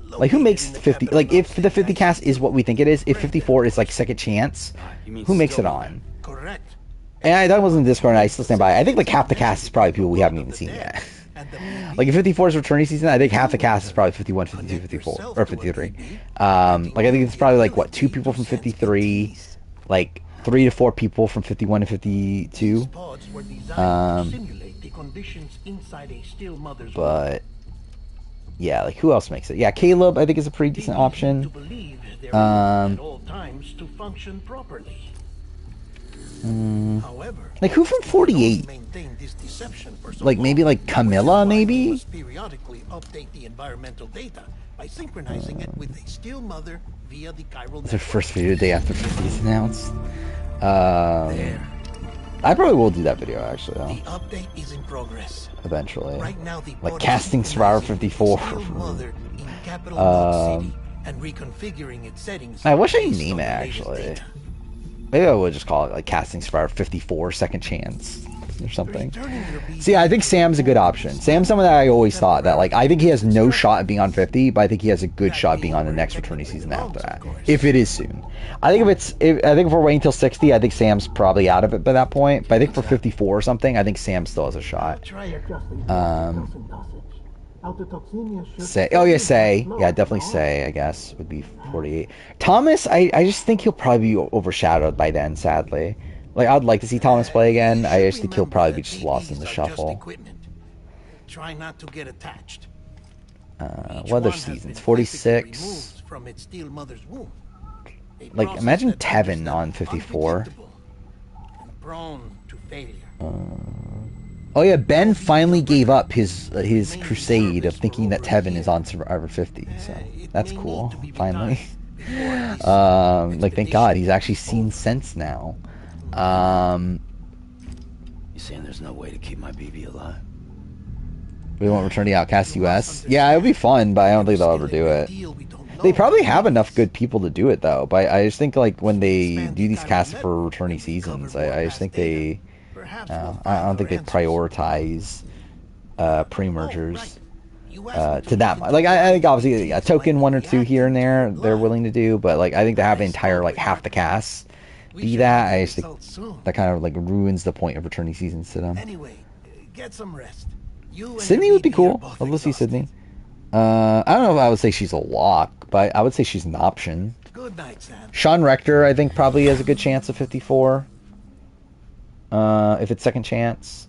Like, who makes 50? Like, if the 50 cast is what we think it is, if 54 is like second chance, who makes it on? Correct. And that wasn't Discord, and I still stand by. I think like half the cast is probably people we haven't even seen yet. Like, if 54 is returning season, I think half the cast is probably 51, 52, 54, or 53. Like, I think it's probably like, what, 2 people from 53, like 3 to 4 people from 51 to 52. But yeah, like, who else makes it? Yeah, Caleb, I think, is a pretty decent option. Like, who from 48? Like, maybe like Camilla, maybe? It's her first video day after 50 is announced. I probably will do that video, actually. The update is in progress. Eventually. Right now, like casting Survivor 54. I wish I could name it, actually. Maybe I would just call it like casting Survivor 54 second chance or something. See, I think Sam's a good option. Sam's someone that I always thought that, like, I think he has no shot at being on 50, but I think he has a good shot at being on the next returning season after that, if it is soon. I think if we're waiting till 60, I think Sam's probably out of it by that point. But I think for 54 or something, I think Sam still has a shot. Say, yeah, definitely Say, I guess, would be 48. Thomas, I just think he'll probably be overshadowed by then, sadly. Like, I'd like to see Thomas play again. I just think he'll probably be just lost in the shuffle. Try not to get attached. What other seasons? 46. Like, imagine Tevin on 54. Oh yeah, Ben finally gave up his crusade of thinking that Tevin is on Survivor 50. So that's cool. Finally. Like, thank God he's actually seen sense now. You saying there's no way to keep my BB alive? We won't return to Outcast US. Yeah, it would be fun, but I don't think they'll ever do it. They probably have enough good people to do it, though. But I just think, like, when they do these casts for returning seasons, I just think they... I don't think they prioritize pre-mergers to that much. Like, I think, obviously, a token 1 or 2 here and there, they're willing to do. But, like, I think to have an entire, like, half the cast be that, I just think that kind of, like, ruins the point of returning seasons to them. Anyway, get some rest. Sydney would be cool. I'd love to see Sydney. I don't know if I would say she's a lock, but I would say she's an option. Good night, Sam. Sean Rector, I think, probably has a good chance of 54. If it's second chance.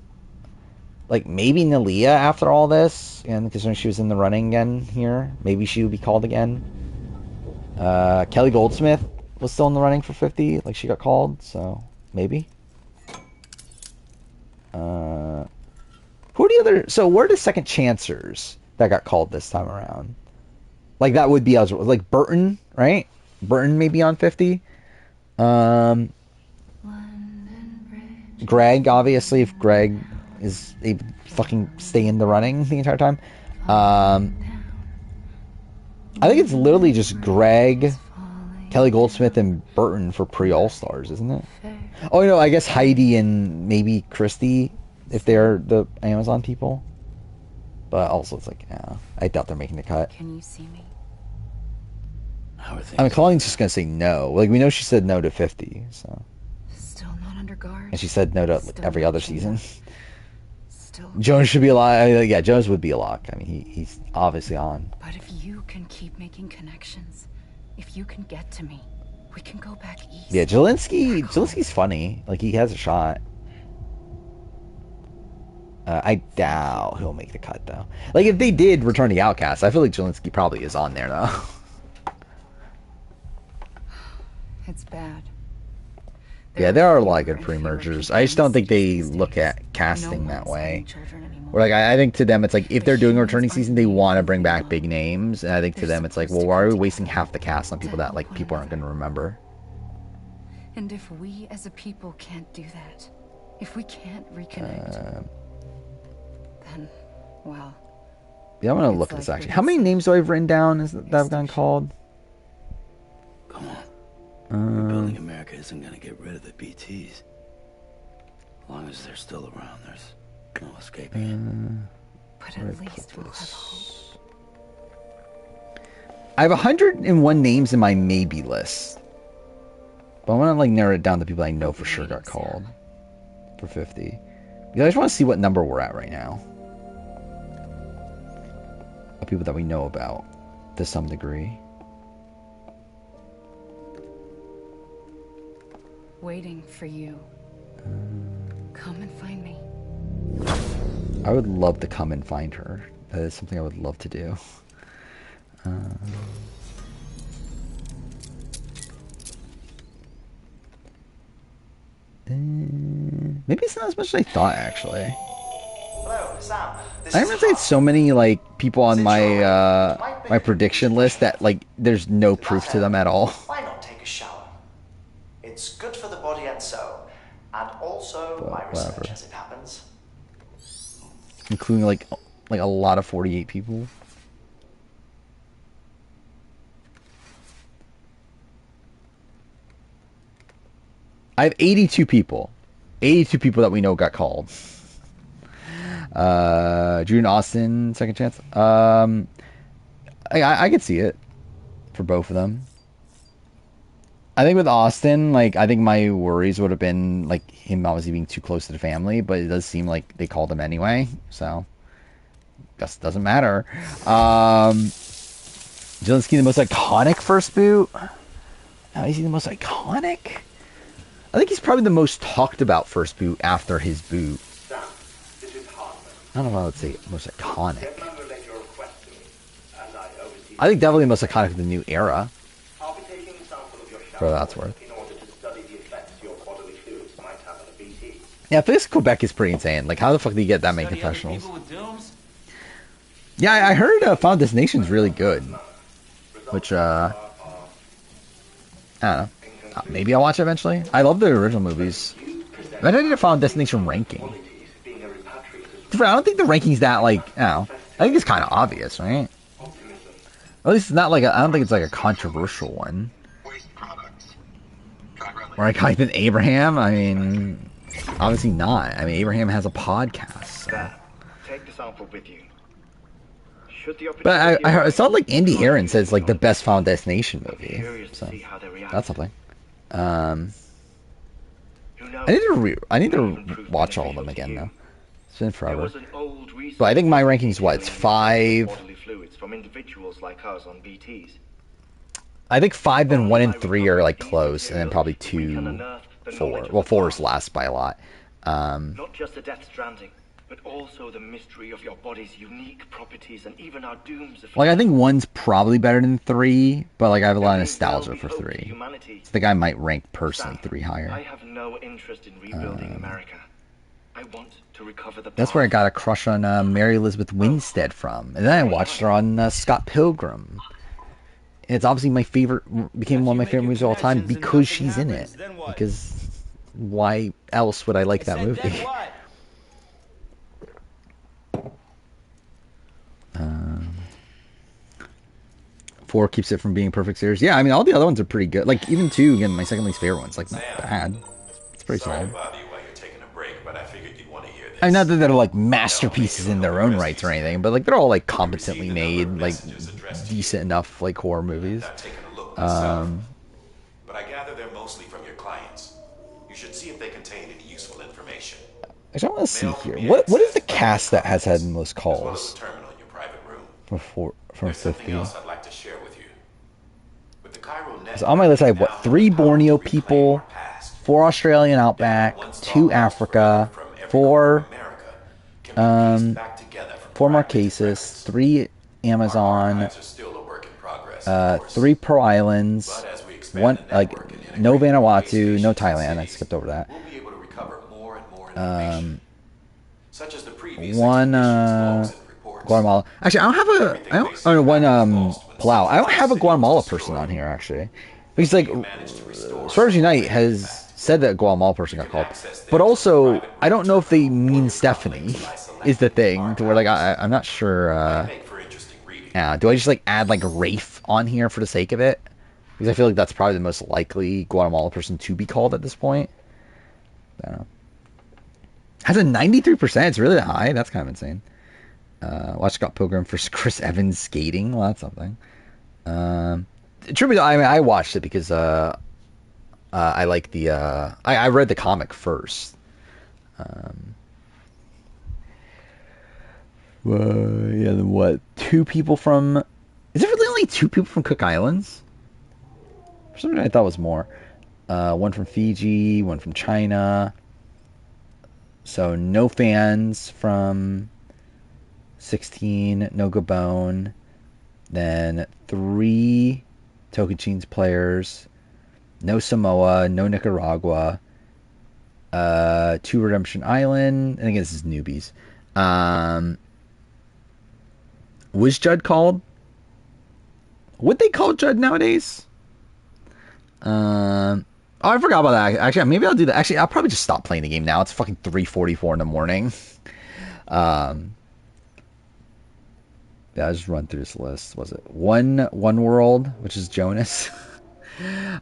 Like, maybe Nalia after all this, and because when she was in the running again here, maybe she would be called again. Kelly Goldsmith was still in the running for 50, like she got called, so maybe. Who are the other... So, where are the second chancers that got called this time around? Like, that would be... Like, Burton, right? Burton may be on 50. Greg, obviously, if Greg is able to fucking stay in the running the entire time. I think it's literally just Greg, Kelly Goldsmith, and Burton for pre-All-Stars, isn't it? Oh, no, I guess Heidi and maybe Christy, if they're the Amazon people. But also, it's like, yeah, I doubt they're making the cut. Can you see me? I mean, Colleen's just going to say no. Like, we know she said no to 50, so... Still not under guard. And she said no to like, every other season. Jones should be a lock. Yeah, Jones would be a lock. I mean, he's obviously on. But if you can keep making connections, if you can get to me, we can go back east. Yeah, Jelinski's funny. Like, he has a shot. I doubt he'll make the cut, though. Like, if they did return the Outcast, I feel like Jelinski probably is on there, though. It's bad. Yeah, there are a lot of good pre-mergers. I just don't think they look at casting that way. Or like, I think to them, it's like, if they're doing a returning season, they want to bring back big names. And I think to them, it's like, well, why are we wasting half the cast on people that, like, people aren't going to remember? And if we as a people can't do that, if we can't reconnect, then, well... Yeah, I'm going to look at this, actually. How many names do I have written down that I've gotten called? Come on. Rebuilding America isn't going to get rid of the BTs. As long as they're still around, there's no escaping it. But at least we'll have hope. I have 101 names in my maybe list. But I want to like narrow it down to people I know for sure got called for 50. Because I just want to see what number we're at right now. Of people that we know about to some degree. Waiting for you. Come and find me. I would love to come and find her. That is something I would love to do. Maybe it's not as much as I thought, actually. Hello, Sam. I remember saying so many like people on my my prediction list that like there's no proof to them at all. Why not take a shower? It's good for the body and soul, and also my research as it happens. Including like a lot of 48 people. I have 82 people. 82 people that we know got called. June Austin, second chance. I could see it for both of them. I think with Austin, like, I think my worries would have been, like, him obviously being too close to the family, but it does seem like they called him anyway, so, guess it doesn't matter. Jelinski, the most iconic first boot? How is he the most iconic? I think he's probably the most talked about first boot after his boot. I don't know if I would say most iconic. I think definitely the most iconic of the new era. For what that's worth. Yeah, Physics Quebec is pretty insane. Like, how the fuck do you get that many confessionals? Yeah, I heard Final Destination's really good. Which, I don't know. Maybe I'll watch it eventually. I love the original movies. I need a Final Destination ranking. I don't think the ranking's that, like, I don't know. I think it's kind of obvious, right? At least it's not like, I don't think it's like a controversial one. Or like Hype and Abraham, I mean, obviously not. I mean, Abraham has a podcast, so. Take the sample with you. But I saw like Andy Herron says like the best Final Destination movie, so that's something. I need to watch all of them again though. It's been forever. But I think my ranking's what? It's 5. I think 5 and 1 and 3 are like close, and then probably 2, 4. Well, 4 is last by a lot. Not just the Death Stranding, but also the mystery of your body's unique properties and even our dooms. Like, I think 1's probably better than 3, but like I have a lot of nostalgia for 3. So I think I might rank personally 3 higher. I have no interest in rebuilding America. I want to recover the That's where I got a crush on Mary Elizabeth Winstead from, and then I watched her on Scott Pilgrim. And it's obviously my favorite, became one of my favorite movies of all time because she's in it. Because why else would I like that movie? 4 keeps it from being a perfect series. Yeah, I mean, all the other ones are pretty good. Like, even 2, again, my second least favorite one's like not bad. It's pretty solid. I mean, not that they're like masterpieces in their own rights or anything, but like they're all like competently made, like decent enough like horror movies. But I gather they're mostly from your clients. You should see if they contain any useful information. Actually, I want to see here. What is the cast that has had the most calls? From 50. So on my list, I have what? 3 Borneo people, 4 Australian outback, 2 Africa, 4 Marquesas, 3 Amazon, 3 Pearl Islands, 1 like no Vanuatu, no Thailand. I skipped over that. 1 Guatemala. Actually, I don't one Palau. I don't have a Guatemala person on here actually, because like Soldiers Unite has said that a Guatemala person got called, but also I don't know if they mean Stephanie is the thing to where like I'm not sure. Yeah, do I just like add like Rafe on here for the sake of it? Because I feel like that's probably the most likely Guatemala person to be called at this point. I don't know. Has a 93%. It's really high. That's kind of insane. Watch Scott Pilgrim for Chris Evans skating. Well, that's something. Tribute. I mean, I watched it because I like the. I read the comic first. Yeah. Then what? 2 people from. Is it really only 2 people from Cook Islands? For some reason, I thought it was more. 1 from Fiji, 1 from China. So no fans from 16, no Gabon, then 3 Tocantins players, no Samoa, no Nicaragua, 2 Redemption Island. I think this is newbies. Was Judd called? Would they call Judd nowadays? Oh, I forgot about that. Actually, maybe I'll do that. Actually, I'll probably just stop playing the game now. It's fucking 3:44 in the morning. Yeah, I'll just run through this list. Was it One World, which is Jonas?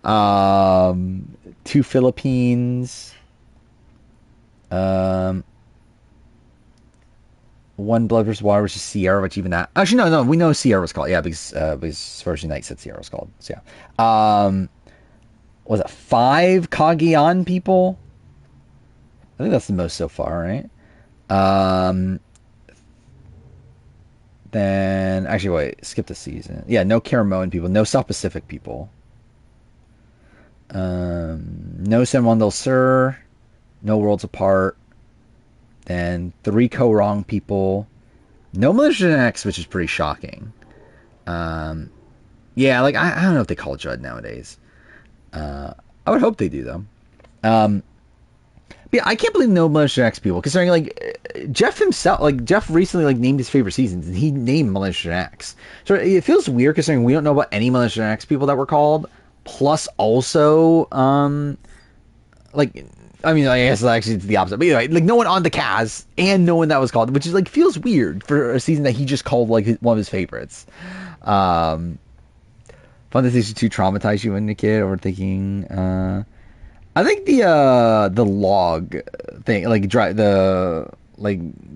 2 Philippines. 1 Blood vs. Water, which is Sierra, which even that... Actually, no, we know Sierra was called. Yeah, because First Unite said Sierra was called. So, yeah. Was it 5 Cagayan people? I think that's the most so far, right? Then, actually, wait, skip the season. Yeah, no Caramoan people, no South Pacific people. No San Juan del Sur, no Worlds Apart. Then 3 Ko-Rong people. No Militia X, which is pretty shocking. Yeah, like, I don't know if they call Judd nowadays. I would hope they do, though. But yeah, I can't believe no Militia X people, considering, like, Jeff himself, like, Jeff recently, like, named his favorite seasons, and he named Militia X. So it feels weird, considering we don't know about any Militia X people that were called, plus also like, I mean, I guess actually it's the opposite. But anyway, like no one on the cast and no one that was called, which is like feels weird for a season that he just called like one of his favorites. Finalization 2 traumatized you when a kid, overthinking. I think the log thing, like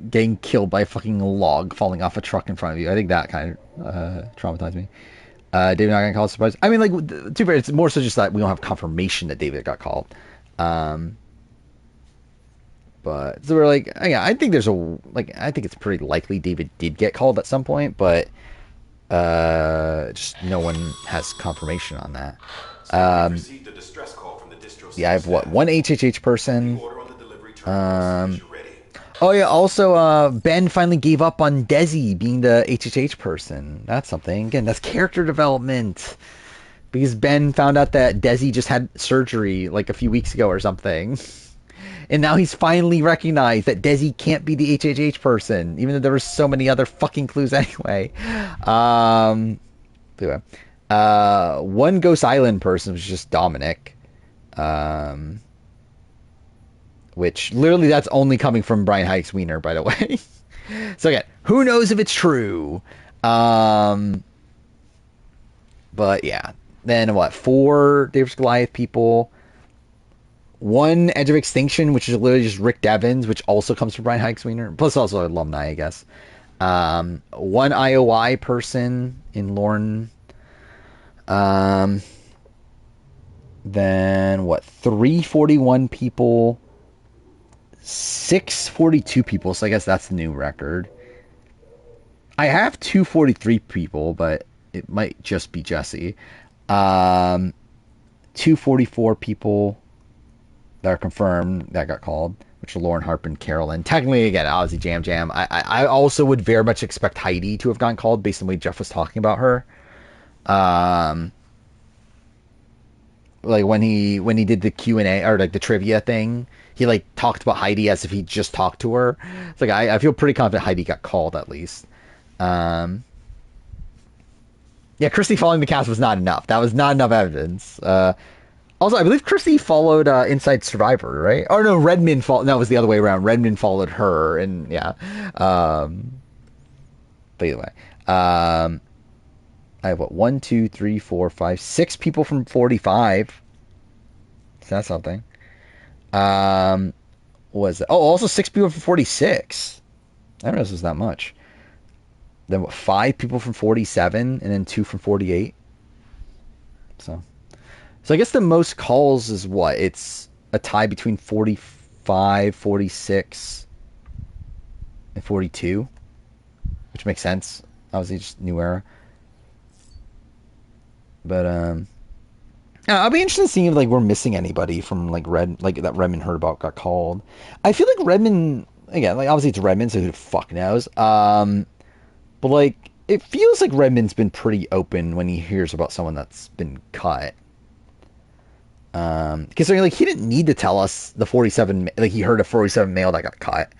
getting killed by a fucking log falling off a truck in front of you. I think that kind of traumatized me. David not getting called surprise. I mean, like, too bad. It's more so just that we don't have confirmation that David got called. But so we're like, yeah, I think I think it's pretty likely David did get called at some point, but just no one has confirmation on that. Yeah, I have one HHH person. Oh yeah, also Ben finally gave up on Desi being the HHH person. That's something. Again, that's character development. Because Ben found out that Desi just had surgery like a few weeks ago or something. And now he's finally recognized that Desi can't be the HHH person, even though there were so many other fucking clues anyway. One Ghost Island person was just Dominic. Which literally that's only coming from Brian Hike's wiener, by the way. So again, who knows if it's true? But yeah. Then what? 4 David vs. Goliath people. 1 Edge of Extinction, which is literally just Rick Devens, which also comes from Brian Hike's wiener. Plus also alumni, I guess. 1 IOI person in Lorne. Then what? 341 people. 642 people, so I guess that's the new record. I have 243 people, but it might just be Jesse. 244 people that are confirmed that got called, which are Lauren, Harp, and Carolyn. Technically, again, obviously Jam. I also would very much expect Heidi to have gotten called based on the way Jeff was talking about her. Like when he did the Q&A or like the trivia thing, he like talked about Heidi as if he just talked to her. It's like I feel pretty confident Heidi got called at least. Yeah, Christy following the cast was not enough. That was not enough evidence. Also, I believe Christy followed Inside Survivor, right? Or no, Redmond followed. No, it was the other way around. Redmond followed her, and yeah. But either way, I have what 1, 2, 3, 4, 5, 6 people from 45. So that's something. Was it? Oh, also 6 people from 46. I don't know if this was that much. Then what? 5 people from 47, and then 2 from 48. So I guess the most calls is what? It's a tie between 45, 46, and 42, which makes sense. Obviously, just new era. But I'll be interested in seeing if like we're missing anybody from like that Redmond heard about got called. I feel like Redmond, again, like obviously it's Redmond, so who the fuck knows? But like it feels like Redmond's been pretty open when he hears about someone that's been cut. Because like he didn't need to tell us the 47, like he heard a 47 male that got cut.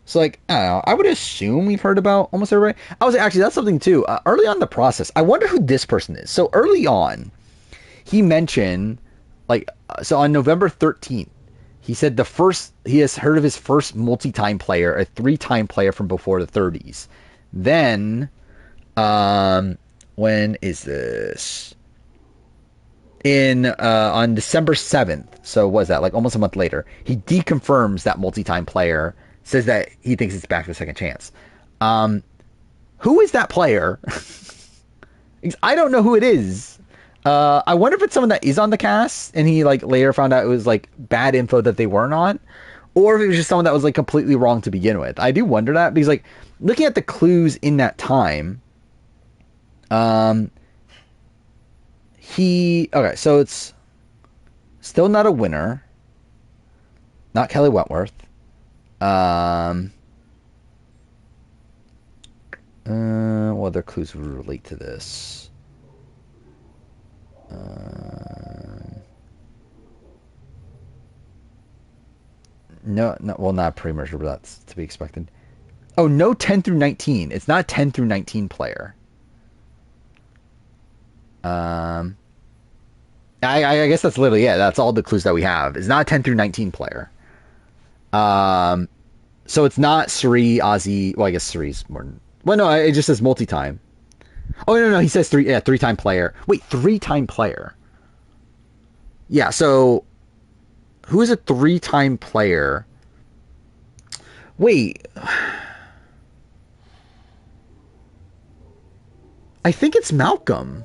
So like I don't know, I would assume we've heard about almost everybody. I was actually that's something too. Early on in the process, I wonder who this person is. So early on, he mentioned like so on November 13th, he said he has heard of his first multi-time player, a 3-time player from before the 30s. Then, when is this? On December 7th, so what was that, like almost a month later, he deconfirms that multi-time player, says that he thinks it's back for a second chance. Who is that player? I don't know who it is. I wonder if it's someone that is on the cast and he like later found out it was like bad info that they weren't on, or if it was just someone that was like completely wrong to begin with. I do wonder that because like looking at the clues in that time, okay, so it's still not a winner, not Kelly Wentworth. What other clues would relate to this? No, well, not pre-merger, but that's to be expected. Oh, no 10 through 19. It's not a 10 through 19 player. I guess that's literally it. That's all the clues that we have. It's not a 10 through 19 player. So it's not Suri, Ozzy. Well, I guess Suri's more. Well, no, it just says multi-time. Oh no, he says three. Yeah, 3-time player. Wait, 3-time player. Yeah. So who is a 3-time player? Wait. I think it's Malcolm.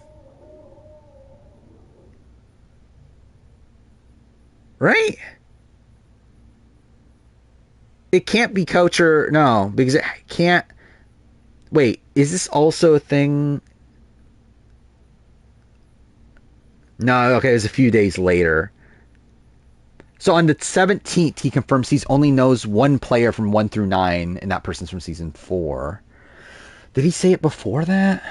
Right? It can't be Coach, no, because it can't. Wait, is this also a thing? No, okay, it was a few days later. So on the 17th, he confirms he only knows one player from 1 through 9, and that person's from season 4. Did he say it before that?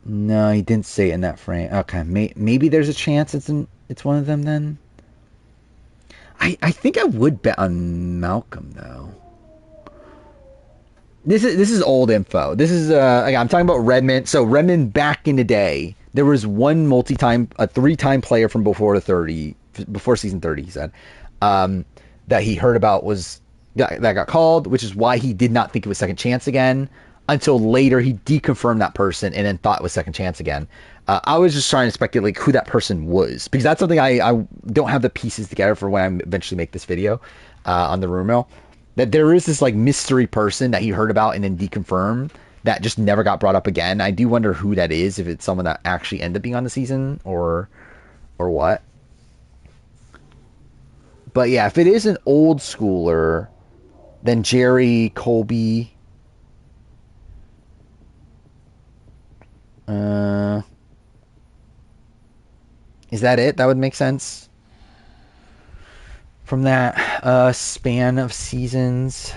No, he didn't say it in that frame. Okay, maybe there's a chance it's one of them then. I think I would bet on Malcolm though. This is old info. This is I'm talking about Redmond. So Redmond back in the day, there was one a 3-time player from before season 30. He said that he heard about that got called, which is why he did not think it was second chance again. Until later, he deconfirmed that person and then thought it was second chance again. I was just trying to speculate who that person was, because that's something I don't have the pieces together for when I eventually make this video on the rumor mill. That there is this like mystery person that he heard about and then deconfirmed that just never got brought up again. I do wonder who that is, if it's someone that actually ended up being on the season or what. But yeah, if it is an old schooler, then Jerry, Colby. Is that it? That would make sense from that span of seasons.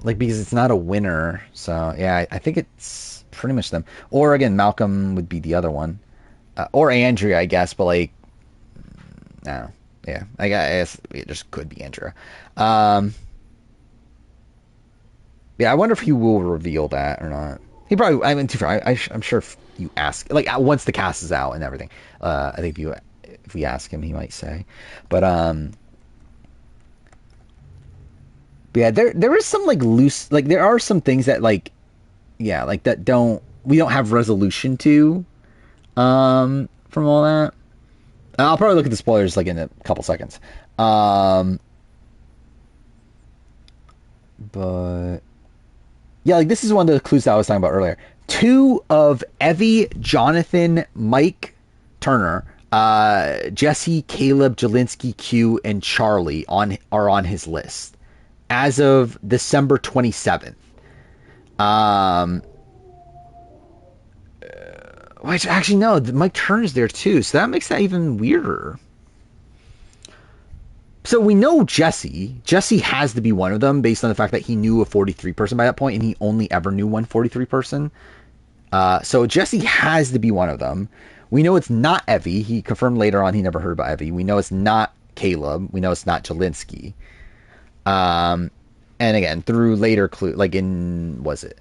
Like, because it's not a winner, so yeah, I think it's pretty much them. Or again, Malcolm would be the other one, or Andrea, I guess. But like, no, yeah, I guess it just could be Andrea. Yeah, I wonder if he will reveal that or not. He probably. I mean, I'm sure if you ask, like once the cast is out and everything, I think if we ask him, he might say. But yeah, there is some like loose, like there are some things that like, yeah, like that we don't have resolution to, from all that. I'll probably look at the spoilers like in a couple seconds. But yeah, like this is one of the clues that I was talking about earlier. 2 of Evie, Jonathan, Mike, Turner, Jesse, Caleb, Jelinski, Q, and Charlie are on his list as of December 27th. Which actually no, Mike Turner's there too, so that makes that even weirder. So we know Jesse. Jesse has to be one of them based on the fact that he knew a 43 person by that point, and he only ever knew one 43 person. So Jesse has to be one of them. We know it's not Evie. He confirmed later on he never heard about Evie. We know it's not Caleb. We know it's not Jelinski. And again, through later clue, like was it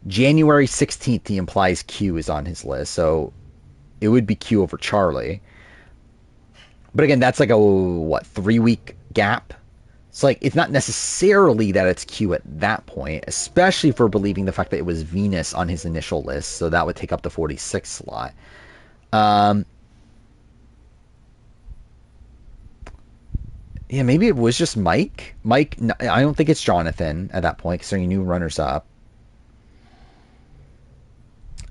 January 16th, he implies Q is on his list. So it would be Q over Charlie. But again, that's like a 3-week gap. It's like it's not necessarily that it's Q at that point, especially for believing the fact that it was Venus on his initial list, so that would take up the 46 slot. Yeah, maybe it was just Mike. I don't think it's Jonathan at that point, considering he knew runners up.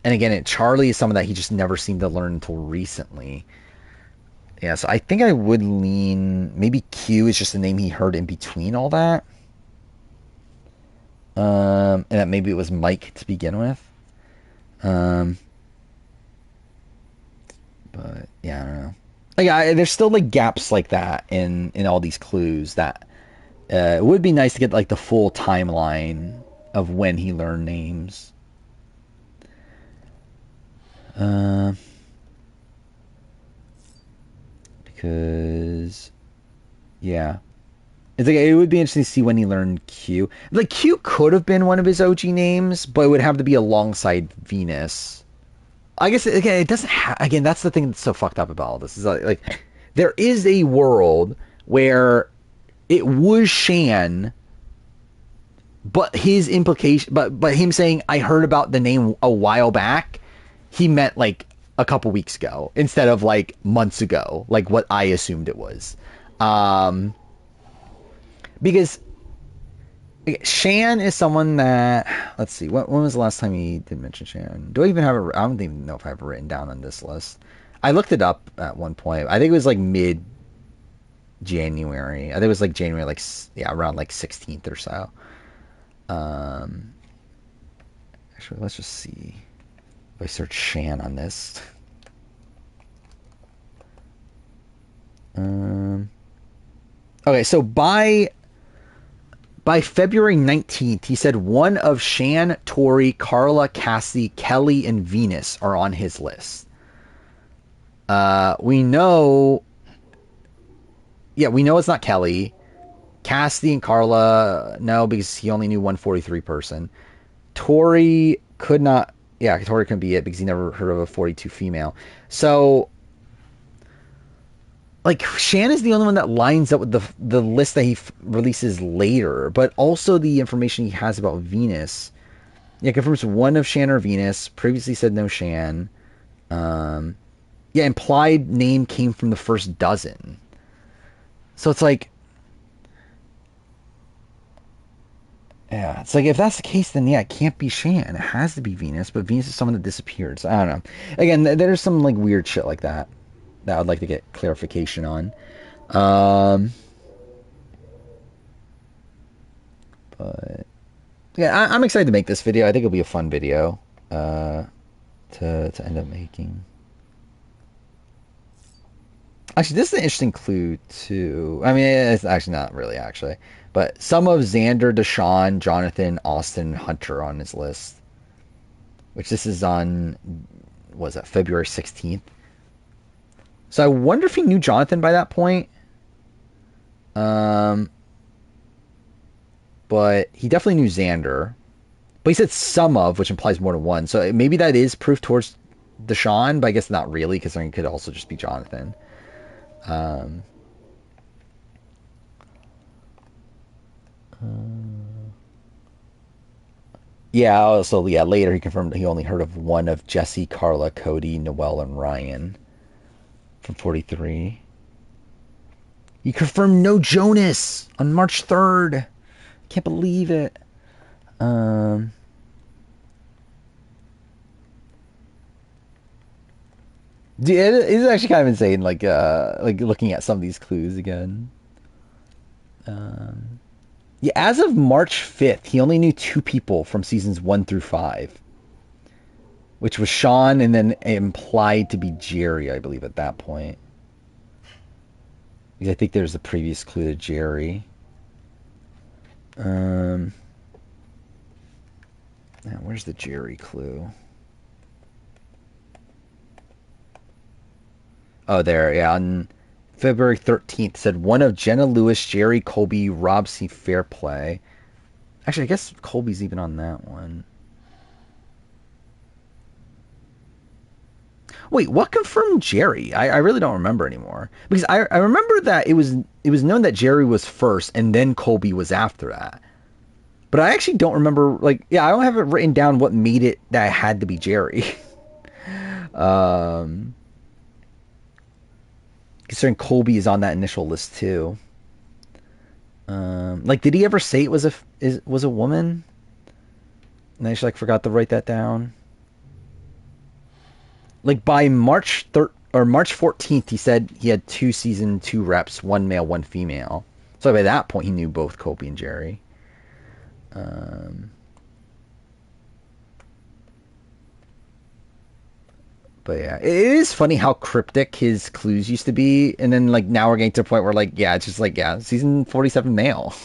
And again, Charlie is someone that he just never seemed to learn until recently. Yeah, so I think I would lean... Maybe Q is just the name he heard in between all that. And that maybe it was Mike to begin with. But, yeah, I don't know. Like, there's still, like, gaps like that in all these clues that... it would be nice to get, like, the full timeline of when he learned names. Because, yeah. It's like it would be interesting to see when he learned Q. Like Q could have been one of his OG names, but it would have to be alongside Venus. I guess again, it doesn't. Again, that's the thing that's so fucked up about all this is like there is a world where it was Shan, but his implication, but him saying I heard about the name a while back, he meant like a couple weeks ago instead of like months ago, like what I assumed it was. Because Shan is someone that, let's see, when was the last time he did mention Shan? Do I even have it? I don't even know if I have it written down on this list. I looked it up at one point. I think it was like mid January. I think it was like January, like around like 16th or so. Actually, let's just see if I search Shan on this. Okay, so by February 19th, he said one of Shan, Tori, Carla, Cassie, Kelly, and Venus are on his list. We know it's not Kelly. Cassie and Carla, no, because he only knew 143 person. Tori could not, Tori couldn't be it because he never heard of a 42 female. So, like, Shan is the only one that lines up with the list that he releases later, but also the information he has about Venus. Yeah, confirms one of Shan or Venus. Previously said no Shan. Implied name came from the first dozen. So it's like, yeah, it's like if that's the case, then it can't be Shan. It has to be Venus, but Venus is someone that disappeared. So I don't know. Again, there's some like weird shit like that I'd like to get clarification on. But yeah, I'm excited to make this video. I think it'll be a fun video to end up making. Actually, this is an interesting clue too. I mean, it's actually not really actually. But some of Xander, Deshaun, Jonathan, Austin, Hunter on his list. Which this is on, was that February 16th? So I wonder if he knew Jonathan by that point. But he definitely knew Xander. But he said some of, which implies more than one. So maybe that is proof towards Deshaun, but I guess not really, because it could also just be Jonathan. Later he confirmed he only heard of one of Jesse, Carla, Cody, Noel, and Ryan from 43. He confirmed no Jonas on March 3rd. Can't believe it. It's actually kind of insane, like looking at some of these clues again. As of March 5th, he only knew 2 people from seasons 1 through 5. Which was Sean and then implied to be Jerry, I believe, at that point. Because I think there's a previous clue to Jerry. Now, where's the Jerry clue? Oh, there, yeah. On February 13th, said one of Jenna Lewis, Jerry, Colby, Rob C. Fairplay. Actually, I guess Colby's even on that one. Wait, what confirmed Jerry? I really don't remember anymore. Because I remember that it was known that Jerry was first and then Colby was after that. But I actually don't remember, I don't have it written down what made it that it had to be Jerry. Considering Colby is on that initial list too. Did he ever say it was a woman? And I just forgot to write that down. By March 14th, he said he had 2 season 2 reps, 1 male, 1 female. So by that point, he knew both Colby and Jerry. But yeah, it is funny how cryptic his clues used to be, and then now we're getting to a point where it's just season 47 male.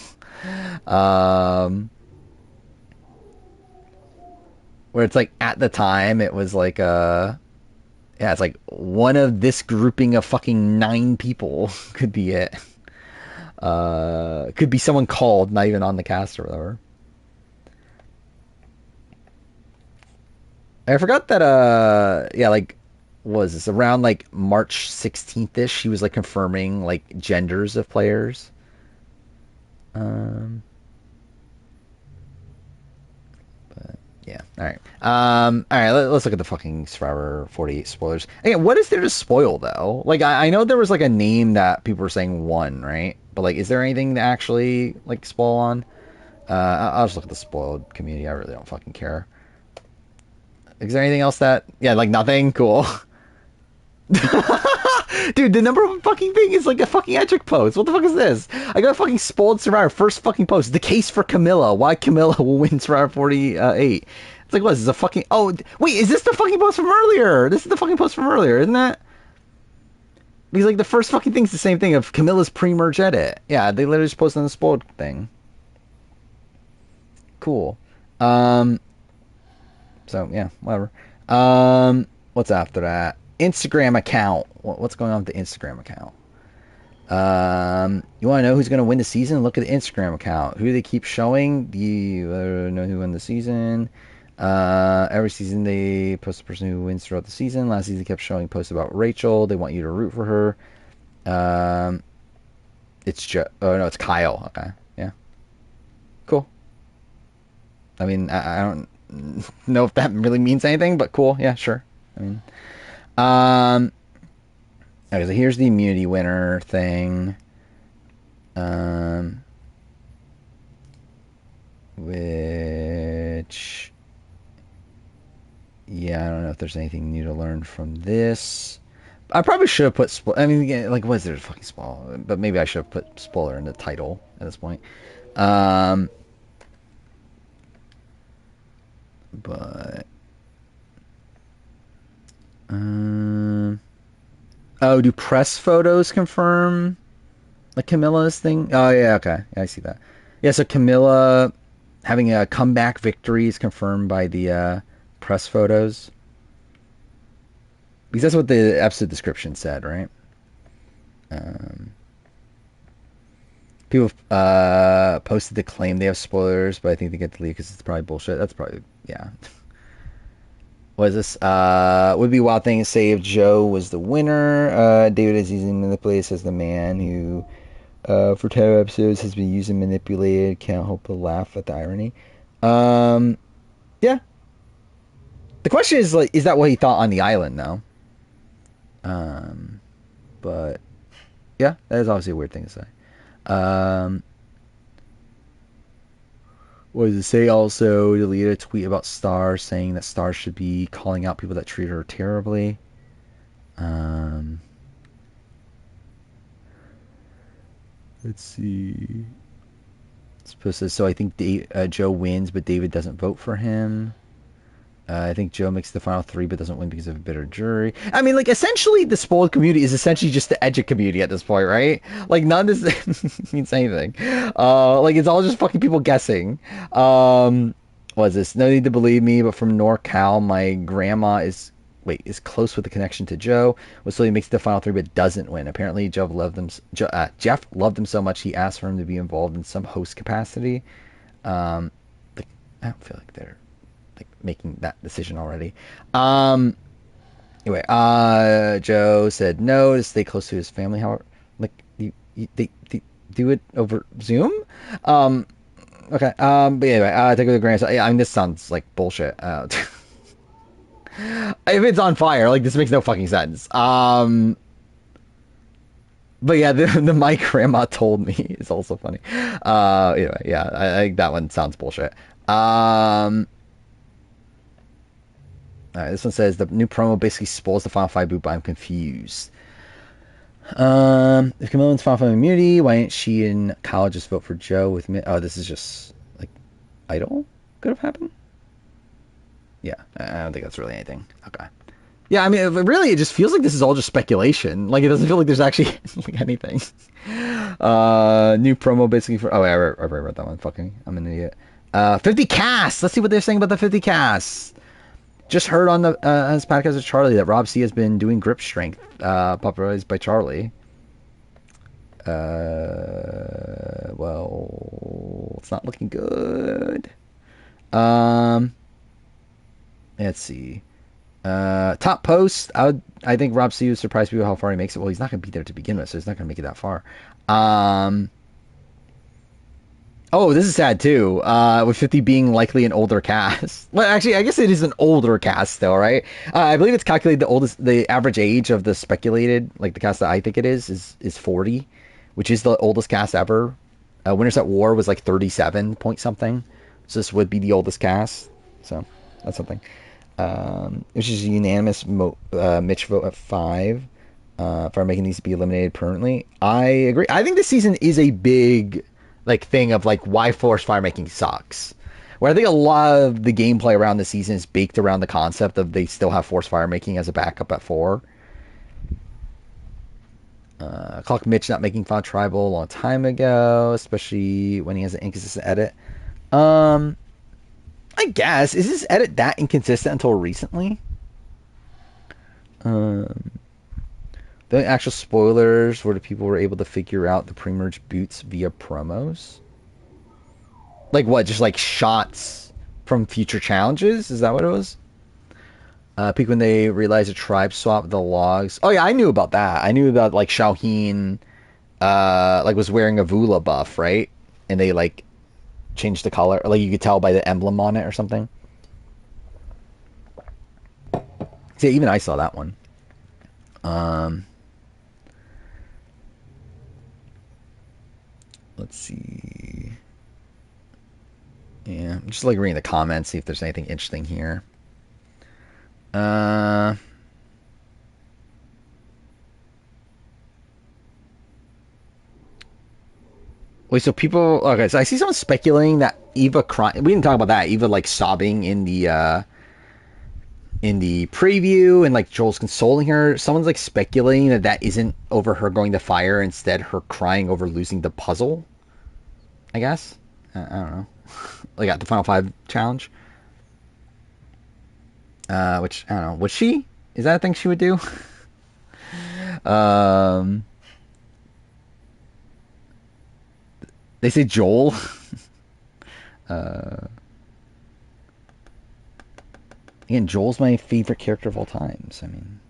Where it's at the time it was it's one of this grouping of fucking 9 people could be it. Could be someone called, not even on the cast or whatever. I forgot that, yeah, like, what was this? Around, like, March 16th-ish, she was, like, confirming, like, genders of players. But, yeah, alright. Alright, let's look at the fucking Survivor 48 spoilers. Again, what is there to spoil, though? Like, I know there was, like, a name that people were saying won, right? But, like, is there anything to actually, like, spoil on? I'll just look at the spoiled community. I really don't fucking care. Is there anything else that... Yeah, like, nothing? Cool. Dude, the number one fucking thing is like a fucking Edric post. What the fuck is this? I got a fucking spoiled Survivor. First fucking post. The case for Camilla. Why Camilla will win Survivor 48. It's like, what is this, a fucking... Oh, wait, is this the fucking post from earlier? This is the fucking post from earlier, isn't that? Because, like, the first fucking thing's the same thing of Camilla's pre-merge edit. Yeah, they literally just posted on the spoiled thing. Cool. So, yeah, whatever. What's after that? Instagram account. What's going on with the Instagram account? You want to know who's going to win the season? Look at the Instagram account. Who do they keep showing? Do you know who won the season? Every season they post the person who wins throughout the season. Last season they kept showing posts about Rachel. They want you to root for her. It's it's Kyle. Okay, yeah, cool. I mean, I don't know if that really means anything, but cool. Yeah, sure. I mean, okay, so here's the immunity winner thing. Which, yeah, I don't know if there's anything new to learn from this. I probably should have put I mean, like, what is there to fucking spoil? But maybe I should have put spoiler in the title at this point. But oh, do press photos confirm like Camilla's thing? Oh yeah, okay, yeah, I see that. Yeah, so Camilla having a comeback victory is confirmed by the press photos, because that's what the episode description said, right? People posted the claim they have spoilers, but I think they get deleted because it's probably bullshit. That's probably, yeah. What is this? Would be a wild thing to say if Joe was the winner. David is easily manipulated, says the man who, for 10 episodes, has been used and manipulated. Can't help but laugh at the irony. Yeah. The question is, like, is that what he thought on the island, though? But, yeah, that is obviously a weird thing to say. What does it say? Also deleted a tweet about Star, saying that Star should be calling out people that treat her terribly. Let's see. It's supposed to, so I think Joe wins, but David doesn't vote for him. I think Joe makes the final 3, but doesn't win because of a bitter jury. I mean, like, essentially, the spoiled community is essentially just the Edge community at this point, right? Like, none of this means anything. Like, it's all just fucking people guessing. What is this? No need to believe me, but from NorCal, my grandma is close with the connection to Joe. So he makes the final 3, but doesn't win. Apparently, Jeff loved him so much he asked for him to be involved in some host capacity. I don't feel like they're making that decision already. Anyway, Joe said no to stay close to his family. However, like, they do it over Zoom. Okay. But anyway, take it with a grain of salt. I mean, this sounds like bullshit. If it's on fire, like, this makes no fucking sense. But yeah, the my grandma told me is also funny. Anyway, yeah, I think that one sounds bullshit. Alright, this one says the new promo basically spoils the Final 5 boot, but I'm confused. If Camilla wins Final 5 immunity, why didn't she and Kyle just vote for Joe with me? Oh, this is just, like, idle? Could have happened? Yeah, I don't think that's really anything. Okay. Yeah, I mean, really, it just feels like this is all just speculation. Like, it doesn't feel like there's actually like anything. New promo basically for... Oh, wait, I already read that one. Fucking, I'm an idiot. 50 casts! Let's see what they're saying about the 50 casts. Just heard on the his podcast with Charlie that Rob C has been doing grip strength, popularized by Charlie. Well, it's not looking good. Let's see. Top post. I think Rob C would surprise people how far he makes it. Well, he's not going to be there to begin with, so he's not going to make it that far. Oh, this is sad too. With 50 being likely an older cast. Well, actually, I guess it is an older cast still, right? I believe it's calculated the average age of the speculated, like the cast that I think it is 40, which is the oldest cast ever. Winners at War was like 37 point something. So this would be the oldest cast. So that's something. Which is a unanimous Mitch vote at 5 for making these be eliminated permanently. I agree. I think this season is a big like thing of like why forced fire making sucks. Where I think a lot of the gameplay around the season is baked around the concept of they still have forced fire making as a backup at 4. Clock Mitch not making Font Tribal a long time ago, especially when he has an inconsistent edit. I guess. Is this edit that inconsistent until recently? The actual spoilers where the people were able to figure out the pre-merge boots via promos. Like what? Just like shots from future challenges? Is that what it was? Peak when they realized a tribe swapped the logs. Oh yeah, I knew about that. I knew about like Xiaoheen like was wearing a Vula buff, right? And they like changed the color. Like you could tell by the emblem on it or something. See, even I saw that one. Let's see. Yeah, I'm just like reading the comments, see if there's anything interesting here. Wait, so people... Okay, so I see someone speculating that Eva crying... We didn't talk about that. Eva, like, sobbing in the preview, and, like, Joel's consoling her. Someone's, like, speculating that that isn't over her going to fire, instead her crying over losing the puzzle, I guess. I don't know. Like, at the Final 5 challenge. Which, I don't know. Would she? Is that a thing she would do? They say Joel. Again, Joel's my favorite character of all time. So, I mean...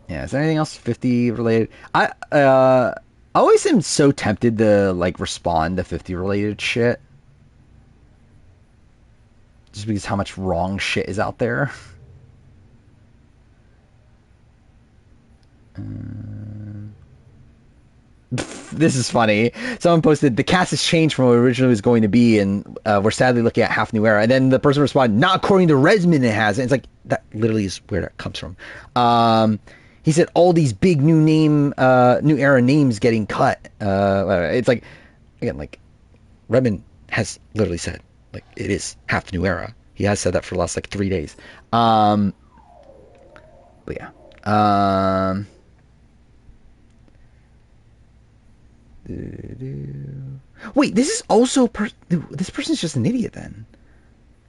Yeah, is there anything else 50 related? I always am so tempted to like respond to 50 related shit. Just because how much wrong shit is out there. This is funny. Someone posted, the cast has changed from what it originally was going to be, and we're sadly looking at half new era. And then the person responded, not according to Resman it has. And it's like, that literally is where that comes from. He said all these big new era names getting cut. It's like, again, like, Redman has literally said, like, it is half new era. He has said that for the last, like, 3 days. But yeah. Wait, this is also... this person's just an idiot, then.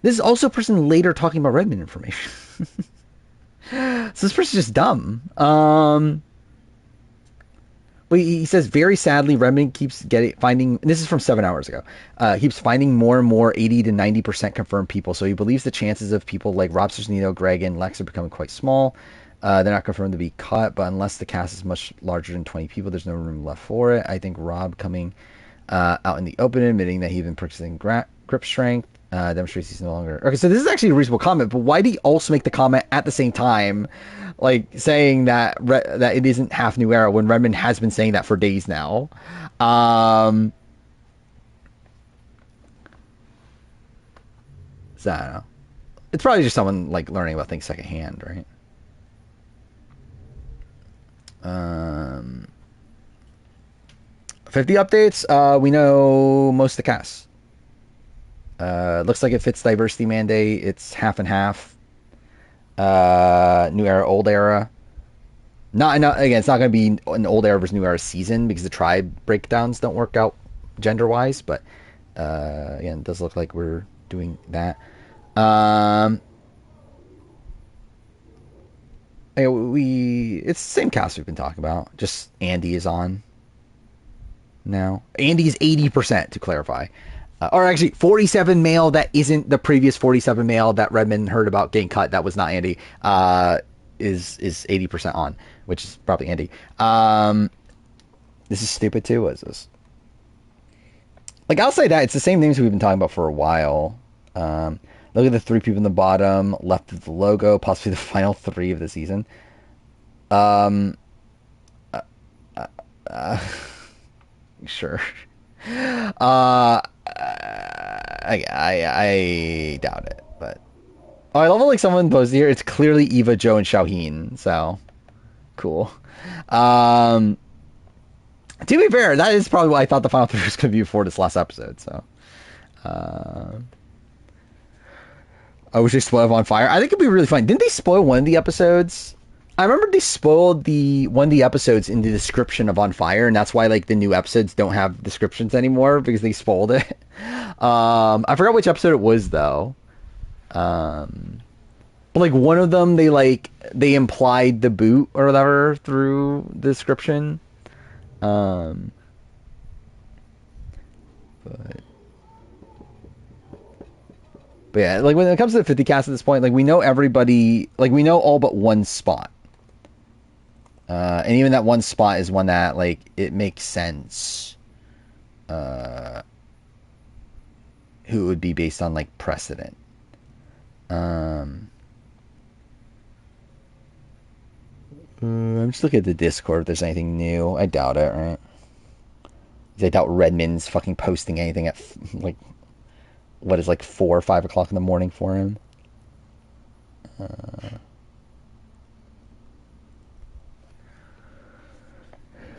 This is also a person later talking about Redman information. So this person's just dumb. Well, he says, very sadly, Redman keeps finding... This is from 7 hours ago. Keeps finding more and more 80 to 90% confirmed people. So he believes the chances of people like Rob Nino, Greg, and Lex are becoming quite small. They're not confirmed to be cut, but unless the cast is much larger than 20 people, there's no room left for it. I think Rob coming out in the open, admitting that he's been practicing grip strength, demonstrates he's no longer... Okay, so this is actually a reasonable comment, but why did he also make the comment at the same time, like, saying that that it isn't half new era, when Redman has been saying that for days now? So I don't know. It's probably just someone, like, learning about things secondhand, right? 50 updates. We know most of the cast. Looks like it fits diversity mandate. It's half and half. New era, old era. Not again. It's not going to be an old era versus new era season because the tribe breakdowns don't work out gender wise. But again, it does look like we're doing that. It's the same cast we've been talking about. Just Andy is on now. Andy is 80%, to clarify. Or actually, 47 male that isn't the previous 47 male that Redmond heard about getting cut. That was not Andy. Is 80% on, which is probably Andy. This is stupid too. What is this? Like, I'll say that it's the same names we've been talking about for a while. Look at the 3 people in the bottom left of the logo, possibly the final 3 of the season. Sure. I doubt it, but I love it. Like, someone posted here, it's clearly Eva, Joe, and Shauhin. So cool. To be fair, that is probably what I thought the final 3 was going to be before this last episode. So, I wish they spoiled On Fire. I think it'd be really fun. Didn't they spoil one of the episodes? I remember they spoiled one of the episodes in the description of On Fire, and that's why like the new episodes don't have descriptions anymore, because they spoiled it. I forgot which episode it was though. But like one of them, they implied the boot or whatever through the description. But yeah, like when it comes to the 50 cast at this point, like we know everybody, like we know all but one spot. And even that one spot is one that, like, it makes sense who it would be based on, like, precedent. I'm just looking at the Discord if there's anything new. I doubt it, right? I doubt Redmond's fucking posting anything at, like, what is, like, 4 or 5 o'clock in the morning for him.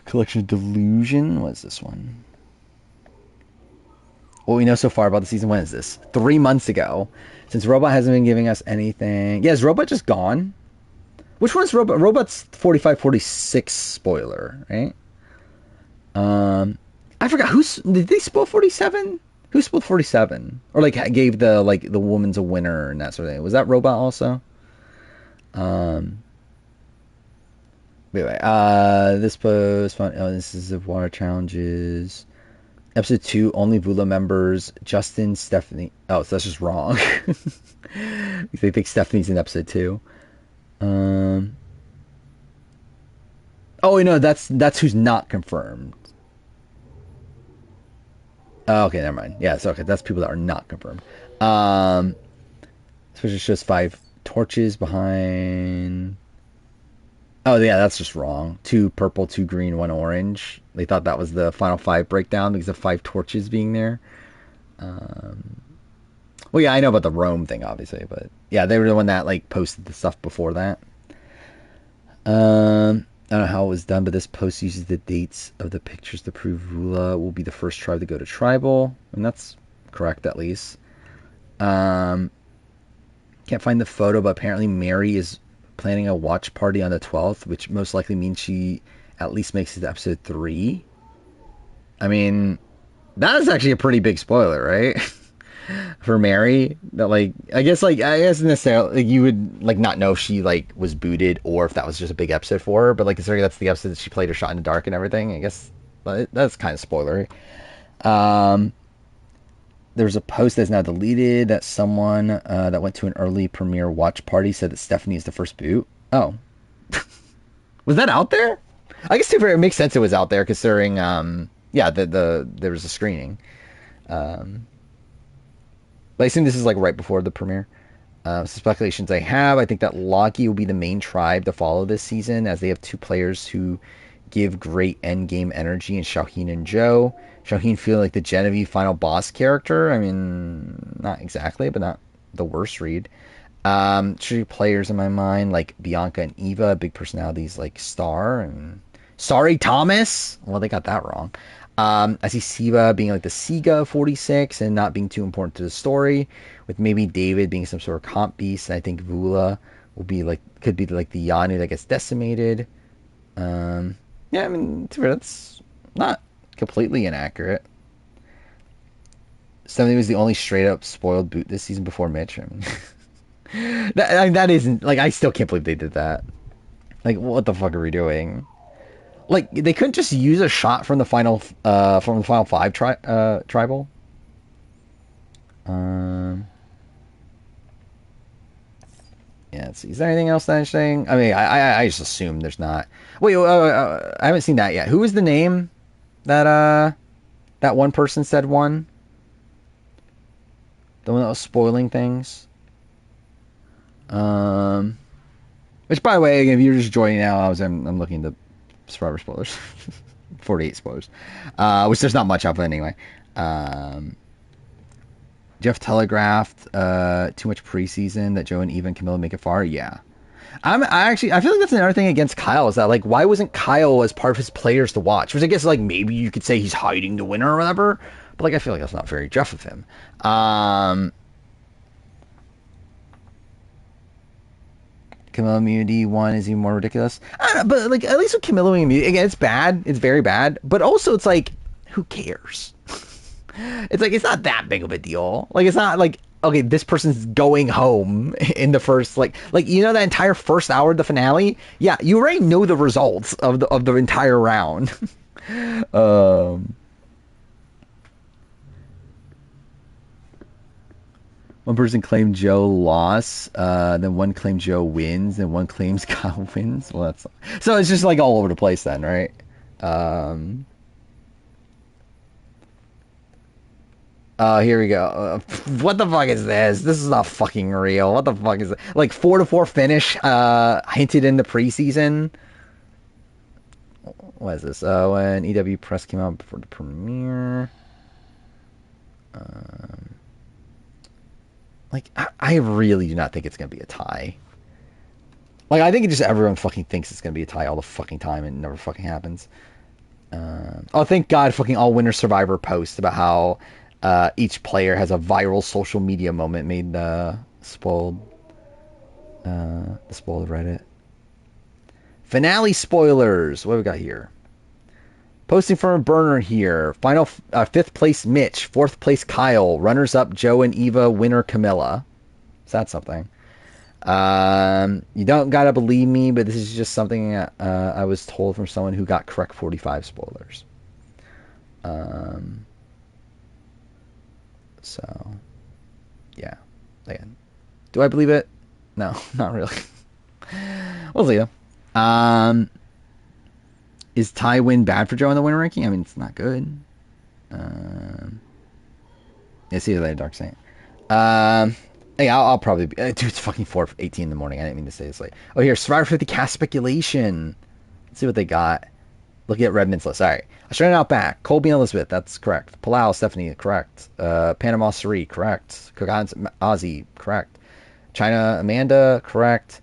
Collection of Delusion. What is this one? What we know so far about the season. When is this? 3 months ago. Since Robot hasn't been giving us anything. Yeah, is Robot just gone? Which one's Robot? Robot's 45-46 spoiler, right? I forgot. Did they spoil 47? Who spoiled 47? Or like gave the woman's a winner and that sort of thing. Was that Robot also? Anyway, this post fun. Oh, this is the water challenges. Episode 2, only Vula members. Justin, Stephanie. Oh, so that's just wrong. They think Stephanie's in episode 2. Oh, no, that's who's not confirmed. Oh, okay, never mind. Yeah, so okay, that's people that are not confirmed. So it shows 5 torches behind. Oh, yeah, that's just wrong. 2 purple, 2 green, 1 orange. They thought that was the final 5 breakdown because of 5 torches being there. Well, yeah, I know about the Rome thing, obviously, but yeah, they were the one that like posted the stuff before that. I don't know how it was done, but this post uses the dates of the pictures to prove Vula will be the first tribe to go to tribal, and that's correct at least. Can't find the photo, but apparently Mary is planning a watch party on the 12th, which most likely means she at least makes it to episode 3. I mean, that is actually a pretty big spoiler, right? For Mary, that I guess necessarily like, you would like not know if she like was booted or if that was just a big episode for her, but like considering that's the episode that she played her shot in the dark and everything, I guess that's kind of spoilery. There's a post that's now deleted that someone that went to an early premiere watch party said that Stephanie is the first boot. Oh. Was that out there? I guess it makes sense it was out there considering there was a screening. But I assume this is like right before the premiere. Some speculations I have. I think that Loki will be the main tribe to follow this season, as they have 2 players who give great endgame energy in Shauhin and Joe. Shauhin feeling like the Genevieve final boss character. I mean, not exactly, but not the worst read. 3 players in my mind, like Bianca and Eva, big personalities like Star and Sorry Thomas. Well, they got that wrong. I see Siva being like the Siga 46 and not being too important to the story, with maybe David being some sort of comp beast. And I think Vula will be could be like the Yanu that gets decimated. Yeah, I mean, that's not completely inaccurate. Somebody was the only straight up spoiled boot this season before Mitch. I mean, that isn't like, I still can't believe they did that. Like, what the fuck are we doing? Like, they couldn't just use a shot from the final five tribal. Yeah, let's see. Is there anything else that interesting? I mean, I just assume there's not. Wait, I haven't seen that yet. Who was the name that that one person said won? The one that was spoiling things. Which, by the way, if you're just joining now, I'm looking at the Survivor spoilers, 48 spoilers, which there's not much of anyway. Jeff telegraphed too much preseason that Joe and Eva and Camilla make it far. Yeah, I feel like that's another thing against Kyle is that like why wasn't Kyle as part of his players to watch? Which I guess like maybe you could say he's hiding the winner or whatever, but like I feel like that's not very Jeff of him. Camilla Immunity 1 is even more ridiculous. I don't know, but like at least with Camilla Immunity, again, it's bad. It's very bad. But also it's like, who cares? It's like, it's not that big of a deal. Like, it's not like, okay, this person's going home in the first, like, you know, that entire first hour of the finale? Yeah, you already know the results of the entire round. One person claimed Joe lost, then one claimed Joe wins, then one claims Kyle wins. Well, that's so it's just like all over the place then, right? Here we go. What the fuck is this? This is not fucking real. What the fuck is it? Like 4-4 finish, hinted in the preseason. What is this? When EW Press came out before the premiere. Like, I really do not think it's going to be a tie. Like, I think just everyone fucking thinks it's going to be a tie all the fucking time and it never fucking happens. Oh, thank God fucking All Winter Survivor post about how each player has a viral social media moment made the spoiled Reddit. Finale spoilers. What do we got here? Posting from a burner here. Final 5th place Mitch, 4th place Kyle, runners up Joe and Eva, winner Camilla. Is that something? You don't gotta believe me, but this is just something I was told from someone who got correct 45 spoilers. So, yeah. Again, do I believe it? No, not really. We'll see though. Is tie win bad for Joe in the winner ranking? I mean, it's not good. Yeah, see you later, Dark Saint. Hey, I'll probably be... dude, it's fucking 4:18 in the morning. I didn't mean to say this late. Oh, here, Survivor 50 cast speculation. Let's see what they got. Looking at Redmond's list. All right. Australian Outback. Colby and Elizabeth. That's correct. Palau, Stephanie. Correct. Panama Suri. Correct. Cookans, Ozzy. Correct. China, Amanda. Correct.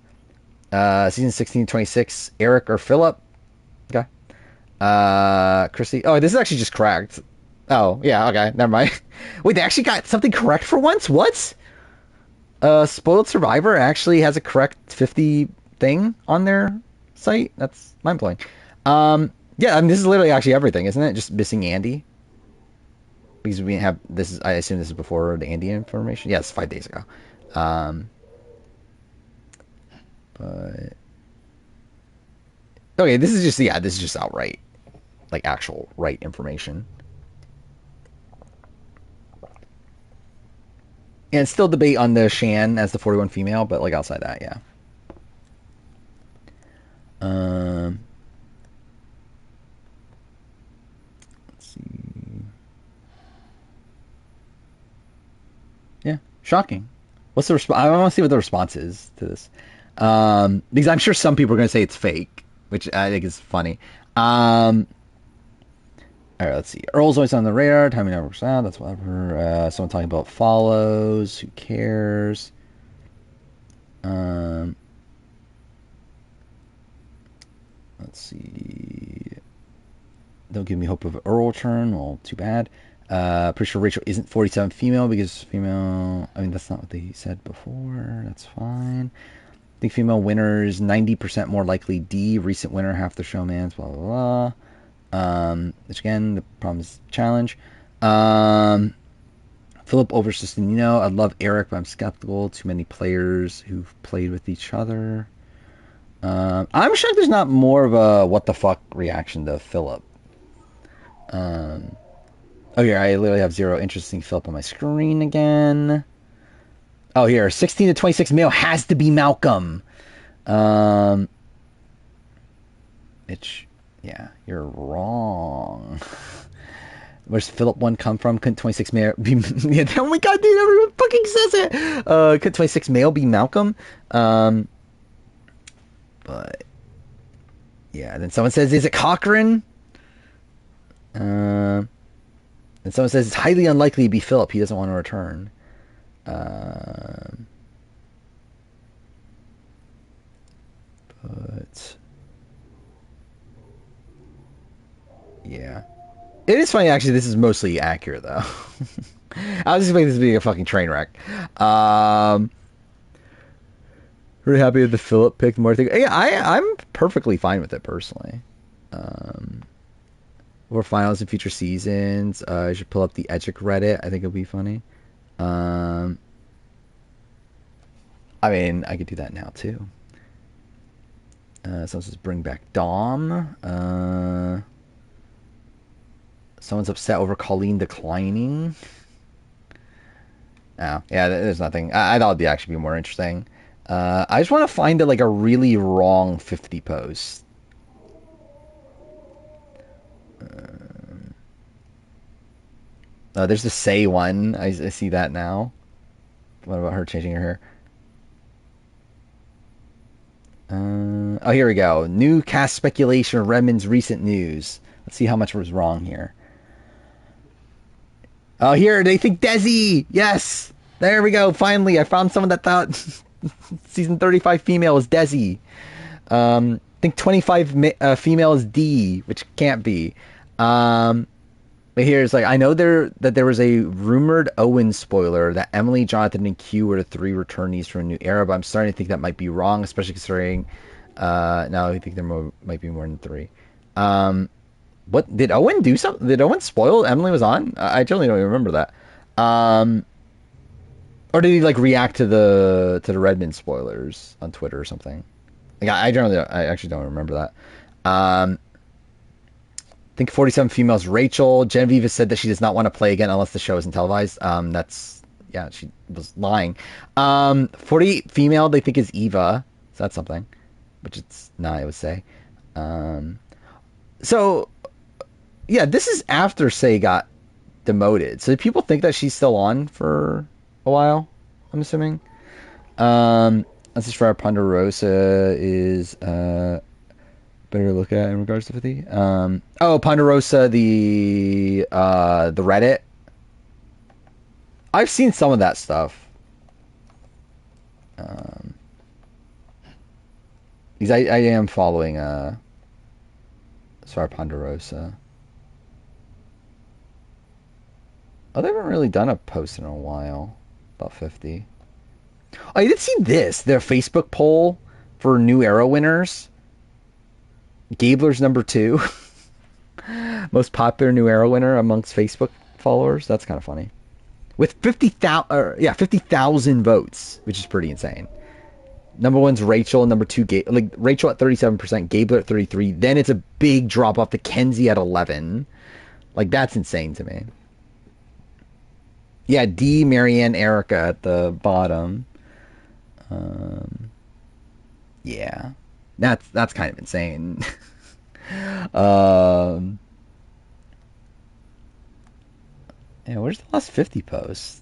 Season 16-26. Eric or Philip. Okay. Chrissy. Oh, this is actually just correct. Oh, yeah, okay. Never mind. Wait, they actually got something correct for once? What? Spoiled Survivor actually has a correct 50 thing on their site? That's mind-blowing. Yeah, I mean, this is literally actually everything, isn't it? Just missing Andy. Because we have... This is... I assume this is before the Andy information. Yes, 5 days ago. But... Okay, this is just... Yeah, this is just outright. Like, actual right information. And still debate on the Shan as the 41 female, but, like, outside that, yeah. Let's see. Yeah, shocking. What's the response? I want to see what the response is to this. Because I'm sure some people are going to say it's fake, which I think is funny. All right, let's see. Earl's always on the radar. Timing never works out. That's whatever. Someone talking about follows. Who cares? Let's see. Don't give me hope of Earl turn. Well, too bad. Pretty sure Rachel isn't 47 female because female... I mean, that's not what they said before. That's fine. I think female winners 90% more likely D. Recent winner, half the showmans, blah, blah, blah. Which again, the problem is challenge. Philip over Sistinino. I love Eric, but I'm skeptical. Too many players who've played with each other. I'm shocked there's not more of a what the fuck reaction to Philip. Oh here, I literally have zero interest in Philip on my screen again. Oh here, 16 to 26 male has to be Malcolm. Yeah, you're wrong. Where's Philip 1 come from? Couldn't 26 male be... Yeah, oh my god, dude, everyone fucking says it! Could 26 male be Malcolm? But... Yeah, then someone says, is it Cochran? And someone says, it's highly unlikely to be Philip. He doesn't want to return. But... Yeah. It is funny, actually, this is mostly accurate, though. I was expecting this to be a fucking train wreck. Really happy with the Philip pick. More thing. Yeah, I'm perfectly fine with it, personally. More finals in future seasons. I should pull up the Edgic Reddit. I think it'll be funny. I mean, I could do that now, too. Someone says, bring back Dom. Someone's upset over Colleen declining. Oh, yeah, there's nothing. I thought it'd actually be more interesting. I just want to find like a really wrong 50 post. There's the Say one. I see that now. What about her changing her hair? Oh, here we go. New cast speculation of Redmond's recent news. Let's see how much was wrong here. Oh, here, they think Desi! Yes! There we go, finally. I found someone that thought season 35 female is Desi. I think 25 female is D, which can't be. But here's like, I know that there was a rumored Owen spoiler that Emily, Jonathan, and Q were the 3 returnees from a new era, but I'm starting to think that might be wrong, especially considering now I think there might be more than 3. What did Owen do? Something? Did Owen spoil Emily was on? I generally don't even remember that. Or did he like react to the Redmond spoilers on Twitter or something? Like I actually don't remember that. I think 47 females. Rachel Genevieve has said that she does not want to play again unless the show isn't televised. She was lying. 48 female they think is Eva. So that's something, which it's not. I would say. So. Yeah, this is after Say got demoted. So do people think that she's still on for a while? I'm assuming. This is for our Ponderosa is better to look at in regards to 50. Ponderosa, the Reddit. I've seen some of that stuff. Because I am following Sar Ponderosa. Oh, they haven't really done a post in a while. About 50. Oh, you did see this. Their Facebook poll for New Era winners. Gabler's number 2. Most popular New Era winner amongst Facebook followers. That's kind of funny. With 50,000 votes, which is pretty insane. Number 1's Rachel, number 2 Rachel at 37%, Gabler at 33%. Then it's a big drop off to Kenzie at 11%. Like that's insane to me. Yeah, D, Marianne, Erica at the bottom. Yeah, that's kind of insane. Yeah, where's the last 50 posts?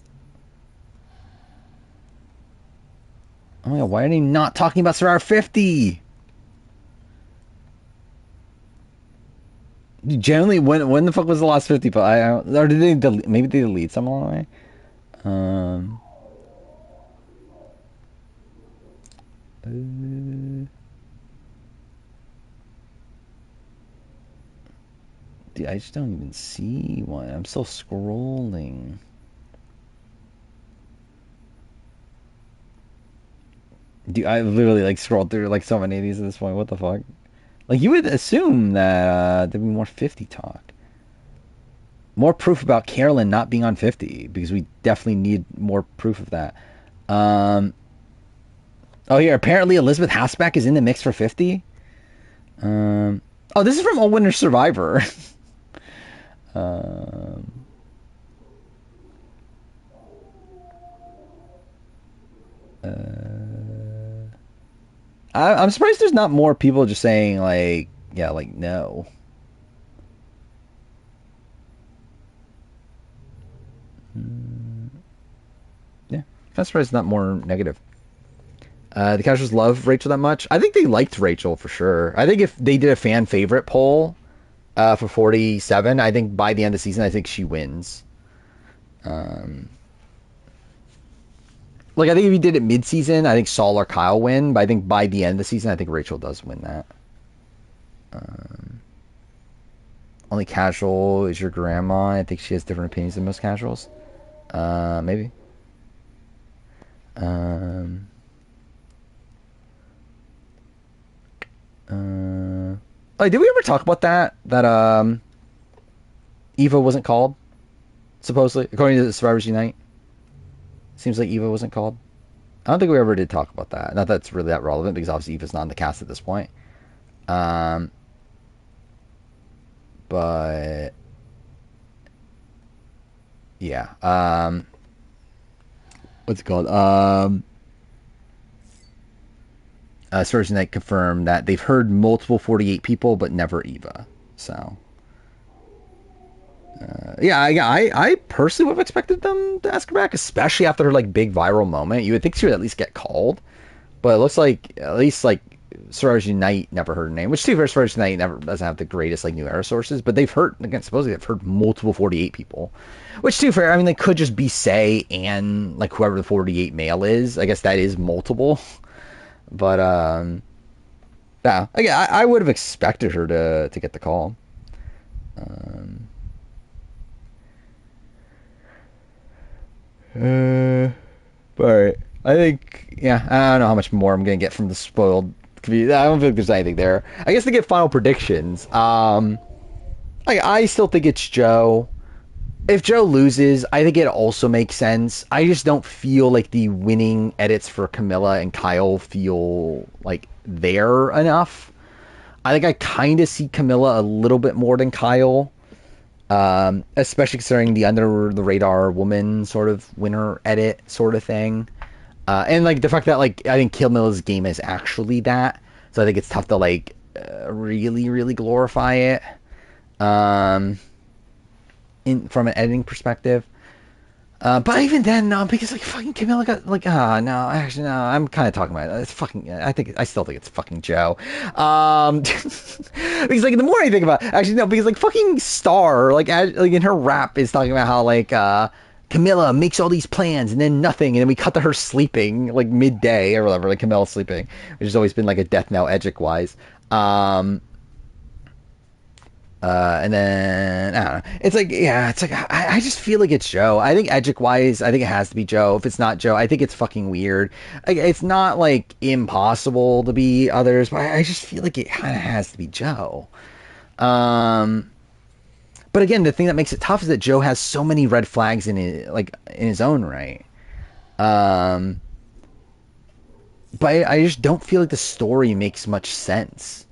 Oh my god, why are they not talking about Survivor 50? Generally, when the fuck was the last 50? But or did they delete? Maybe they delete some along the way. Dude, I just don't even see one. I'm still scrolling. Dude, I literally like scrolled through like so many of these at this point. What the fuck? Like you would assume that there'd be more 50 talk. More proof about Carolyn not being on 50 because we definitely need more proof of that. Oh, here, apparently Elizabeth Hasselbeck is in the mix for 50. Oh, this is from All Winter Survivor. um, I'm surprised there's not more people just saying, like, yeah, like, no. Yeah, I'm surprised it's not more negative. The casuals love Rachel that much. I think they liked Rachel for sure. I think if they did a fan favorite poll for 47, I think by the end of the season, I think she wins. Like, I think if you did it mid-season, I think Saul or Kyle win. But I think by the end of the season, I think Rachel does win that. Only casual is your grandma. I think she has different opinions than most casuals. Maybe. Oh, did we ever talk about that? That Eva wasn't called, supposedly, according to the Survivors Unite. Seems like Eva wasn't called. I don't think we ever did talk about that. Not that it's really that relevant, because obviously Eva's not in the cast at this point. But yeah. What's it called? Survivors Unite confirmed that they've heard multiple 48 people, but never Eva. So. I personally would have expected them to ask her back, especially after her like big viral moment. You would think she would at least get called, but it looks like at least like Survivors Unite never heard her name. Which, to be fair, Survivors Unite never doesn't have the greatest like new era sources, but they've heard, again, supposedly they've heard multiple 48 people. Which, to be fair, I mean, they could just be Say and like whoever the 48 male is. I guess that is multiple, but yeah, again, I would have expected her to get the call. But I think, yeah, I don't know how much more I'm gonna get from the spoiled. I don't think there's anything there. I guess to get final predictions. I still think it's Joe. If Joe loses, I think it also makes sense. I just don't feel like the winning edits for Camilla and Kyle feel like they're enough. I think I kind of see Camilla a little bit more than Kyle. Especially considering the under the radar woman sort of winner edit sort of thing. And like the fact that like I think Camilla's game is actually that. So I think it's tough to like really, really glorify it. From an editing perspective. But even then, no, because like fucking Camilla got like, no, actually no, I'm kind of talking about it. It's fucking. I still think it's fucking Joe. Because like the more I think about it, actually no, because like fucking Star, like in her rap is talking about how like Camilla makes all these plans and then nothing, and then we cut to her sleeping like midday or whatever, like Camilla's sleeping, which has always been like a death knell Edgic wise. And then I don't know. It's like, yeah, it's like I just feel like it's Joe. I think Edgic wise, I think it has to be Joe. If it's not Joe, I think it's fucking weird. Like, it's not like impossible to be others, but I just feel like it kind of has to be Joe. But again, the thing that makes it tough is that Joe has so many red flags in it, like in his own right. But I just don't feel like the story makes much sense.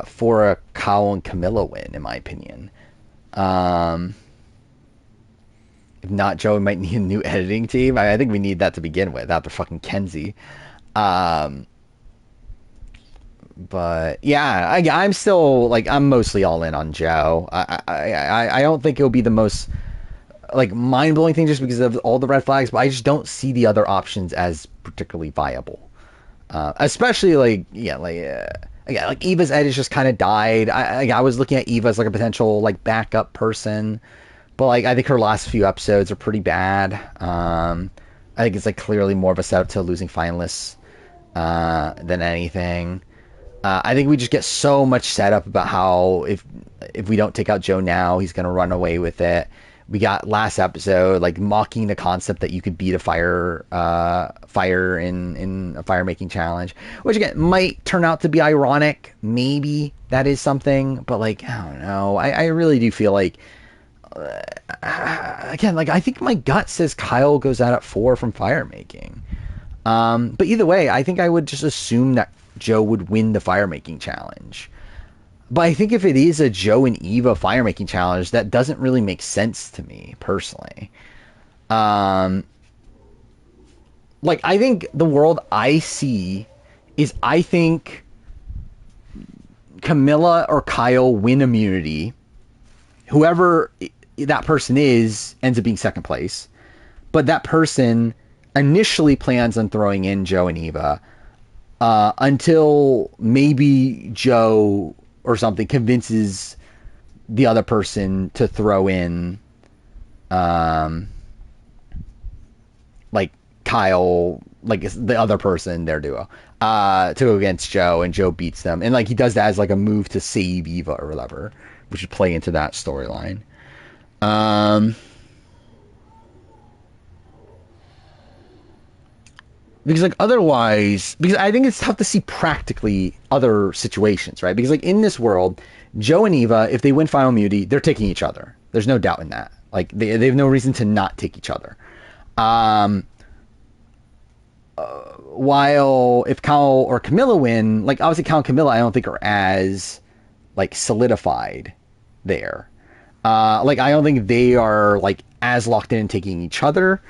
For a Kyle and Camilla win, in my opinion. If not Joe, we might need a new editing team. I think we need that to begin with, after fucking Kenzie. But yeah, I'm still like, I'm mostly all in on Joe. I don't think it'll be the most like mind-blowing thing just because of all the red flags, but I just don't see the other options as particularly viable. Especially like, yeah, like Eva's edit just kind of died. I was looking at Eva as like a potential like backup person, but like I think her last few episodes are pretty bad. I think it's like clearly more of a setup to losing finalists than anything. I think we just get so much setup about how if we don't take out Joe now, he's gonna run away with it. We got last episode like mocking the concept that you could beat a fire in a fire making challenge, which again might turn out to be ironic. Maybe that is something, but like I don't know. I really do feel like again, like I think my gut says Kyle goes out at 4 from fire making. But either way, I think I would just assume that Joe would win the firemaking challenge. But I think if it is a Joe and Eva firemaking challenge, that doesn't really make sense to me, personally. Like, I think the world I see is, I think Camilla or Kyle win immunity. Whoever that person is ends up being second place. But that person initially plans on throwing in Joe and Eva until maybe Joe or something convinces the other person to throw in like Kyle, like the other person, their duo, to go against Joe, and Joe beats them. And like he does that as like a move to save Eva or whatever, which would play into that storyline. Because like otherwise, because I think it's tough to see practically other situations, right? Because like in this world, Joe and Eva, if they win final immunity, they're taking each other. There's no doubt in that. Like they have no reason to not take each other. While if Kyle or Camilla win, like obviously Kyle and Camilla, I don't think are as like solidified there. Like I don't think they are like as locked in taking each other.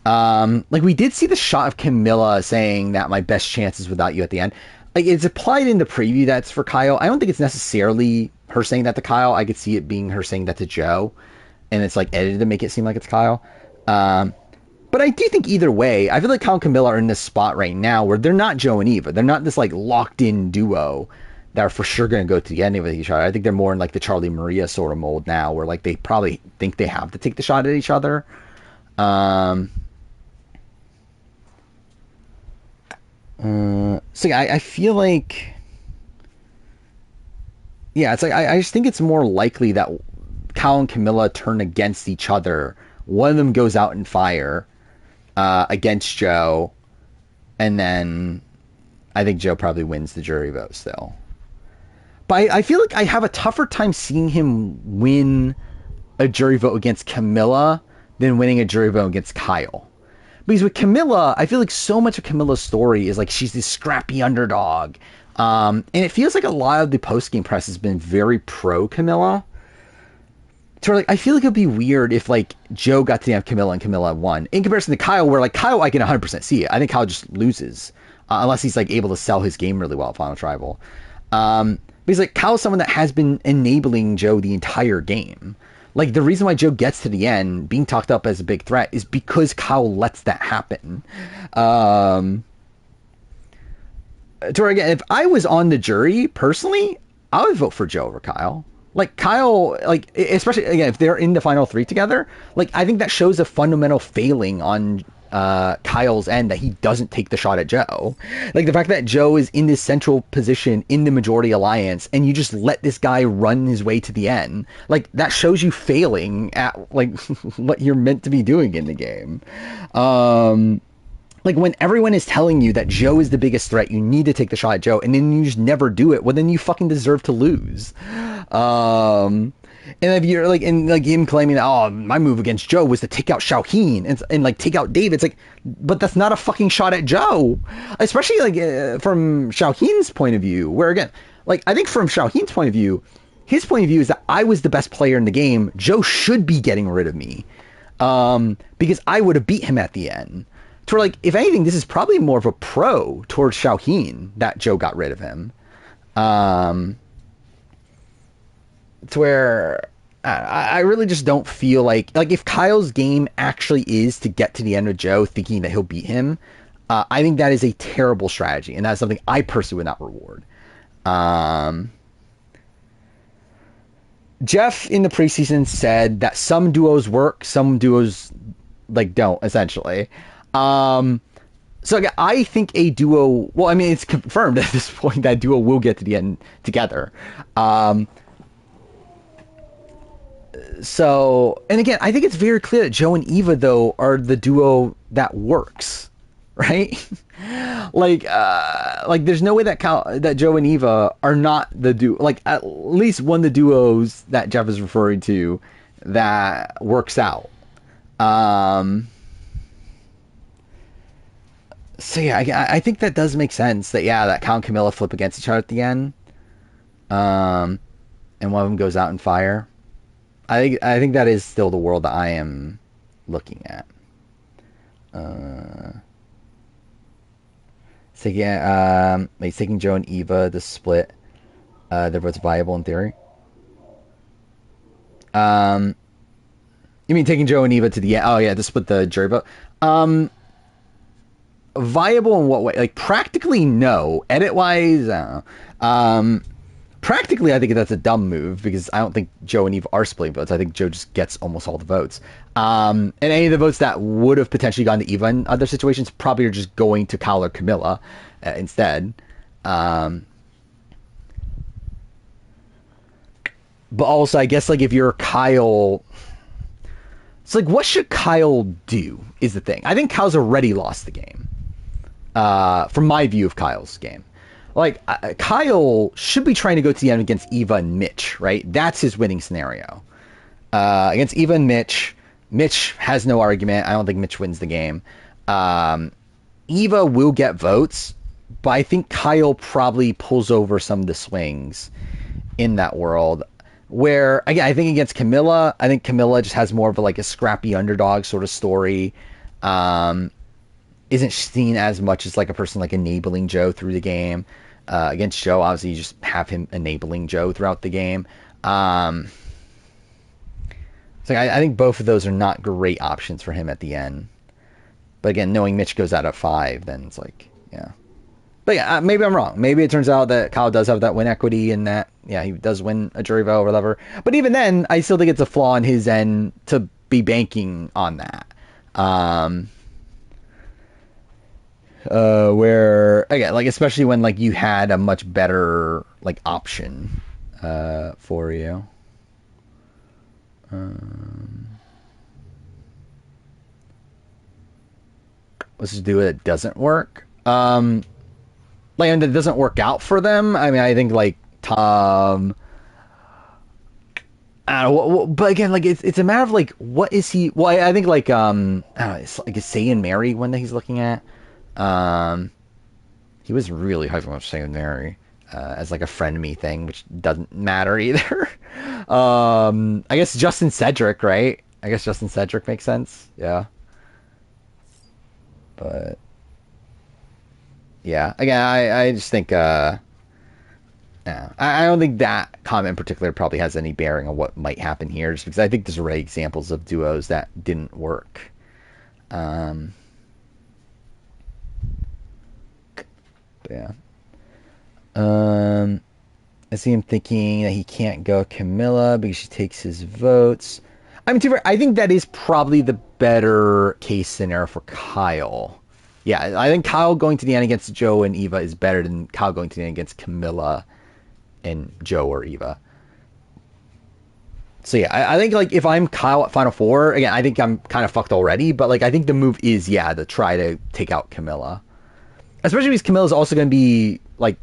Like we did see the shot of Camilla saying that my best chance is without you at the end. Like it's applied in the preview that's for Kyle. I don't think it's necessarily her saying that to Kyle. I could see it being her saying that to Joe, and it's like edited to make it seem like it's Kyle. But I do think either way, I feel like Kyle and Camilla are in this spot right now where they're not Joe and Eva. They're not this like locked in duo that are for sure going to go to the end with each other. I think they're more in like the Charlie Maria sort of mold now, where like they probably think they have to take the shot at each other. So yeah, I feel like, yeah, it's like I just think it's more likely that Kyle and Camilla turn against each other. One of them goes out in fire against Joe, and then I think Joe probably wins the jury vote still. But I feel like I have a tougher time seeing him win a jury vote against Camilla than winning a jury vote against Kyle. Because with Camilla, I feel like so much of Camilla's story is like she's this scrappy underdog. And it feels like a lot of the post-game press has been very pro-Camilla. So like, I feel like it would be weird if like Joe got to have Camilla and Camilla won. In comparison to Kyle, where like Kyle, I can 100% see it. I think Kyle just loses. Unless he's like able to sell his game really well at Final Tribal. Because like Kyle's someone that has been enabling Joe the entire game. Like, the reason why Joe gets to the end, being talked up as a big threat, is because Kyle lets that happen. To where, again, if I was on the jury, personally, I would vote for Joe over Kyle. Like, Kyle, like, especially, again, if they're in the final three together, like, I think that shows a fundamental failing on Kyle's end, that he doesn't take the shot at Joe. Like the fact that Joe is in this central position in the majority alliance and you just let this guy run his way to the end, like that shows you failing at like what you're meant to be doing in the game. Like when everyone is telling you that Joe is the biggest threat, you need to take the shot at Joe, and then you just never do it, well then you fucking deserve to lose. And if you're like, and like him claiming that, oh, my move against Joe was to take out Shauhin and like take out David. It's like, but that's not a fucking shot at Joe, especially like from Shauhin's point of view. Where again, like I think from Shauhin's point of view, his point of view is that I was the best player in the game. Joe should be getting rid of me, because I would have beat him at the end. To where, like, if anything, this is probably more of a pro towards Shauhin that Joe got rid of him. To where I really just don't feel like if Kyle's game actually is to get to the end of Joe thinking that he'll beat him, I think that is a terrible strategy, and that's something I personally would not reward. Jeff in the preseason said that some duos work, some duos like don't, essentially. So I think a duo, well, I mean, it's confirmed at this point that duo will get to the end together. So, and again, I think it's very clear that Joe and Eva, though, are the duo that works, right? like there's no way that Joe and Eva are not the duo, like at least one of the duos that Jeff is referring to that works out. So yeah, I think that does make sense. That Cal and Camilla flip against each other at the end, and one of them goes out in fire. I think that is still the world that I am looking at. So yeah, like taking Joe and Eva to split their votes viable in theory. You mean taking Joe and Eva to the end? Oh yeah, to split the jury vote. Viable in what way? Like practically no. Edit wise, I don't know. Practically, I think that's a dumb move because I don't think Joe and Eve are splitting votes. I think Joe just gets almost all the votes. And any of the votes that would have potentially gone to Eva in other situations probably are just going to Kyle or Camilla instead. But also, I guess like if you're Kyle, it's like what should Kyle do is the thing. I think Kyle's already lost the game. From my view of Kyle's game. Like, Kyle should be trying to go to the end against Eva and Mitch, right? That's his winning scenario. Against Eva and Mitch has no argument. I don't think Mitch wins the game. Eva will get votes, but I think Kyle probably pulls over some of the swings in that world. Where, again, I think against Camilla, I think Camilla just has more of a scrappy underdog sort of story. Isn't seen as much as like a person like enabling Joe through the game. Against Joe, obviously you just have him enabling Joe throughout the game. So I think both of those are not great options for him at the end. But again, knowing Mitch goes out at 5, then it's like, yeah. But yeah, maybe I'm wrong. Maybe it turns out that Kyle does have that win equity and that, yeah, he does win a jury vote or whatever. But even then, I still think it's a flaw on his end to be banking on that. Where again, like especially when like you had a much better like option for you. Let's just do it. It doesn't work. And it doesn't work out for them. I mean, I think like Tom. I don't know, but again, like it's a matter of like what is he? Well, I think like I don't know, it's like a Say and Mary one that he's looking at. He was really hyping up Say and Mary as like a friend me thing, which doesn't matter either. I guess Justin Cedric, right? I guess Justin Cedric makes sense. Yeah. But yeah, again, I just think yeah, I don't think that comment in particular probably has any bearing on what might happen here, just because I think there's already examples of duos that didn't work. Yeah. I see him thinking that he can't go Camilla because she takes his votes. I mean, I think that is probably the better case scenario for Kyle. Yeah, I think Kyle going to the end against Joe and Eva is better than Kyle going to the end against Camilla and Joe or Eva. So yeah, I think like if I'm Kyle at Final Four, again, I think I'm kind of fucked already, but like I think the move is, yeah, to try to take out Camilla. Especially because Camilla's also going to be like,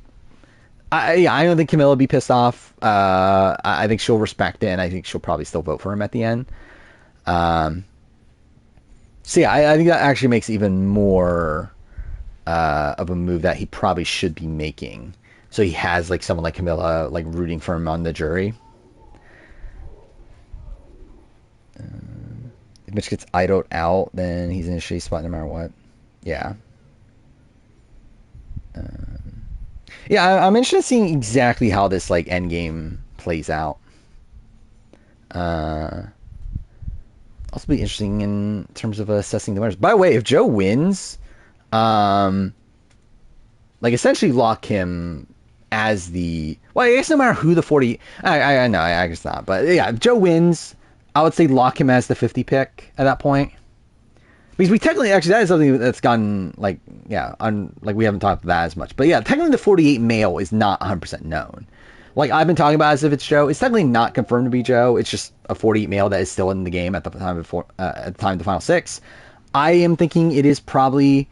I don't think Camilla will be pissed off. I think she'll respect it, and I think she'll probably still vote for him at the end. So yeah, I think that actually makes even more of a move that he probably should be making. So he has like someone like Camilla like rooting for him on the jury. If Mitch gets idled out, then he's in a shitty spot no matter what. Yeah. Yeah, I'm interested in seeing exactly how this like end game plays out. Also be interesting in terms of assessing the winners. By the way, if Joe wins, like essentially lock him as the, well, I guess no matter who the 40, I know, I guess not, but yeah, if Joe wins, I would say lock him as the 50 pick at that point. Because we technically, actually, that is something that's gotten, like, yeah, like, we haven't talked about that as much. But yeah, technically the 48 male is not 100% known. Like, I've been talking about it as if it's Joe. It's technically not confirmed to be Joe. It's just a 48 male that is still in the game at the time of the final 6. I am thinking it is probably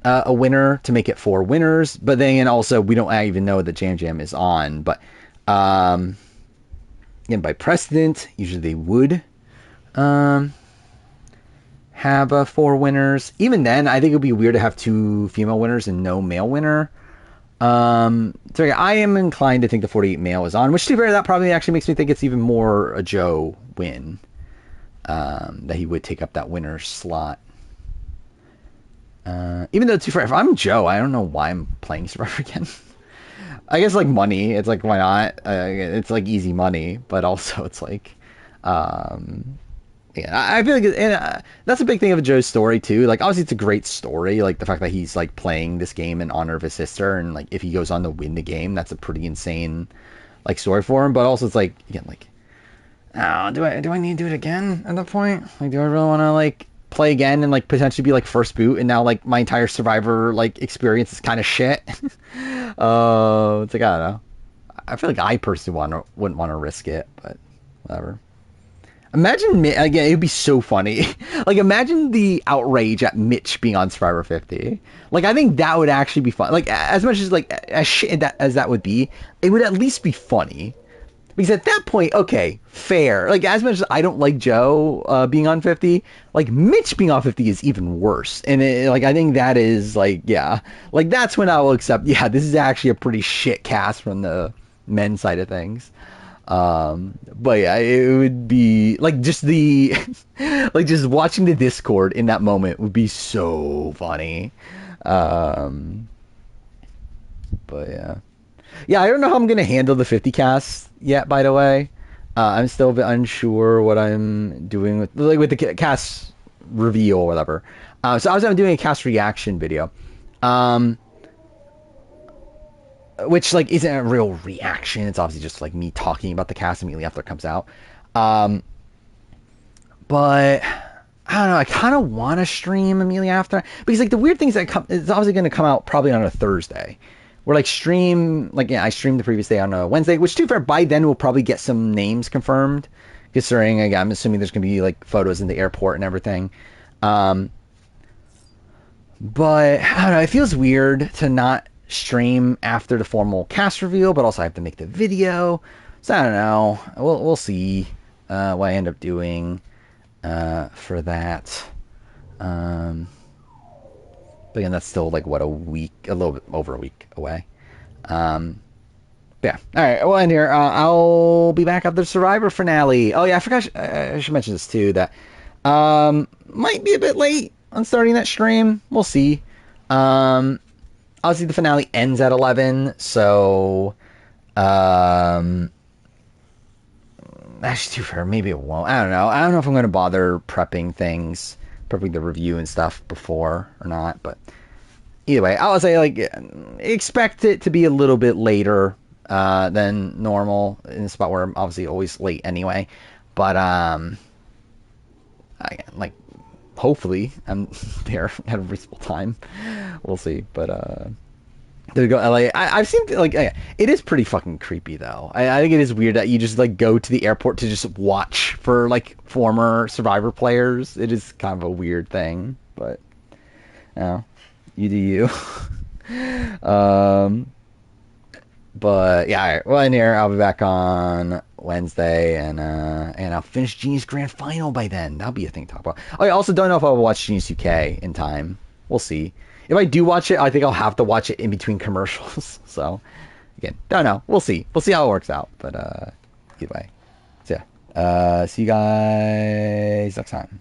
a winner to make it 4 winners. But then also, we don't even know that Jam Jam is on. But, again, by precedent, usually they would have 4 winners. Even then, I think it would be weird to have 2 female winners and no male winner. So yeah, I am inclined to think the 48 male is on, which to be fair, that probably actually makes me think it's even more a Joe win. That he would take up that winner slot. Even though, to be fair, if I'm Joe, I don't know why I'm playing Survivor again. I guess, like, money. It's like, why not? It's, like, easy money. But also, it's like... yeah, I feel like... And, that's a big thing of Joe's story, too. Like, obviously, it's a great story. Like, the fact that he's, like, playing this game in honor of his sister. And, like, if he goes on to win the game, that's a pretty insane, like, story for him. But also, it's like, again, like... Oh, do I need to do it again at that point? Like, do I really want to, like... play again and like potentially be like first boot, and now like my entire Survivor like experience is kind of shit. It's like, I don't know. I feel like I personally wouldn't want to risk it, but whatever. Imagine again, it'd be so funny. Like, imagine the outrage at Mitch being on Survivor 50. Like, I think that would actually be fun. Like, as much as like as shit as that would be, it would at least be funny. Because at that point, okay, fair. Like, as much as I don't like Joe being on 50, like, Mitch being on 50 is even worse. And, like, I think that is, like, yeah. Like, that's when I will accept, yeah, this is actually a pretty shit cast from the men's side of things. But, yeah, it would be, like, just the, like, just watching the Discord in that moment would be so funny. But, yeah. Yeah, I don't know how I'm going to handle the 50 cast yet, by the way. I'm still a bit unsure what I'm doing with the cast reveal or whatever. So I'm doing a cast reaction video. Which, like, isn't a real reaction. It's obviously just, like, me talking about the cast immediately after it comes out. But, I don't know, I kind of want to stream immediately after. Because, like, the weird thing is that it's obviously going to come out probably on a Thursday. Where, like, stream, like, yeah, I streamed the previous day on a Wednesday, which, to be fair, by then we'll probably get some names confirmed, considering, again, I'm assuming there's going to be, like, photos in the airport and everything. But, I don't know, it feels weird to not stream after the formal cast reveal, but also I have to make the video, so I don't know, we'll see what I end up doing for that. But again, that's still like what, a little bit over a week away. Yeah. All right. We'll end here. I'll be back at the Survivor finale. Oh yeah, I forgot. I should mention this too. That might be a bit late on starting that stream. We'll see. Obviously the finale ends at 11, so actually, too fair. Maybe it won't. I don't know. I don't know if I'm going to bother prepping the review and stuff before or not, but either way, I would say, like, expect it to be a little bit later than normal, in a spot where I'm obviously always late anyway, but like, hopefully I'm there at a reasonable time. We'll see, but there we go. Like, I've seen, like, it is pretty fucking creepy though. I think it is weird that you just like go to the airport to just watch for like former Survivor players. It is kind of a weird thing, but you do you. But yeah, all right. Well, in here, I'll be back on Wednesday, and I'll finish Genius Grand Final by then. That'll be a thing to talk about. I also don't know if I'll watch Genius UK in time. We'll see. If I do watch it, I think I'll have to watch it in between commercials. So, again, don't know. We'll see. We'll see how it works out. But either way. So, yeah. See you guys next time.